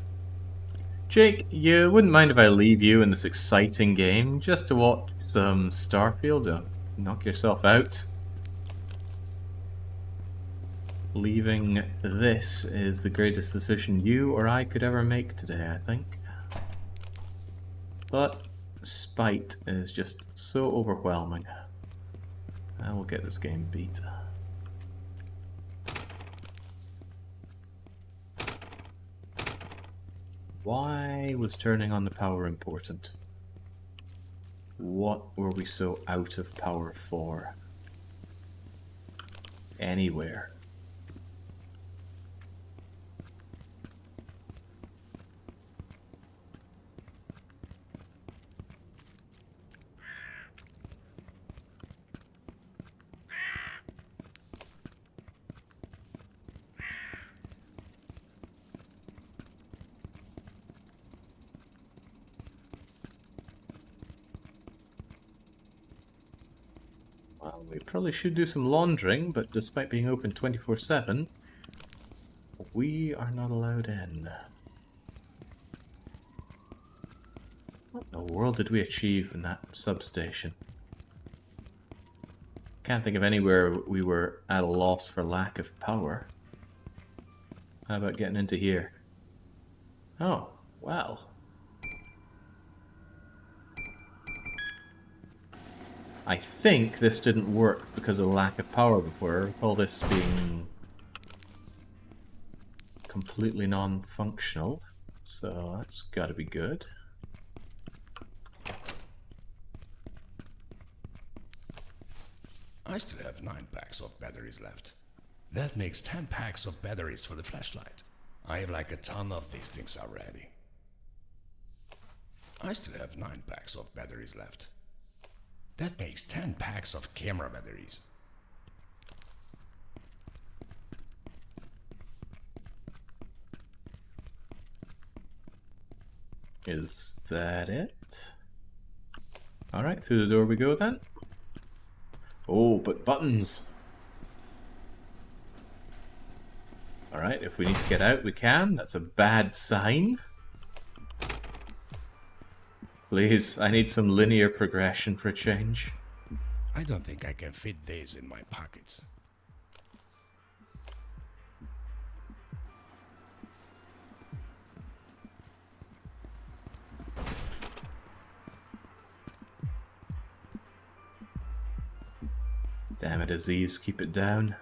Jake, you wouldn't mind if I leave you in this exciting game just to watch some Starfield? Don't knock yourself out. Leaving this is the greatest decision you or I could ever make today, I think. But spite is just so overwhelming. I will get this game beat. Why was turning on the power important? What were we so out of power for? Anywhere. Well, we probably should do some laundering, but despite being open 24/7, we are not allowed in. What in the world did we achieve in that substation? Can't think of anywhere we were at a loss for lack of power. How about getting into here? Oh, well. I think this didn't work because of lack of power before. I recall this being completely non-functional, so that's gotta be good. I still have 9 packs of batteries left. That makes 10 packs of batteries for the flashlight. I have like a ton of these things already. I still have 9 packs of batteries left. That makes 10 packs of camera batteries. Is that it? Alright, through the door we go then. Oh, but buttons! Alright, if we need to get out, we can. That's a bad sign. Please, I need some linear progression for a change. I don't think I can fit these in my pockets. Damn it, Aziz, keep it down.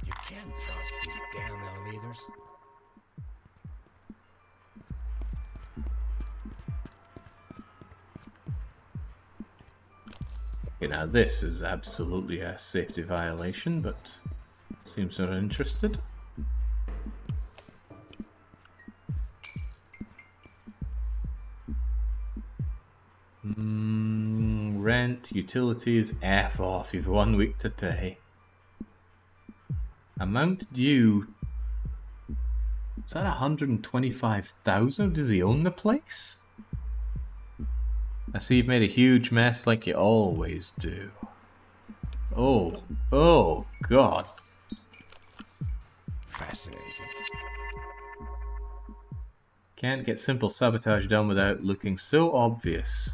You can't trust these damn elevators. Okay, now this is absolutely a safety violation, but seems not interested. Rent, utilities, F off, you've 1 week to pay. Amount due. Is that 125,000? Does he own the place? I see you've made a huge mess like you always do. Oh, oh, God. Fascinating. Can't get simple sabotage done without looking so obvious.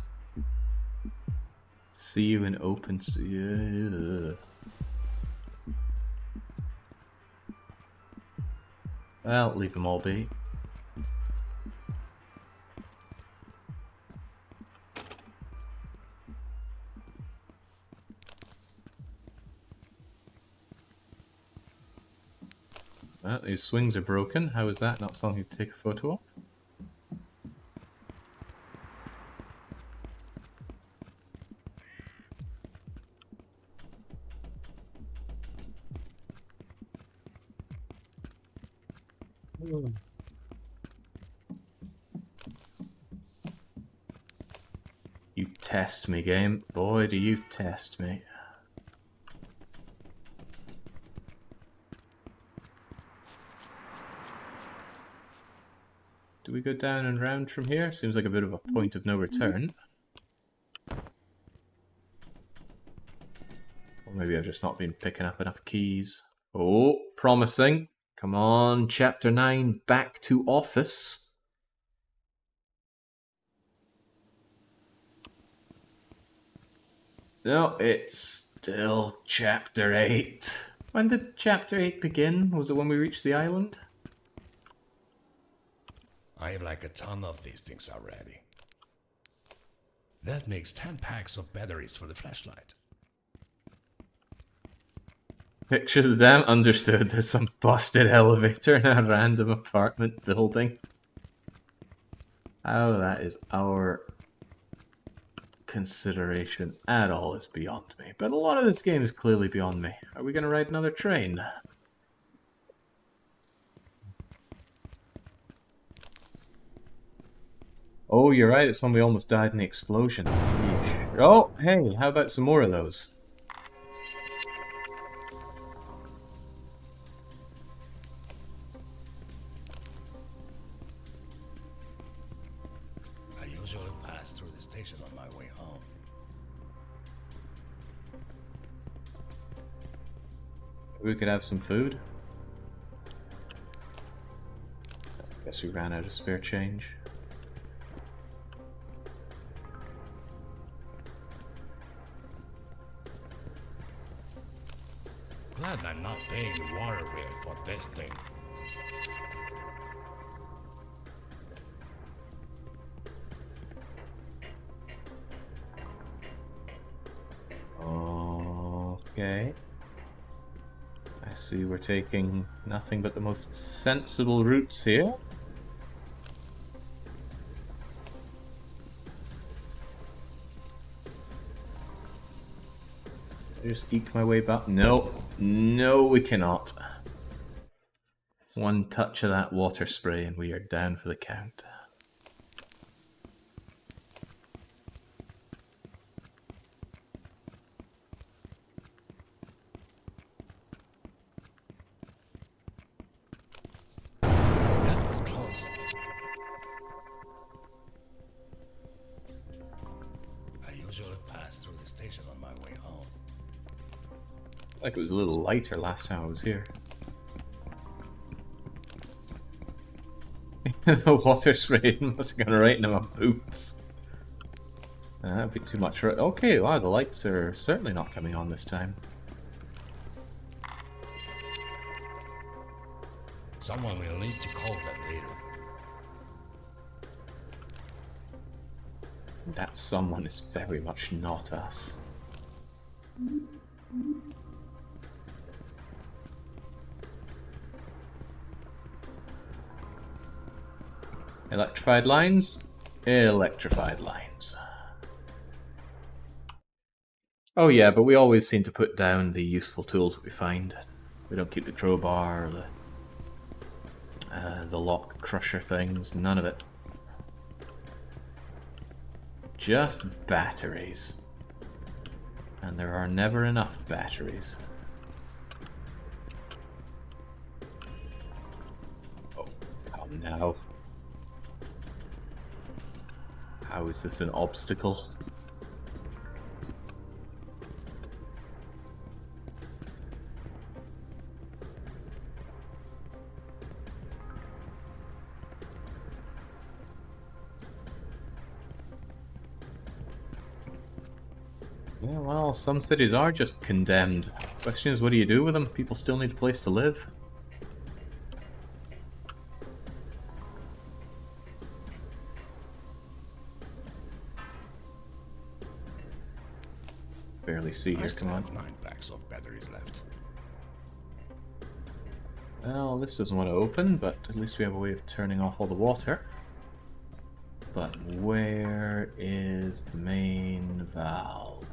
See you in open sea. Well, leave them all be. Well, these swings are broken. How is that not something to take a photo of? You test me, game. Boy, do you test me. Do we go down and round from here? Seems like a bit of a point of no return. Or maybe I've just not been picking up enough keys. Oh, promising. Come on, Chapter 9, back to office. No, it's still Chapter 8. When did Chapter 8 begin? Was it when we reached the island? I have like a ton of these things already. That makes 10 packs of batteries for the flashlight. Pictures of them? Understood. There's some busted elevator in a random apartment building. How that is our consideration at all is beyond me. But a lot of this game is clearly beyond me. Are we going to ride another train? Oh, you're right. It's when we almost died in the explosion. Yeesh. Oh, hey, how about some more of those? I usually pass through the station on my way home. We could have some food. Guess we ran out of spare change. Glad I'm not paying the water bill for this thing. Okay. I see we're taking nothing but the most sensible routes here. I just eke my way back. No. No, we cannot. One touch of that water spray and we are down for the count. That was close. I usually pass through the station on my way home. Like it was a little lighter last time I was here. The water spray must have gone right into my boots. That'd be too much for it. Okay, wow, the lights are certainly not coming on this time. Someone will need to call that later. That someone is very much not us. Electrified lines? Electrified lines. Oh yeah, but we always seem to put down the useful tools that we find. We don't keep the crowbar or the lock crusher things, none of it. Just batteries. And there are never enough batteries. Oh, come now. How is this an obstacle? Yeah, well, some cities are just condemned. Question is, what do you do with them? People still need a place to live. Barely see here, I still come on. have 9 packs of batteries left. Well, this doesn't want to open, but at least we have a way of turning off all the water. But where is the main valve?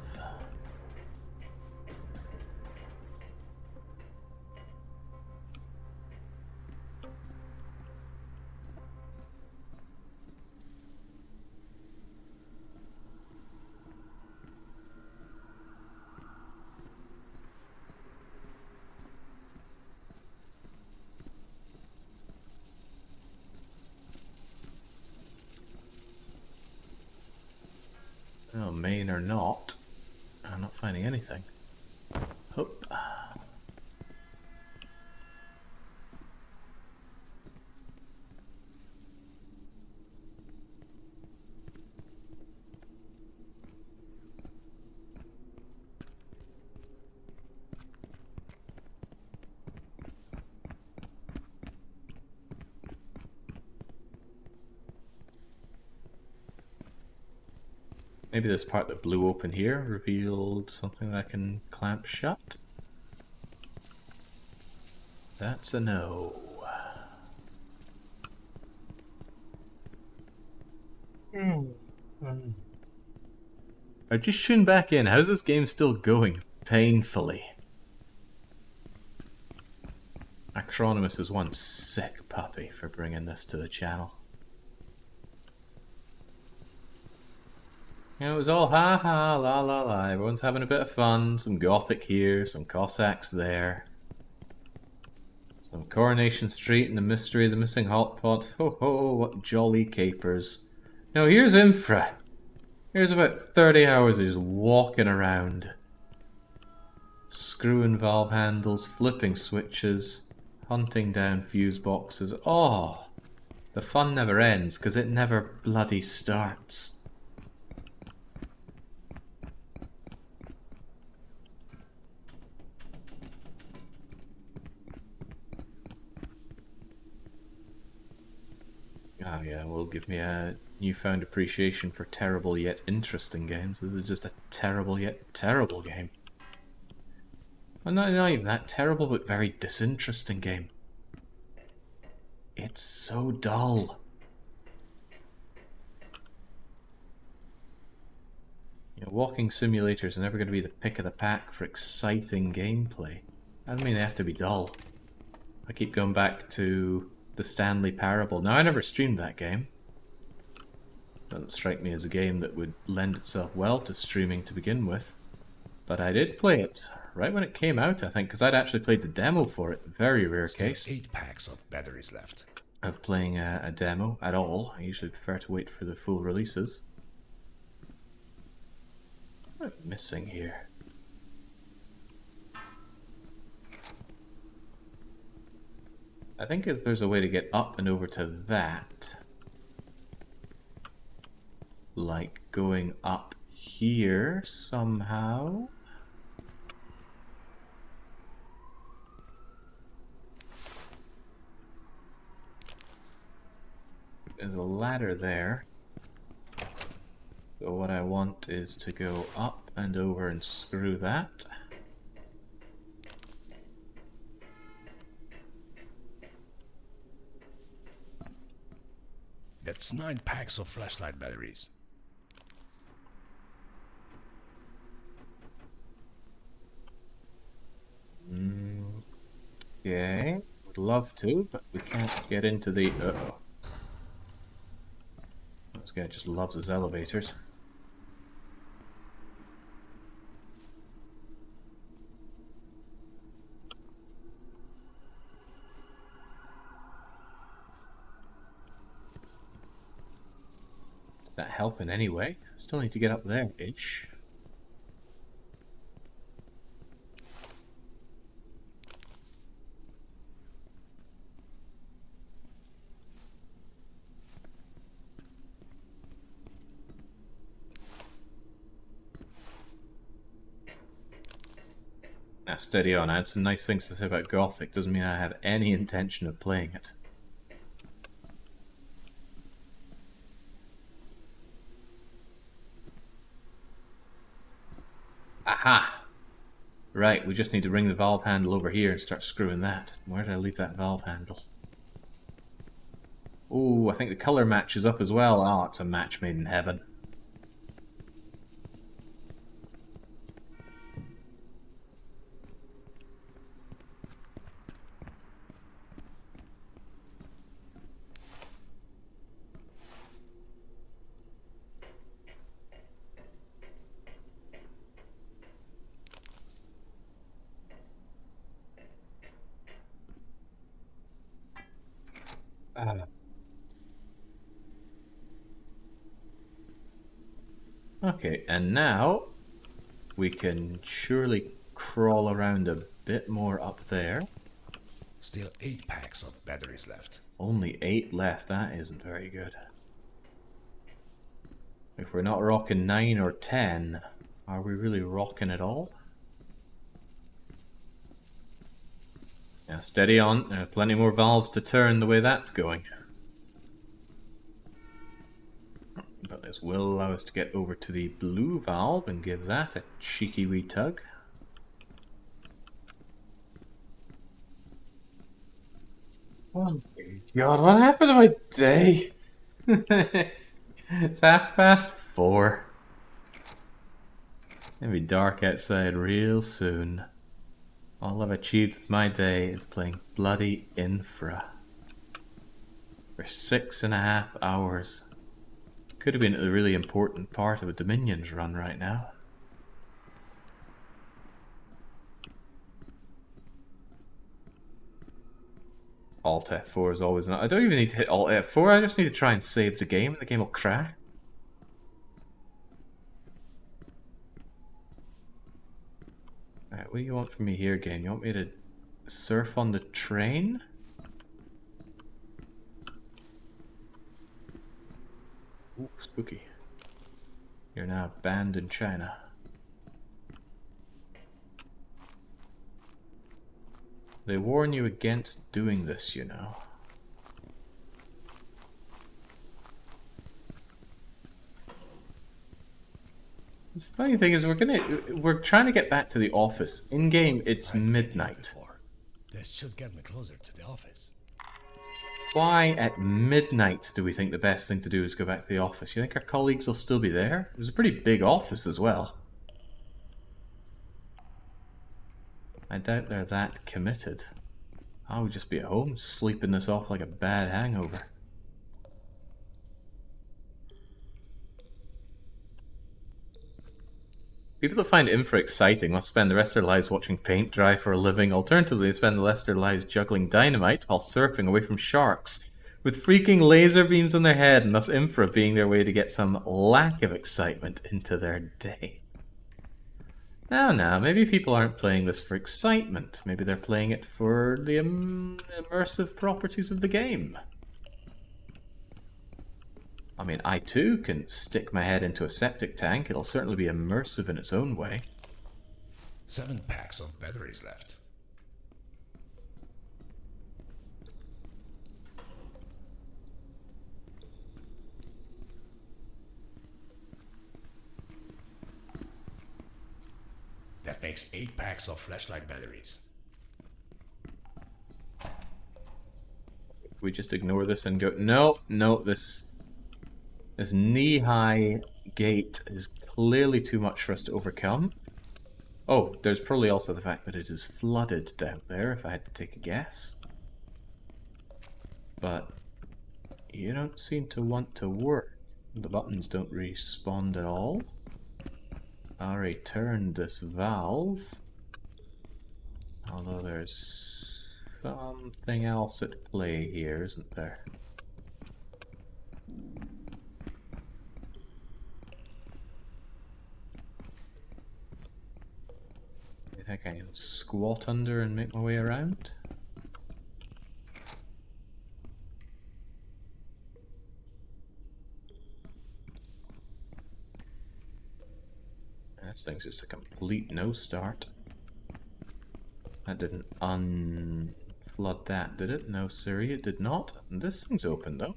Oh, main or not, I'm not finding anything. Hoop. Maybe this part that blew open here revealed something that I can clamp shut. That's a no. I just tuned back in. How's this game still going? Painfully. Acronymus is one sick puppy for bringing this to the channel. It was all ha ha, la la la. Everyone's having a bit of fun. Some Gothic here, some Cossacks there. Some Coronation Street and the mystery of the missing hot pot. Ho ho, what jolly capers. Now here's INFRA. Here's about 30 hours of just walking around. Screwing valve handles, flipping switches, hunting down fuse boxes. Oh, the fun never ends because it never bloody starts. Oh yeah, will give me a newfound appreciation for terrible yet interesting games. This is just a terrible yet terrible game. Well, not even that terrible, but very disinteresting game. It's so dull. You know, walking simulators are never going to be the pick of the pack for exciting gameplay. That doesn't mean they have to be dull. I keep going back to the Stanley Parable. Now, I never streamed that game. Doesn't strike me as a game that would lend itself well to streaming to begin with. But I did play it right when it came out, I think, because I'd actually played the demo for it. Very rare Still case 8 packs of batteries left. of playing a demo at all. I usually prefer to wait for the full releases. What am I missing here? I think if there's a way to get up and over to that, like going up here somehow. There's a ladder there. So what I want is to go up and over and screw that. That's 9 packs of flashlight batteries. Okay, would love to, but we can't get into the... Uh-oh. This guy just loves his elevators. Did that help in any way? Still need to get up there-ish. Steady on. I had some nice things to say about Gothic. Doesn't mean I have any intention of playing it. Aha! Right, we just need to ring the valve handle over here and start screwing that. Where did I leave that valve handle? Oh, I think the colour matches up as well. Oh, it's a match made in heaven. Okay, and now we can surely crawl around a bit more up there. Still 8 packs of batteries left. Only 8 left. That isn't very good. If we're not rocking 9 or 10, are we really rocking at all? Yeah, steady on. There are plenty more valves to turn the way that's going. But this will allow us to get over to the blue valve and give that a cheeky wee tug. Oh god, what happened to my day? it's 4:30. It'll be dark outside real soon. All I've achieved with my day is playing bloody INFRA for 6.5 hours. Could have been a really important part of a Dominions run right now. Alt F4 is always not. I don't even need to hit Alt F4, I just need to try and save the game and the game will crash. Alright, what do you want from me here, game? You want me to surf on the train? Ooh, spooky. You're now banned in China. They warn you against doing this, you know. The funny thing is, we're trying to get back to the office. In game, it's I've been here midnight. before. This should get me closer to the office. Why at midnight do we think the best thing to do is go back to the office? You think our colleagues will still be there? It was a pretty big office as well. I doubt they're that committed. I would just be at home, sleeping this off like a bad hangover. People that find INFRA exciting must spend the rest of their lives watching paint dry for a living. Alternatively, they spend the rest of their lives juggling dynamite while surfing away from sharks, with freaking laser beams on their head, and thus INFRA being their way to get some lack of excitement into their day. Now, maybe people aren't playing this for excitement. Maybe they're playing it for the immersive properties of the game. I mean, I too can stick my head into a septic tank. It'll certainly be immersive in its own way. 7 packs of batteries left. That makes 8 packs of flashlight batteries. We just ignore this and go, no, this knee-high gate is clearly too much for us to overcome. Oh, there's probably also the fact that it is flooded down there, if I had to take a guess. But you don't seem to want to work. The buttons don't respond at all. I'll return this valve. Although there's something else at play here, isn't there? You think I can squat under and make my way around? This thing's just a complete no start. That didn't unflood that, did it? No, siree, it did not. And this thing's open though.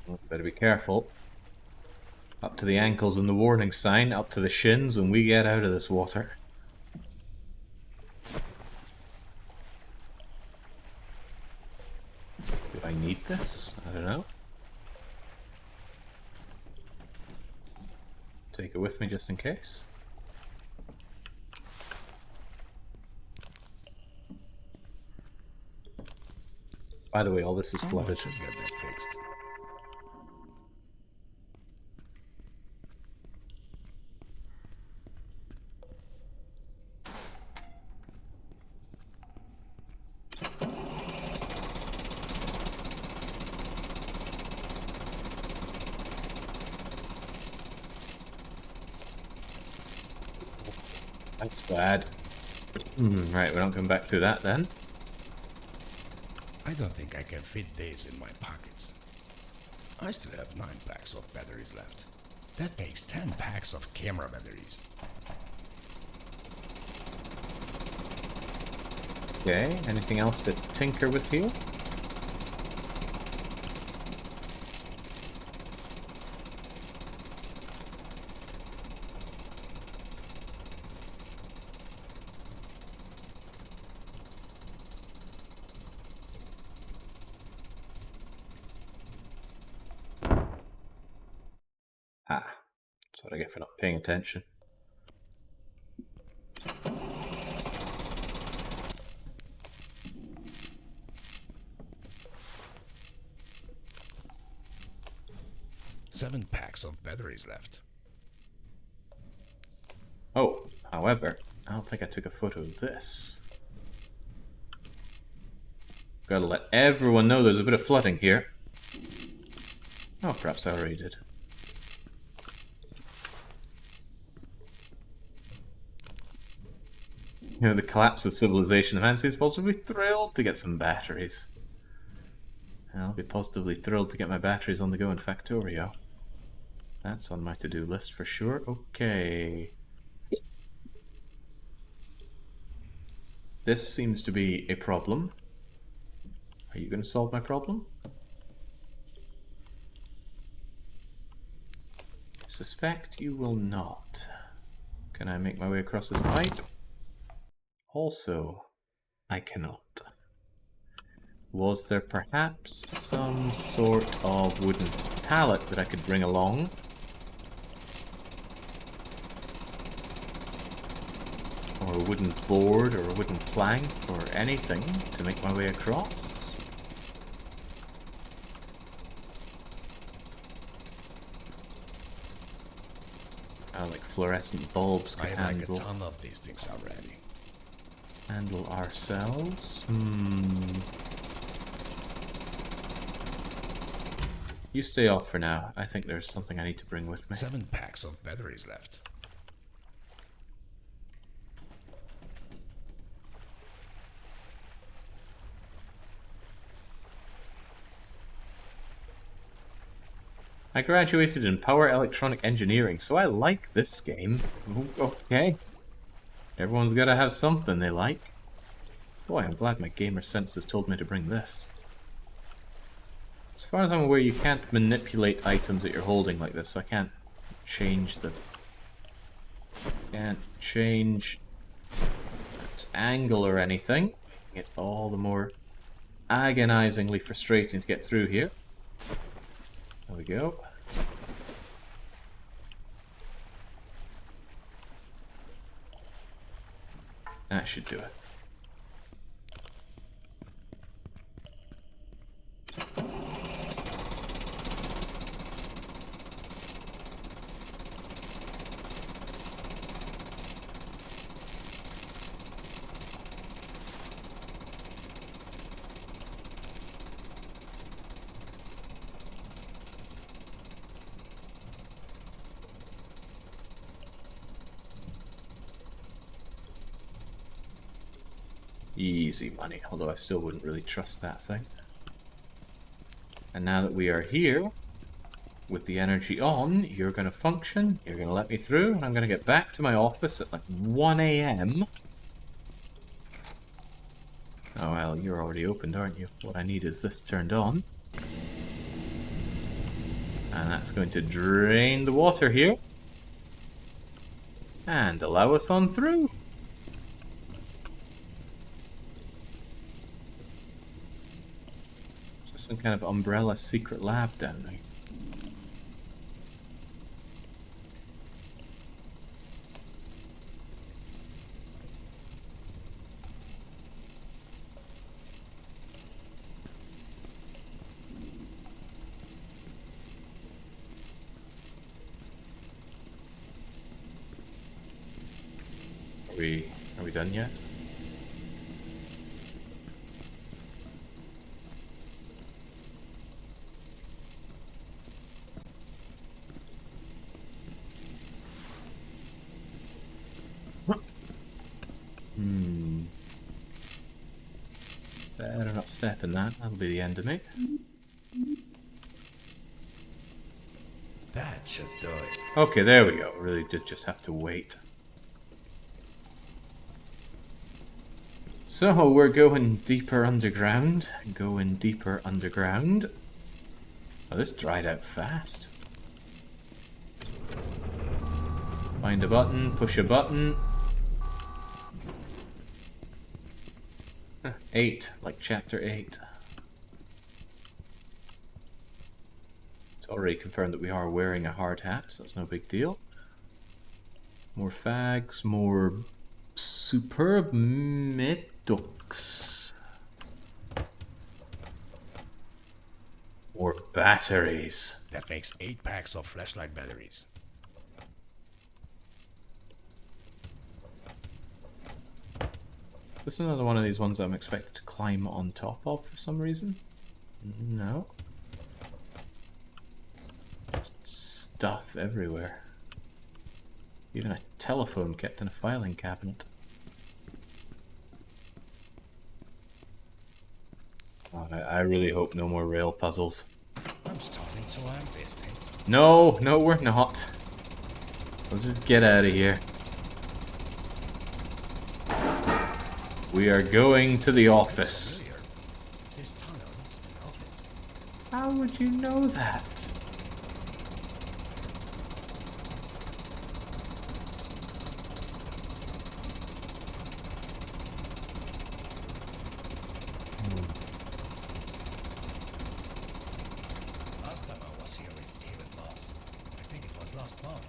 Well, better be careful. Up to the ankles in the warning sign, up to the shins, and we get out of this water. Do I need this? I don't know. Take it with me just in case. By the way, all this is Someone flooded. should get that fixed. That's bad. Right, we're not going back through that then. I don't think I can fit these in my pockets. I still have 9 packs of batteries left. That makes 10 packs of camera batteries. Okay, anything else to tinker with here? Ah, that's what I get for not paying attention. Seven packs of batteries left. Oh, however, I don't think I took a photo of this. Gotta let everyone know there's a bit of flooding here. Oh, perhaps I already did. You know, the collapse of civilization. Nancy's positively thrilled to get some batteries. I'll be positively thrilled to get my batteries on the go in Factorio. That's on my to-do list for sure. Okay. This seems to be a problem. Are you going to solve my problem? Suspect you will not. Can I make my way across this pipe? Also, I cannot. Was there perhaps some sort of wooden pallet that I could bring along? Or a wooden board or a wooden plank or anything to make my way across? Like fluorescent bulbs could I have like a ton of these things already. handle ourselves. You stay off for now. I think there's something I need to bring with me. 7 packs of batteries left. I graduated in power electronic engineering, so I like this game. Okay. Everyone's gotta have something they like. Boy, I'm glad my gamer senses told me to bring this. As far as I'm aware, you can't manipulate items that you're holding like this, so I can't change the... Can't change its angle or anything, making it all the more agonizingly frustrating to get through here. There we go. That should do it. Easy money, although I still wouldn't really trust that thing. And now that we are here, with the energy on, you're going to function, you're going to let me through, and I'm going to get back to my office at like 1 AM. Oh well, you're already opened, aren't you? What I need is this turned on. And that's going to drain the water here. And allow us on through. Some kind of umbrella secret lab down there. Are we done yet? Better not step in that, that'll be the end of me. That should do it. Okay, there we go. Really did just have to wait. So, we're going deeper underground. Going deeper underground. Oh, this dried out fast. Find a button, push a button. 8, like chapter 8. It's already confirmed that we are wearing a hard hat, so that's no big deal. More fags, more superb medux. More batteries. That makes 8 packs of flashlight batteries. This is another one of these ones I'm expected to climb on top of for some reason. No. Just stuff everywhere. Even a telephone kept in a filing cabinet. Oh, I really hope no more rail puzzles. I'm starting to like these things. No, no we're not. Let's just get out of here. We are going to the office. Familiar. This tunnel leads to the office. How would you know that? Last time I was here with Steve and Boss, I think it was last month.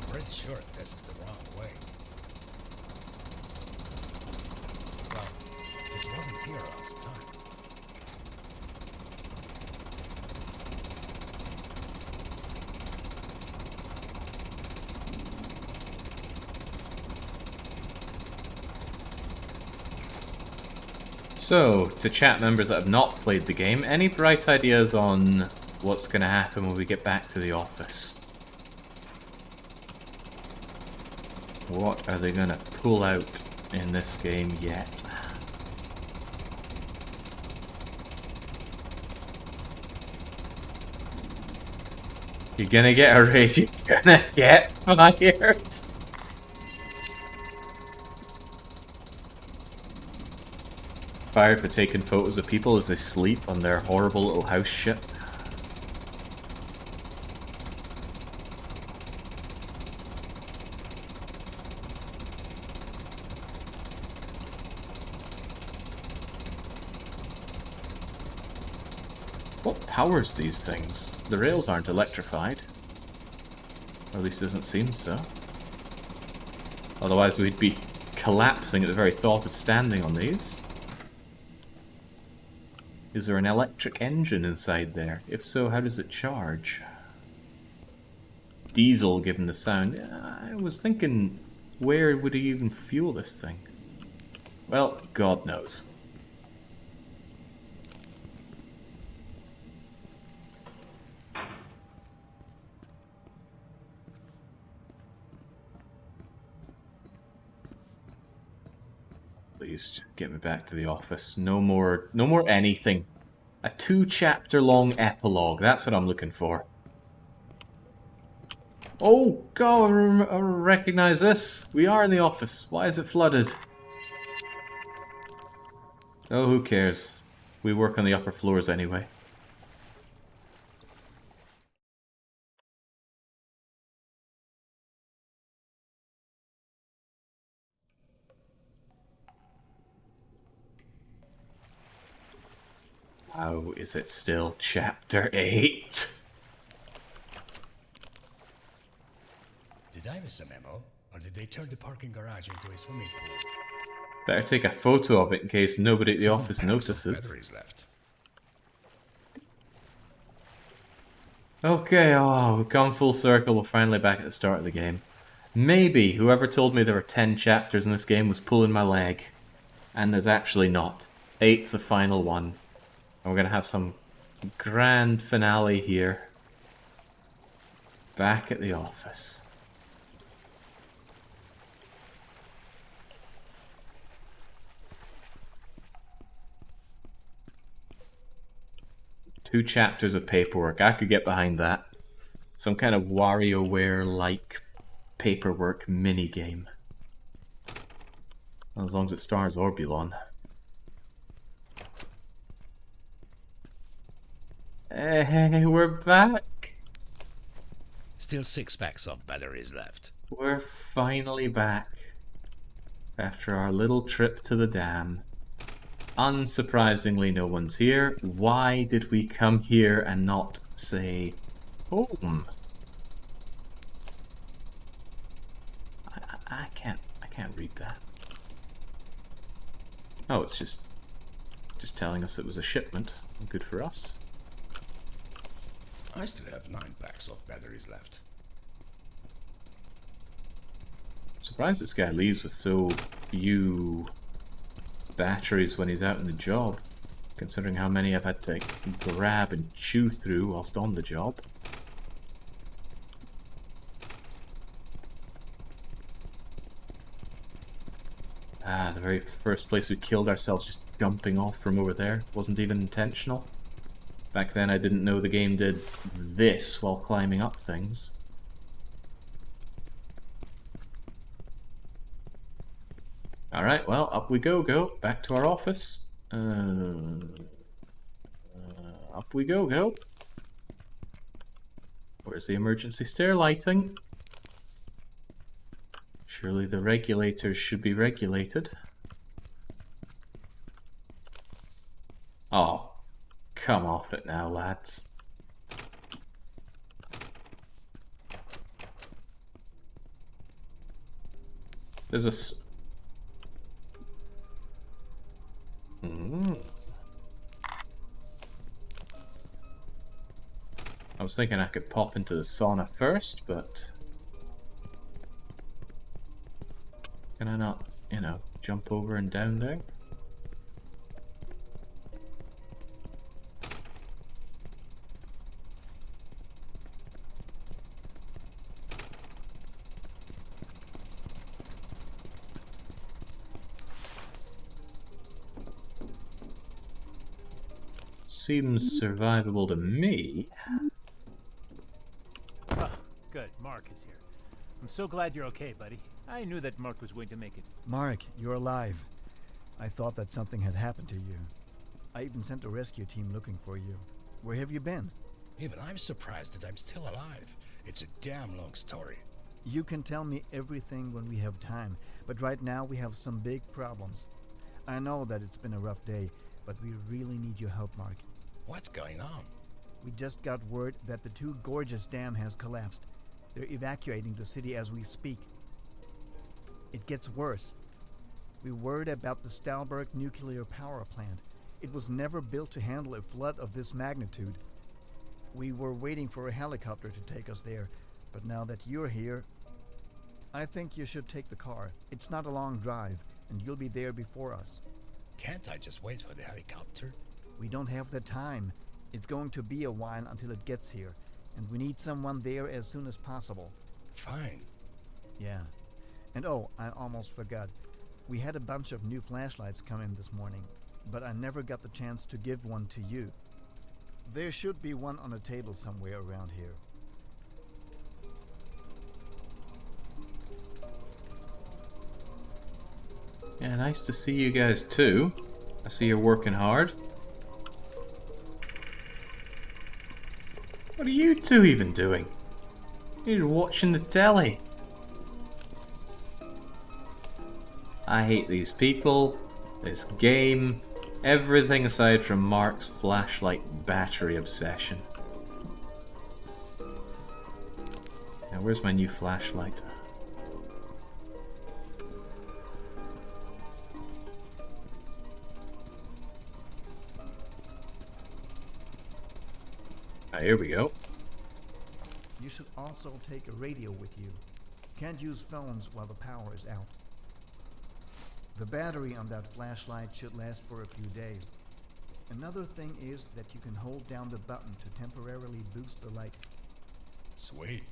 Pretty sure this is the wrong way. Well, this wasn't here last time. So, to chat members that have not played the game, any bright ideas on what's going to happen when we get back to the office? What are they going to pull out in this game yet? You're gonna get a raise, you're gonna get fired! Fired for taking photos of people as they sleep on their horrible little house shit. What powers these things? The rails aren't electrified. Or at least it doesn't seem so. Otherwise we'd be collapsing at the very thought of standing on these. Is there an electric engine inside there? If so, how does it charge? Diesel, given the sound. I was thinking, where would he even fuel this thing? Well, God knows. Please get me back to the office. No more anything. A 2-chapter long epilogue. That's what I'm looking for. Oh God, I recognize this. We are in the office. Why is it flooded? Oh, who cares? We work on the upper floors anyway. How is it still chapter 8? Did I miss a memo? Or did they turn the parking garage into a swimming pool? Better take a photo of it in case nobody at the office Some packs of notices. batteries left. Okay, oh, we've come full circle. We're finally back at the start of the game. Maybe whoever told me there were 10 chapters in this game was pulling my leg. And there's actually not. 8's the final one. And we're going to have some grand finale here. Back at the office. Two chapters of paperwork. I could get behind that. Some kind of WarioWare-like paperwork minigame. Well, as long as it stars Orbulon. Hey, we're back! Still 6 packs of batteries left. We're finally back. After our little trip to the dam. Unsurprisingly, no one's here. Why did we come here and not, say, home? I can't read that. Oh, it's just telling us it was a shipment. Good for us. I still have 9 packs of batteries left. Surprised this guy leaves with so few batteries when he's out on the job, considering how many I've had to grab and chew through whilst on the job. Ah, the very first place we killed ourselves just jumping off from over there. Wasn't even intentional. Back then I didn't know the game did this while climbing up things. Alright, well, up we go. Back to our office. Up we go. Where's the emergency stair lighting? Surely the regulators should be regulated. Oh, come off it now, lads. There's a I was thinking I could pop into the sauna first, but can I not, jump over and down there? Seems survivable to me. Oh, good. Mark is here. I'm so glad you're okay, buddy. I knew that Mark was going to make it. Mark, you're alive. I thought that something had happened to you. I even sent a rescue team looking for you. Where have you been? Even I'm surprised that I'm still alive. It's a damn long story. You can tell me everything when we have time, but right now we have some big problems. I know that it's been a rough day, but we really need your help, Mark. What's going on? We just got word that the Two Gorges Dam has collapsed. They're evacuating the city as we speak. It gets worse. We worried about the Stalberg nuclear power plant. It was never built to handle a flood of this magnitude. We were waiting for a helicopter to take us there, but now that you're here, I think you should take the car. It's not a long drive, and you'll be there before us. Can't I just wait for the helicopter? We don't have the time. It's going to be a while until it gets here, and we need someone there as soon as possible. Fine. Yeah. And oh, I almost forgot. We had a bunch of new flashlights come in this morning, but I never got the chance to give one to you. There should be one on a table somewhere around here. Yeah, nice to see you guys too. I see you're working hard. What are you two even doing? You're watching the telly. I hate these people, this game, everything aside from Mark's flashlight battery obsession. Now where's my new flashlight? Ah, here we go. You should also take a radio with you. Can't use phones while the power is out. The battery on that flashlight should last for a few days. Another thing is that you can hold down the button to temporarily boost the light. Sweet.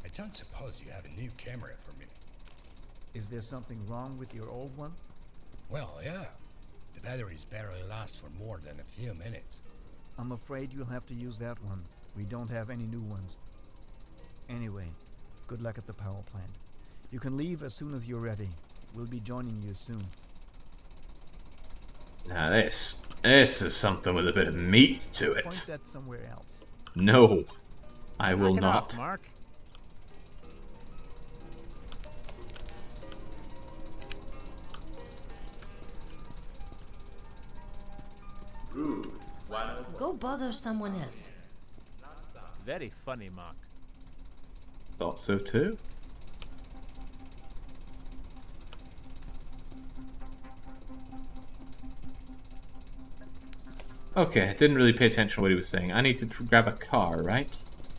I don't suppose you have a new camera for me. Is there something wrong with your old one? Well, yeah. The batteries barely last for more than a few minutes. I'm afraid you'll have to use that one. We don't have any new ones. Anyway, good luck at the power plant. You can leave as soon as you're ready. We'll be joining you soon. Now this is something with a bit of meat to Point it. that somewhere else. No, I will Knock it not. off, Mark. Go bother someone else. Very funny, Mark. Thought so too. Okay, I didn't really pay attention to what he was saying. I need to grab a car, right?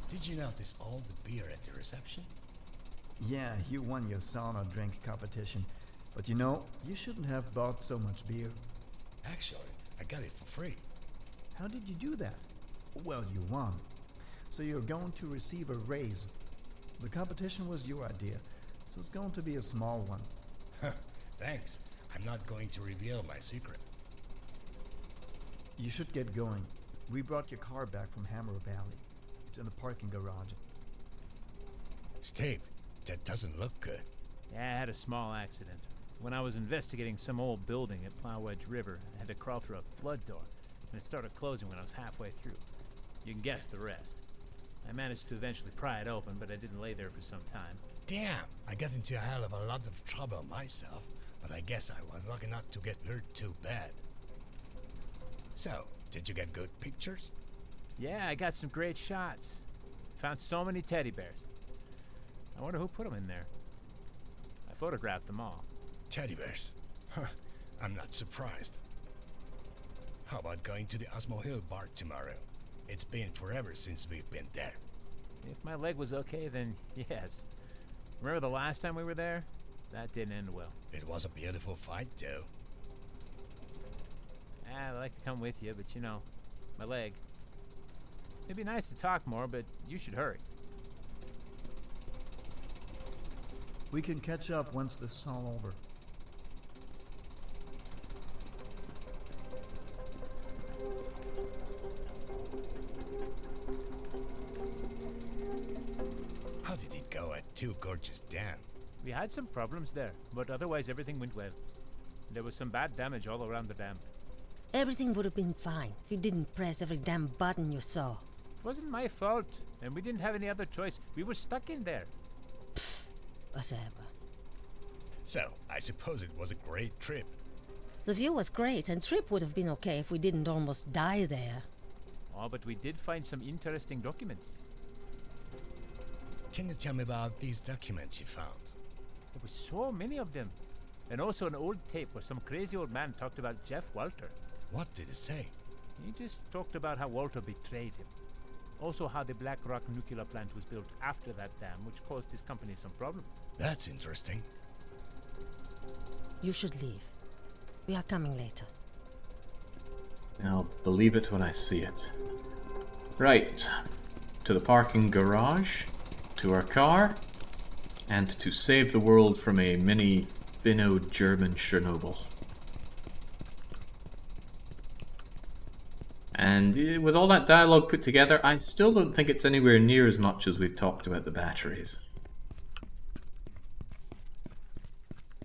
Did you notice all the beer at the reception? Yeah, you won your sauna drink competition. But you know, you shouldn't have bought so much beer. Actually, I got it for free. How did you do that? Well, you won. So you're going to receive a raise. The competition was your idea, so it's going to be a small one. Thanks. I'm not going to reveal my secret. You should get going. We brought your car back from Hammer Valley. It's in the parking garage. Steve, that doesn't look good. Yeah, I had a small accident. When I was investigating some old building at Plowedge River, I had to crawl through a flood door, and it started closing when I was halfway through. You can guess the rest. I managed to eventually pry it open, but I didn't lay there for some time. Damn, I got into a hell of a lot of trouble myself, but I guess I was lucky not to get hurt too bad. So, did you get good pictures? Yeah, I got some great shots. Found so many teddy bears. I wonder who put them in there. I photographed them all. Teddy bears? Huh, I'm not surprised. How about going to the Osmo Hill bar tomorrow? It's been forever since we've been there. If my leg was okay, then yes. Remember the last time we were there? That didn't end well. It was a beautiful fight, though. I'd like to come with you, but you know, my leg. It'd be nice to talk more, but you should hurry. We can catch up once this is all over. How did it go at Two Gorges Dam? We had some problems there, but otherwise everything went well. There was some bad damage all around the dam. Everything would have been fine if you didn't press every damn button you saw. It wasn't my fault, and we didn't have any other choice. We were stuck in there. Whatever. So, I suppose it was a great trip. The view was great, and trip would have been okay if we didn't almost die there. Oh, but we did find some interesting documents. Can you tell me about these documents you found? There were so many of them. And also an old tape where some crazy old man talked about Jeff Walter. What did it say? He just talked about how Walter betrayed him. Also how the Black Rock nuclear plant was built after that dam, which caused his company some problems. That's interesting. You should leave. We are coming later. I'll believe it when I see it. Right. To the parking garage, to our car, and to save the world from a mini Finno-German Chernobyl. And with all that dialogue put together, I still don't think it's anywhere near as much as we've talked about the batteries.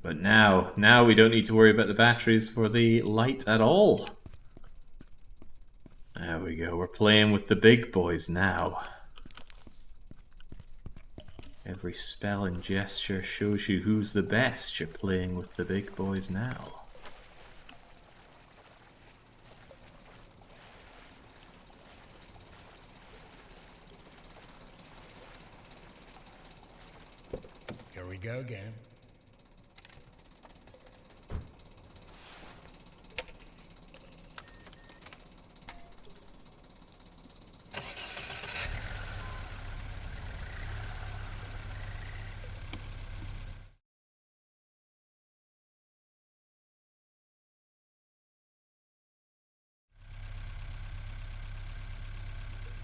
But now we don't need to worry about the batteries for the light at all. There we go, we're playing with the big boys now. Every spell and gesture shows you who's the best. You're playing with the big boys now. Here we go again.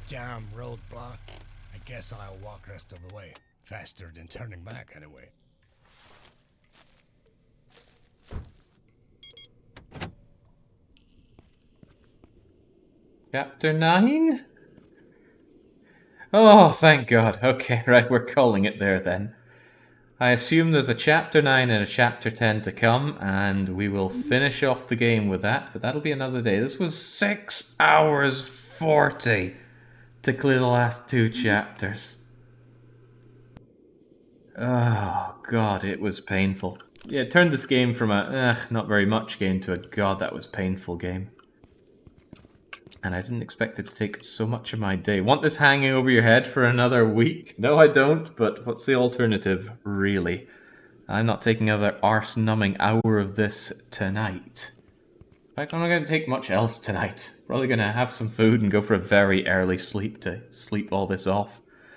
Damn roadblock. I guess I'll walk rest of the way. Faster than turning back, anyway. Chapter 9? Oh, thank God. Okay, right, we're calling it there then. I assume there's a Chapter 9 and a Chapter 10 to come, and we will finish off the game with that, but that'll be another day. This was 6 hours 40 to clear the last 2 chapters. Oh, God, it was painful. Yeah, it turned this game from a, not very much game to a, God, that was painful game. And I didn't expect it to take so much of my day. Want this hanging over your head for another week? No, I don't, but what's the alternative, really? I'm not taking another arse-numbing hour of this tonight. In fact, I'm not going to take much else tonight. Probably going to have some food and go for a very early sleep to sleep all this off.